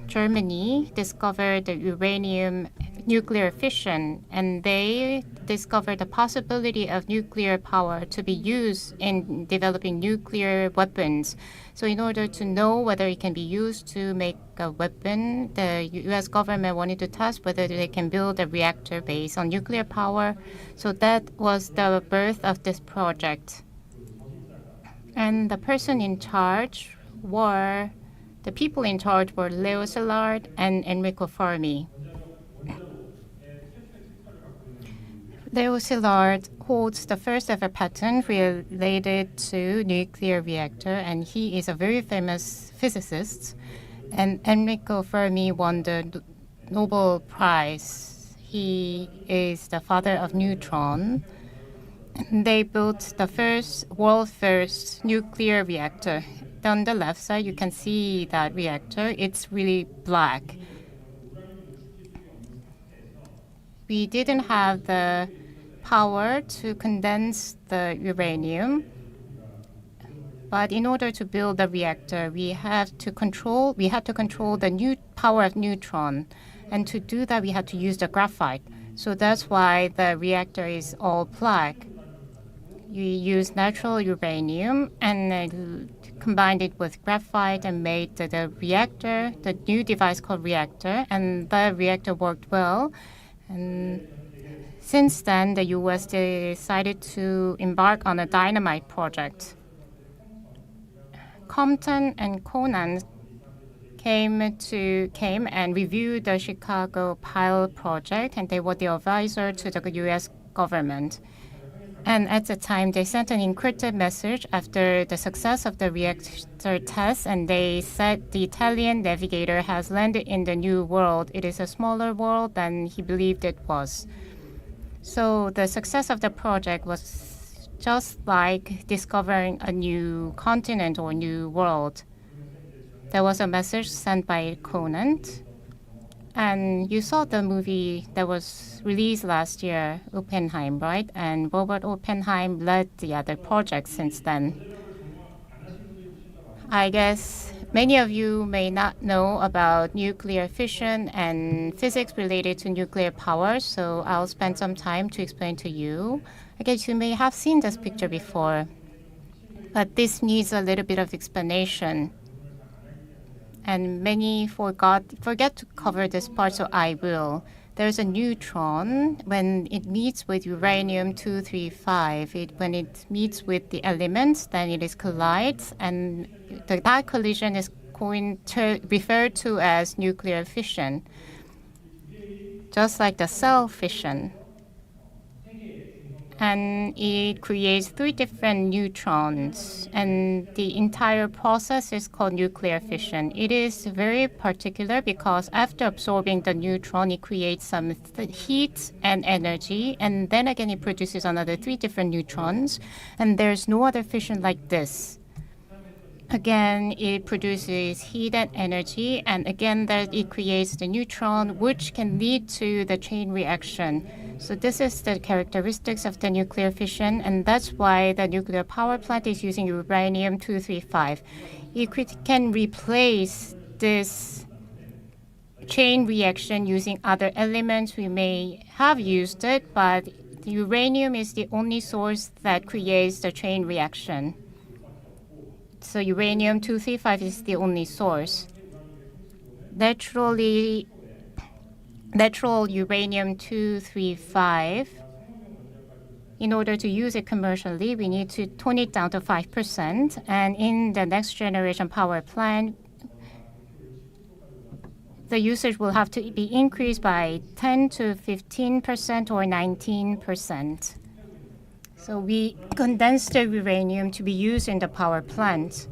Germany discovered the uranium nuclear fission, and they discovered the possibility of nuclear power to be used in developing nuclear weapons. So in order to know whether it can be used to make a weapon, the U.S. government wanted to test whether they can build a reactor based on nuclear power. So that was the birth of this project. And the people in charge were Leo Szilard and Enrico Fermi. Leo Szilard holds the first ever patent related to nuclear reactor, and he is a very famous physicist. And Enrico Fermi won the Nobel Prize. He is the father of neutron. They built the world's first nuclear reactor. On the left side, you can see that reactor. It's really black. We didn't have the power to condense the uranium, but in order to build the reactor, we had to control the power of neutron, and to do that, we had to use the graphite. So that's why the reactor is all black. You use natural uranium and combined it with graphite and made the reactor, the new device called reactor, and the reactor worked well. And since then, the U.S. decided to embark on a dynamite project. Compton and Conan came and reviewed the Chicago Pile project, and they were the advisor to the U.S. government. And at the time, they sent an encrypted message after the success of the reactor test, and they said the Italian navigator has landed in the new world. It is a smaller world than he believed it was. So the success of the project was just like discovering a new continent or new world. There was a message sent by Conan. And you saw the movie that was released last year, Oppenheim, right? And Robert Oppenheim led the other projects since then. I guess many of you may not know about nuclear fission and physics related to nuclear power, so I'll spend some time to explain to you. I guess you may have seen this picture before, but this needs a little bit of explanation. And many forget to cover this part, so I will. There's a neutron. When it meets with uranium-235, when it meets with the elements, then it collides, and that collision is referred to as nuclear fission, just like the cell fission. And it creates 3 different neutrons, and the entire process is called nuclear fission. It is very particular because after absorbing the neutron, it creates some heat and energy, and then again it produces another 3 different neutrons, and there's no other fission like this. Again, it produces heat and energy, and again that it creates the neutron, which can lead to the chain reaction. So this is the characteristics of the nuclear fission, and that's why the nuclear power plant is using uranium-235. It can replace this chain reaction using other elements. We may have used it, but the uranium is the only source that creates the chain reaction. So uranium-235 is the only source. Natural uranium-235, in order to use it commercially, we need to tone it down to 5%. And in the next generation power plant, the usage will have to be increased by 10 to 15% or 19%. So we condense the uranium to be used in the power plant.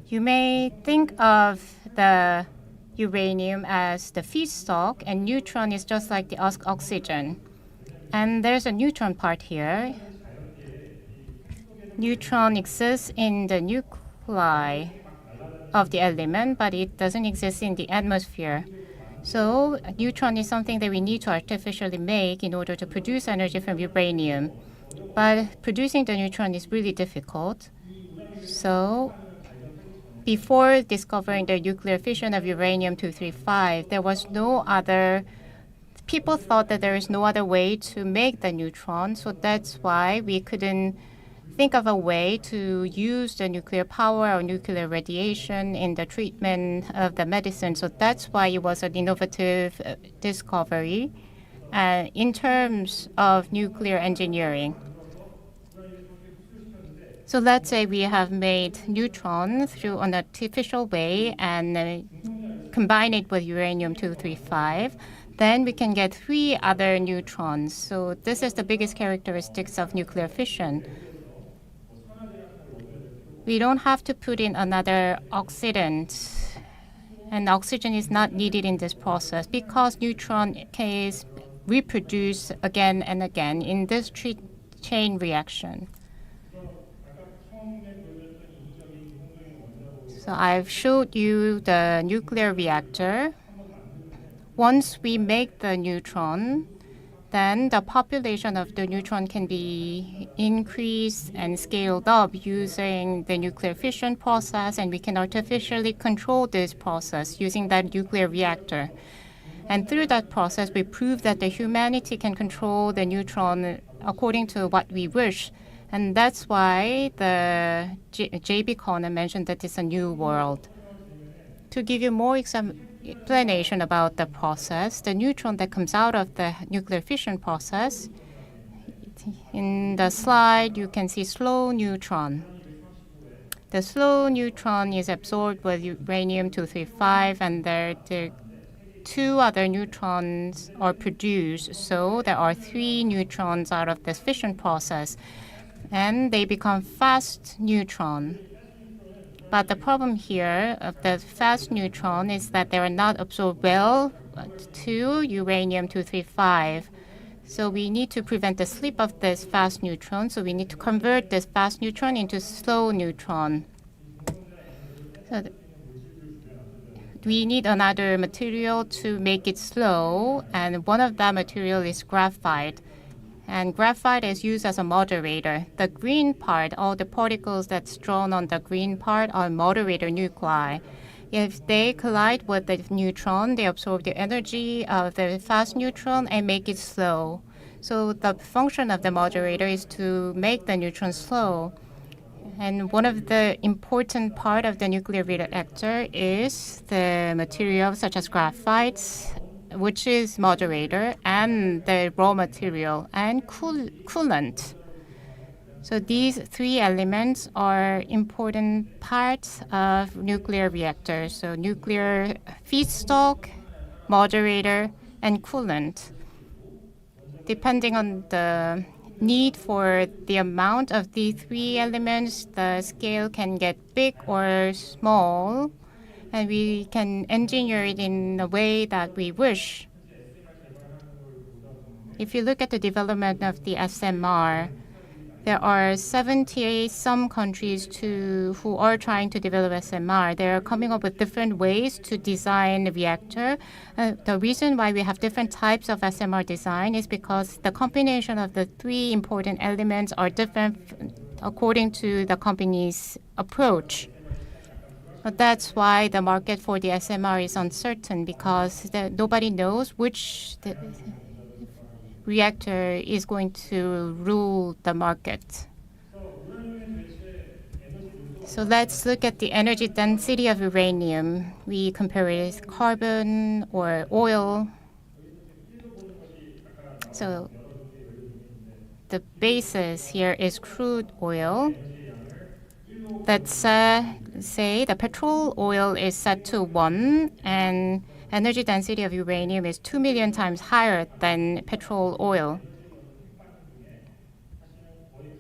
You may think of the uranium as the feedstock, and neutron is just like the oxygen. And there's a neutron part here. Neutron exists in the nuclei of the element, but it doesn't exist in the atmosphere. So a neutron is something that we need to artificially make in order to produce energy from uranium. But producing the neutron is really difficult. So before discovering the nuclear fission of uranium-235, there was no other. People thought that there is no other way to make the neutron, so that's why we couldn't think of a way to use the nuclear power or nuclear radiation in the treatment of the medicine. So that's why it was an innovative discovery in terms of nuclear engineering. So let's say we have made neutron through an artificial way and combine it with uranium-235. Then we can get 3 other neutrons. So this is the biggest characteristics of nuclear fission. We don't have to put in another oxidant, and oxygen is not needed in this process because neutron is reproduced again and again in this chain reaction. So I've showed you the nuclear reactor. Once we make the neutron, then the population of the neutron can be increased and scaled up using the nuclear fission process, and we can artificially control this process using that nuclear reactor. And through that process, we prove that the humanity can control the neutron according to what we wish. And that's why the J.B. Conner mentioned that it's a new world. To give you more explanation about the process, the neutron that comes out of the nuclear fission process, in the slide you can see slow neutron. The slow neutron is absorbed with uranium-235, and the 2 other neutrons are produced. So there are 3 neutrons out of this fission process, and they become fast neutron. But the problem here of the fast neutron is that they are not absorbed well to uranium-235. So we need to prevent the slip of this fast neutron. So we need to convert this fast neutron into slow neutron. So we need another material to make it slow, and one of that material is graphite. And graphite is used as a moderator. The green part, all the particles that's drawn on the green part are moderator nuclei. If they collide with the neutron, they absorb the energy of the fast neutron and make it slow. So the function of the moderator is to make the neutron slow. And one of the important part of the nuclear reactor is the material such as graphite, which is moderator, and the raw material and coolant. So these three elements are important parts of nuclear reactors. So nuclear feedstock, moderator, and coolant. Depending on the need for the amount of the three elements, the scale can get big or small, and we can engineer it in a way that we wish. If you look at the development of the SMR, there are 70 some countries who are trying to develop SMR. They are coming up with different ways to design the reactor. The reason why we have different types of SMR design is because the combination of the three important elements are different according to the company's approach. But that's why the market for the SMR is uncertain, because nobody knows which reactor is going to rule the market. So let's look at the energy density of uranium. We compare it with carbon or oil. So the basis here is crude oil. Let's say the petrol oil is set to 1, and energy density of uranium is 2 million times higher than petrol oil.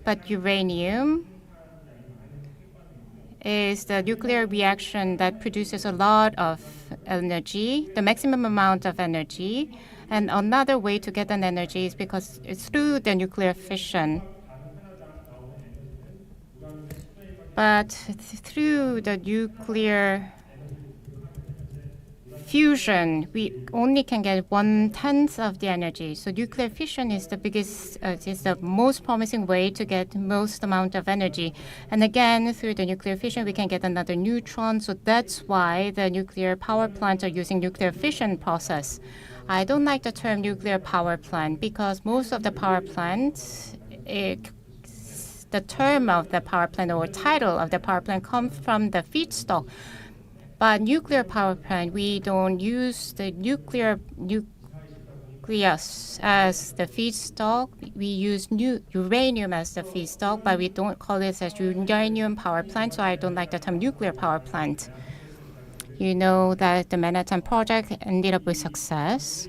But uranium is the nuclear reaction that produces a lot of energy, the maximum amount of energy. And another way to get an energy is because it's through the nuclear fission. But through the nuclear fusion, we only can get 1/10 of the energy. So nuclear fission is the most promising way to get most amount of energy. And again, through the nuclear fission, we can get another neutron. So that's why the nuclear power plants are using nuclear fission process. I don't like the term nuclear power plant because most of the power plants, the term of the power plant or title of the power plant comes from the feedstock. But nuclear power plant, we don't use the nucleus as the feedstock. We use uranium as the feedstock, but we don't call it as uranium power plant, so I don't like the term nuclear power plant. You know that the Manhattan Project ended up with success.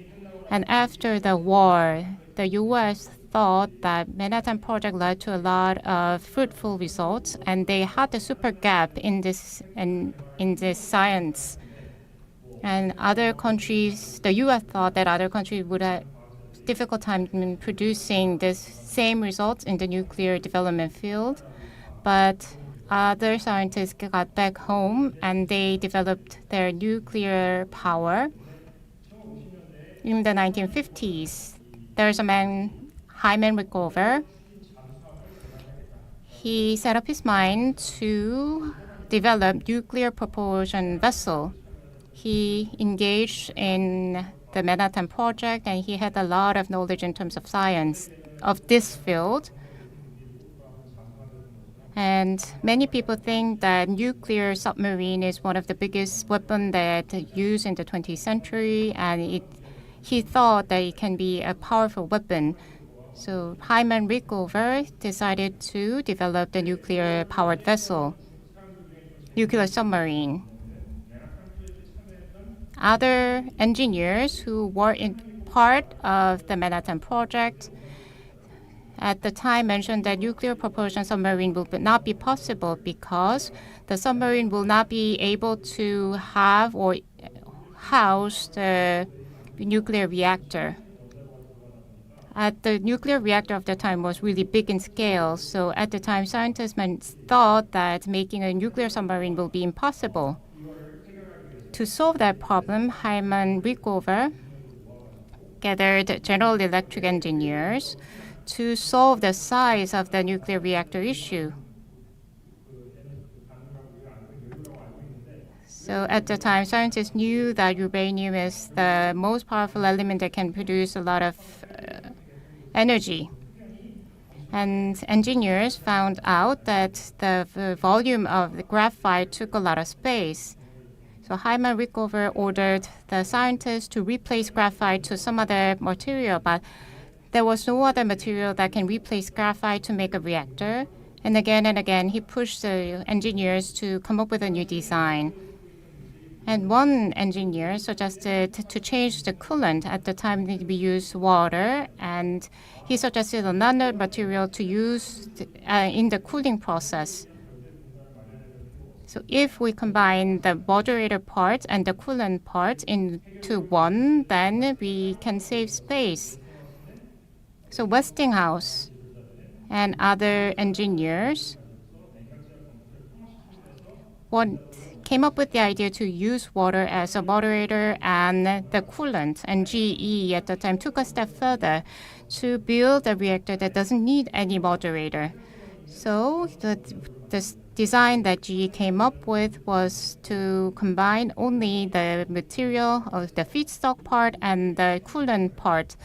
And after the war, the U.S. thought that Manhattan Project led to a lot of fruitful results, and they had a super gap in this science. And other countries, the U.S. thought that other countries would have difficult time in producing this same results in the nuclear development field, but other scientists got back home and they developed their nuclear power. In the 1950s, there's a man, Hyman Rickover. He set up his mind to develop nuclear propulsion vessel. He engaged in the Manhattan Project, and he had a lot of knowledge in terms of science of this field. And many people think that nuclear submarine is one of the biggest weapons that used in the 20th century, and he thought that it can be a powerful weapon. So Hyman Rickover decided to develop the nuclear-powered vessel, nuclear submarine. Other engineers who were in part of the Manhattan Project at the time mentioned that nuclear propulsion submarine will not be possible because the submarine will not be able to have or house the nuclear reactor. The nuclear reactor of the time was really big in scale, so at the time scientists thought that making a nuclear submarine will be impossible. To solve that problem, Hyman Rickover gathered General Electric engineers to solve the size of the nuclear reactor issue. So at the time, scientists knew that uranium is the most powerful element that can produce a lot of energy. And engineers found out that the volume of the graphite took a lot of space. So Hyman Rickover ordered the scientists to replace graphite to some other material, but there was no other material that can replace graphite to make a reactor. And again, he pushed the engineers to come up with a new design. And one engineer suggested to change the coolant. At the time, we used water, and he suggested another material to use in the cooling process. So if we combine the moderator part and the coolant part into one, then we can save space. So Westinghouse and other engineers came up with the idea to use water as a moderator and the coolant. And GE at the time took a step further to build a reactor that doesn't need any moderator. So the design that GE came up with was to combine only the material of the feedstock part and the coolant part.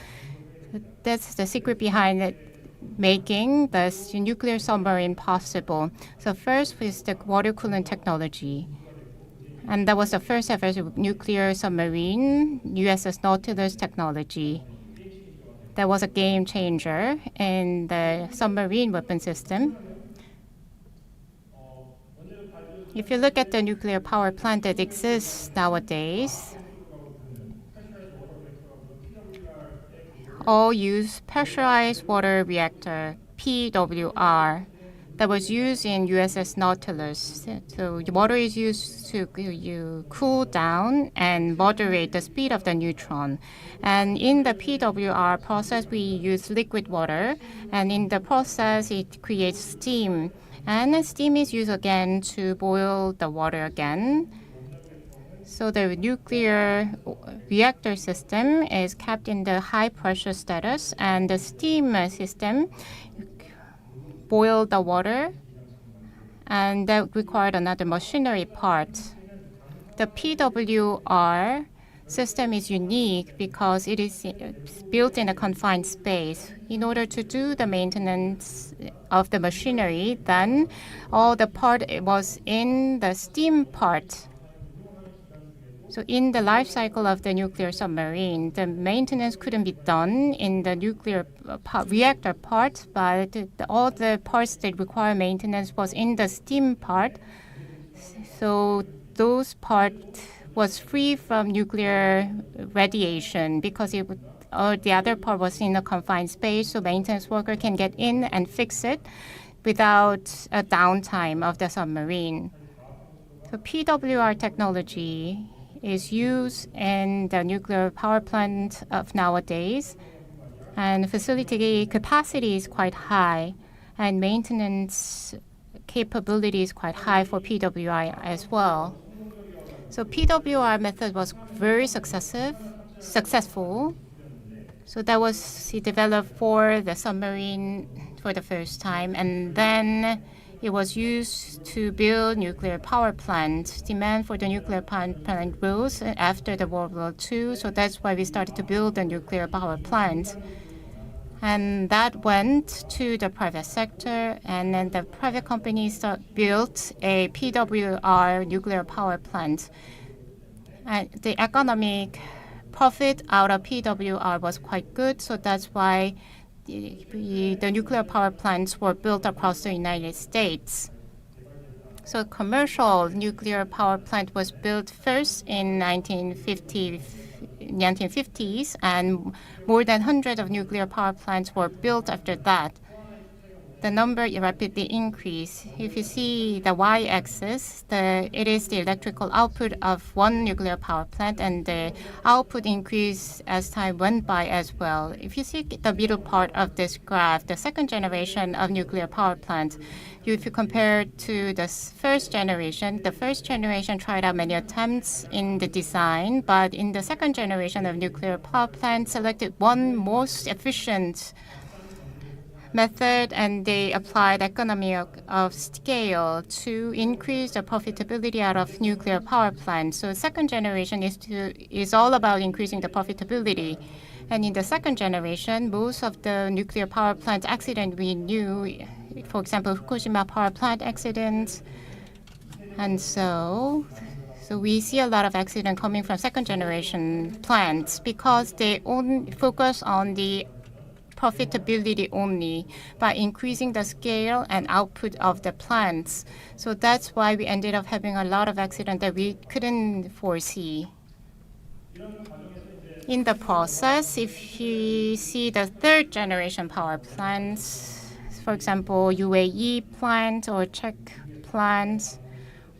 That's the secret behind it, making the nuclear submarine possible. So first was the water coolant technology. And that was the first ever nuclear submarine, USS Nautilus technology. That was a game changer in the submarine weapon system. If you look at the nuclear power plant that exists nowadays, all use pressurized water reactor, PWR, that was used in USS Nautilus. So water is used to cool down and moderate the speed of the neutron. And in the PWR process, we use liquid water. And in the process, it creates steam. And steam is used again to boil the water again. So the nuclear reactor system is kept in the high pressure status, and the steam system boil the water, and that required another machinery part. The PWR system is unique because it is built in a confined space. In order to do the maintenance of the machinery, then all the part was in the steam part. So in the life cycle of the nuclear submarine, the maintenance couldn't be done in the nuclear reactor part, but all the parts that require maintenance was in the steam part. So those parts was free from nuclear radiation because the other part was in a confined space, so maintenance worker can get in and fix it without a downtime of the submarine. So PWR technology is used in the nuclear power plant of nowadays, and facility capacity is quite high, and maintenance capability is quite high for PWR as well. So PWR method was very successful. So that was developed for the submarine for the first time, and then it was used to build nuclear power plants. Demand for the nuclear power plant rose after the World War II, so that's why we started to build the nuclear power plant. And that went to the private sector, and then the private companies built a PWR nuclear power plant. And the economic profit out of PWR was quite good, so that's why the nuclear power plants were built across the United States. So commercial nuclear power plant was built first in 1950s, and more than 100 of nuclear power plants were built after that. The number rapidly increased. If you see the y-axis, it is the electrical output of one nuclear power plant, and the output increased as time went by as well. If you see the middle part of this graph, the second generation of nuclear power plants, if you compare to the first generation, the first generation tried out many attempts in the design, but in the second generation of nuclear power plant, selected one most efficient method, and they applied economy of scale to increase the profitability out of nuclear power plants. So second generation is all about increasing the profitability. And in the second generation, most of the nuclear power plant accident we knew, for example, Fukushima power plant accidents, and so we see a lot of accident coming from second generation plants because they only focus on the profitability only by increasing the scale and output of the plants. So that's why we ended up having a lot of accidents that we couldn't foresee. In the process, if you see the third generation power plants, for example, UAE plant or Czech plants,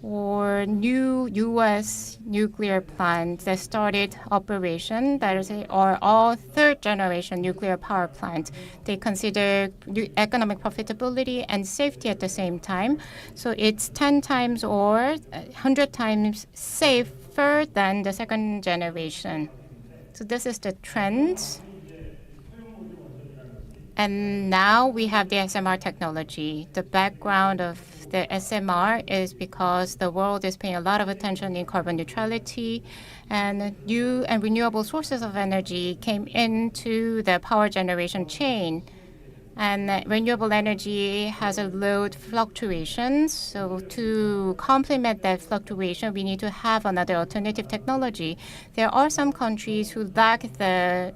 or new U.S. nuclear plants that started operation, are all third-generation nuclear power plants. They consider economic profitability and safety at the same time. So it's 10 times or 100 times safer than the second generation. So this is the trend. And now we have the SMR technology. The background of the SMR is because the world is paying a lot of attention in carbon neutrality, and new and renewable sources of energy came into the power generation chain. And renewable energy has a load fluctuations. So to complement that fluctuation, we need to have another alternative technology. There are some countries who lack the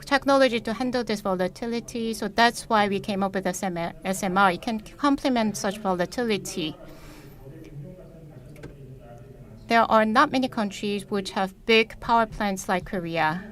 technology to handle this volatility. So that's why we came up with SMR. It can complement such volatility. There are not many countries which have big power plants like Korea.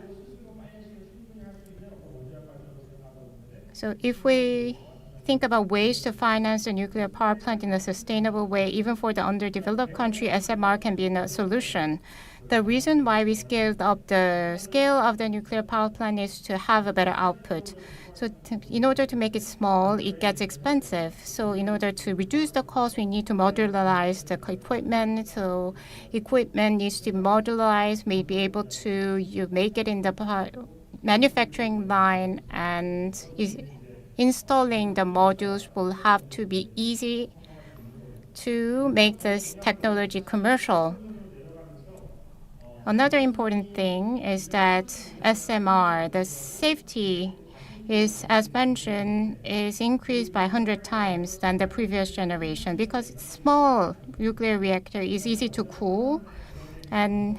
So if we think about ways to finance a nuclear power plant in a sustainable way, even for the underdeveloped country, SMR can be a solution. The reason why we scaled up the scale of the nuclear power plant is to have a better output. So in order to make it small, it gets expensive. So in order to reduce the cost, we need to modularize the equipment. So equipment needs to be modularized, may be able to make it in the manufacturing line, and installing the modules will have to be easy to make this technology commercial. Another important thing is that SMR, the safety is, as mentioned, is increased by 100 times than the previous generation because small nuclear reactor is easy to cool, and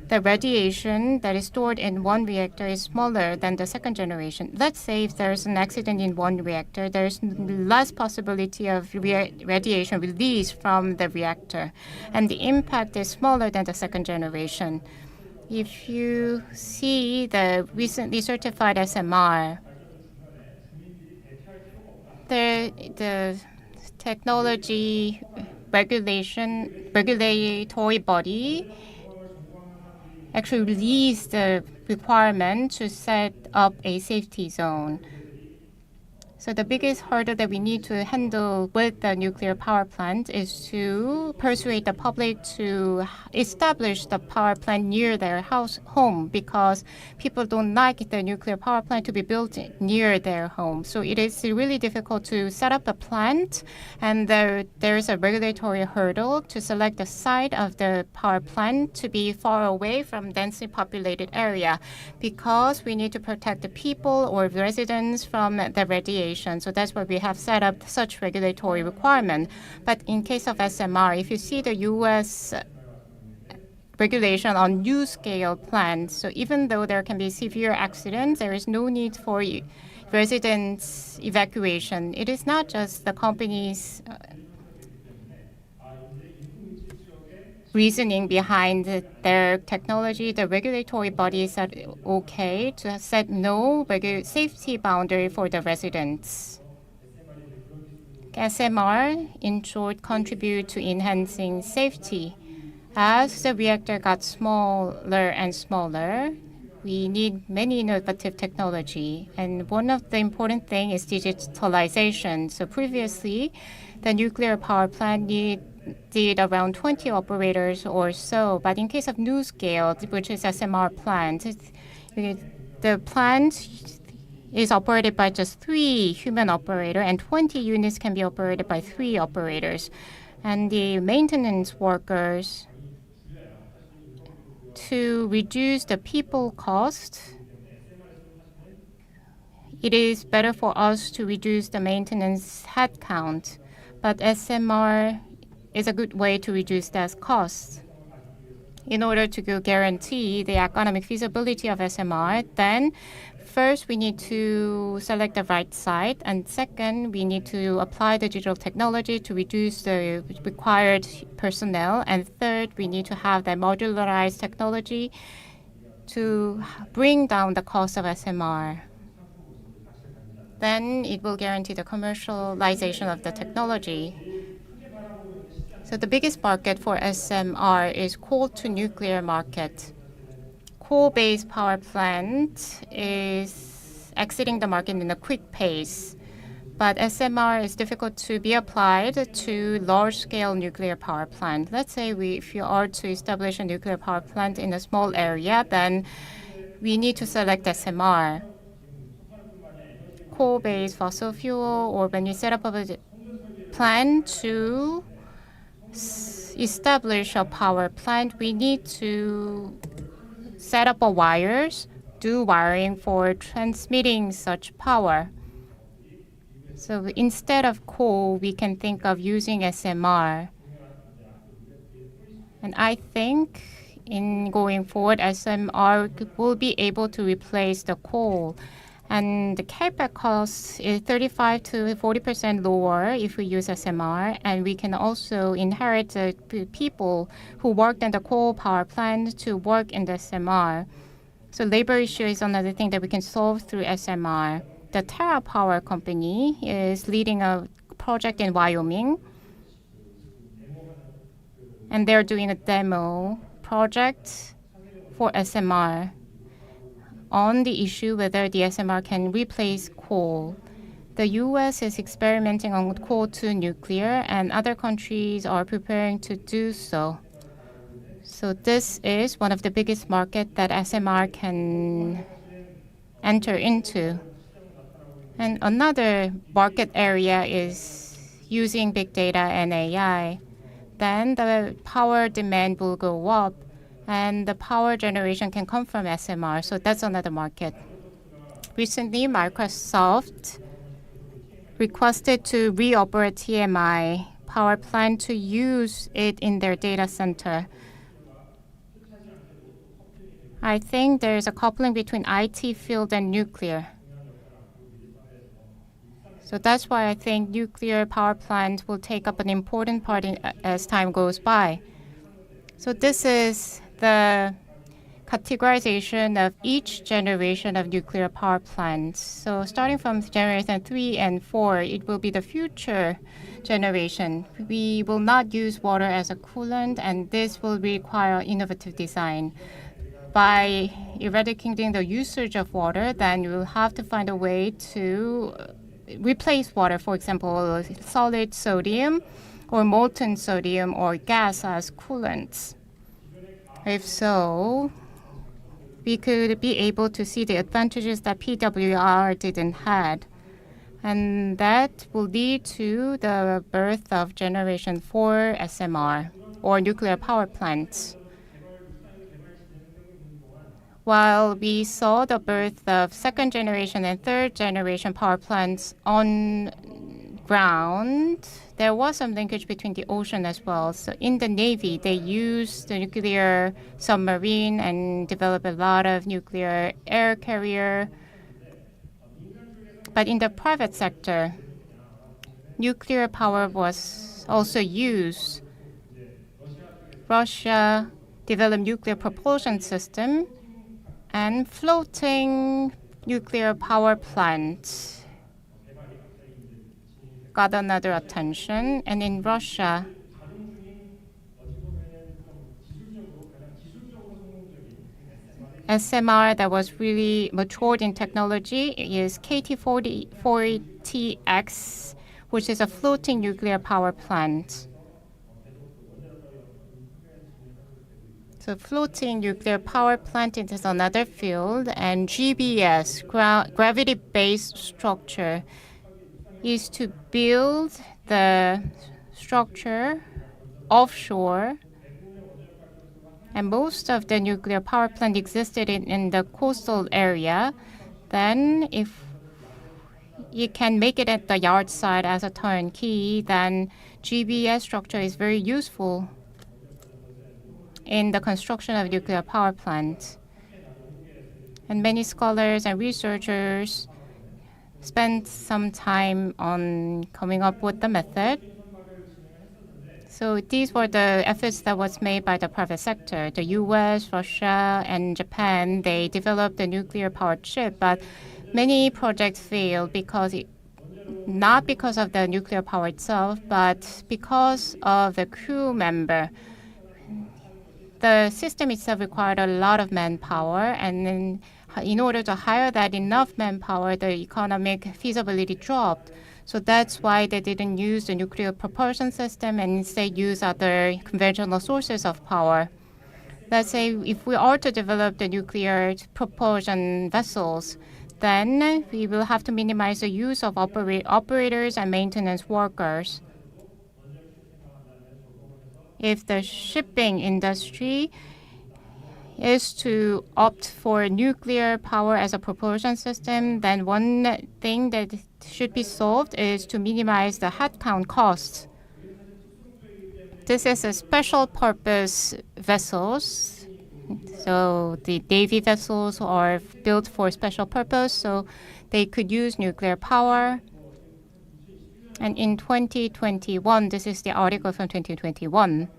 the radiation that is stored in one reactor is smaller than the second generation. Let's say if there's an accident in one reactor, there's less possibility of radiation release from the reactor, and the impact is smaller than the second generation. If you see the recently certified SMR, the technology regulatory body actually released the requirement to set up a safety zone. So the biggest hurdle that we need to handle with the nuclear power plant is to persuade the public to establish the power plant near their home, because people don't like the nuclear power plant to be built near their home. So it is really difficult to set up a plant, and there is a regulatory hurdle to select the site of the power plant to be far away from densely populated area, because we need to protect the people or residents from the radiation. So that's why we have set up such regulatory requirement. But in case of SMR, if you see the U.S. regulation on new scale plants, so even though there can be severe accidents, there is no need for residents evacuation. It is not just the companies reasoning behind their technology. The regulatory bodies said okay to set no safety boundary for the residents. SMR, in short, contribute to enhancing safety. As the reactor got smaller and smaller, we need many innovative technology. And one of the important things is digitalization. So previously, the nuclear power plant did around 20 operators or so. But in case of NuScale, which is SMR plant, the plant is operated by just 3 human operators, and 20 units can be operated by 3 operators. And the maintenance workers, to reduce the people cost, it is better for us to reduce the maintenance headcount. But SMR is a good way to reduce that cost. in order to guarantee the economic feasibility of SMR, then first we need to select the right site, and second, we need to apply the digital technology to reduce the required personnel, and third, we need to have the modularized technology to bring down the cost of SMR. Then it will guarantee the commercialization of the technology. So the biggest market for SMR is coal to nuclear market. Coal-based power plant is exiting the market in a quick pace, but SMR is difficult to be applied to large-scale nuclear power plant. Let's say if you are to establish a nuclear power plant in a small area, then we need to select SMR. Coal-based fossil fuel, or when you set up a plan to establish a power plant, we need to set up wires, do wiring for transmitting such power. So instead of coal, we can think of using SMR. And I think in going forward, SMR will be able to replace the coal. And the CapEx cost is 35 to 40% lower if we use SMR, and we can also inherit the people who worked in the coal power plant to work in the SMR. So labor issue is another thing that we can solve through SMR. The Terra Power Company is leading a project in Wyoming, and they're doing a demo project for SMR on the issue whether the SMR can replace coal. The US is experimenting on coal to nuclear, and other countries are preparing to do so. So this is one of the biggest markets that SMR can enter into. And another market area is using big data and AI. Then the power demand will go up, and the power generation can come from SMR. So that's another market. Recently, Microsoft requested to reoperate TMI power plant to use it in their data center. I think there is a coupling between IT field and nuclear. So that's why I think nuclear power plants will take up an important part as time goes by. So this is the categorization of each generation of nuclear power plants. So starting from generation 3 and 4, it will be the future generation. We will not use water as a coolant, and this will require innovative design. By eradicating the usage of water, then you will have to find a way to replace water, for example, solid sodium or molten sodium or gas as coolants. If so, we could be able to see the advantages that PWR didn't have. And that will lead to the birth of Generation 4 SMR, or nuclear power plants. While we saw the birth of second generation and third generation power plants on ground, there was some linkage between the ocean as well. So in the Navy, they used the nuclear submarine and developed a lot of nuclear air carrier. But in the private sector, nuclear power was also used. Russia developed nuclear propulsion system and floating nuclear power plant got another attention. And in Russia, SMR that was really matured in technology is KT-40TX, which is a floating nuclear power plant. So floating nuclear power plant is another field, and GBS, gravity-based structure, is to build the structure offshore. And most of the nuclear power plant existed in the coastal area. Then if you can make it at the yard side as a turnkey, then GBS structure is very useful. in the construction of nuclear power plants. And many scholars and researchers spent some time on coming up with the method. So these were the efforts that was made by the private sector. The US, Russia, and Japan, they developed a nuclear-powered ship, but many projects failed not because of the nuclear power itself, but because of the crew member. The system itself required a lot of manpower, and then in order to hire that enough manpower, the economic feasibility dropped. So that's why they didn't use the nuclear propulsion system and instead use other conventional sources of power. Let's say if we are to develop the nuclear propulsion vessels, then we will have to minimize the use of operators and maintenance workers. If the shipping industry is to opt for nuclear power as a propulsion system, then one thing that should be solved is to minimize the headcount costs. This is a special purpose vessels. So the Navy vessels are built for special purpose, so they could use nuclear power. And in 2021, this is the article from 2021.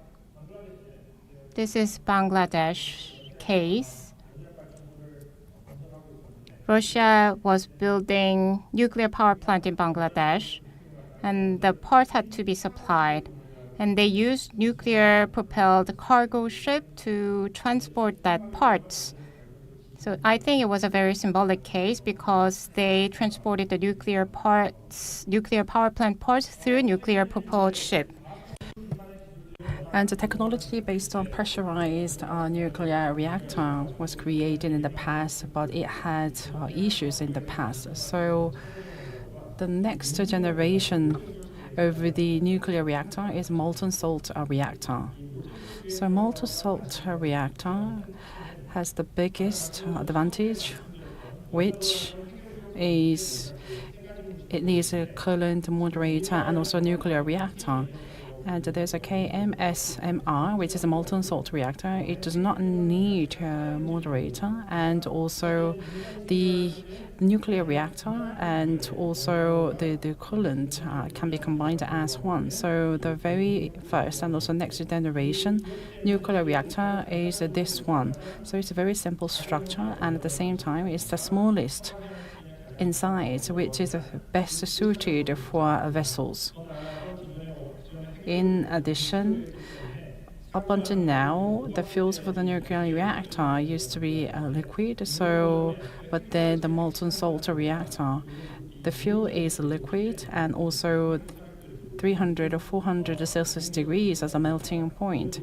This is Bangladesh case. Russia was building nuclear power plant in Bangladesh, and the part had to be supplied. And they used nuclear-propelled cargo ship to transport that parts. So I think it was a very symbolic case because they transported the nuclear power plant parts through nuclear-propelled ship. And the technology based on pressurized nuclear reactor was created in the past, but it had issues in the past. So the next generation of the nuclear reactor is molten salt reactor. So molten salt reactor has the biggest advantage, which is it needs a coolant moderator and also nuclear reactor. And there's a KMSMR, which is a molten salt reactor. It does not need a moderator, and also the nuclear reactor and also the coolant can be combined as one. So the very first and also next generation nuclear reactor is this one. So it's a very simple structure, and at the same time, it's the smallest in size, which is best suited for vessels. In addition, up until now, the fuels for the nuclear reactor used to be liquid. But then the molten salt reactor, the fuel is liquid and also 300 or 400 Celsius degrees as a melting point.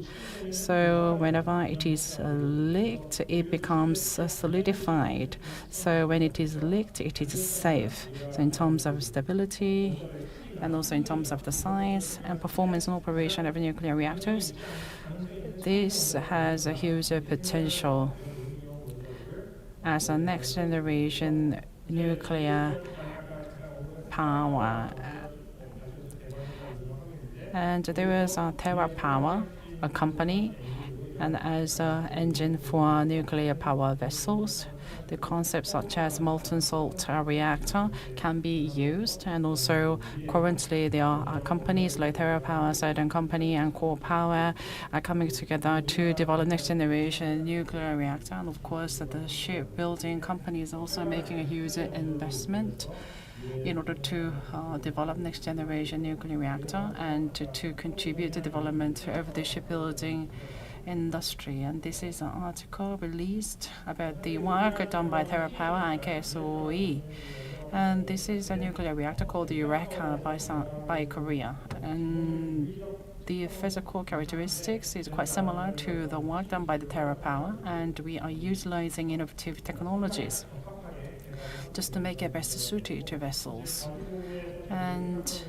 So whenever it is licked, it becomes solidified. So when it is licked, it is safe. So in terms of stability, and also in terms of the size and performance and operation of nuclear reactors, this has a huge potential as a next generation nuclear power. And there is Terra Power, a company, and as an engine for nuclear power vessels. The concepts such as molten salt reactor can be used, and also currently there are companies like Terra Power, Southern Company, and Core Power are coming together to develop next generation nuclear reactor. And of course, the shipbuilding company is also making a huge investment in order to develop next generation nuclear reactor and to contribute to development of the shipbuilding industry. And this is an article released about the work done by Terra Power and KSOE. And this is a nuclear reactor called the Eureka by Korea. And the physical characteristics is quite similar to the work done by the Terra Power, and we are utilizing innovative technologies just to make it best suited to vessels. And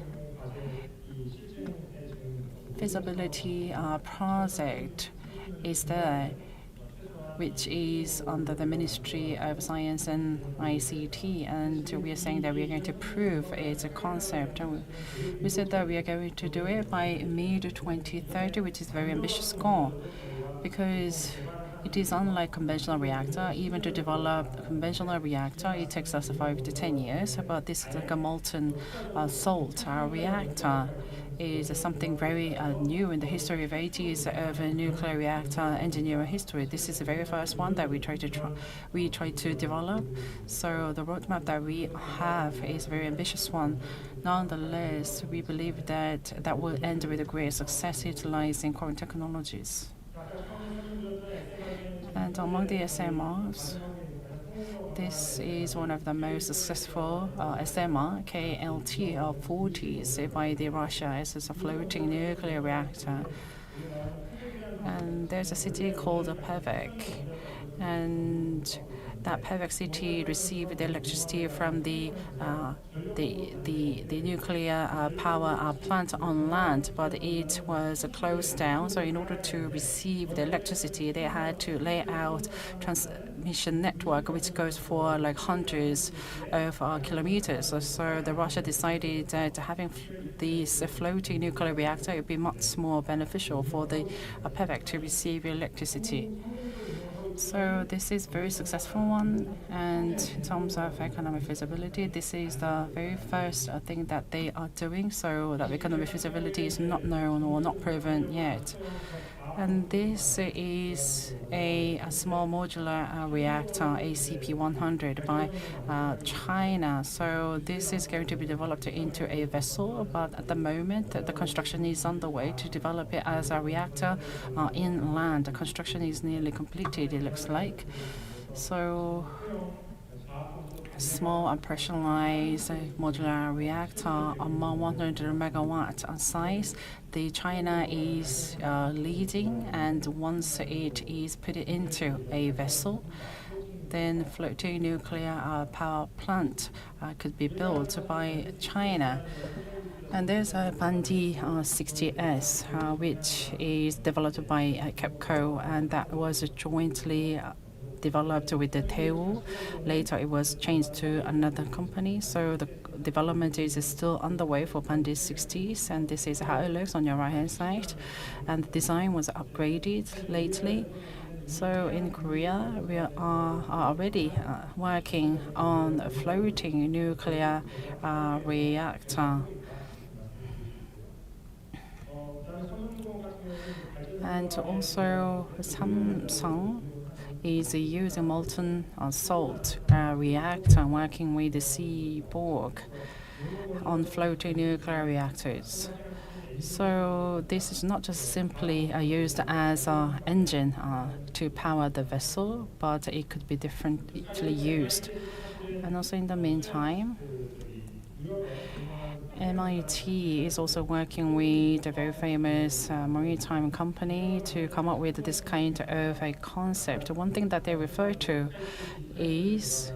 feasibility project is there, which is under the Ministry of Science and ICT, and we are saying that we are going to prove it's a concept. And we said that we are going to do it by mid-2030, which is a very ambitious goal. because it is unlike conventional reactor. Even to develop a conventional reactor, it takes us 5 to 10 years. But this is like a molten salt reactor. Is something very new in the history of 80s of a nuclear reactor engineering history. This is the very first one that we try to develop. So the roadmap that we have is a very ambitious one. Nonetheless, we believe that that will end with a great success utilizing current technologies. And among the SMRs, this is one of the most successful SMR, KLT-40s by the Russia as a floating nuclear reactor. And there's a city called Pevek, and that Pevek city received the electricity from the nuclear power plant on land, but it was closed down. So in order to receive the electricity, they had to lay out transmission network, which goes for like hundreds of kilometers. So the Russia decided that having this floating nuclear reactor would be much more beneficial for the Pevek to receive electricity. So this is a very successful one, and in terms of economic feasibility, this is the very first thing that they are doing, so that economic feasibility is not known or not proven yet. And this is a small modular reactor, ACP-100 by China. So this is going to be developed into a vessel, but at the moment the construction is on the way to develop it as a reactor inland. The construction is nearly completed, it looks like. So small and pressurized modular reactor among 100 megawatt size. The China is leading, and once it is put into a vessel, then floating nuclear power plant could be built by China. And there's a Bandi 60S, which is developed by KEPCO, and that was jointly developed with the Daewoo. Later, it was changed to another company. So the development is still underway for Bandi 60s, and this is how it looks on your right-hand side. And the design was upgraded lately. So in Korea, we are already working on a floating nuclear reactor. And also Samsung is using molten salt reactor working with the Seaborg on floating nuclear reactors. So this is not just simply used as an engine to power the vessel, but it could be differently used. And also in the meantime, MIT is also working with a very famous maritime company to come up with this kind of a concept. One thing that they refer to is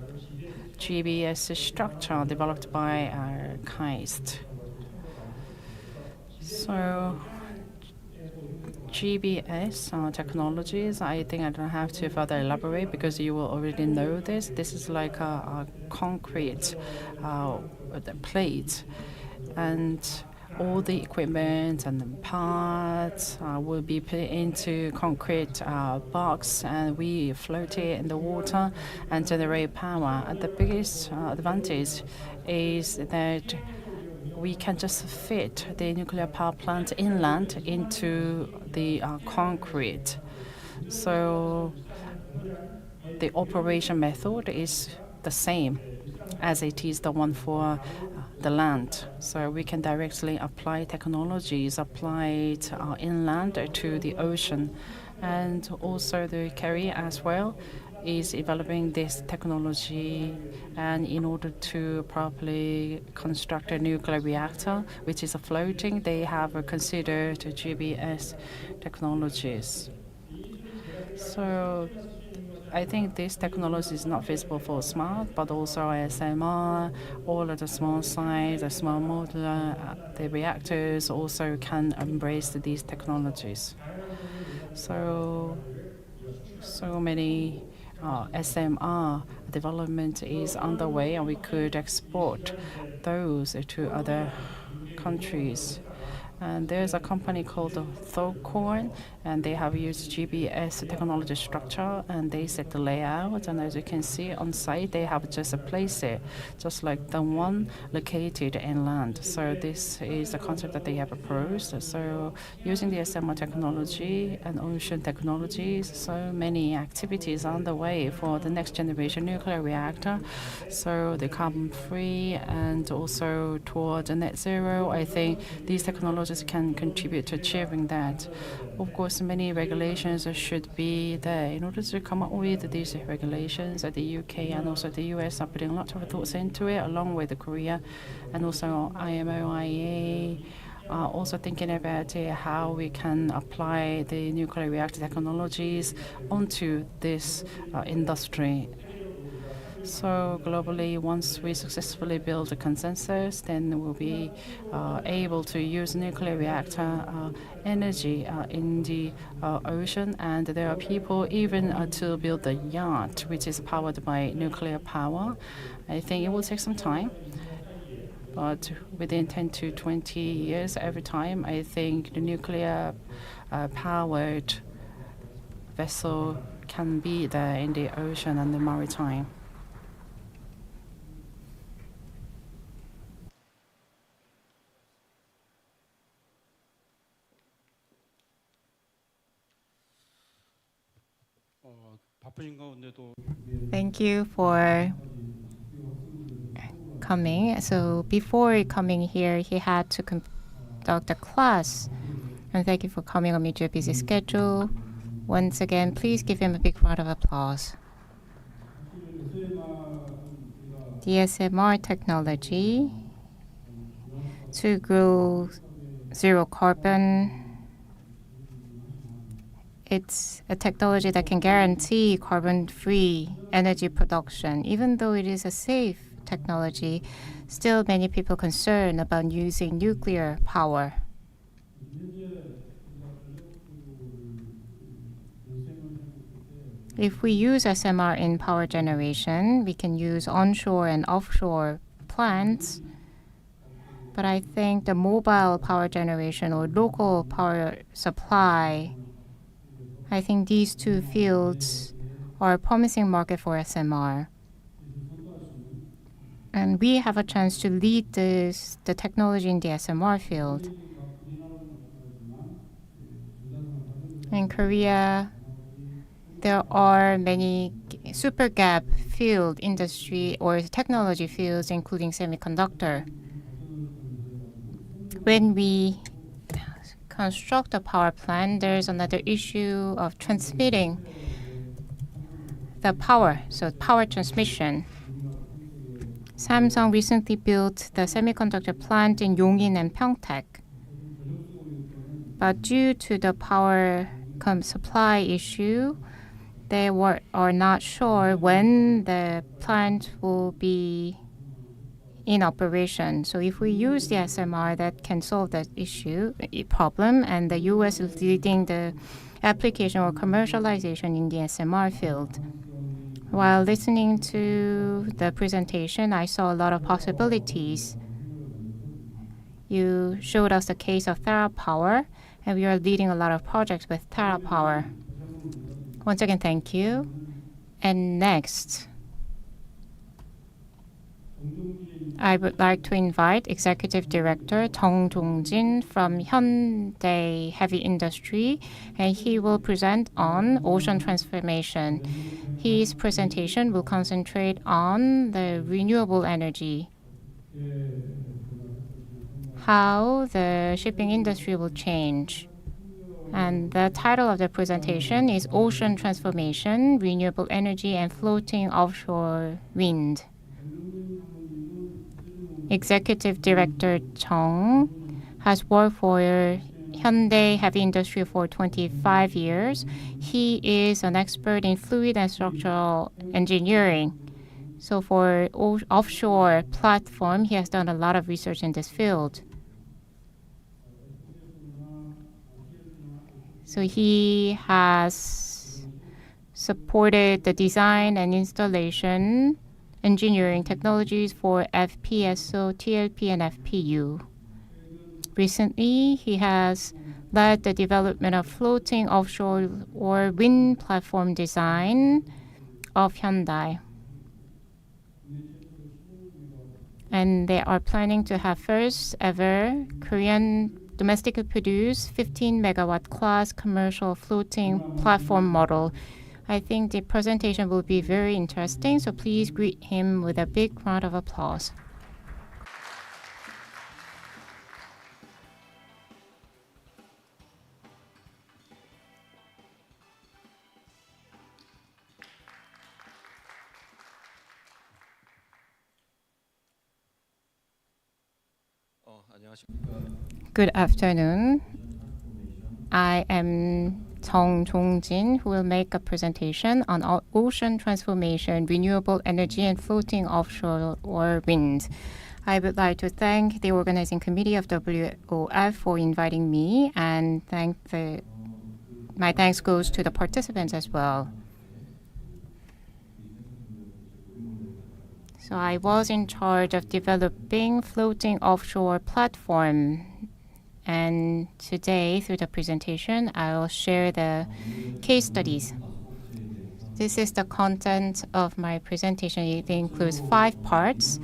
GBS structure developed by KAIST. So GBS technologies, I think I don't have to further elaborate because you will already know this. This is like a concrete plate, and all the equipment and the parts will be put into concrete box, and we float it in the water and generate power. And the biggest advantage is that we can just fit the nuclear power plant inland into the concrete. So the operation method is the same as it is the one for the land. So we can directly apply technologies applied inland to the ocean. And also the Korea as well is developing this technology, and in order to properly construct a nuclear reactor, which is a floating, they have considered GBS technologies. So I think this technology is not feasible for smart, but also SMR, all of the small size, the small modular, the reactors also can embrace these technologies. So many SMR development is underway, and we could export those to other countries. And there's a company called Thocorn, and they have used GBS technology structure, and they set the layout. And as you can see on site, they have just placed it, just like the one located inland. So this is the concept that they have proposed. So using the SMR technology and ocean technologies, so many activities on the way for the next generation nuclear reactor. So the carbon-free and also toward the net zero, I think these technologies can contribute to achieving that. Of course, many regulations should be there. In order to come up with these regulations, the UK and also the US are putting a lot of thoughts into it, along with Korea and also IMO, IEA. Also thinking about how we can apply the nuclear reactor technologies onto this industry. So globally, once we successfully build a consensus, then we'll be able to use nuclear reactor energy in the ocean. And there are people even to build a yacht, which is powered by nuclear power. I think it will take some time. But within 10 to 20 years, every time, I think the nuclear powered vessel can be there in the ocean and the maritime. Thank you for coming. So before coming here, he had to conduct a class. And thank you for coming amid your busy schedule. Once again, please give him a big round of applause. DSMR technology to grow zero carbon. It's a technology that can guarantee carbon-free energy production. Even though it is a safe technology, still many people concerned about using nuclear power. If we use SMR in power generation, we can use onshore and offshore plants. But I think the mobile power generation or local power supply, I think these two fields are a promising market for SMR. And we have a chance to lead the technology in the SMR field. In Korea, there are many super gap field industry or technology fields, including semiconductor. When we construct a power plant, there's another issue of transmitting the power, so power transmission. Samsung recently built the semiconductor plant in Yongin and Pyeongtaek. But due to the power supply issue, they are not sure when the plant will be in operation. So if we use the SMR, that can solve that problem, and the US is leading the application or commercialization in the SMR field. While listening to the presentation, I saw a lot of possibilities. You showed us the case of TerraPower, and we are leading a lot of projects with TerraPower. Once again, thank you. And next, I would like to invite Executive Director Jung Dong-jin from Hyundai Heavy Industry, and he will present on ocean transformation. His presentation will concentrate on the renewable energy, how the shipping industry will change. And the title of the presentation is Ocean Transformation, Renewable Energy and Floating Offshore Wind. Executive Director Jung has worked for Hyundai Heavy Industry for 25 years. He is an expert in fluid and structural engineering. So for offshore platform, he has done a lot of research in this field. So he has supported the design and installation engineering technologies for FPSO, TLP, and FPU. recently, he has led the development of floating offshore or wind platform design of Hyundai. And they are planning to have first ever Korean domestically produced 15 megawatt class commercial floating platform model. I think the presentation will be very interesting, so please greet him with a big round of applause. Good afternoon. I am Jung Jong-jin, who will make a presentation on ocean transformation, renewable energy, and floating offshore or wind. I would like to thank the organizing committee of WOF for inviting me, and my thanks goes to the participants as well. So I was in charge of developing floating offshore platform. And today, through the presentation, I'll share the case studies. This is the content of my presentation. It includes 5 parts.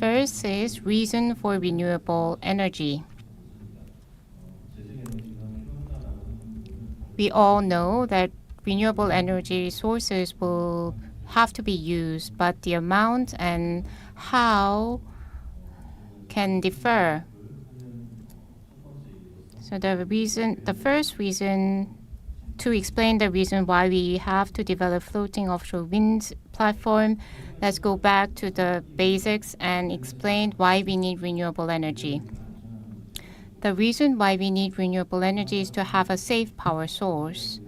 First is reason for renewable energy. We all know that renewable energy sources will have to be used, but the amount and how can differ. So the first reason to explain the reason why we have to develop floating offshore wind platform, let's go back to the basics and explain why we need renewable energy. The reason why we need renewable energy is to have a safe power source.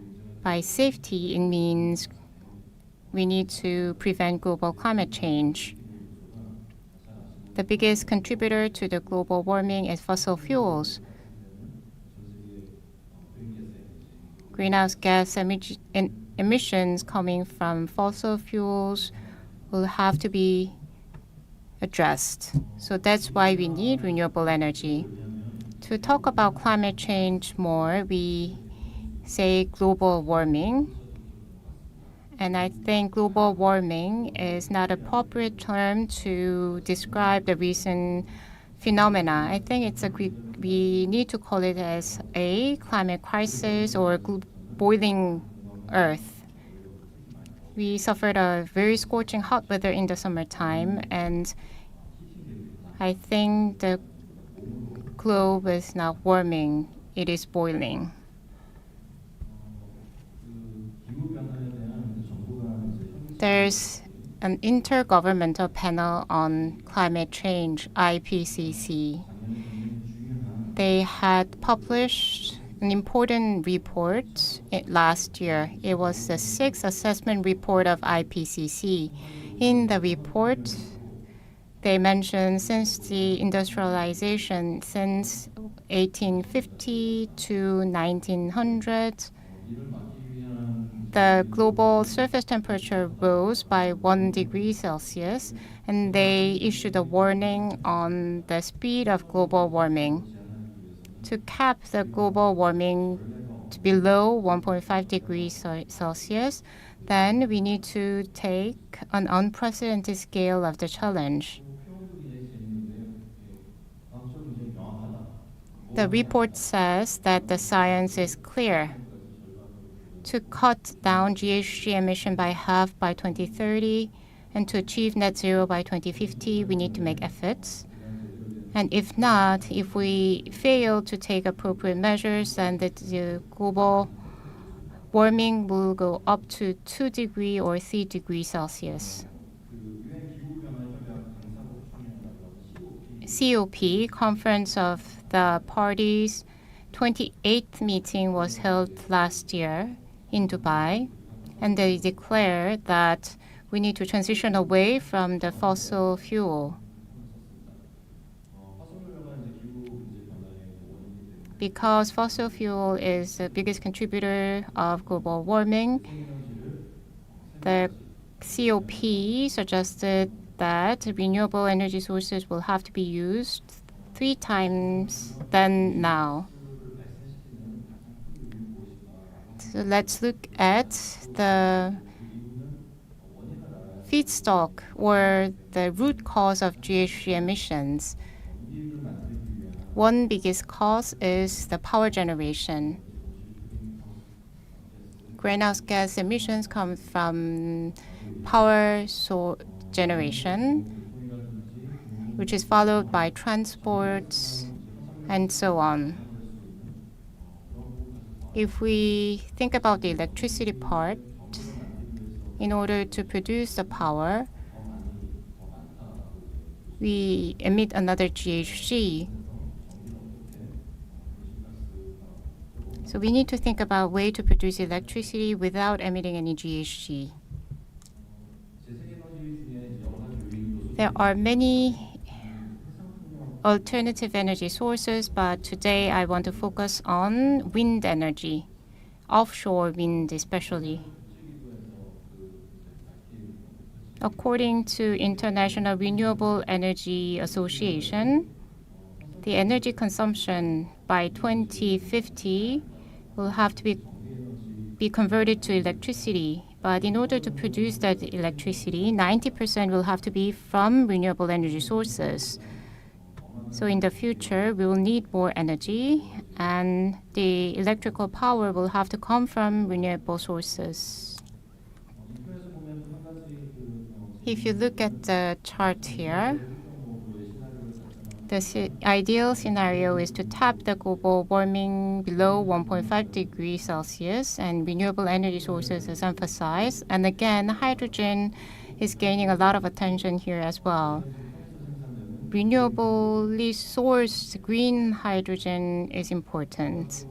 By safety, it means we need to prevent global climate change. The biggest contributor to the global warming is fossil fuels. Greenhouse gas emissions coming from fossil fuels will have to be addressed. So that's why we need renewable energy. To talk about climate change more, we say global warming. And I think global warming is not an appropriate term to describe the recent phenomena. I think we need to call it as a climate crisis or boiling earth. We suffered a very scorching hot weather in the summertime, and I think the globe is now warming. It is boiling. There's an intergovernmental panel on climate change, IPCC. They had published an important report last year. It was the 6th assessment report of IPCC. In the report, they mentioned since the industrialization, since 1850 to 1900, the global surface temperature rose by 1 degree Celsius, and they issued a warning on the speed of global warming. To cap the global warming to below 1.5 degrees Celsius, then we need to take an unprecedented scale of the challenge. The report says that the science is clear. To cut down GHG emission by half by 2030 and to achieve net zero by 2050, we need to make efforts. And if not, if we fail to take appropriate measures, then the global warming will go up to 2 degrees or 3 degrees Celsius. COP, Conference of the Parties, 28th meeting was held last year in Dubai, and they declared that we need to transition away from the fossil fuel. Because fossil fuel is the biggest contributor of global warming, the COP suggested that renewable energy sources will have to be used 3 times than now. So let's look at the feedstock or the root cause of GHG emissions. One biggest cause is the power generation. Greenhouse gas emissions come from power generation, which is followed by transport and so on. If we think about the electricity part, in order to produce the power, we emit another GHG. So we need to think about way to produce electricity without emitting any GHG. There are many alternative energy sources, but today I want to focus on wind energy, offshore wind especially. According to International Renewable Energy Association, the energy consumption by 2050 will have to be converted to electricity. But in order to produce that electricity, 90% will have to be from renewable energy sources. So in the future, we will need more energy, and the electrical power will have to come from renewable sources. If you look at the chart here, the ideal scenario is to tap the global warming below 1.5 degrees Celsius, and renewable energy sources is emphasized. And again, hydrogen is gaining a lot of attention here as well. Renewably sourced green hydrogen is important.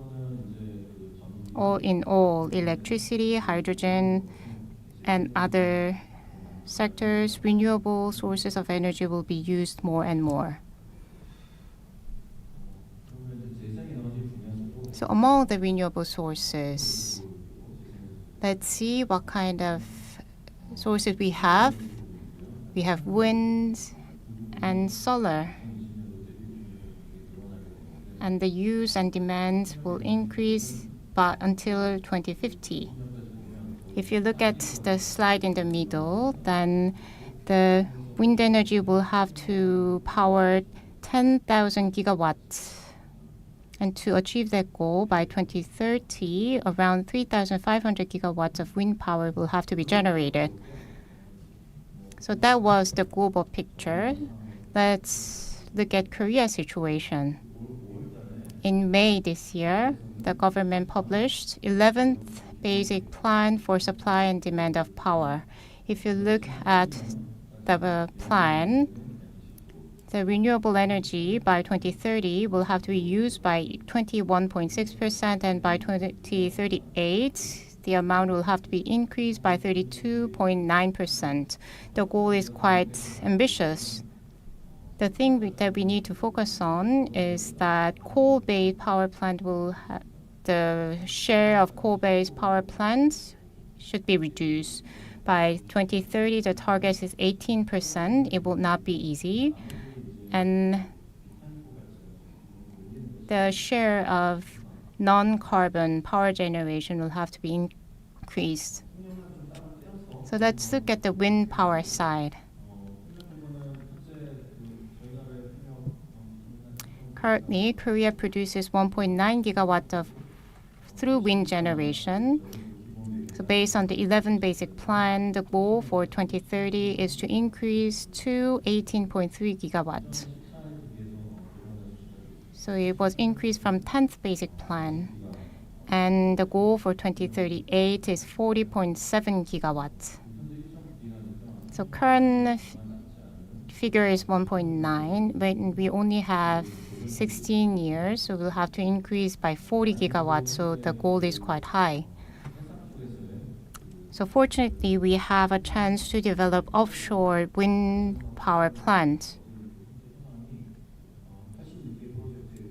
All in all, electricity, hydrogen, and other sectors, renewable sources of energy will be used more and more. So among the renewable sources, let's see what kind of sources we have. We have wind and solar. And the use and demand will increase but until 2050. If you look at the slide in the middle, then the wind energy will have to power 10,000 gigawatts. And to achieve that goal by 2030, around 3,500 gigawatts of wind power will have to be generated. So that was the global picture. Let's look at Korea's situation. In May this year, the government published 11th Basic Plan for Supply and Demand of Power. If you look at the plan, the renewable energy by 2030 will have to be used by 21.6%, and by 2038, the amount will have to be increased by 32.9%. The goal is quite ambitious. The thing that we need to focus on is that coal-based power plant the share of coal-based power plants should be reduced. By 2030, the target is 18%. It will not be easy. And the share of non-carbon power generation will have to be increased. So let's look at the wind power side. Currently, Korea produces 1.9 gigawatts through wind generation. So based on the 11 basic plan, the goal for 2030 is to increase to 18.3 gigawatts. So it was increased from 10th basic plan. And the goal for 2038 is 40.7 gigawatts. So current figure is 1.9, but we only have 16 years, so we'll have to increase by 40 gigawatts, so the goal is quite high. So fortunately, we have a chance to develop offshore wind power plants.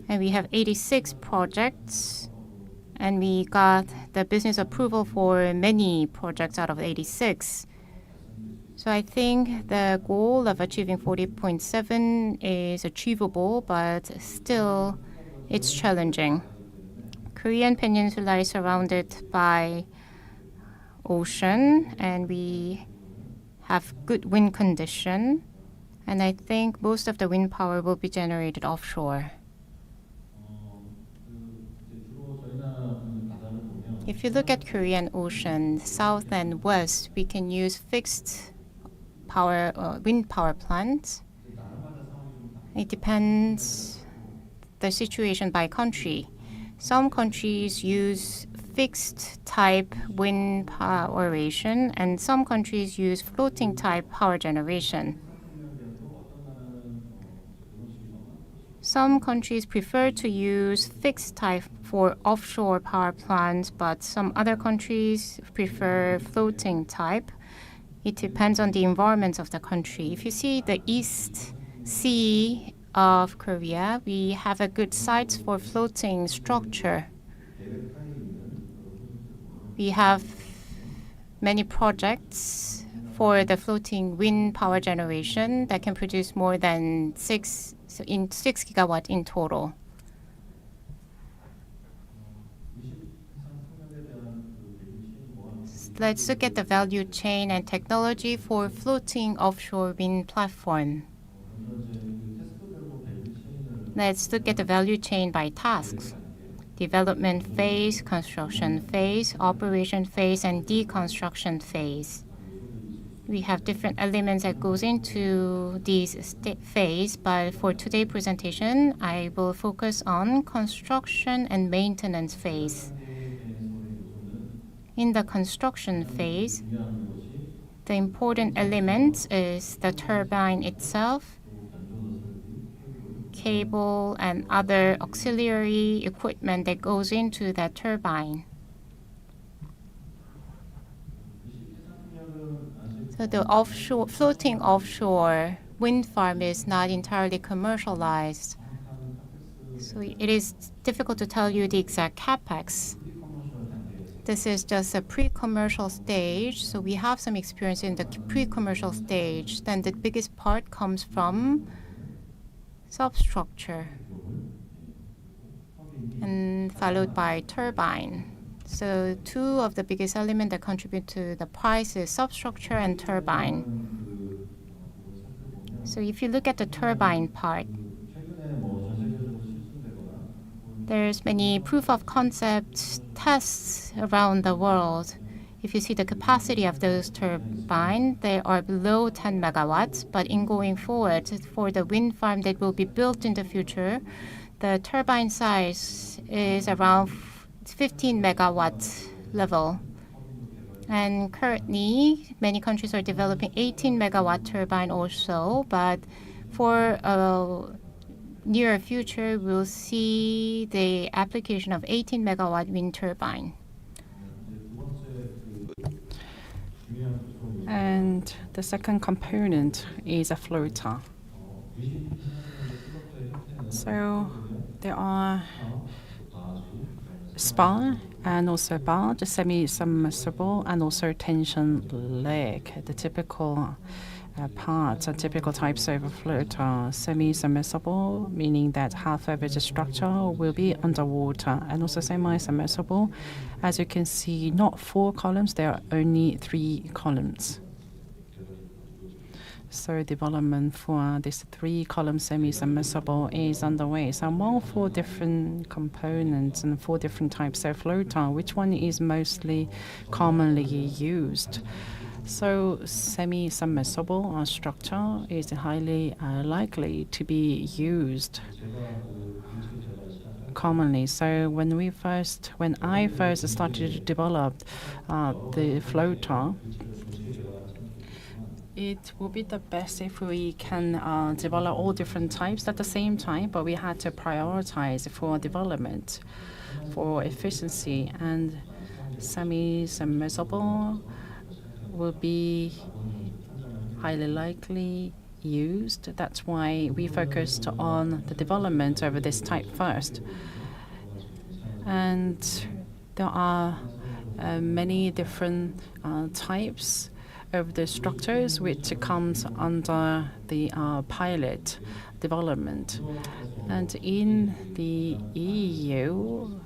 And we have 86 projects, and we got the business approval for many projects out of 86. So I think the goal of achieving 40.7 is achievable, but still it's challenging. Korean Peninsula is surrounded by ocean, and we have good wind condition. And I think most of the wind power will be generated offshore. If you look at Korean Ocean, south and west, we can use fixed power wind power plants. It depends the situation by country. Some countries use fixed type wind poweration, and some countries use floating type power generation. Some countries prefer to use fixed type for offshore power plants, but some other countries prefer floating type. It depends on the environment of the country. If you see the East Sea of Korea, we have a good sites for floating structure. We have many projects for the floating wind power generation that can produce more than 6 gigawatt in total. Let's look at the value chain and technology for floating offshore wind platform. Let's look at the value chain by tasks. Development phase, construction phase, operation phase, and deconstruction phase. We have different elements that goes into these phase, but for today's presentation, I will focus on construction and maintenance phase. In the construction phase, the important element is the turbine itself, cable, and other auxiliary equipment that goes into that turbine. So the floating offshore wind farm is not entirely commercialized. So it is difficult to tell you the exact capex. This is just a pre-commercial stage, so we have some experience in the pre-commercial stage. Then the biggest part comes from substructure, and followed by turbine. So two of the biggest elements that contribute to the price is substructure and turbine. So if you look at the turbine part, there's many proof of concept tests around the world. If you see the capacity of those turbines, they are below 10 megawatts. But in going forward, for the wind farm that will be built in the future, the turbine size is around 15 megawatt level. And currently, many countries are developing 18 megawatt turbine also. But for near future, we'll see the application of 18 megawatt wind turbine. And the second component is a floater. So there are spar and also barge, semi-submersible, and also tension leg, the typical parts and typical types of floater. Semi-submersible, meaning that half of its structure will be underwater, and also semi-submersible. As you can see, not 4 columns, there are only 3 columns. So development for this 3-column semi-submersible is underway. So more 4 different components and 4 different types of floater. Which one is mostly commonly used? So semi-submersible structure is highly likely to be used commonly. So when I first started to develop the floater, it would be the best if we can develop all different types at the same time, but we had to prioritize for development, for efficiency, and semi-submersible will be highly likely used. That's why we focused on the development of this type first. And there are many different types of the structures which comes under the pilot development. And in the EU,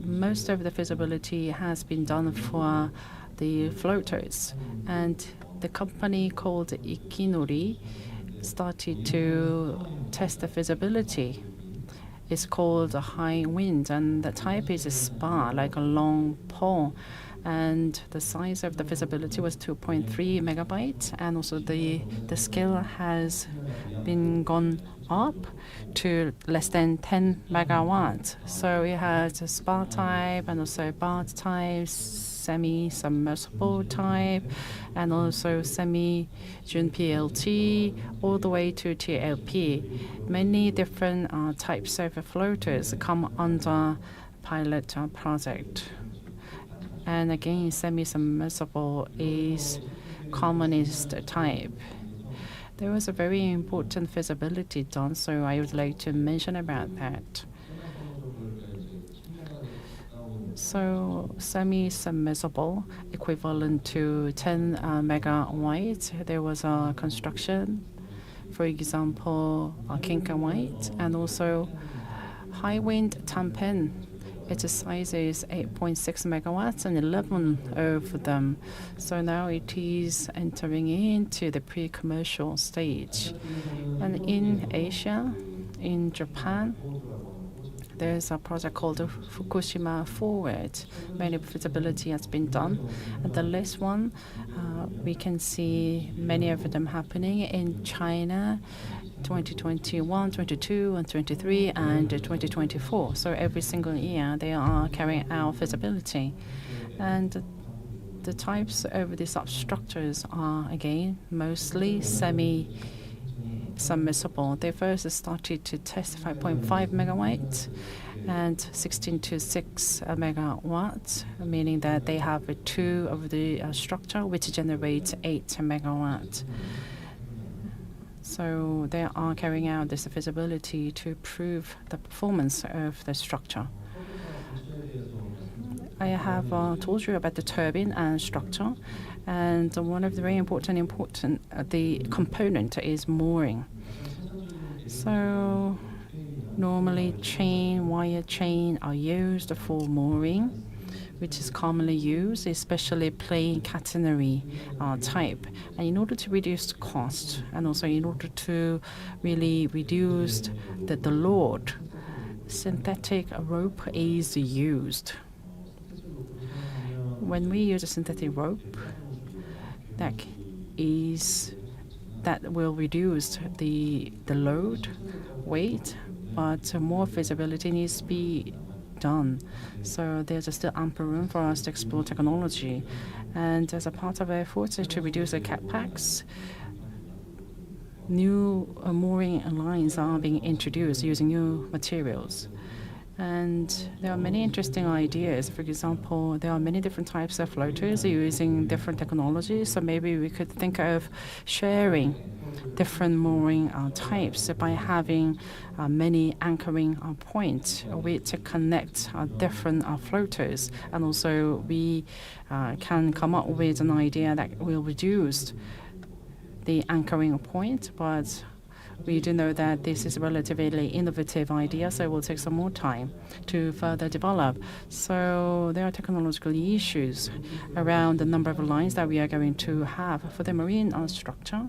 most of the feasibility has been done for the floaters. And the company called Ikinori started to test the feasibility. It's called a high wind, and the type is a spar, like a long pole. And the size of the feasibility was 2.3 megabytes, and also the scale has been gone up to less than 10 megawatts. So it has a spar type and also bar type, semi-submersible type, and also semi-June PLT, all the way to TLP. Many different types of floaters come under pilot project. And again, semi-submersible is commonest type. There was a very important feasibility done, so I would like to mention about that. So semi-submersible, equivalent to 10 megawatts. There was a construction, for example, Kinka White, and also high wind Tampen. Its size is 8.6 megawatts and 11 of them. So now it is entering into the pre-commercial stage. And in Asia, in Japan, there's a project called Fukushima Forward. Many feasibility has been done. And the last one, we can see many of them happening in China, 2021, 22, and 23, and 2024. So every single year they are carrying out feasibility. And the types of the substructures are, again, mostly semi-submersible. They first started to test 5.5 megawatts and 16 to 6 megawatts, meaning that they have two of the structure which generates 8 megawatts. So they are carrying out this feasibility to prove the performance of the structure. I have told you about the turbine and structure, and one of the very important the component is mooring. So normally wire chain are used for mooring, which is commonly used, especially plain catenary type. And in order to reduce cost, and also in order to really reduce the load, synthetic rope is used. When we use a synthetic rope, that will reduce the load, weight, but more feasibility needs to be done. So there's still ample room for us to explore technology. And as a part of our efforts to reduce the CapEx, new mooring lines are being introduced using new materials. And there are many interesting ideas. For example, there are many different types of floaters using different technologies. So maybe we could think of sharing different mooring types by having many anchoring points which connect different floaters. And also we can come up with an idea that will reduce the anchoring point, but we do know that this is a relatively innovative idea, so it will take some more time to further develop. So there are technological issues around the number of lines that we are going to have for the marine structure.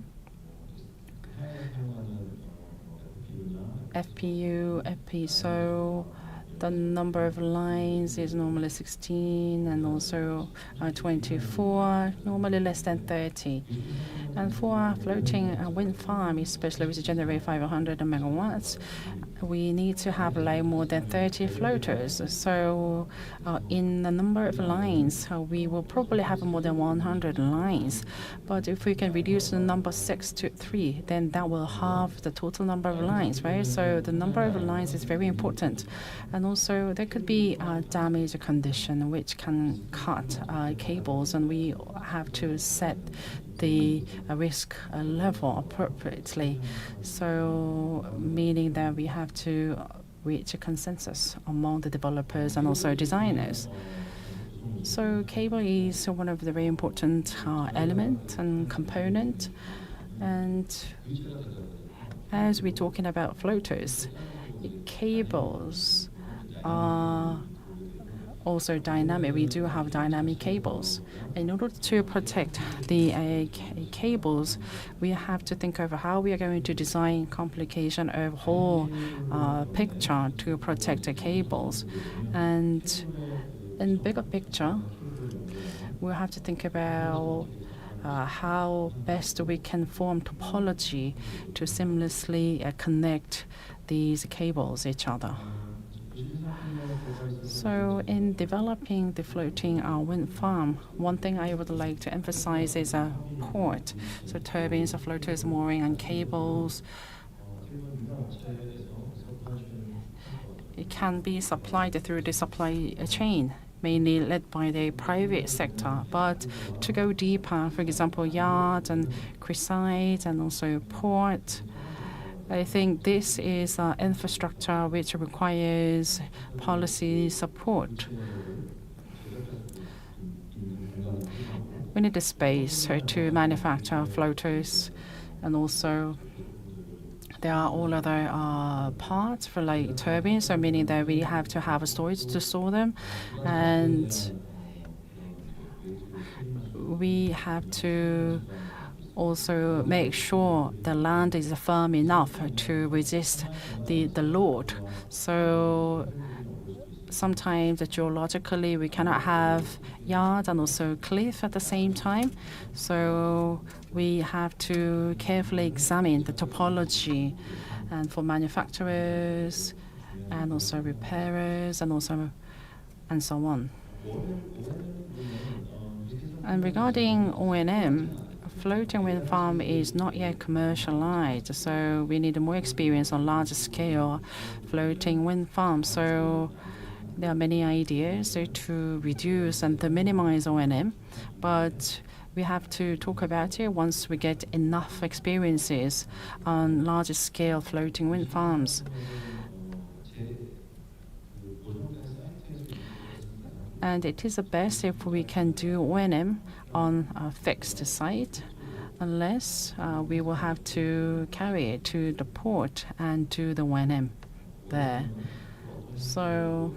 FPU, FPSO, the number of lines is normally 16 and also 24, normally less than 30. And for a floating wind farm, especially which generate 500 megawatts, we need to have like more than 30 floaters. So in the number of lines, we will probably have more than 100 lines. But if we can reduce the number 6 to 3, then that will halve the total number of lines, right? So the number of lines is very important. And also there could be a damage condition which can cut cables, and we have to set the risk level appropriately. So meaning that we have to reach a consensus among the developers and also designers. So cable is one of the very important element and component. And as we're talking about floaters, cables are also dynamic. We do have dynamic cables. In order to protect the cables, we have to think over how we are going to design complication of whole picture to protect the cables. And in bigger picture, we'll have to think about how best we can form topology to seamlessly connect these cables each other. So in developing the floating wind farm, one thing I would like to emphasize is a port. So turbines, floaters, mooring, and cables. It can be supplied through the supply chain, mainly led by the private sector. But to go deeper, for example, yard and quayside and also port, I think this is infrastructure which requires policy support. We need the space to manufacture floaters, and also there are all other parts for like turbines, so meaning that we have to have a storage to store them, and we have to also make sure the land is firm enough to resist the load. So sometimes geologically we cannot have yard and also cliff at the same time. So we have to carefully examine the topology, and for manufacturers and also repairers and so on. And regarding O&M, floating wind farm is not yet commercialized, so we need more experience on large scale floating wind farms. So there are many ideas to reduce and to minimize O&M, but we have to talk about it once we get enough experiences on large scale floating wind farms. And it is the best if we can do O&M on a fixed site, unless we will have to carry it to the port and do the O&M there. So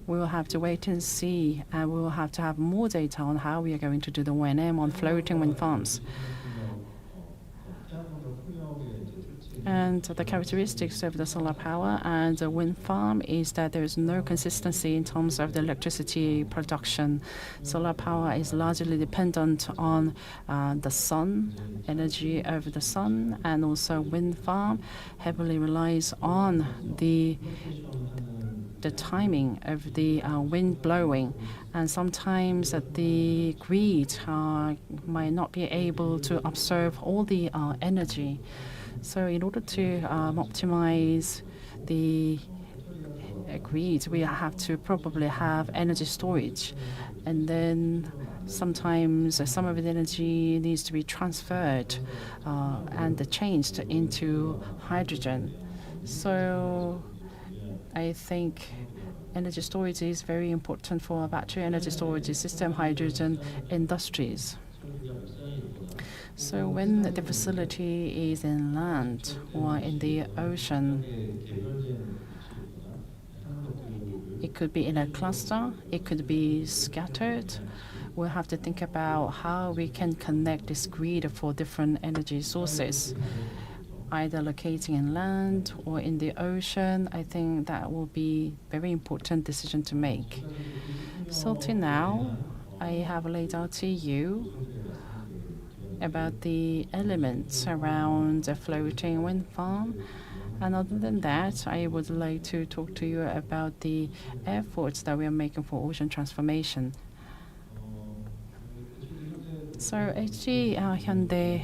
we will have to wait and see, and we will have to have more data on how we are going to do the O&M on floating wind farms. And the characteristics of the solar power and the wind farm is that there is no consistency in terms of the electricity production. Solar power is largely dependent on the sun, energy of the sun, and also wind farm heavily relies on the timing of the wind blowing, and sometimes the grid might not be able to absorb all the energy. So in order to optimize the grid, we have to probably have energy storage, and then sometimes some of the energy needs to be transferred and changed into hydrogen. So I think energy storage is very important for battery energy storage system, hydrogen industries. So when the facility is in land or in the ocean, it could be in a cluster, it could be scattered. We'll have to think about how we can connect this grid for different energy sources, either locating in land or in the ocean. I think that will be a very important decision to make. So till now, I have laid out to you about the elements around a floating wind farm. And other than that, I would like to talk to you about the efforts that we are making for ocean transformation. So HG Hyundai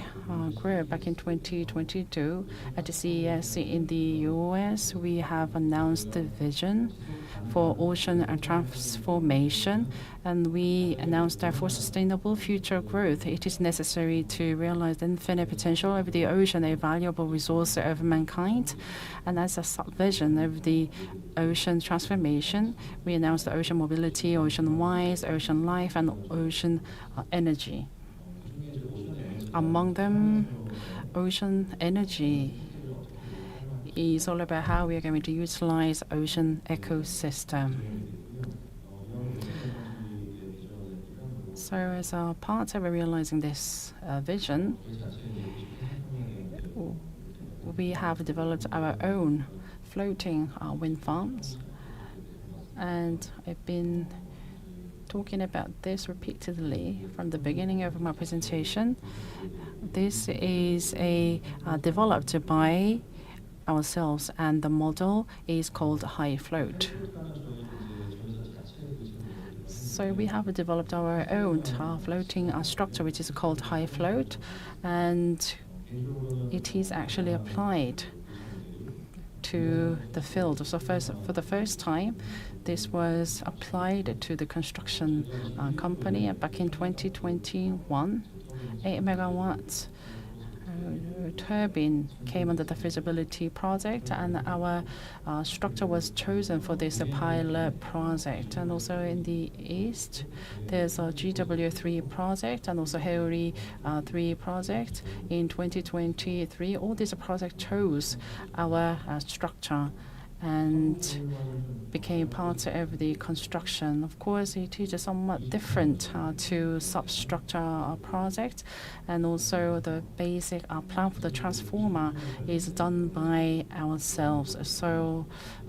Group back in 2022 at the CES in the US, we have announced the vision for ocean transformation, and we announced that for sustainable future growth, it is necessary to realize the infinite potential of the ocean, a valuable resource of mankind. And as a sub-vision of the ocean transformation, we announced the ocean mobility, ocean wise, ocean life, and ocean energy. Among them, ocean energy is all about how we are going to utilize ocean ecosystem. So as a part of realizing this vision, we have developed our own floating wind farms. And I've been talking about this repeatedly from the beginning of my presentation. This is developed by ourselves, and the model is called high float. So we have developed our own floating structure, which is called high float, and it is actually applied to the field. So for the first time, this was applied to the construction company back in 2021. 8 megawatts turbine came under the feasibility project, and our structure was chosen for this pilot project. And also in the east, there's a GW3 project and also Heori 3 project. In 2023, all these projects chose our structure and became part of the construction. Of course, it is somewhat different to substructure project, and also the basic plan for the transformer is done by ourselves. So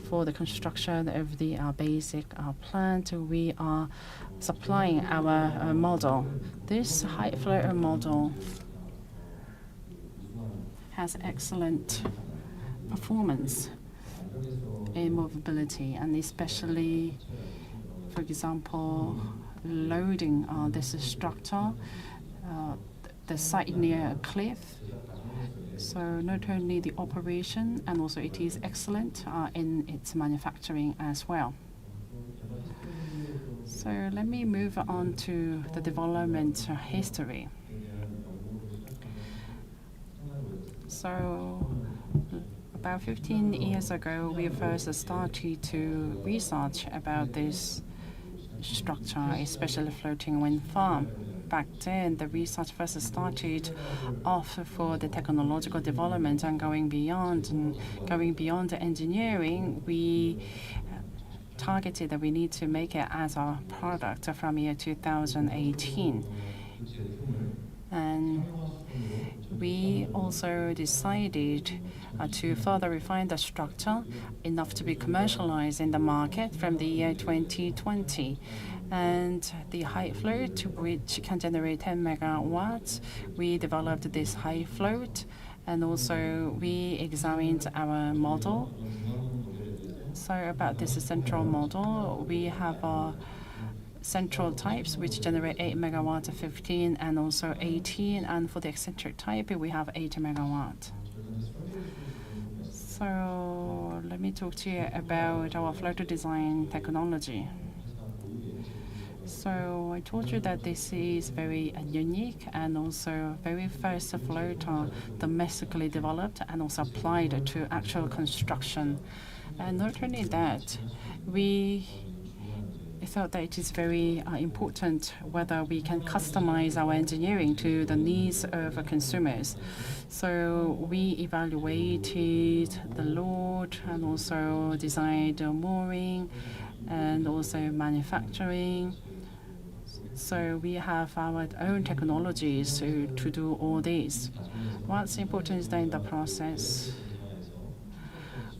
for the construction of the basic plant, we are supplying our model. This high flow model has excellent performance in mobility, and especially, for example, loading this structure, the site near a cliff. So not only the operation, and also it is excellent in its manufacturing as well. So let me move on to the development history. So about 15 years ago, we first started to research about this structure, especially floating wind farm. Back then, the research first started off for the technological development and going beyond the engineering. We targeted that we need to make it as a product from year 2018. And we also decided to further refine the structure enough to be commercialized in the market from the year 2020. And the high float, which can generate 10 megawatts, we developed this high float, and also we examined our model. So about this central model, we have central types which generate 8 megawatt, 15, and also 18. And for the eccentric type, we have 8 megawatt. So let me talk to you about our floater design technology. So I told you that this is very unique and also very first floater domestically developed and also applied to actual construction. And not only that, we thought that it is very important whether we can customize our engineering to the needs of consumers. So we evaluated the load and also designed the mooring and also manufacturing. So we have our own technologies to do all this. What's important is that in the process,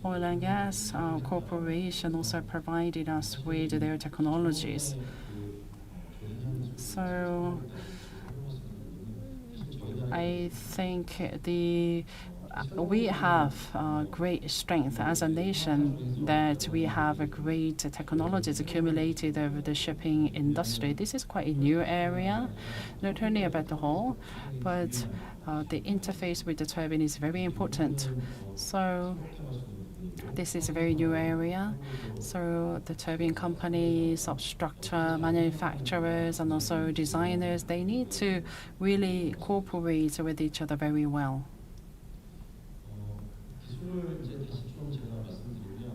oil and gas corporation also provided us with their technologies. So I think we have great strength as a nation, that we have a great technologies accumulated over the shipping industry. This is quite a new area, not only about the hull, but the interface with the turbine is very important. So this is a very new area. So the turbine companies, substructure manufacturers, and also designers, they need to really cooperate with each other very well.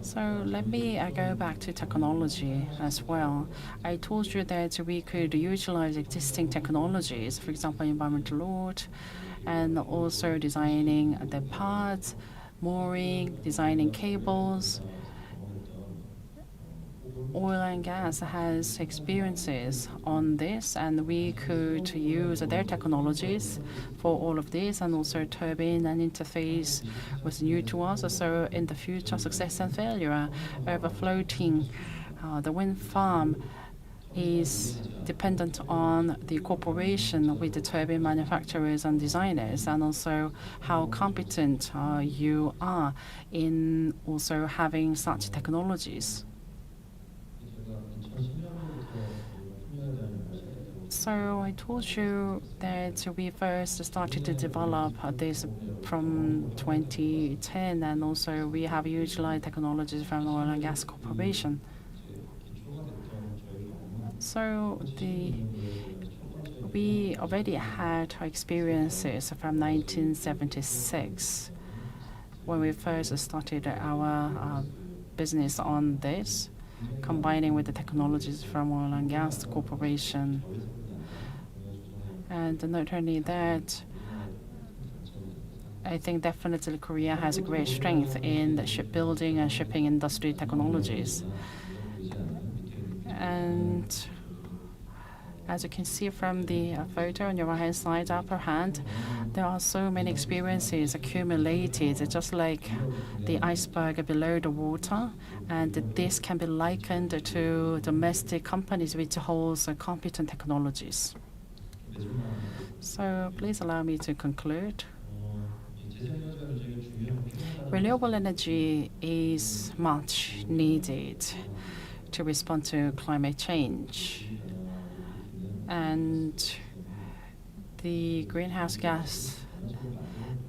So let me go back to technology as well. I told you that we could utilize existing technologies, for example, environmental load, and also designing the parts, mooring, designing cables. Oil and gas has experiences on this, and we could use their technologies for all of this, and also turbine and interface was new to us. So in the future, success and failure over floating, the wind farm is dependent on the cooperation with the turbine manufacturers and designers, and also how competent you are in also having such technologies. So I told you that we first started to develop this from 2010, and also we have utilized technologies from the Oil and Gas Corporation. So we already had experiences from 1976 when we first started our business on this, combining with the technologies from Oil and Gas Corporation. And not only that, I think definitely Korea has a great strength in the shipbuilding and shipping industry technologies. And as you can see from the photo on your right-hand side, upper hand, there are so many experiences accumulated, just like the iceberg below the water. And this can be likened to domestic companies which holds competent technologies. So please allow me to conclude. Renewable energy is much needed to respond to climate change. And the greenhouse gas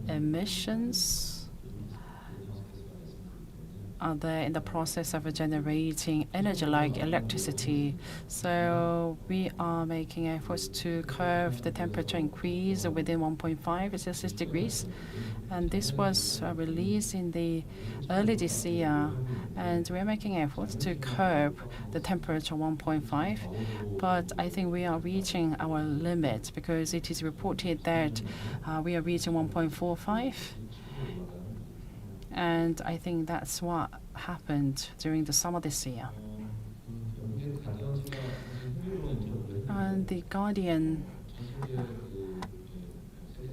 emissions are there in the process of generating energy like electricity. So we are making efforts to curb the temperature increase within 1.5 Celsius degrees. And this was released in the early this year. And we're making efforts to curb the temperature 1.5. But I think we are reaching our limit, because it is reported that we are reaching 1.45. And I think that's what happened during the summer this year. And the Guardian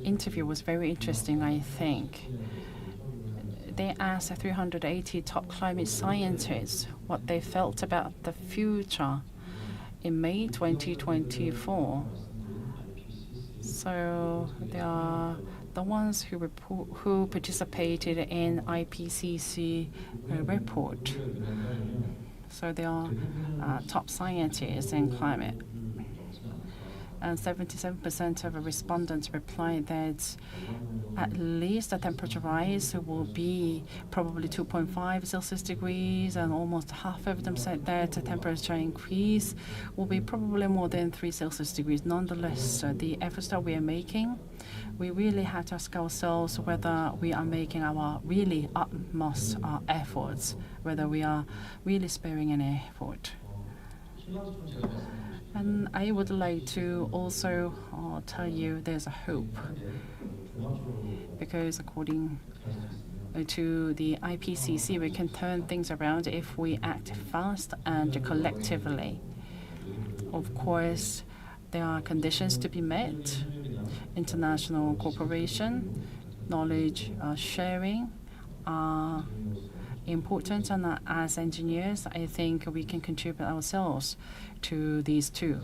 interview was very interesting, I think. They asked 380 top climate scientists what they felt about the future in May 2024. So they are the ones who participated in IPCC report. So they are top scientists in climate. And 77% of respondents replied that at least the temperature rise will be probably 2.5 Celsius degrees, and almost half of them said that the temperature increase will be probably more than 3 Celsius degrees. Nonetheless, the efforts that we are making, we really have to ask ourselves whether we are making our really utmost efforts, whether we are really sparing any effort. And I would like to also tell you there's a hope, because according to the IPCC, we can turn things around if we act fast and collectively. Of course, there are conditions to be met. International cooperation, knowledge sharing are important, and as engineers, I think we can contribute ourselves to these two.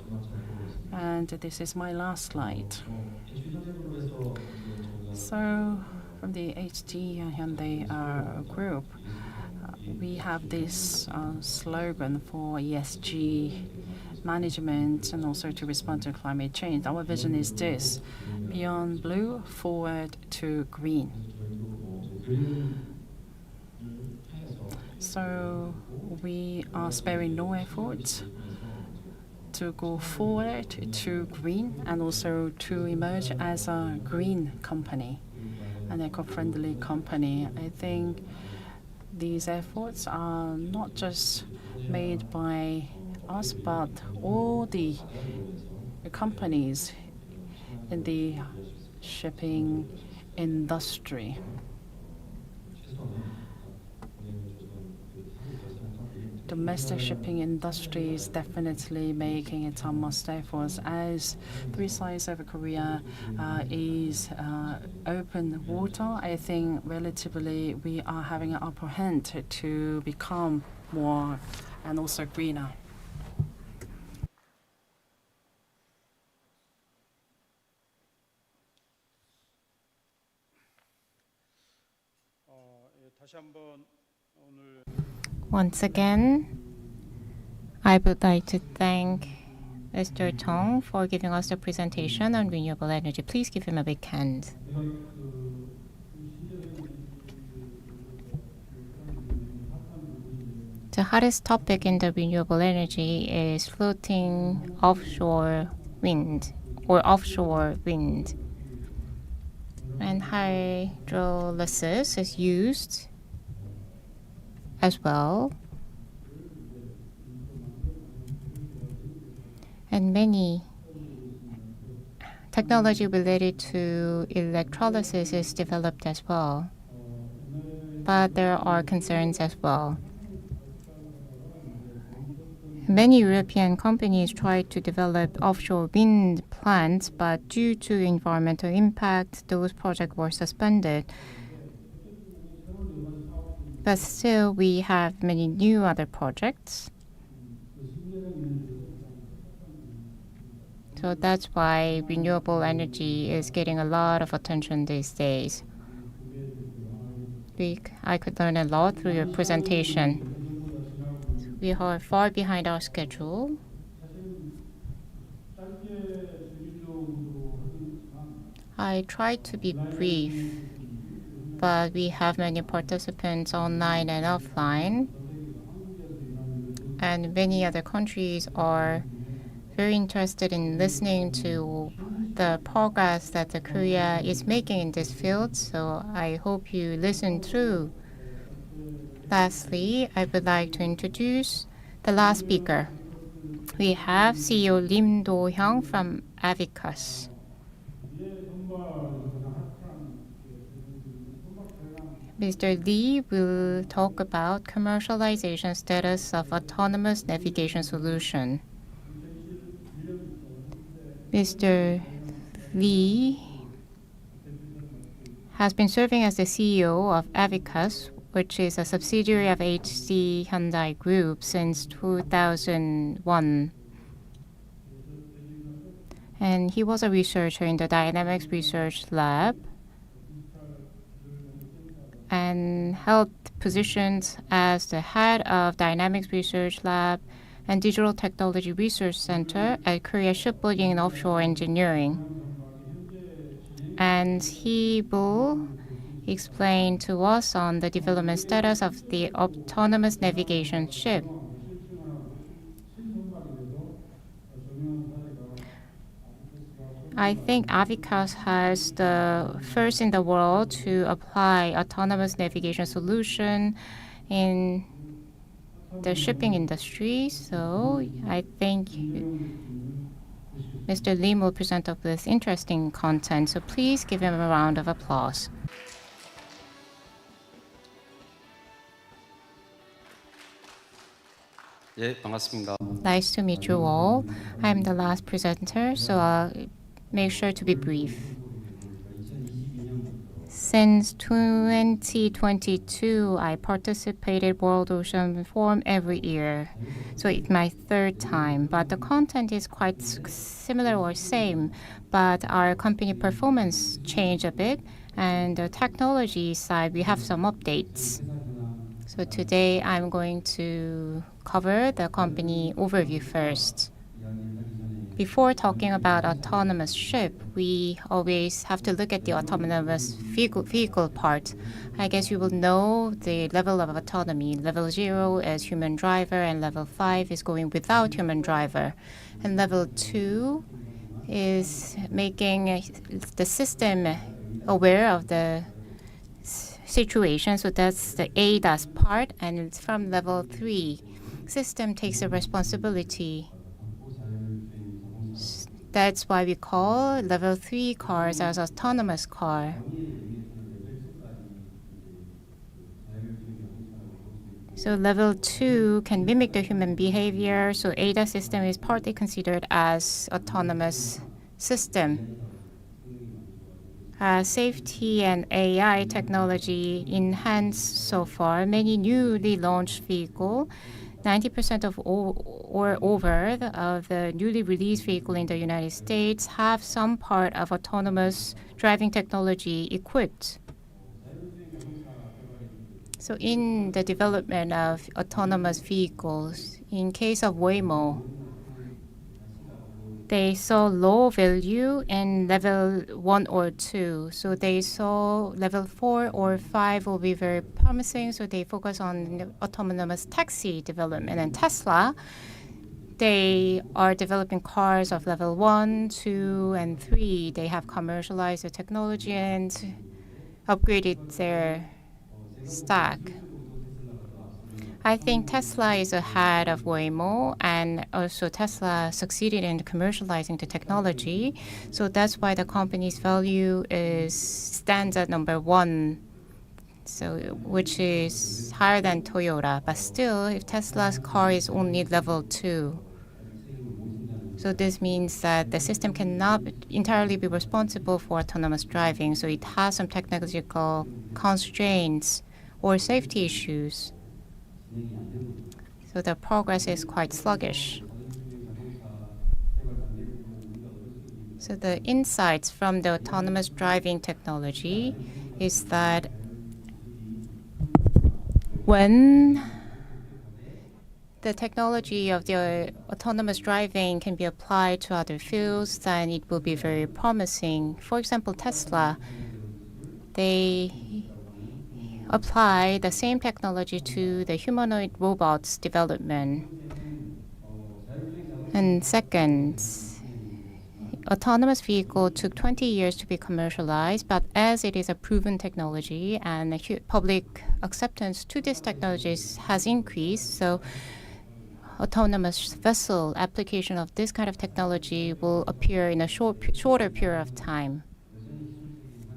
And this is my last slide. So From the HT Hyundai group, we have this slogan for ESG management and also to respond to climate change. Our vision is this: beyond blue, forward to green. So we are sparing no effort to go forward to green and also to emerge as a green company, an eco-friendly company. I think these efforts are not just made by us, but all the companies in the shipping industry. Domestic shipping industry is definitely making its utmost efforts as 3 sides of Korea is open water. I think relatively we are having an upper hand to become more and also greener. 다시 한번 오늘 Once again, I would like to thank Mr. Tong for giving us the presentation on renewable energy. Please give him a big hand. The hottest topic in the renewable energy is floating offshore wind or offshore wind. And hydrolysis is used as well. And many technology related to electrolysis is developed as well. But there are concerns as well. Many European companies tried to develop offshore wind plants, but due to environmental impact, those projects were suspended. But still, we have many new other projects. So that's why renewable energy is getting a lot of attention these days. I could learn a lot through your presentation. We are far behind our schedule. I tried to be brief, but we have many participants online and offline. And many other countries are very interested in listening to the progress that Korea is making in this field. So I hope you listen through. Lastly, I would like to introduce the last speaker. We have CEO Lim Do-hyung from Avicus. Mr. Lee will talk about commercialization status of autonomous navigation solution. Mr. Lee has been serving as the CEO of Avicus, which is a subsidiary of HC Hyundai Group since 2001. And he was a researcher in the Dynamics Research Lab and held positions as the head of Dynamics Research Lab and Digital Technology Research Center at Korea Shipbuilding and Offshore Engineering. And he will explain to us on the development status of the autonomous navigation ship. I think Avicus has the first in the world to apply autonomous navigation solution in the shipping industry. So I think Mr. Lim will present us with interesting content. So please give him a round of applause. 예, 반갑습니다. Nice to meet you all. I'm the last presenter, so I'll make sure to be brief. Since 2022, I participated World Ocean Forum every year. So it's my third time, but the content is quite similar or same, but our company performance changed a bit. And the technology side, we have some updates. So today I'm going to cover the company overview first. Before talking about autonomous ship, we always have to look at the autonomous vehicle part. I guess you will know the level of autonomy. Level 0 is human driver, and level 5 is going without human driver. And level 2 is making the system aware of the situation. So that's the ADAS part, and it's from level 3. System takes the responsibility. That's why we call level 3 cars as autonomous car. So level 2 can mimic the human behavior, so ADAS system is partly considered as autonomous system. Safety and AI technology enhanced so far. Many newly launched vehicles, 90% or over of the newly released vehicle in the United States have some part of autonomous driving technology equipped. So in the development of autonomous vehicles, in case of Waymo, they saw low value in level 1 or 2. So they saw level 4 or 5 will be very promising. So they focus on autonomous taxi development. And Tesla, they are developing cars of level 1, 2, and 3. They have commercialized the technology and upgraded their stack. I think Tesla is ahead of Waymo, and also Tesla succeeded in commercializing the technology. So that's why the company's value stands at number 1, so which is higher than Toyota. But still, if Tesla's car is only level 2, so this means that the system cannot entirely be responsible for autonomous driving. So it has some technological constraints or safety issues. So the progress is quite sluggish. So the insights from the autonomous driving technology is that when the technology of the autonomous driving can be applied to other fields, then it will be very promising. For example, Tesla, they apply the same technology to the humanoid robots development. And second, autonomous vehicle took 20 years to be commercialized, but as it is a proven technology and public acceptance to this technology has increased, so autonomous vessel application of this kind of technology will appear in a shorter period of time.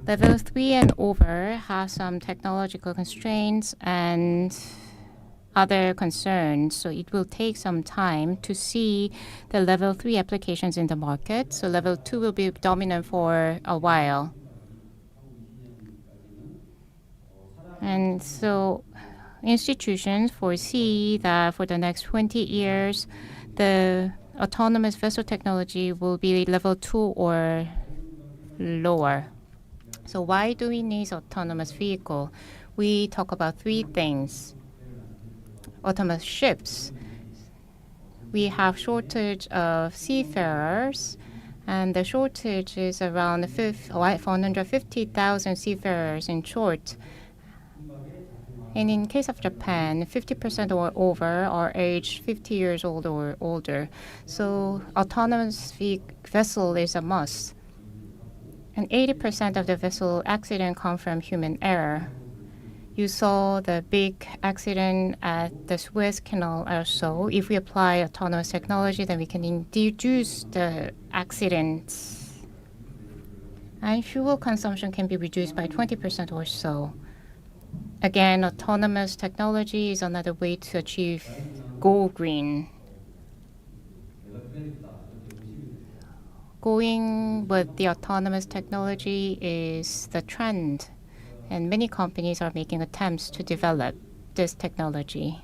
Level 3 and over have some technological constraints and other concerns, so it will take some time to see the level 3 applications in the market. So level 2 will be dominant for a while. And so institutions foresee that for the next 20 years, the autonomous vessel technology will be level 2 or lower. So why do we need autonomous vehicle? We talk about 3 things. Autonomous ships. We have shortage of seafarers, and the shortage is around 450,000 seafarers in short. And in case of Japan, 50% or over are aged 50 years old or older. So autonomous vessel is a must. And 80% of the vessel accident come from human error. You saw the big accident at the Suez Canal also. If we apply autonomous technology, then we can reduce the accidents. And fuel consumption can be reduced by 20% or so. Again, autonomous technology is another way to achieve go green. Going with the autonomous technology is the trend, and many companies are making attempts to develop this technology.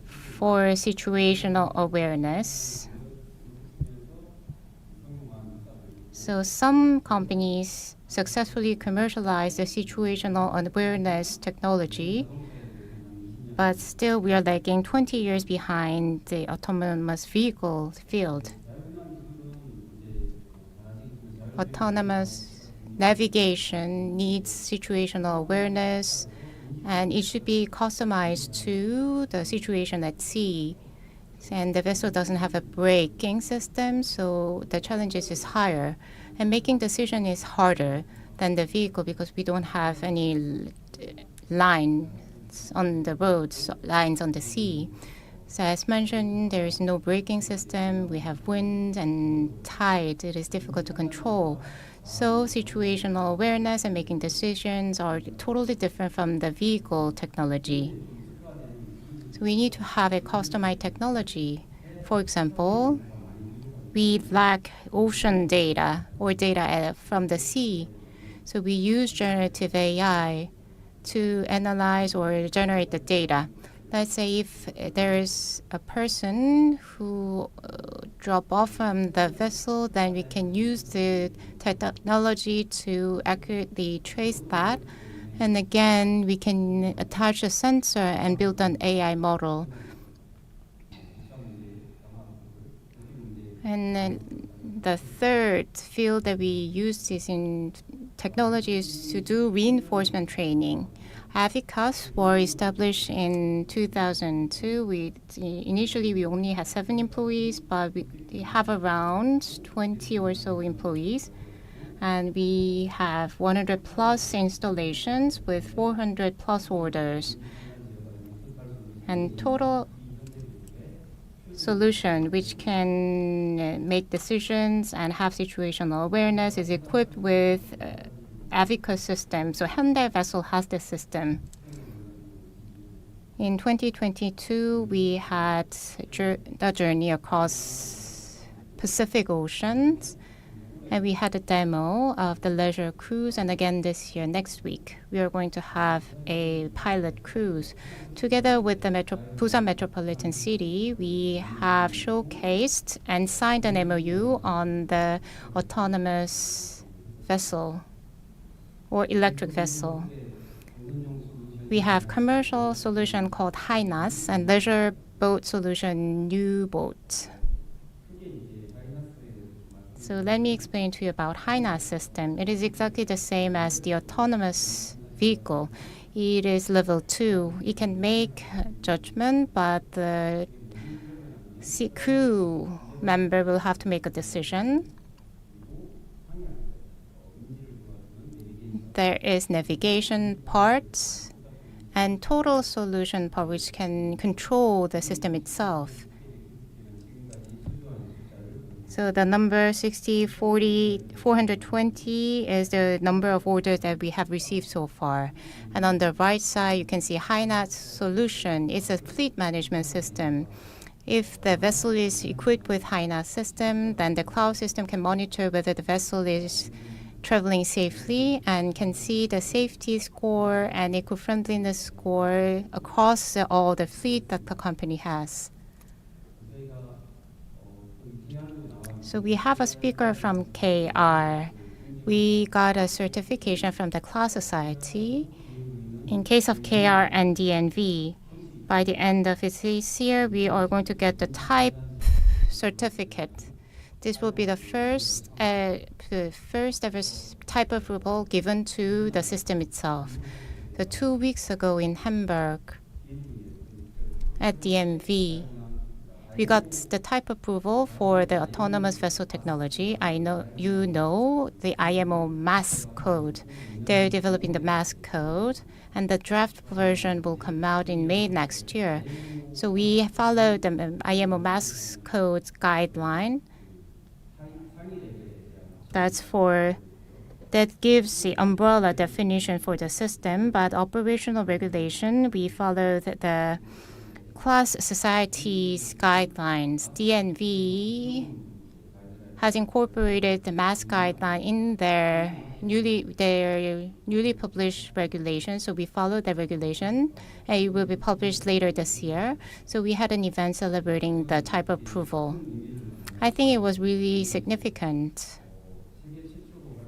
For situational awareness, so some companies successfully commercialized the situational awareness technology, but still we are lagging 20 years behind the autonomous vehicle field. Autonomous navigation needs situational awareness, and it should be customized to the situation at sea. And the vessel doesn't have a braking system, so the challenges is higher. And making decision is harder than the vehicle because we don't have any lines on the roads, lines on the sea. So as mentioned, there is no braking system. We have wind and tide. It is difficult to control. So situational awareness and making decisions are totally different from the vehicle technology. So we need to have a customized technology. For example, we lack ocean data or data from the sea. So we use generative AI to analyze or generate the data. Let's say if there is a person who drop off from the vessel, then we can use the technology to accurately trace that. And again, we can attach a sensor and build an AI model. And the third field that we use is in technology is to do reinforcement training. AVICAS were established in 2002. Initially, we only had 7 employees, but we have around 20 or so employees. And we have 100 plus installations with 400 plus orders. And total solution which can make decisions and have situational awareness is equipped with AVICAS system. So Hyundai vessel has this system. In 2022, we had the journey across Pacific Oceans. And we had a demo of the leisure cruise. And again this year, next week, we are going to have a pilot cruise. Together with the Busan Metropolitan City, we have showcased and signed an MOU on the autonomous vessel or electric vessel. We have commercial solution called HiNAS and leisure boat solution U-Boat. So let me explain to you about HiNAS system. It is exactly the same as the autonomous vehicle. It is level 2. It can make judgment, but the crew member will have to make a decision. There is navigation part and total solution part, which can control the system itself. So the number 420 is the number of orders that we have received so far. And on the right side, you can see HiNAS solution. It's a fleet management system. If the vessel is equipped with HiNAS system, then the cloud system can monitor whether the vessel is traveling safely and can see the safety score and eco-friendliness score across all the fleet that the company has. So we have a speaker from KR. We got a certification from the Class Society. In case of KR and DNV, by the end of this year, we are going to get the type certificate. This will be the first ever type approval given to the system itself. So 2 weeks ago in Hamburg at DNV, we got the type approval for the autonomous vessel technology. I know you know the IMO mask code. They're developing the mask code, and the draft version will come out in May next year. So we follow the IMO mask code guideline. That gives the umbrella definition for the system, but operational regulation, we follow the Class Society's guidelines. DNV has incorporated the mass guideline in their newly published regulations, so we follow the regulation, and it will be published later this year. So we had an event celebrating the type approval. I think it was really significant.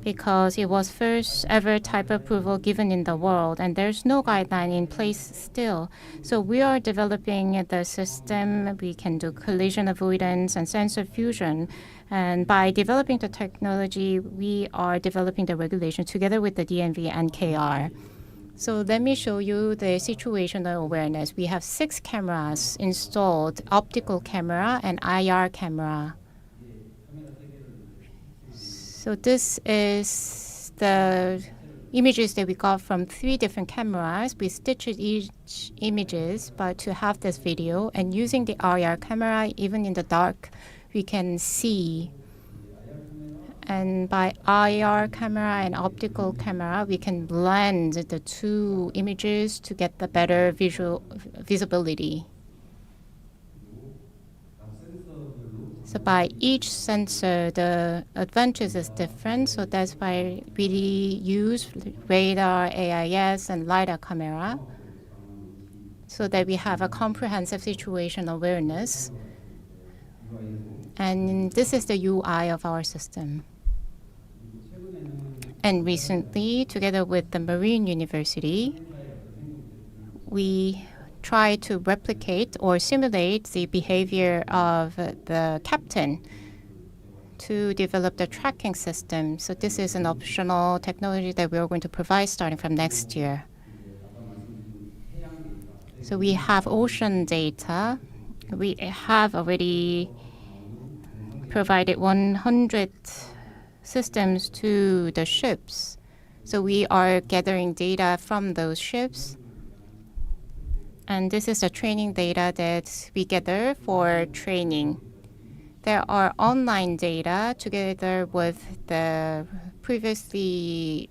because it was first ever type approval given in the world, and there's no guideline in place still. So we are developing the system. We can do collision avoidance and sensor fusion. And by developing the technology, we are developing the regulation together with the DMV and KR. So let me show you the situational awareness. We have 6 cameras installed, optical camera and IR camera. So this is the images that we got from 3 different cameras. We stitched each images, but to have this video, and using the IR camera, even in the dark, we can see. And by IR camera and optical camera, we can blend the 2 images to get the better visual visibility. So by each sensor, the advantage is different. So that's why we use radar, AIS, and LiDAR camera so that we have a comprehensive situation awareness. And this is the UI of our system. And recently, together with the Marine University, we try to replicate or simulate the behavior of the captain to develop the tracking system. So this is an optional technology that we are going to provide starting from next year. So we have ocean data. We have already provided 100 systems to the ships. So we are gathering data from those ships. And this is the training data that we gather for training. There are online data together with the previously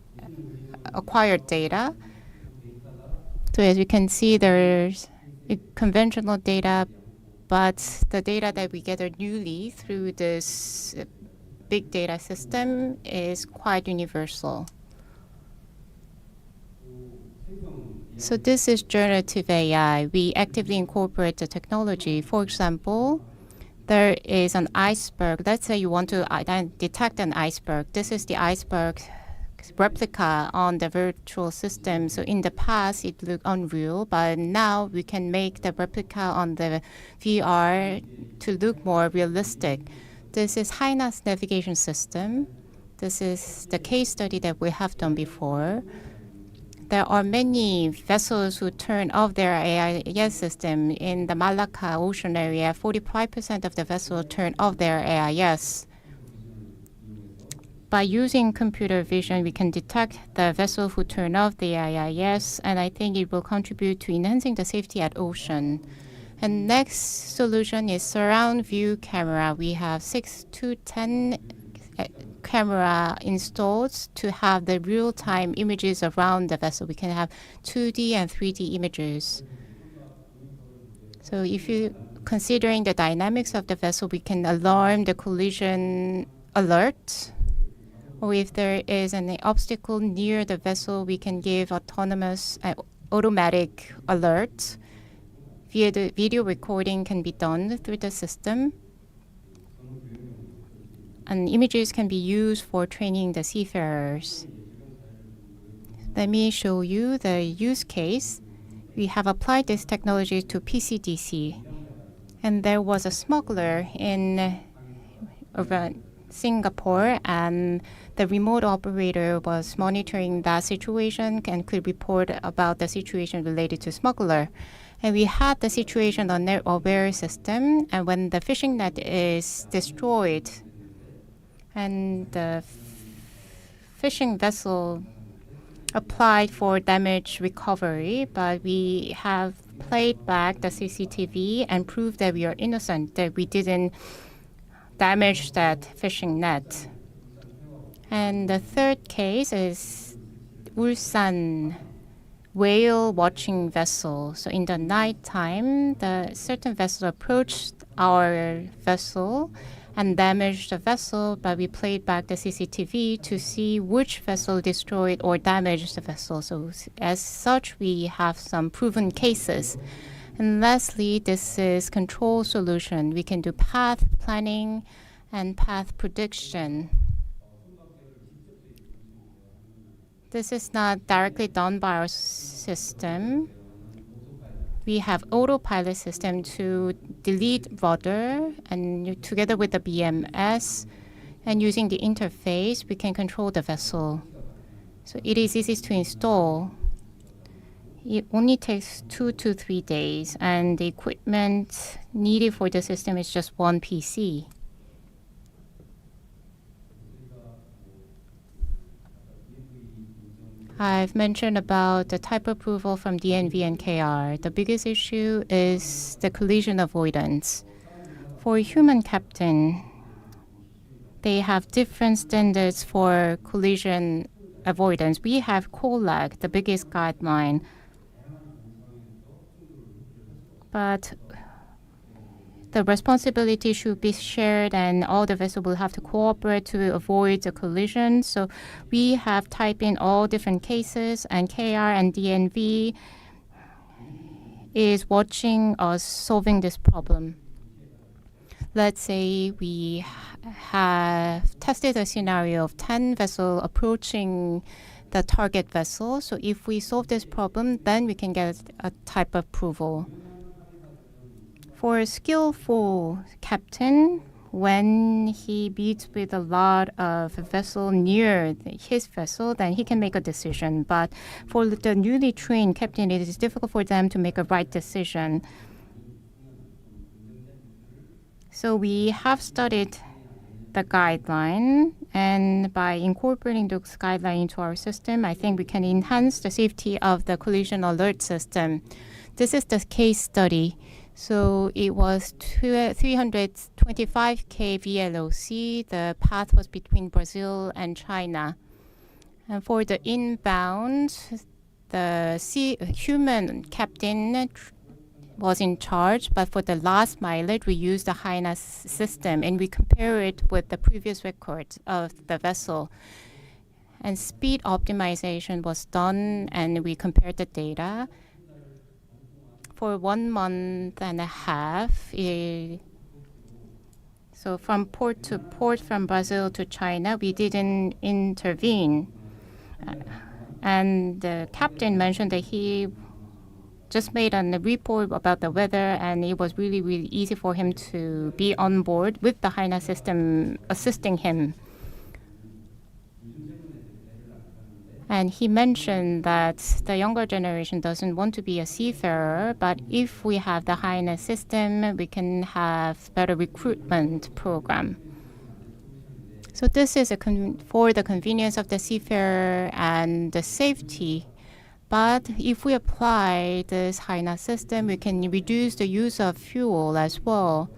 acquired data. So as you can see, there's conventional data, but the data that we gathered newly through this big data system is quite universal. So this is generative AI. We actively incorporate the technology. For example, there is an iceberg. Let's say you want to detect an iceberg. This is the iceberg replica on the virtual system. So in the past, it looked unreal, but now we can make the replica on the VR to look more realistic. This is HINAS navigation system. This is the case study that we have done before. There are many vessels who turn off their AIS system. In the Malacca ocean area, 45% of the vessels turn off their AIS. By using computer vision, we can detect the vessel who turn off the AIS, and I think it will contribute to enhancing the safety at ocean. And next solution is surround view camera. We have 6 to 10 camera installed to have the real-time images around the vessel. We can have 2D and 3D images. So if you considering the dynamics of the vessel, we can alarm the collision alert. Or if there is an obstacle near the vessel, we can give autonomous automatic alert. Via the video recording can be done through the system. And images can be used for training the seafarers. Let me show you the use case. We have applied this technology to PCDC. And there was a smuggler in Singapore, and the remote operator was monitoring that situation and could report about the situation related to smuggler. And we had the situation on their aware system, and when the fishing net is destroyed, and the fishing vessel applied for damage recovery, but we have played back the CCTV and proved that we are innocent, that we didn't damage that fishing net. And the third case is Ulsan whale watching vessel. So in the nighttime, the certain vessel approached our vessel and damaged the vessel, but we played back the CCTV to see which vessel destroyed or damaged the vessel. So as such, we have some proven cases. And lastly, this is control solution. We can do path planning and path prediction. This is not directly done by our system. We have autopilot system to delete rudder, and together with the BMS and using the interface, we can control the vessel. So it is easy to install. It only takes 2 to 3 days, and the equipment needed for the system is just one PC. I've mentioned about the type approval from DNV and KR. The biggest issue is the collision avoidance. For a human captain, they have different standards for collision avoidance. We have COLAC, the biggest guideline. But the responsibility should be shared, and all the vessels will have to cooperate to avoid the collision. So we have typed in all different cases, and KR and DNV is watching us solving this problem. Let's say we have tested a scenario of 10 vessels approaching the target vessel. So if we solve this problem, then we can get a type approval. For a skillful captain, when he meets with a lot of vessel near his vessel, then he can make a decision. But for the newly trained captain, it is difficult for them to make a right decision. So we have studied the guideline, and by incorporating those guidelines into our system, I think we can enhance the safety of the collision alert system. This is the case study. So it was 325K VLOC. The path was between Brazil and China. And for the inbound, the human captain was in charge, but for the last mileage, we used the HINAS system, and we compare it with the previous record of the vessel. And speed optimization was done, and we compared the data. For 1 month and a half, so from port to port, from Brazil to China, we didn't intervene. And the captain mentioned that he just made a report about the weather, and it was really, really easy for him to be on board with the HINA system assisting him. And he mentioned that the younger generation doesn't want to be a seafarer, but if we have the HINA system, we can have better recruitment program. So this is for the convenience of the seafarer and the safety. But if we apply this HINA system, we can reduce the use of fuel as well.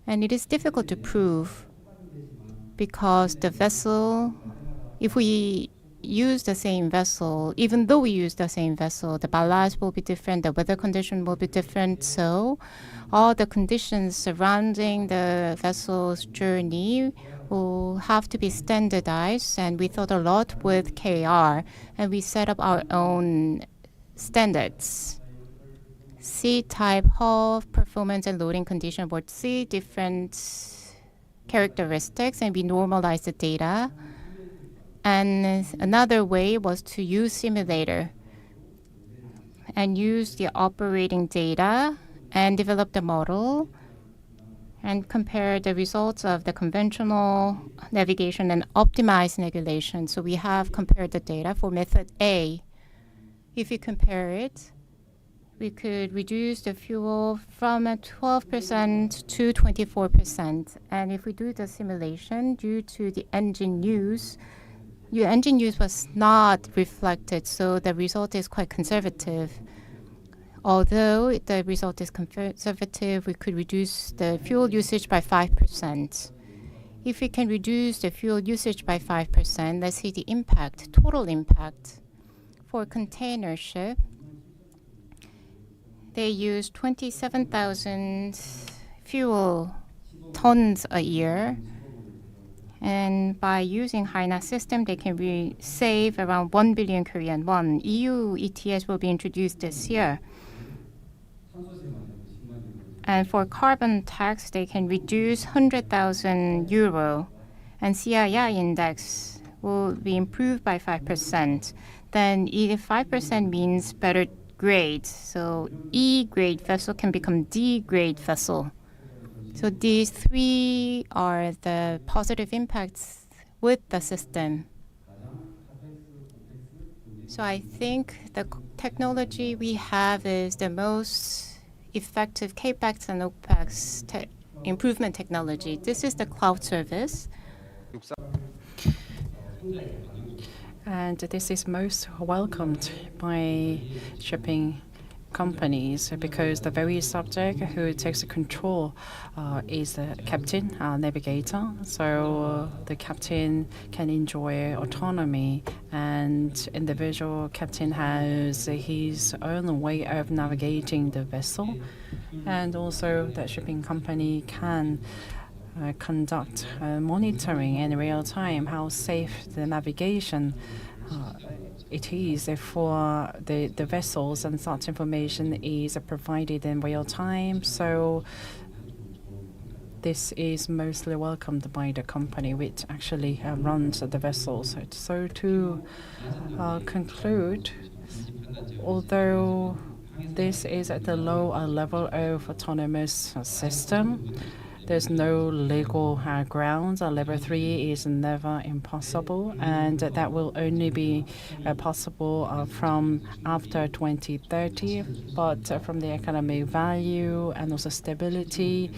And it is difficult to prove because the vessel, if we use the same vessel, even though we use the same vessel, the ballast will be different, the weather condition will be different. So all the conditions surrounding the vessel's journey will have to be standardized. And we thought a lot with KR, and we set up our own standards. C-type hull, performance and loading condition were 3 different characteristics, and we normalized the data. And another way was to use simulator and use the operating data and develop the model and compare the results of the conventional navigation and optimized navigation. So we have compared the data for method A. If you compare it, we could reduce the fuel from 12% to 24%. And if we do the simulation, due to the engine use, your engine use was not reflected, so the result is quite conservative. Although the result is conservative, we could reduce the fuel usage by 5%. If we can reduce the fuel usage by 5%, let's see the impact, total impact. For a container ship, they use 27,000 fuel tons a year. And by using HINA system, they can save around 1 billion Korean won. EU ETS will be introduced this year. And for carbon tax, they can reduce 100,000 euro. And CII index will be improved by 5%. Then if 5% means better grade, so E grade vessel can become D grade vessel. So these three are the positive impacts with the system. So I think the technology we have is the most effective CAPEX and OPEX improvement technology. This is the cloud service. And this is most welcomed by shipping companies because the very subject who takes control is the captain, navigator. So the captain can enjoy autonomy, and individual captain has his own way of navigating the vessel, and also the shipping company can conduct monitoring in real time how safe the navigation it is for the vessels, and such information is provided in real time. So this is mostly welcomed by the company which actually runs the vessels. So to conclude, although this is at the lower level of autonomous system, there's no legal grounds. Level 3 is never impossible, and that will only be possible from after 2030. But from the economic value and also stability,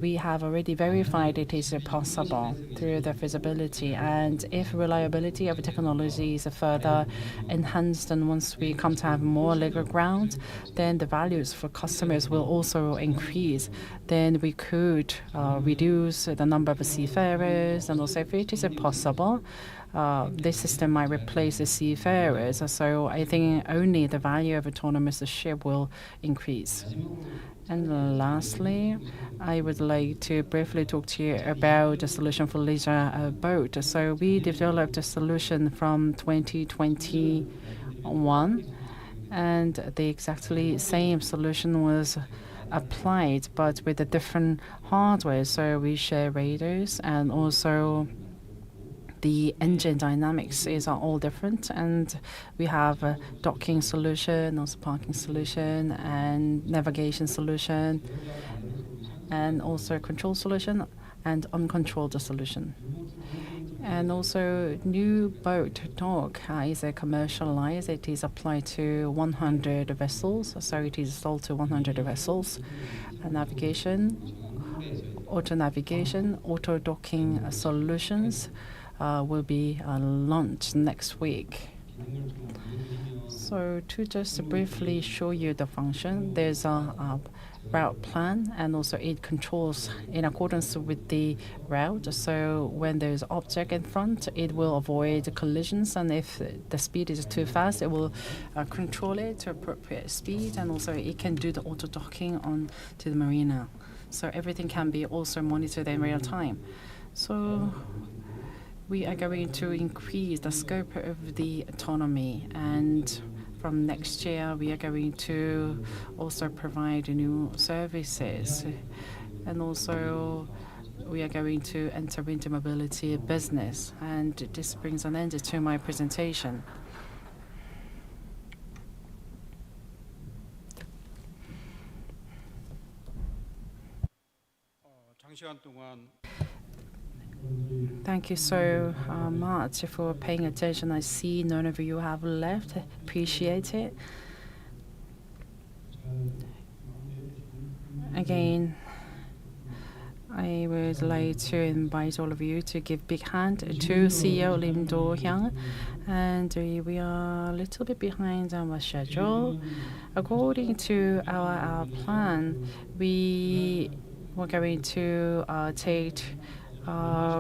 we have already verified it is possible through the feasibility. And if reliability of technology is further enhanced, and once we come to have more legal grounds, then the values for customers will also increase. Then we could reduce the number of seafarers, and also if it is possible, this system might replace the seafarers. So I think only the value of autonomous ship will increase. And lastly, I would like to briefly talk to you about the solution for leisure boat. So we developed a solution from 2021, and the exactly same solution was applied, but with a different hardware. So we share radars, and also the engine dynamics is all different, and we have a docking solution, also parking solution, and navigation solution, and also control solution and uncontrolled solution. And also new boat dock is commercialized. It is applied to 100 vessels, so it is sold to 100 vessels. Navigation, auto navigation, auto docking solutions will be launched next week. So to just briefly show you the function, there's a route plan, and also it controls in accordance with the route. So when there's object in front, it will avoid collisions, and if the speed is too fast, it will control it to appropriate speed, and also it can do the auto docking on to the marina. So everything can be also monitored in real time. So we are going to increase the scope of the autonomy, and from next year we are going to also provide new services, and also we are going to enter into mobility business. And this brings an end to my presentation. 장시간 동안 Thank you so much for paying attention. I see none of you have left. Appreciate it. Again, I would like to invite all of you to give big hand to CEO Lim Do-hyung. And we are a little bit behind our schedule. According to our plan, we were going to take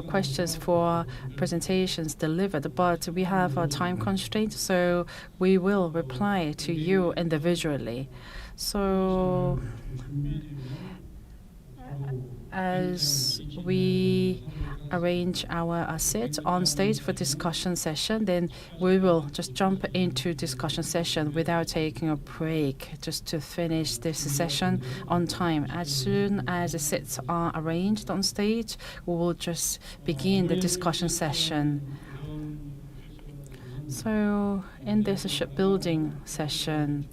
questions for presentations delivered, but we have a time constraint, so we will reply to you individually. So as we arrange our seats on stage for discussion session, then we will just jump into discussion session without taking a break, just to finish this session on time. As soon as the seats are arranged on stage, we will just begin the discussion session. So in this shipbuilding session,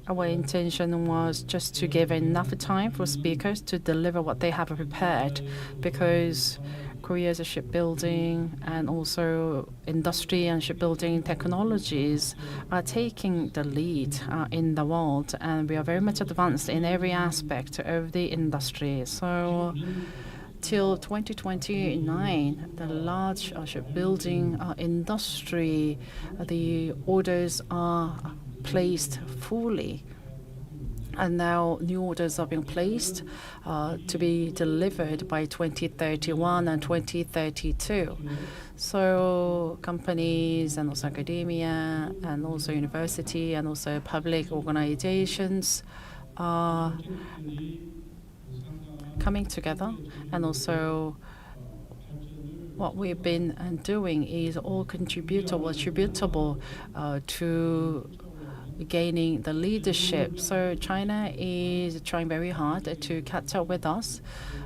our intention was just to give enough time for speakers to deliver what they have prepared, because Korea's shipbuilding and also industry and shipbuilding technologies are taking the lead in the world, and we are very much advanced in every aspect of the industry. So till 2029, the large shipbuilding industry, the orders are placed fully. And now new orders are being placed to be delivered by 2031 and 2032. So companies and also academia and also university and also public organizations are coming together. And also what we've been doing is all attributable to gaining the leadership. So China is trying very hard to catch up with us,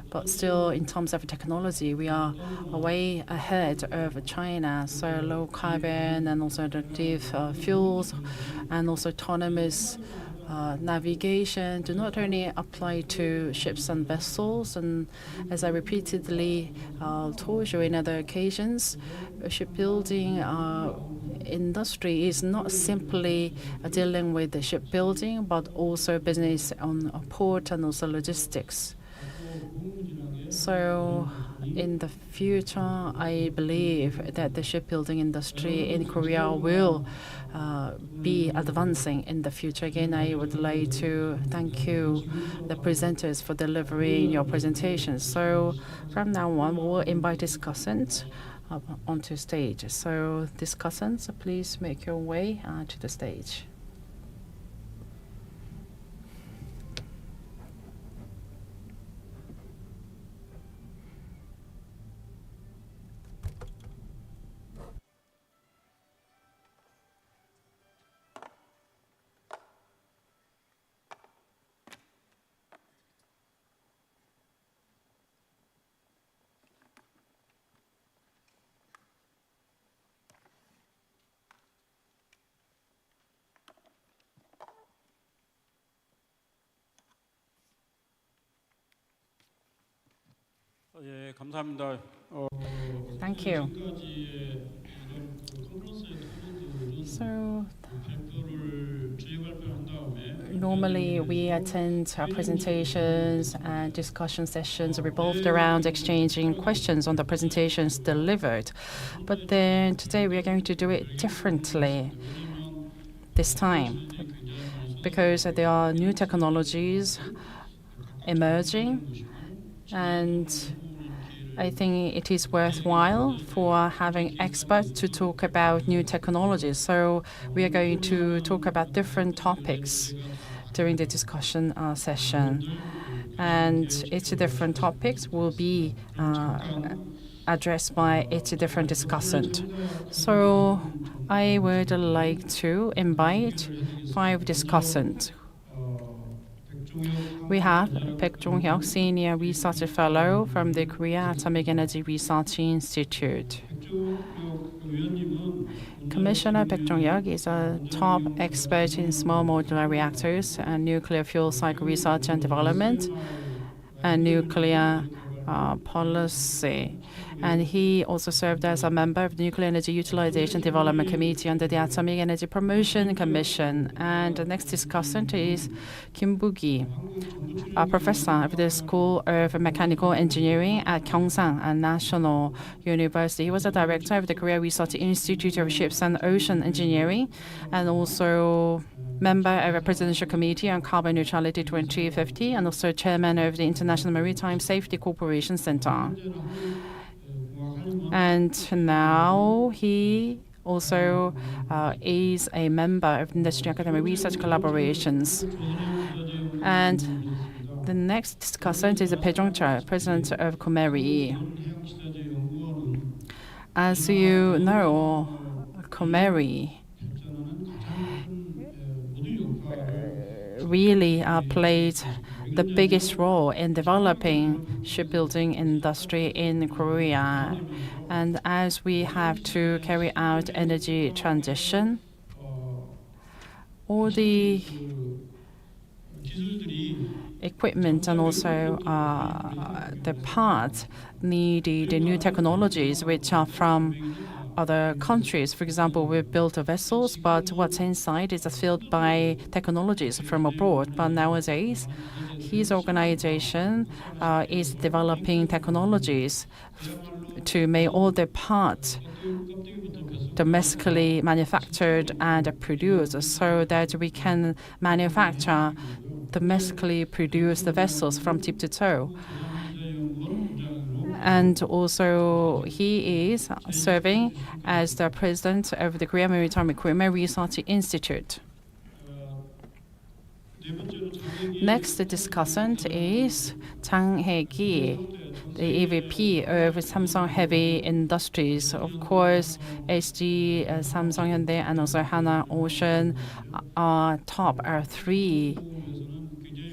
but still in terms of technology, we are way ahead of China. So low carbon and also alternative fuels and also autonomous navigation do not only apply to ships and vessels, and as I repeatedly told you in other occasions, shipbuilding industry is not simply dealing with the shipbuilding, but also business on port and also logistics. So in the future, I believe that the shipbuilding industry in Korea will be advancing in the future. Again, I would like to thank you, the presenters, for delivering your presentations. So from now on, we'll invite discussants onto stage. So discussants, please make your way to the stage. 예, 감사합니다. Thank you. So normally we attend presentations and discussion sessions revolved around exchanging questions on the presentations delivered. But then today we are going to do it differently this time, because there are new technologies emerging, and I think it is worthwhile for having experts to talk about new technologies. So we are going to talk about different topics during the discussion session. And each different topics will be addressed by each different discussant. So I would like to invite 5 discussants. We have Baek Jong-hyuk, Senior Research Fellow from the Korea Atomic Energy Research Institute. Commissioner Baek Jong-hyuk is a top expert in small modular reactors and nuclear fuel cycle research and development and nuclear policy. And he also served as a member of the Nuclear Energy Utilization Development Committee under the Atomic Energy Promotion Commission. And the next discussant is Kim Boo-gi, a professor of the School of Mechanical Engineering at Gyeongsang National University. He was a director of the Korea Research Institute of Ships and Ocean Engineering, and also member of a Presidential Committee on Carbon Neutrality 2050, and also chairman of the International Maritime Safety Cooperation Center. And now he also is a member of Industry Academic Research Collaborations. And The next discussant is Bae Jong-chul, president of Komeri. As you know, Komeri really played the biggest role in developing shipbuilding industry in Korea. And as we have to carry out energy transition, all the equipment and also the parts needed new technologies which are from other countries. For example, we built vessels, but what's inside is filled by technologies from abroad. But nowadays, his organization is developing technologies to make all the parts domestically manufactured and produced so that we can manufacture domestically produced vessels from tip to toe. And also, he is serving as the president of the Korea Maritime Equipment Research Institute. Next discussant is Jang Hae-ki, the EVP of Samsung Heavy Industries. Of course, SG, Samsung Hyundai, and also Hana Ocean are top three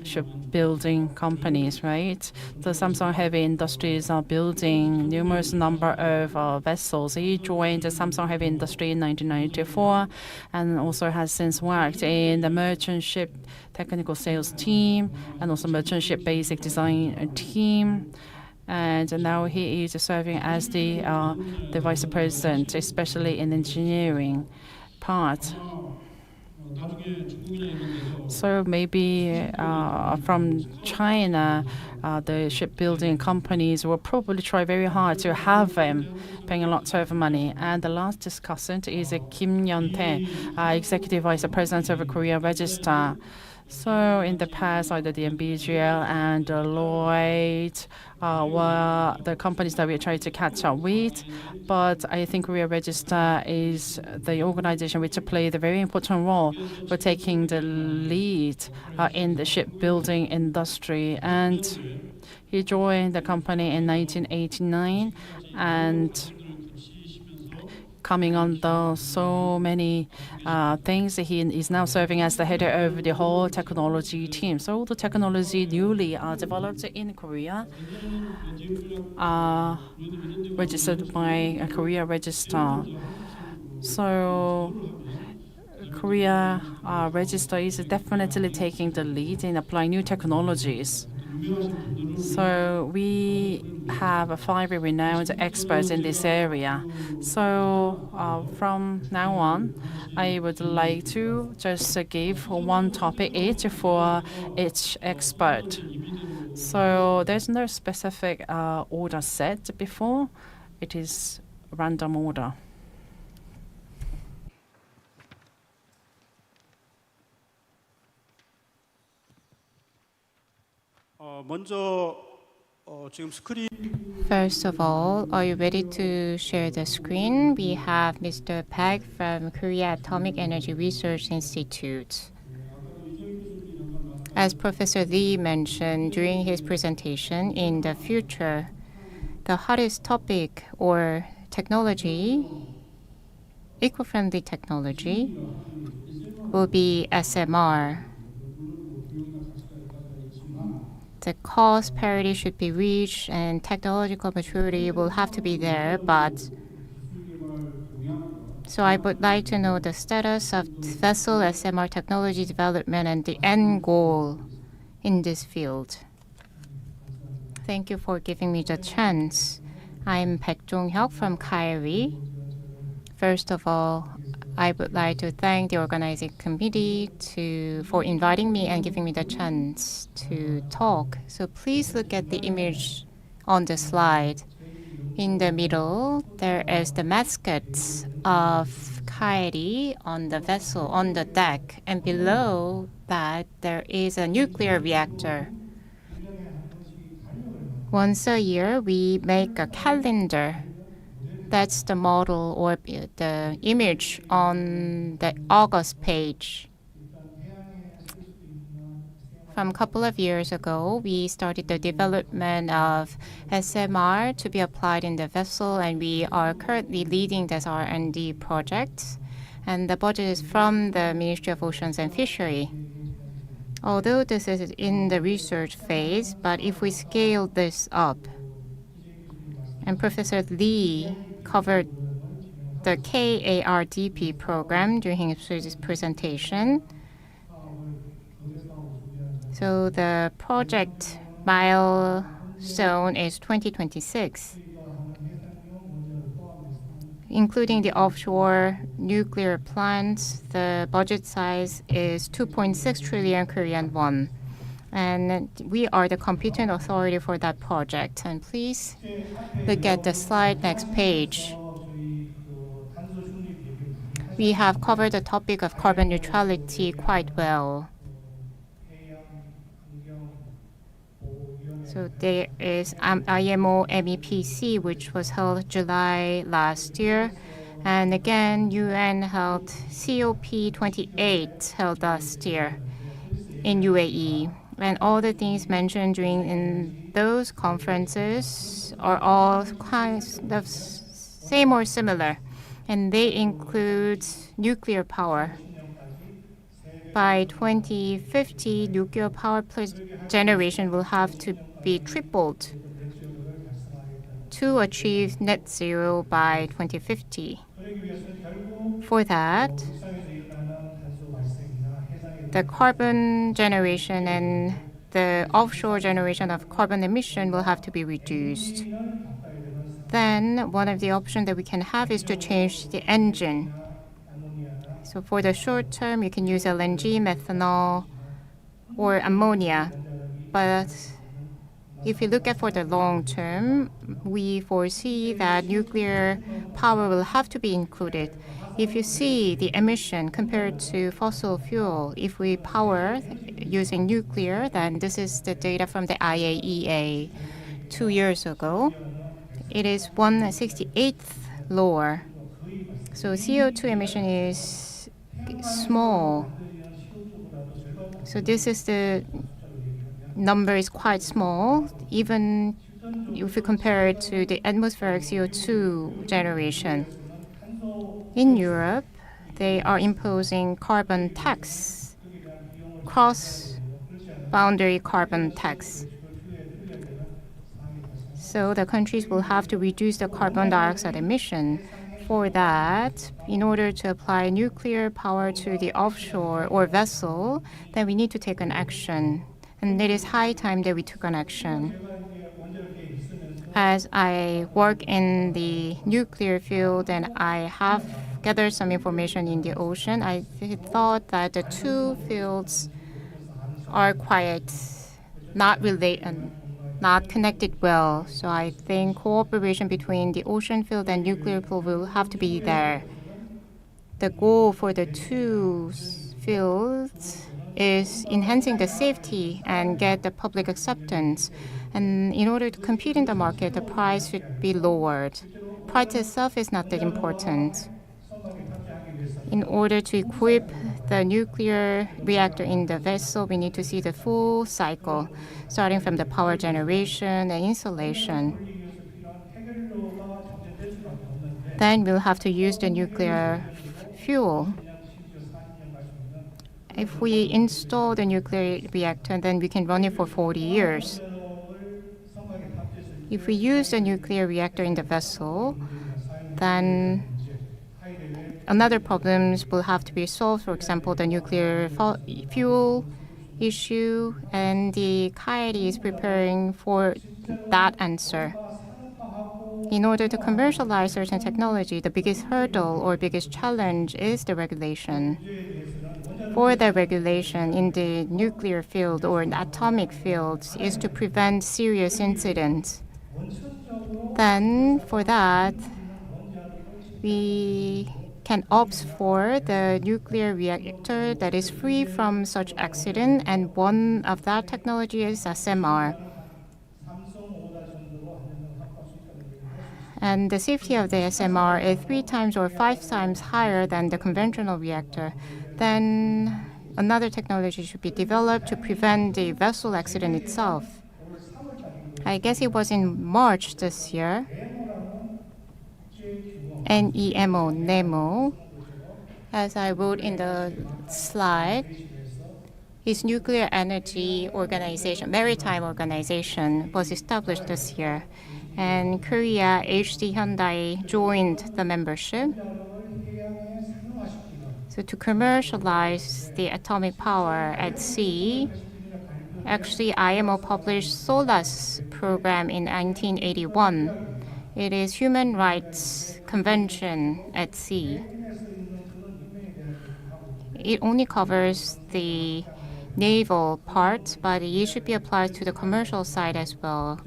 shipbuilding companies, right? The Samsung Heavy Industries are building numerous number of vessels. He joined the Samsung Heavy Industry in 1994 and also has since worked in the merchant ship technical sales team and also merchant ship basic design team. And now he is serving as the vice president, especially in engineering part. So maybe from China, the shipbuilding companies will probably try very hard to have him paying a lot of money. And the last discussant is Kim Yeon-tae, Executive Vice President of Korea Register. So in the past, either the MBGL and Lloyd were the companies that we tried to catch up with. But I think Korea Register is the organization which played a very important role for taking the lead in the shipbuilding industry. And he joined the company in 1989 and coming under so many things. He is now serving as the head of the whole technology team. So all the technology newly developed in Korea are registered by a Korea Register. So Korea Register is definitely taking the lead in applying new technologies. So we have 5 renowned experts in this area. So from now on, I would like to just give one topic each for each expert. So there's no specific order set before. It is random order. First of all, are you ready to share the screen? We have Mr. Park from Korea Atomic Energy Research Institute. As Professor Lee mentioned during his presentation, in the future, the hottest topic or technology, eco-friendly technology, will be SMR. The cost parity should be reached and technological maturity will have to be there, so I would like to know the status of vessel SMR technology development and the end goal in this field. Thank you for giving me the chance. I'm Baek Jong-hyuk from KAIRI. First of all, I would like to thank the organizing committee for inviting me and giving me the chance to talk. So please look at the image on the slide. In the middle, there is the mascot of KAIRI on the vessel, on the deck. And below that, there is a nuclear reactor. Once a year, we make a calendar. That's the model or the image on the August page. From a couple of years ago, we started the development of SMR to be applied in the vessel, and we are currently leading this R&D project. And the budget is from the Ministry of Oceans and Fishery. Although this is in the research phase, but if we scale this up, and Professor Lee covered the KARDP program during his presentation. So the project milestone is 2026. Including the offshore nuclear plants, the budget size is 2.6 trillion Korean won. And we are the competent authority for that project. And please look at the slide next page. We have covered the topic of carbon neutrality quite well. So there is IMO MEPC, which was held July last year. And again, UN held COP28 held last year in UAE. And all the things mentioned in those conferences are all kinds of same or similar. And they include nuclear power. By 2050, nuclear power generation will have to be tripled to achieve net zero by 2050. For that, the carbon generation and the offshore generation of carbon emission will have to be reduced. Then one of the options that we can have is to change the engine. So for the short term, you can use LNG, methanol, or ammonia. But if you look at for the long term, we foresee that nuclear power will have to be included. If you see the emission compared to fossil fuel, if we power using nuclear, then this is the data from the IAEA 2 years ago. It is 1/68th lower. So CO2 emission is small. So this is the number is quite small, even if you compare it to the atmospheric CO2 generation. In Europe, they are imposing carbon tax, cross-boundary carbon tax. So the countries will have to reduce the carbon dioxide emission. For that, in order to apply nuclear power to the offshore or vessel, then we need to take an action. And it is high time that we took an action. As I work in the nuclear field and I have gathered some information in the ocean, I thought that the two fields are quite not related, not connected well. So I think cooperation between the ocean field and nuclear field will have to be there. The goal for the two fields is enhancing the safety and get the public acceptance. And in order to compete in the market, the price should be lowered. Price itself is not that important. In order to equip the nuclear reactor in the vessel, we need to see the full cycle, starting from the power generation and installation. Then we'll have to use the nuclear fuel. If we install the nuclear reactor, then we can run it for 40 years. If we use the nuclear reactor in the vessel, then another problems will have to be solved. For example, the nuclear fuel issue, and the CAIRI is preparing for that answer. In order to commercialize certain technology, the biggest hurdle or biggest challenge is the regulation. For the regulation in the nuclear field or in atomic fields is to prevent serious incidents. Then for that, we can opt for the nuclear reactor that is free from such accident, and one of that technology is SMR. And the safety of the SMR is 3 times or 5 times higher than the conventional reactor. Then another technology should be developed to prevent the vessel accident itself. I guess it was in March this year. NEMO, as I wrote in the slide, is Nuclear Energy Organization, Maritime Organization, was established this year. And Korea, HD Hyundai joined the membership. So to commercialize the atomic power at sea, actually IMO published SOLAS program in 1981. It is Human Rights Convention at sea. It only covers the naval part, but it should be applied to the commercial side as well.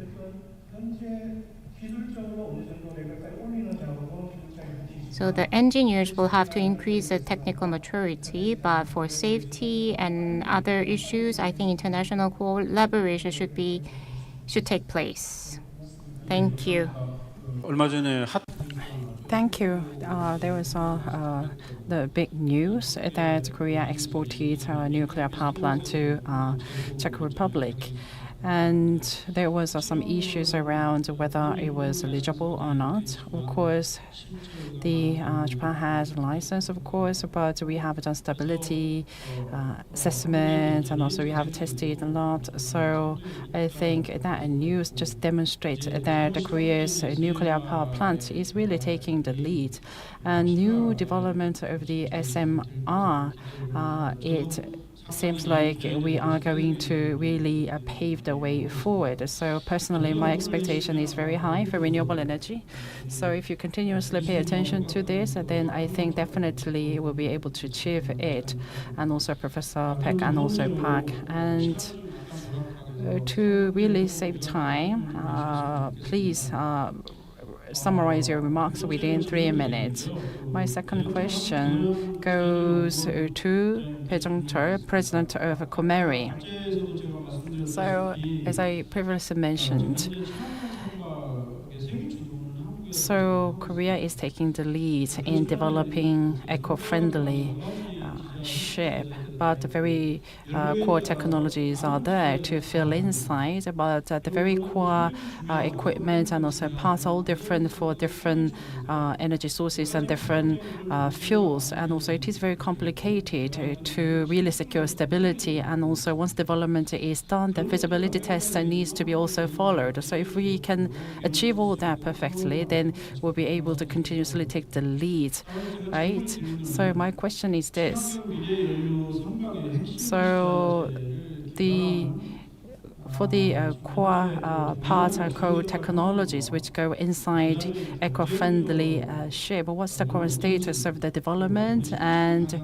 So the engineers will have to increase the technical maturity, but for safety and other issues, I think international collaboration should take place. Thank you. 얼마 전에 Thank you. There was the big news that Korea exported a nuclear power plant to Czech Republic. And there was some issues around whether it was eligible or not. Of course, Japan has a license, of course, but we have done stability assessment, and also we have tested a lot. So I think that news just demonstrates that Korea's nuclear power plant is really taking the lead. And new development of the SMR, it seems like we are going to really pave the way forward. So personally, my expectation is very high for renewable energy. So if you continuously pay attention to this, then I think definitely we'll be able to achieve it. And also Professor Peck and also Park. And to really save time, please summarize your remarks within 3 minutes. My second question goes to Bae Jung-chul, President of Comeri. So, as I previously mentioned, so Korea is taking the lead in developing eco-friendly ship, but the very core technologies are there to fill inside, but the very core equipment and also parts all different for different energy sources and different fuels. And also it is very complicated to really secure stability. And also once development is done, the feasibility test needs to be also followed. So if we can achieve all that perfectly, then we'll be able to continuously take the lead, right? So my question is this. So for the core parts and core technologies which go inside eco-friendly ship, what's the current status of the development, and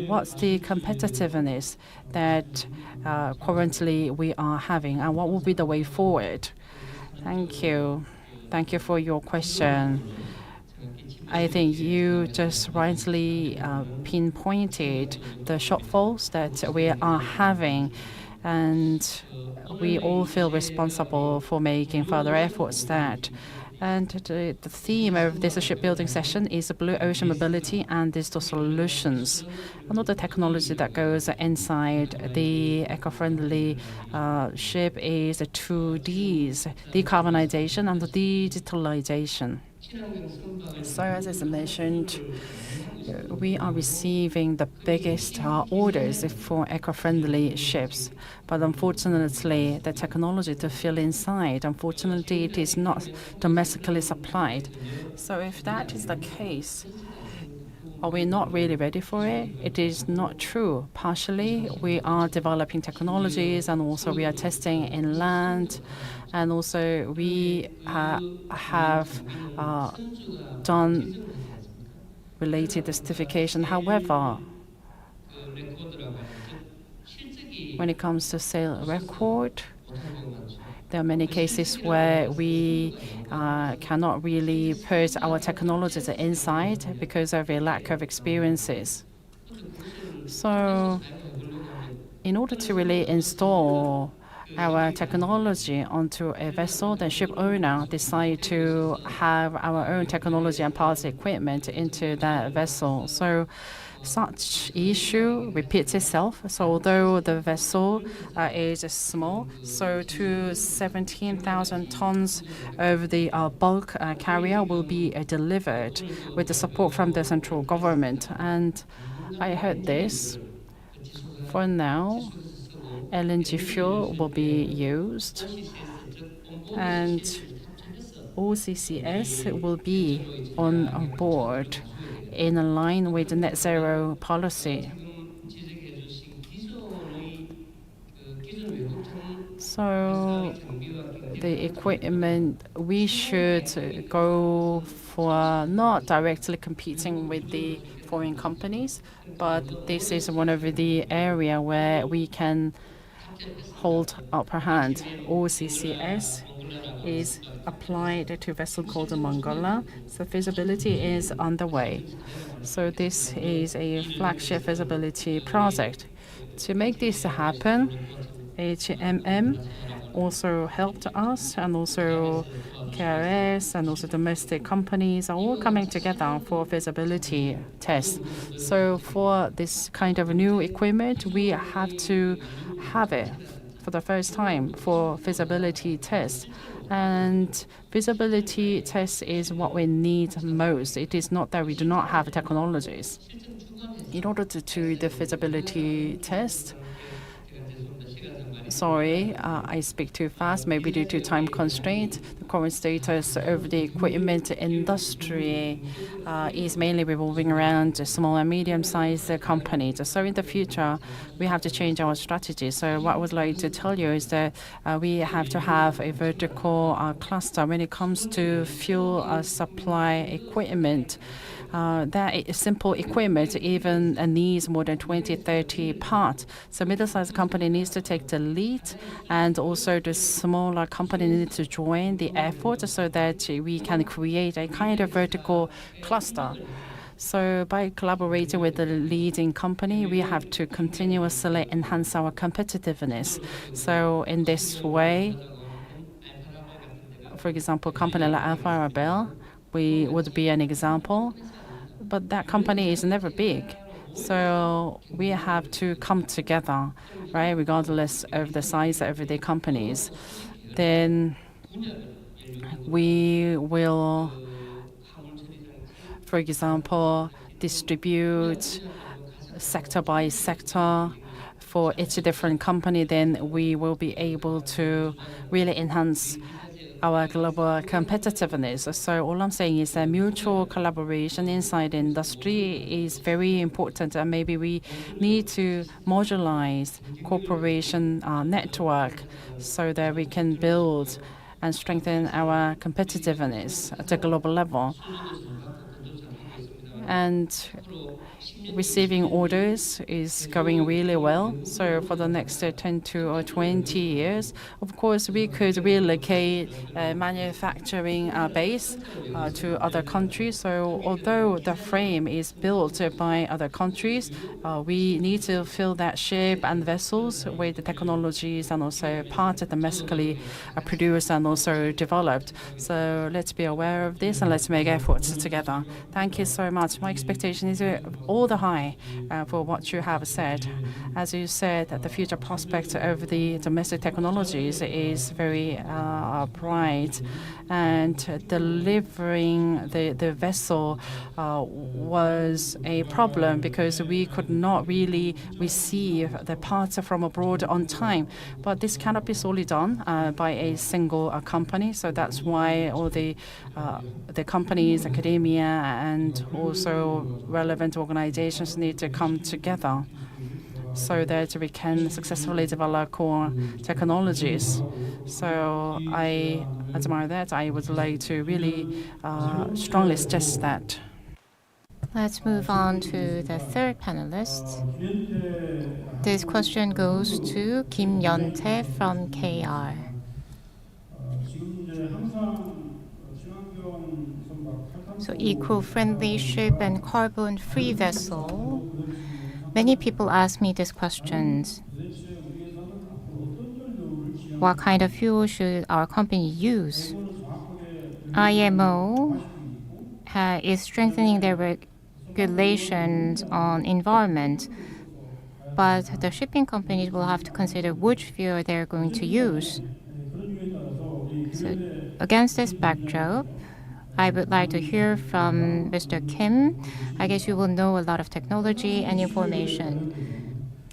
what's the competitiveness that currently we are having, and what will be the way forward? Thank you. Thank you for your question. I think you just rightly pinpointed the shortfalls that we are having, and we all feel responsible for making further efforts that. And the theme of this shipbuilding session is blue ocean mobility and digital solutions. Another technology that goes inside the eco-friendly ship is the 2Ds, decarbonization and digitalization. So as I mentioned, we are receiving the biggest orders for eco-friendly ships. But unfortunately, the technology to fill inside, unfortunately, it is not domestically supplied. So if that is the case, are we not really ready for it? It is not true. Partially, we are developing technologies, and also we are testing in land, and also we have done related certification. However, when it comes to sale record, there are many cases where we cannot really put our technologies inside because of a lack of experiences. So in order to really install our technology onto a vessel, the ship owner decide to have our own technology and parts equipment into that vessel. So such issue repeats itself. So although the vessel is small, so to 17,000 tons of the bulk carrier will be delivered with the support from the central government. And I heard this. For now, LNG fuel will be used, and OCCS will be on board in line with the net zero policy. So the equipment, we should go for not directly competing with the foreign companies, but this is one of the area where we can hold upper hand. OCCS is applied to a vessel called the Mongola. So feasibility is underway. So this is a flagship feasibility project. To make this happen, HMM also helped us, and also KRS and also domestic companies are all coming together for feasibility tests. So for this kind of new equipment, we have to have it for the first time for feasibility tests. And feasibility test is what we need most. It is not that we do not have technologies. In order to do the feasibility test, sorry, I speak too fast, maybe due to time constraint. The current status of the equipment industry is mainly revolving around small and medium-sized companies. So in the future, we have to change our strategy. So what I would like to tell you is that we have to have a vertical cluster when it comes to fuel supply equipment. That simple equipment even needs more than 20, 30 parts. So middle-sized company needs to take the lead, and also the smaller company needs to join the effort so that we can create a kind of vertical cluster. So by collaborating with the leading company, we have to continuously enhance our competitiveness. So in this way, for example, company like Alfa Arabelle, we would be an example. But that company is never big. So we have to come together, right, regardless of the size of the companies. Then we will, for example, distribute sector by sector for each different company. Then we will be able to really enhance our global competitiveness. So all I'm saying is that mutual collaboration inside the industry is very important, and maybe we need to modularize cooperation network so that we can build and strengthen our competitiveness at a global level. And receiving orders is going really well. So for the next 10 to 20 years, of course, we could relocate manufacturing base to other countries. So although the frame is built by other countries, we need to fill that ship and vessels with the technologies and also parts domestically produced and also developed. So let's be aware of this and let's make efforts together. Thank you so much. My expectation is all the high for what you have said. As you said, that the future prospect of the domestic technologies is very bright, and delivering the vessel was a problem because we could not really receive the parts from abroad on time. But this cannot be solely done by a single company. So that's why all the companies, academia, and also relevant organizations need to come together so that we can successfully develop core technologies. So I admire that. I would like to really strongly stress that. Let's move on to the third panelist. This question goes to Kim Yeon-tae from KR. So eco-friendly ship and carbon-free vessel. Many people ask me these questions. what kind of fuel should our company use? IMO is strengthening their regulations on environment, but the shipping companies will have to consider which fuel they're going to use. So, against this backdrop, I would like to hear from Mr. Kim. I guess you will know a lot of technology and information.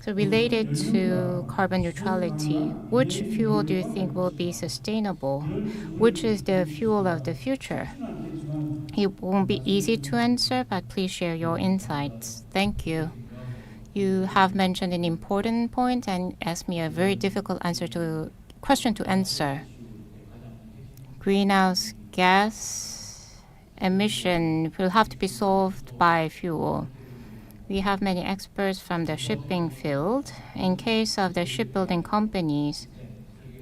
So related to carbon neutrality, which fuel do you think will be sustainable? Which is the fuel of the future? It won't be easy to answer, but please share your insights. Thank you. You have mentioned an important point and asked me a very difficult question to answer. Greenhouse gas emission will have to be solved by fuel. We have many experts from the shipping field. In case of the shipbuilding companies,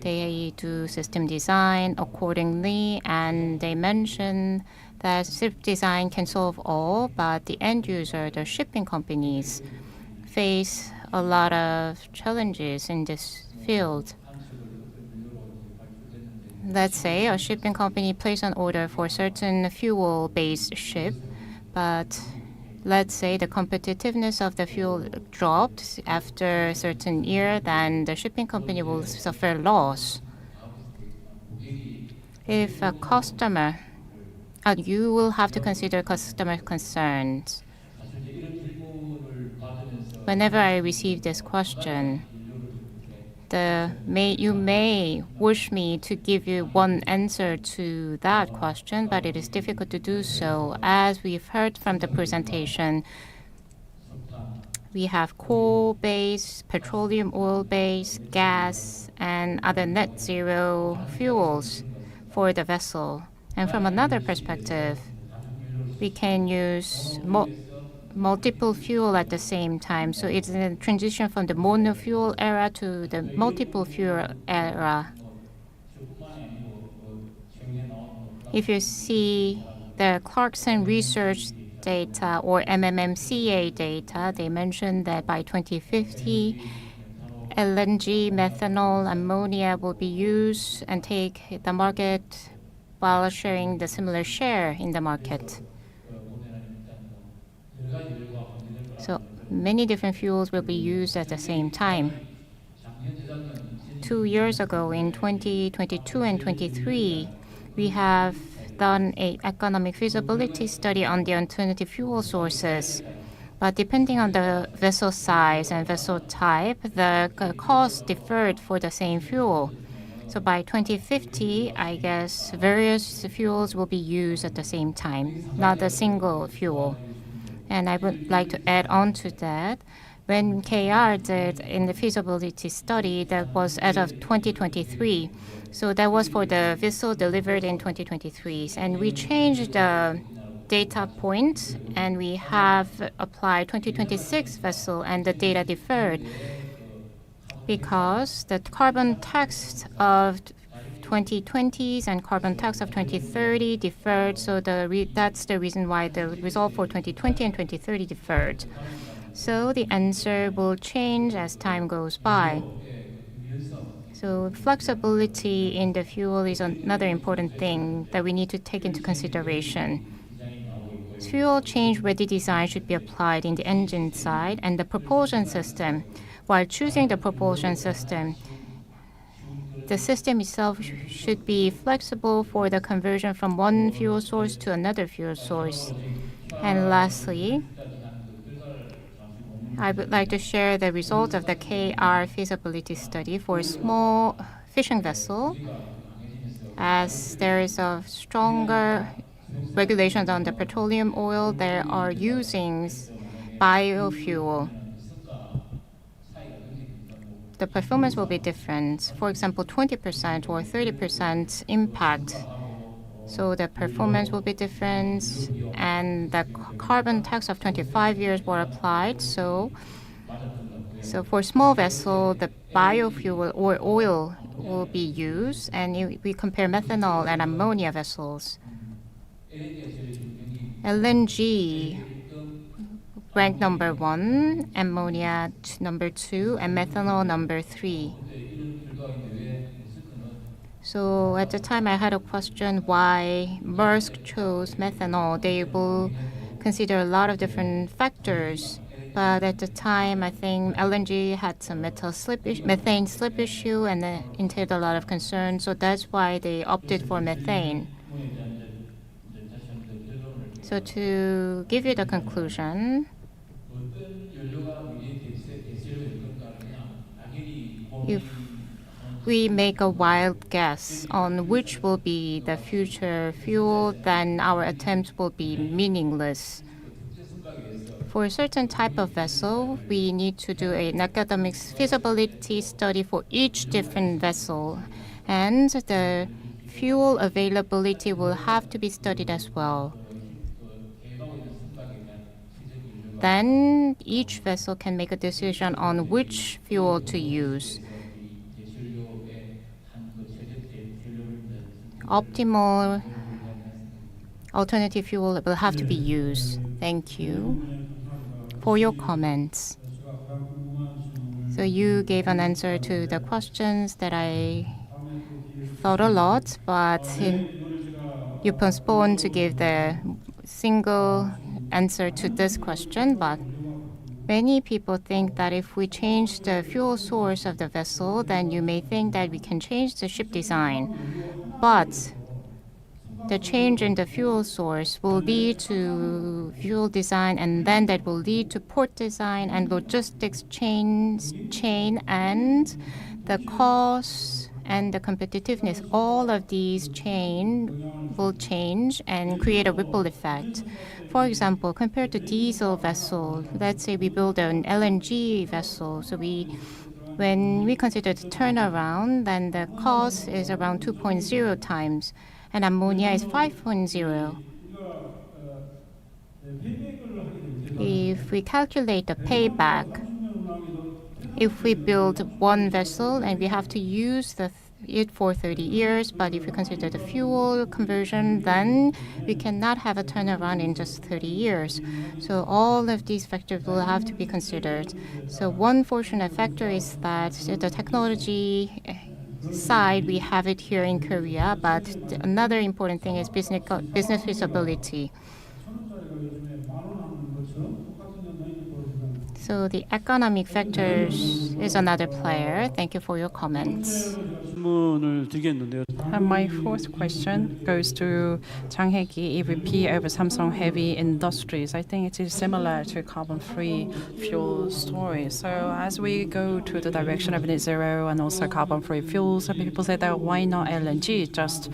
they do system design accordingly, and they mention that ship design can solve all, but the end user, the shipping companies, face a lot of challenges in this field. Let's say a shipping company placed an order for a certain fuel-based ship, but let's say the competitiveness of the fuel dropped after a certain year, then the shipping company will suffer loss. If a customer, you will have to consider customer concerns. Whenever I receive this question, you may wish me to give you one answer to that question, but it is difficult to do so. As we've heard from the presentation, we have coal-based, petroleum oil-based, gas, and other net zero fuels for the vessel. And from another perspective, we can use multiple fuel at the same time. So it's a transition from the monofuel era to the multiple fuel era. If you see the Clarkson research data or MMMCA data, they mentioned that by 2050, LNG, methanol, ammonia will be used and take the market while sharing the similar share in the market. So many different fuels will be used at the same time. 2 years ago, in 2022 and 23, we have done an economic feasibility study on the alternative fuel sources. But depending on the vessel size and vessel type, the cost differed for the same fuel. So by 2050, I guess various fuels will be used at the same time, not a single fuel. And I would like to add on to that. When KR did in the feasibility study, that was as of 2023. So that was for the vessel delivered in 2023. And we changed the data point, and we have applied 2026 vessel, and the data differed because the carbon tax of 2020s and carbon tax of 2030 differed. So that's the reason why the result for 2020 and 2030 differed. So the answer will change as time goes by. So flexibility in the fuel is another important thing that we need to take into consideration. Fuel change-ready design should be applied in the engine side and the propulsion system. While choosing the propulsion system, the system itself should be flexible for the conversion from one fuel source to another fuel source. And lastly, I would like to share the results of the KR feasibility study for a small fishing vessel. As there is a stronger regulations on the petroleum oil, they are using biofuel. The performance will be different. For example, 20% or 30% impact. So the performance will be different, and the carbon tax of 25 years were applied. So for small vessel, the biofuel or oil will be used, and if we compare methanol and ammonia vessels, LNG ranked number 1, ammonia number 2, and methanol number 3. So at the time, I had a question why Maersk chose methanol. They will consider a lot of different factors. But at the time, I think LNG had some methane slip issue and it entailed a lot of concern. So that's why they opted for methane. So to give you the conclusion, if we make a wild guess on which will be the future fuel, then our attempts will be meaningless. For a certain type of vessel, we need to do an academic feasibility study for each different vessel, and the fuel availability will have to be studied as well. Then each vessel can make a decision on which fuel to use. Optimal alternative fuel will have to be used. Thank you for your comments. So you gave an answer to the questions that I thought a lot, but you postponed to give the single answer to this question. But many people think that if we change the fuel source of the vessel, then you may think that we can change the ship design. But the change in the fuel source will lead to fuel design, and then that will lead to port design and logistics chain, and the cost and the competitiveness. All of these will change and create a ripple effect. For example, compared to diesel vessel, let's say we build an LNG vessel. So when we consider the turnaround, then the cost is around 2.0 times, and ammonia is 5.0. If we calculate the payback, if we build one vessel and we have to use it for 30 years, but if we consider the fuel conversion, then we cannot have a turnaround in just 30 years. So all of these factors will have to be considered. So one fortunate factor is that the technology side, we have it here in Korea, but another important thing is business feasibility. So the economic factors is another player. Thank you for your comments. And my fourth question goes to Chang Hae-ki, EVP over Samsung Heavy Industries. I think it is similar to carbon-free fuel story. So as we go to the direction of net zero and also carbon-free fuels, some people say that why not LNG just?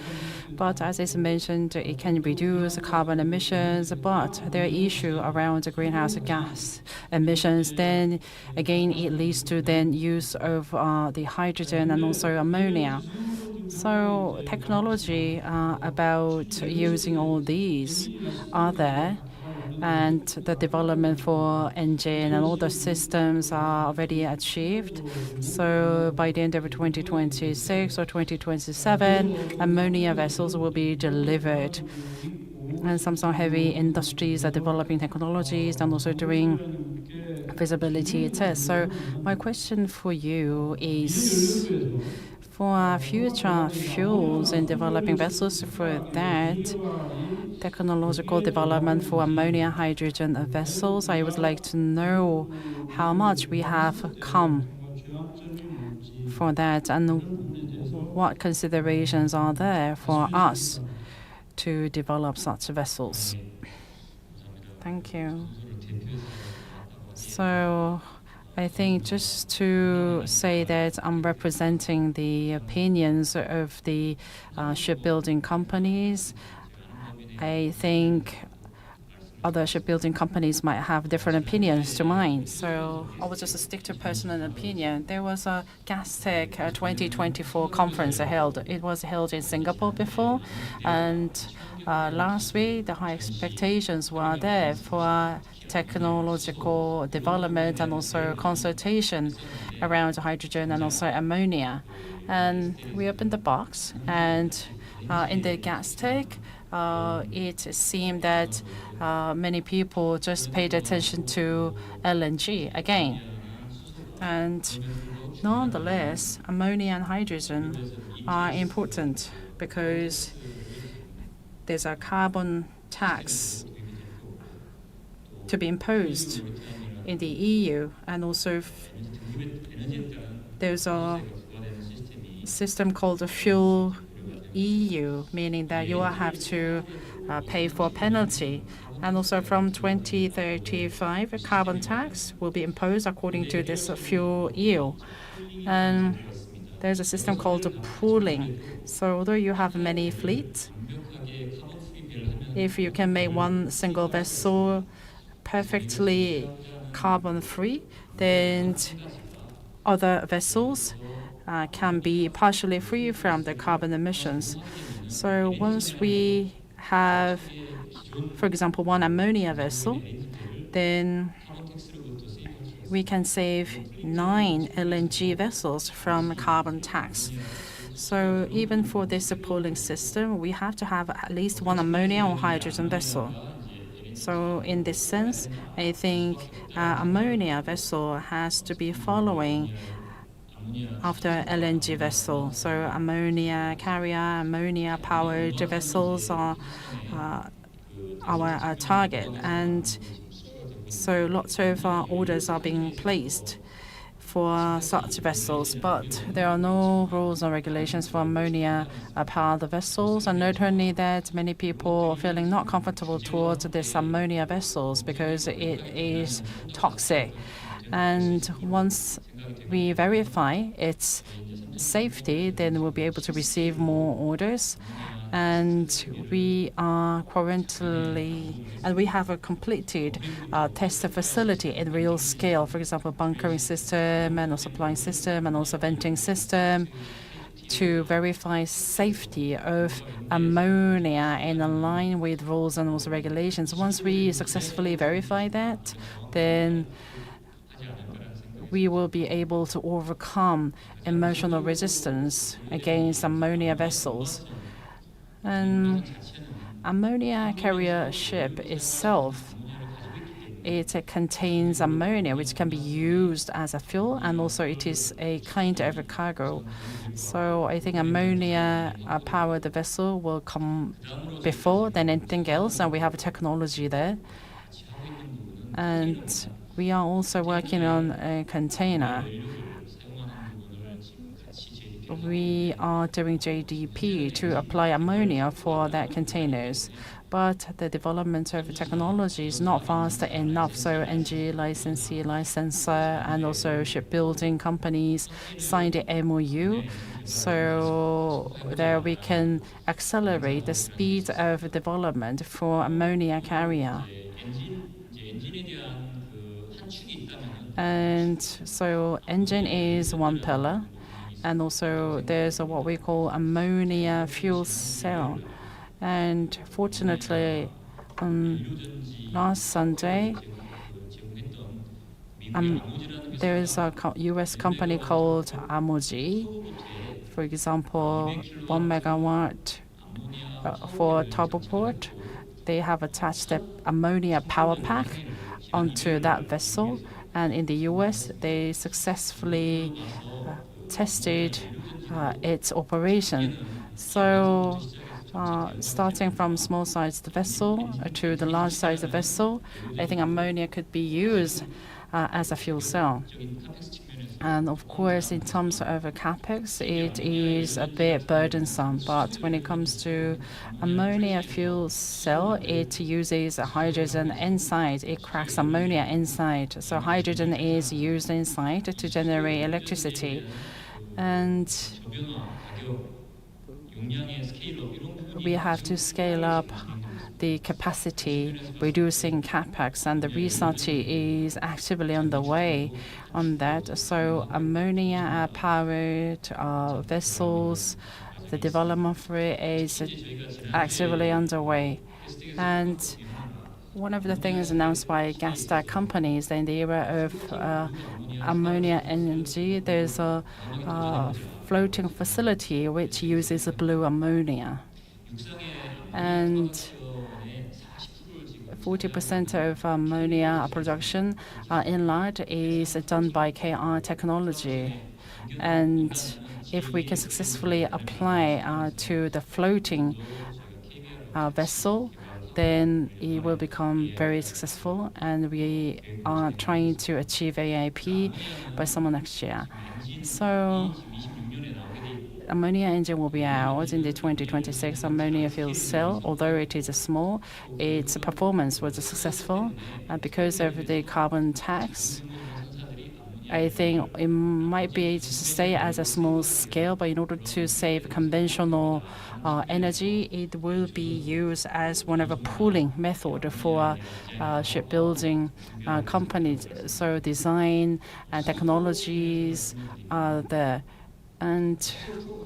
But as is mentioned, it can reduce carbon emissions, but there are issues around the greenhouse gas emissions. Then again, it leads to then use of the hydrogen and also ammonia. So technology about using all these are there, and the development for engine and all the systems are already achieved. So by the end of 2026 or 2027, ammonia vessels will be delivered. And Samsung Heavy Industries are developing technologies and also doing feasibility tests. So my question for you is, for future fuels in developing vessels, for that technological development for ammonia hydrogen vessels, I would like to know how much we have come for that and what considerations are there for us to develop such vessels. Thank you. So I think just to say that I'm representing the opinions of the shipbuilding companies. I think other shipbuilding companies might have different opinions to mine. So I will just stick to personal opinion. There was a GasTech 2024 conference held. It was held in Singapore before, and last week the high expectations were there for technological development and also consultation around hydrogen and also ammonia. And we opened the box, and in the GasTech, it seemed that many people just paid attention to LNG again. And Nonetheless, ammonia and hydrogen are important because there's a carbon tax to be imposed in the EU, and also there's a system called the Fuel EU, meaning that you will have to pay for a penalty. And also from 2035, a carbon tax will be imposed according to this Fuel EU. And there's a system called pooling. So although you have many fleets, if you can make one single vessel perfectly carbon-free, then other vessels can be partially free from the carbon emissions. So once we have, for example, one ammonia vessel, then we can save 9 LNG vessels from carbon tax. So even for this pooling system, we have to have at least one ammonia or hydrogen vessel. So in this sense, I think ammonia vessel has to be following after LNG vessel. So ammonia carrier, ammonia powered vessels are our target. And so lots of orders are being placed for such vessels, but there are no rules or regulations for ammonia powered vessels. And not only that, many people are feeling not comfortable towards this ammonia vessels because it is toxic. And once we verify its safety, then we'll be able to receive more orders. And we are currently, and we have a completed test facility in real scale. For example, bunkering system and also supplying system and also venting system to verify safety of ammonia in line with rules and also regulations. Once we successfully verify that, then we will be able to overcome emotional resistance against ammonia vessels. And ammonia carrier ship itself, it contains ammonia, which can be used as a fuel, and also it is a kind of a cargo. So I think ammonia-powered vessel will come before than anything else, and we have a technology there. And we are also working on a container. We are doing JDP to apply ammonia for that containers, but the development of technology is not fast enough. So ENG licensee, licensor, and also shipbuilding companies signed the MOU, so that we can accelerate the speed of development for ammonia carrier. And so engine is one pillar. And also there's what we call ammonia fuel cell. And fortunately, last Sunday, there is a US company called Amoji. For example, 1 megawatt for turboport. They have attached the ammonia power pack onto that vessel. And in the US, they successfully tested its operation. So starting from small-sized vessel to the large-sized vessel, I think ammonia could be used as a fuel cell. And of course, in terms of capex, it is a bit burdensome. But when it comes to ammonia fuel cell, it uses hydrogen inside. It cracks ammonia inside. So hydrogen is used inside to generate electricity. And we have to scale up the capacity, reducing capex, and the research is actively underway on that. So ammonia-powered vessels, the development for it is actively underway. And one of the things announced by gas stack companies in the era of ammonia energy, there's a floating facility which uses blue ammonia. And 40% of ammonia production inland is done by KR technology. And if we can successfully apply to the floating vessel, then it will become very successful. And we are trying to achieve AIP by summer next year. So ammonia engine will be out in the 2026 ammonia fuel cell. Although it is small, its performance was successful. Because of the carbon tax, I think it might be able to stay as a small scale, but in order to save conventional energy, it will be used as one of a pooling method for shipbuilding companies. So design and technologies are there. And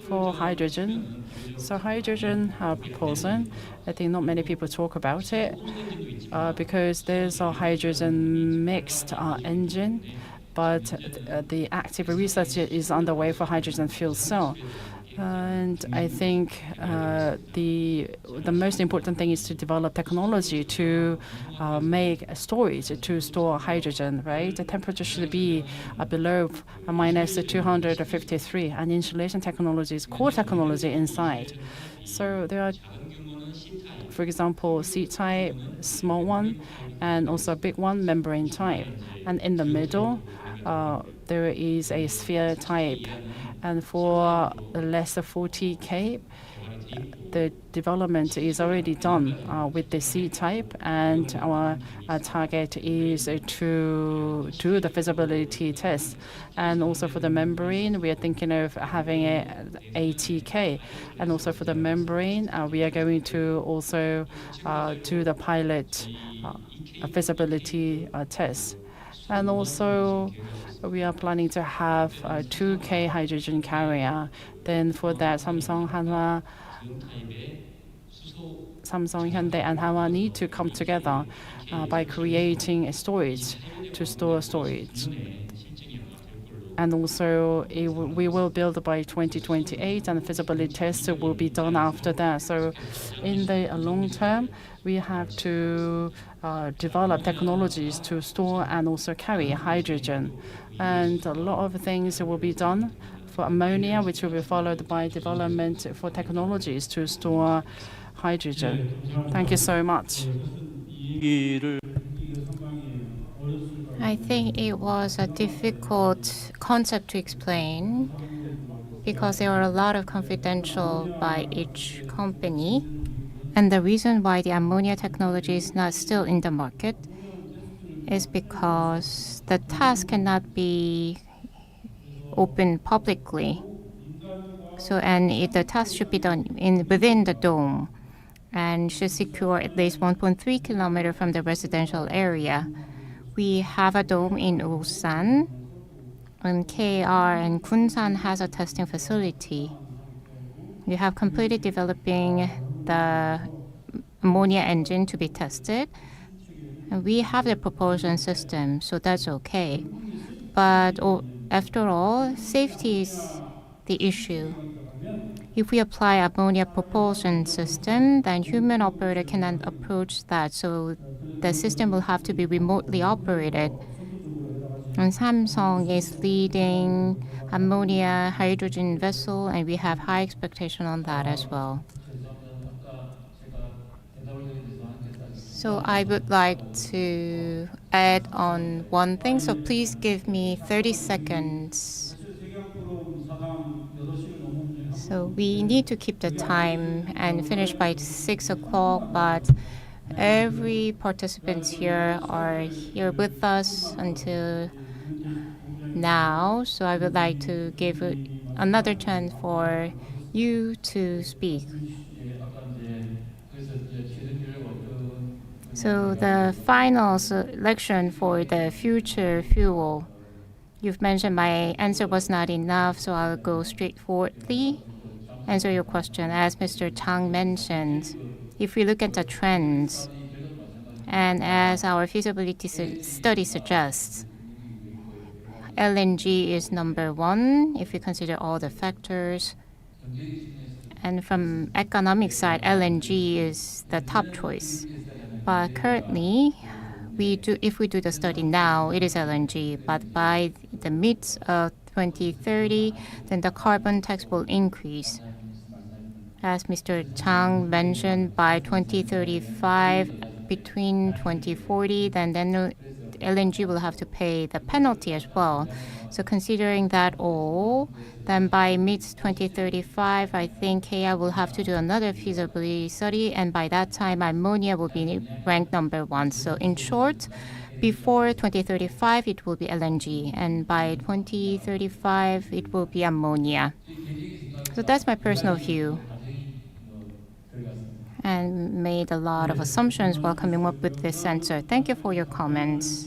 for hydrogen, so hydrogen proposal, I think not many people talk about it because there's a hydrogen mixed engine, but the active research is underway for hydrogen fuel cell. And I think the most important thing is to develop technology to make a storage to store hydrogen, right? The temperature should be below minus 253, and insulation technology is core technology inside. So there are, for example, C-type, small one, and also a big one, membrane type. And in the middle, there is a sphere type. And for less than 40K, the development is already done with the C-type, and our target is to do the feasibility test. And also for the membrane, we are thinking of having a ATK. And also for the membrane, we are going to also do the pilot feasibility test. And also, we are planning to have a 2K hydrogen carrier. Then for that, Samsung, Hyundai, and Hanwha need to come together by creating a storage to store storage. And also, we will build by 2028, and the feasibility test will be done after that. So in the long term, we have to develop technologies to store and also carry hydrogen. And a lot of things will be done for ammonia, which will be followed by development for technologies to store hydrogen. Thank you so much. I think it was a difficult concept to explain because there are a lot of confidential by each company. And the reason why the ammonia technology is not still in the market is because the task cannot be open publicly. So, and the task should be done within the dome and should secure at least 1.3 kilometers from the residential area. We have a dome in Ulsan, and KR and Kunsan has a testing facility. We have completed developing the ammonia engine to be tested. And we have the propulsion system, so that's okay. But after all, safety is the issue. If we apply ammonia propulsion system, then human operator cannot approach that, so the system will have to be remotely operated. And Samsung is leading ammonia hydrogen vessel, and we have high expectation on that as well. So I would like to add on one thing, so please give me 30 seconds. So we need to keep the time and finish by 6 o'clock, but every participant here are here with us until now, so I would like to give another chance for you to speak. So the final selection for the future fuel, you've mentioned my answer was not enough, so I'll go straightforwardly answer your question. As Mr. Chang mentioned, if we look at the trends, and as our feasibility study suggests, LNG is number one if we consider all the factors. And from economic side, LNG is the top choice. But currently, if we do the study now, it is LNG. But by the mid of 2030, then the carbon tax will increase. As Mr. Chang mentioned, by 2035, between 2040, then LNG will have to pay the penalty as well. So considering that all, then by mid-2035, I think KI will have to do another feasibility study, and by that time, ammonia will be ranked number 1. So in short, before 2035, it will be LNG, and by 2035, it will be ammonia. So that's my personal view, and made a lot of assumptions while coming up with this answer. Thank you for your comments.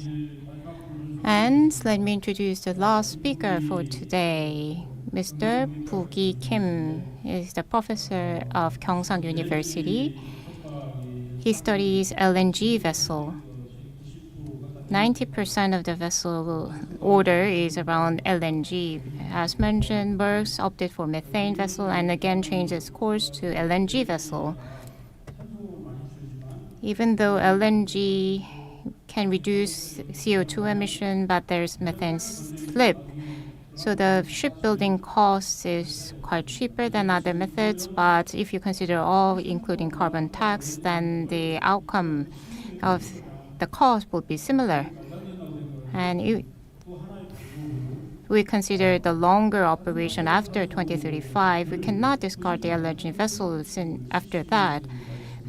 And let me introduce the last speaker for today. Mr. Boogie Kim is the professor of Gyeongsang University. He studies LNG vessel. 90% of the vessel order is around LNG. As mentioned, Maersk opted for methane vessel and again changed its course to LNG vessel. Even though LNG can reduce CO2 emission, but there's methane slip. So the shipbuilding cost is quite cheaper than other methods, but if you consider all, including carbon tax, then the outcome of the cost will be similar. And if we consider the longer operation after 2035, we cannot discard the LNG vessels after that.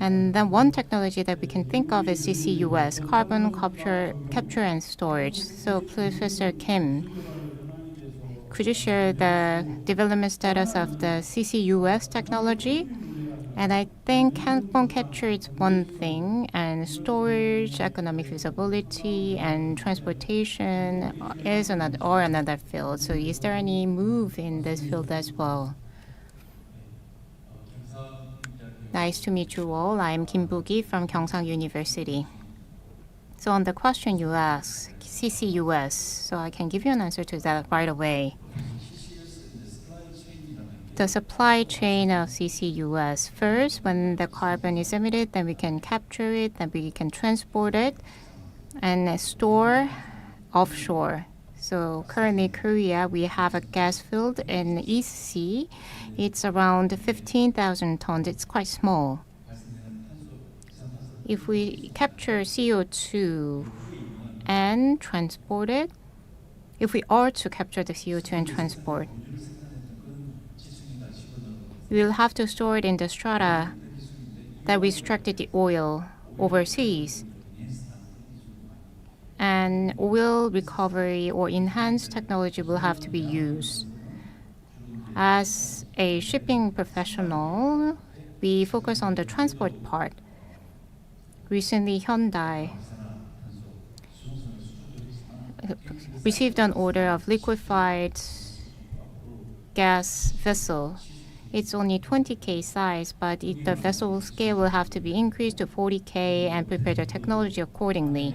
And then one technology that we can think of is CCUS, carbon capture and storage. So Professor Kim, could you share the development status of the CCUS technology? And I think carbon capture is one thing, and storage, economic feasibility, and transportation is another field. So is there any move in this field as well? Nice to meet you all. I'm Kim Boogie from Gyeongsang University. So on the question you asked, CCUS, so I can give you an answer to that right away. The supply chain of CCUS. First, when the carbon is emitted, then we can capture it, then we can transport it, and store offshore. So currently, Korea, we have a gas field in East Sea. It's around 15,000 tons. It's quite small. If we capture CO2 and transport it, if we are to capture the CO2 and transport, we will have to store it in the strata that restricted the oil overseas. And oil recovery or enhanced technology will have to be used. As a shipping professional, we focus on the transport part. Recently, Hyundai received an order of liquefied gas vessel. It's only 20K size, but the vessel scale will have to be increased to 40K and prepare the technology accordingly.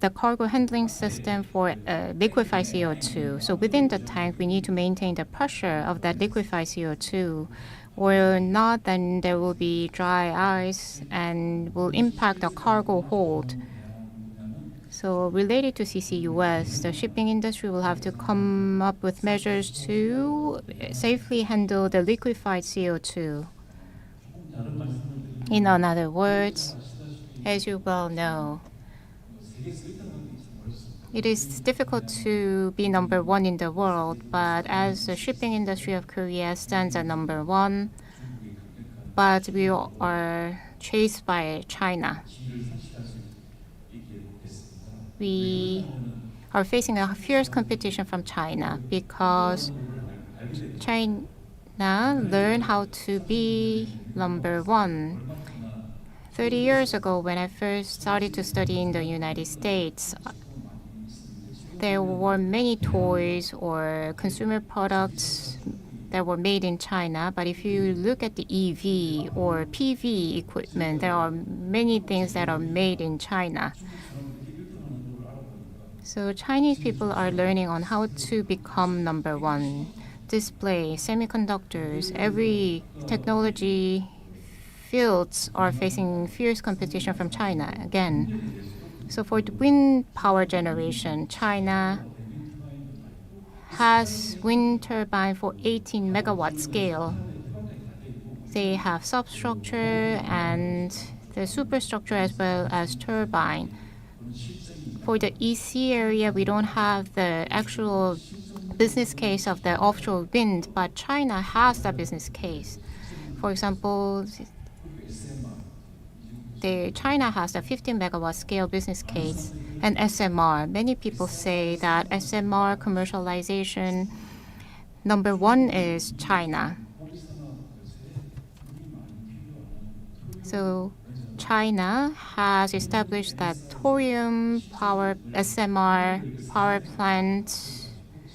The cargo handling system for liquefied CO2. So within the tank, we need to maintain the pressure of that liquefied CO2, or not, then there will be dry ice and will impact the cargo hold. So related to CCUS, the shipping industry will have to come up with measures to safely handle the liquefied CO2. In other words, as you well know, it is difficult to be number 1 in the world, but as the shipping industry of Korea stands at number 1, but we are chased by China. We are facing a fierce competition from China because China learned how to be number 1. 30 years ago, when I first started to study in the United States, there were many toys or consumer products that were made in China. But if you look at the EV or PV equipment, there are many things that are made in China. So Chinese people are learning on how to become number 1. Display, semiconductors, every technology fields are facing fierce competition from China again. So for the wind power generation, China has wind turbine for 18 megawatt scale. They have substructure and the superstructure as well as turbine. For the EC area, we don't have the actual business case of the offshore wind, but China has the business case. For example, China has a 15 megawatt scale business case and SMR. Many people say that SMR commercialization number one is China. So China has established that thorium power SMR power plant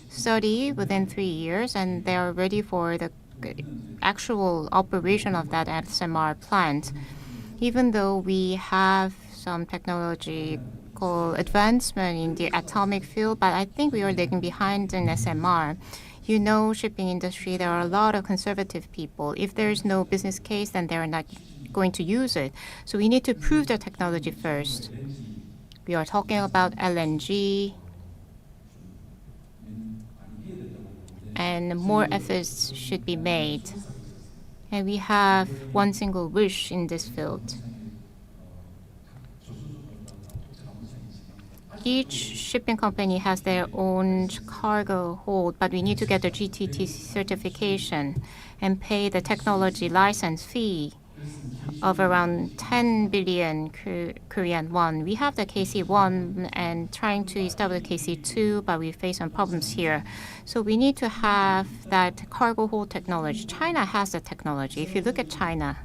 study within 3 years, and they are ready for the actual operation of that SMR plant. Even though we have some technological advancement in the atomic field, but I think we are lagging behind in SMR. You know, shipping industry, there are a lot of conservative people. If there is no business case, then they're not going to use it. So we need to prove the technology first. We are talking about LNG, and more efforts should be made. And we have one single wish in this field. Each shipping company has their own cargo hold, but we need to get the GTT certification and pay the technology license fee of around 10 billion Korean won. We have the KC1 and trying to establish KC2, but we face some problems here. So we need to have that cargo hold technology. China has the technology. If you look at China,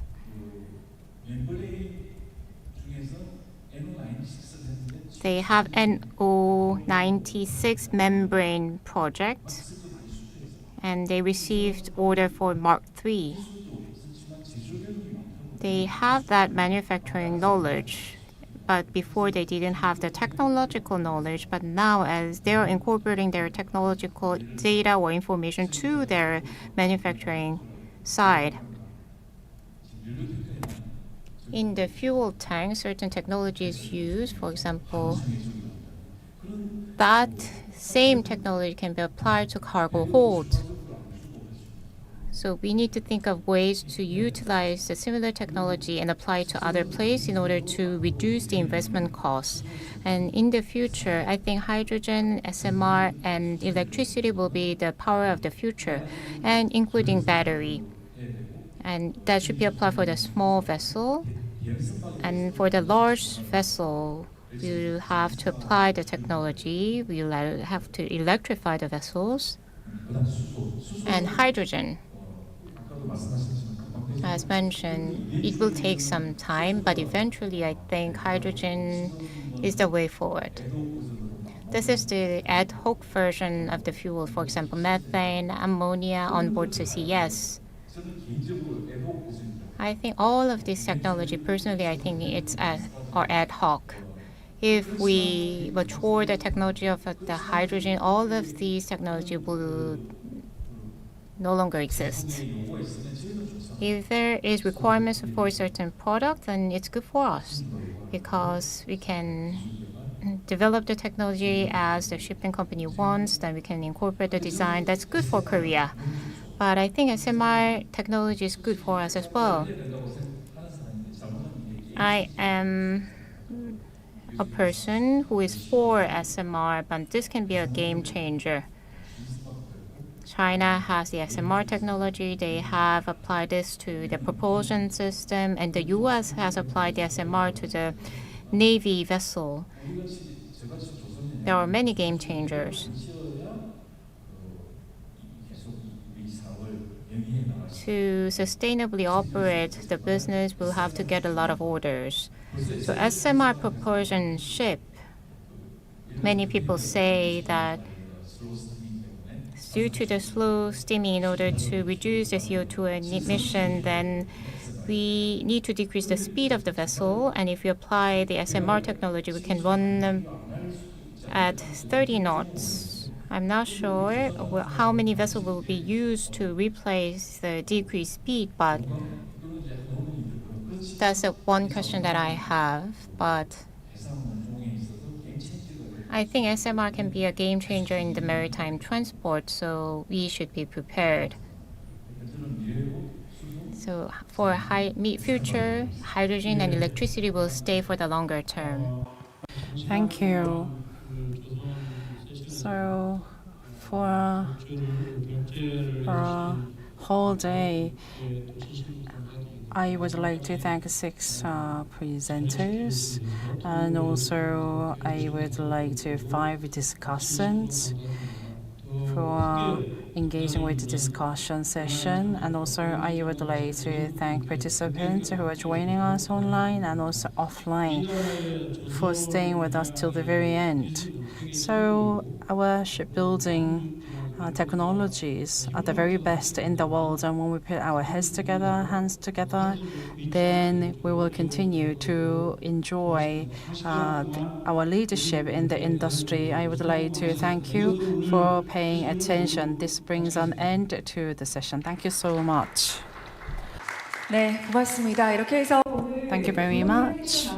they have NO96 membrane project, and they received order for Mark III. They have that manufacturing knowledge, but before they didn't have the technological knowledge. But now, as they are incorporating their technological data or information to their manufacturing side, in the fuel tank, certain technology is used. For example, that same technology can be applied to cargo hold. So we need to think of ways to utilize the similar technology and apply it to other places in order to reduce the investment costs. And in the future, I think hydrogen, SMR, and electricity will be the power of the future, and including battery. And that should be applied for the small vessel. And for the large vessel, we will have to apply the technology. We will have to electrify the vessels. And hydrogen. As mentioned, it will take some time, but eventually I think hydrogen is the way forward. This is the ad hoc version of the fuel, for example, methane, ammonia, onboard CCS. I think all of this technology, personally, I think it's ad hoc. If we mature the technology of the hydrogen, all of these technology will no longer exist. If there is requirements for a certain product, then it's good for us because we can develop the technology as the shipping company wants, then we can incorporate the design. That's good for Korea. But I think SMR technology is good for us as well. I am a person who is for SMR, but this can be a game changer. China has the SMR technology. They have applied this to the propulsion system, and the US has applied the SMR to the Navy vessel. There are many game changers. To sustainably operate the business, we'll have to get a lot of orders. So SMR propulsion ship, many people say that due to the slow steaming, in order to reduce the CO2 emission, then we need to decrease the speed of the vessel. And if we apply the SMR technology, we can run them at 30 knots. I'm not sure how many vessels will be used to replace the decreased speed, but that's one question that I have. But I think SMR can be a game changer in the maritime transport, so we should be prepared. So for future, hydrogen and electricity will stay for the longer term. Thank you. So for a whole day, I would like to thank 6 presenters, and also I would like to 5 discussants for engaging with the discussion session. And also I would like to thank participants who are joining us online and also offline for staying with us till the very end. So our shipbuilding technologies are the very best in the world, and when we put our heads together, hands together, then we will continue to enjoy our leadership in the industry. I would like to thank you for paying attention. This brings an end to the session. Thank you so much. 네, 고맙습니다. 이렇게 해서 Thank you very much.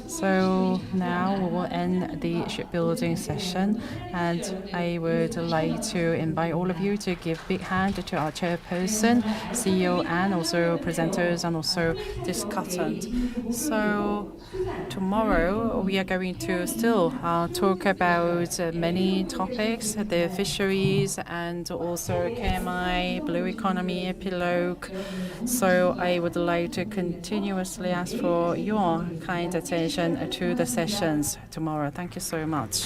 So now we will end the shipbuilding session, and I would like to invite all of you to give a big hand to our chairperson, CEO, and also presenters and also discussant. So tomorrow we are going to still talk about many topics, the fisheries and also KMI, blue economy, epilogue. So I would like to continuously ask for your kind attention to the sessions tomorrow. Thank you so much.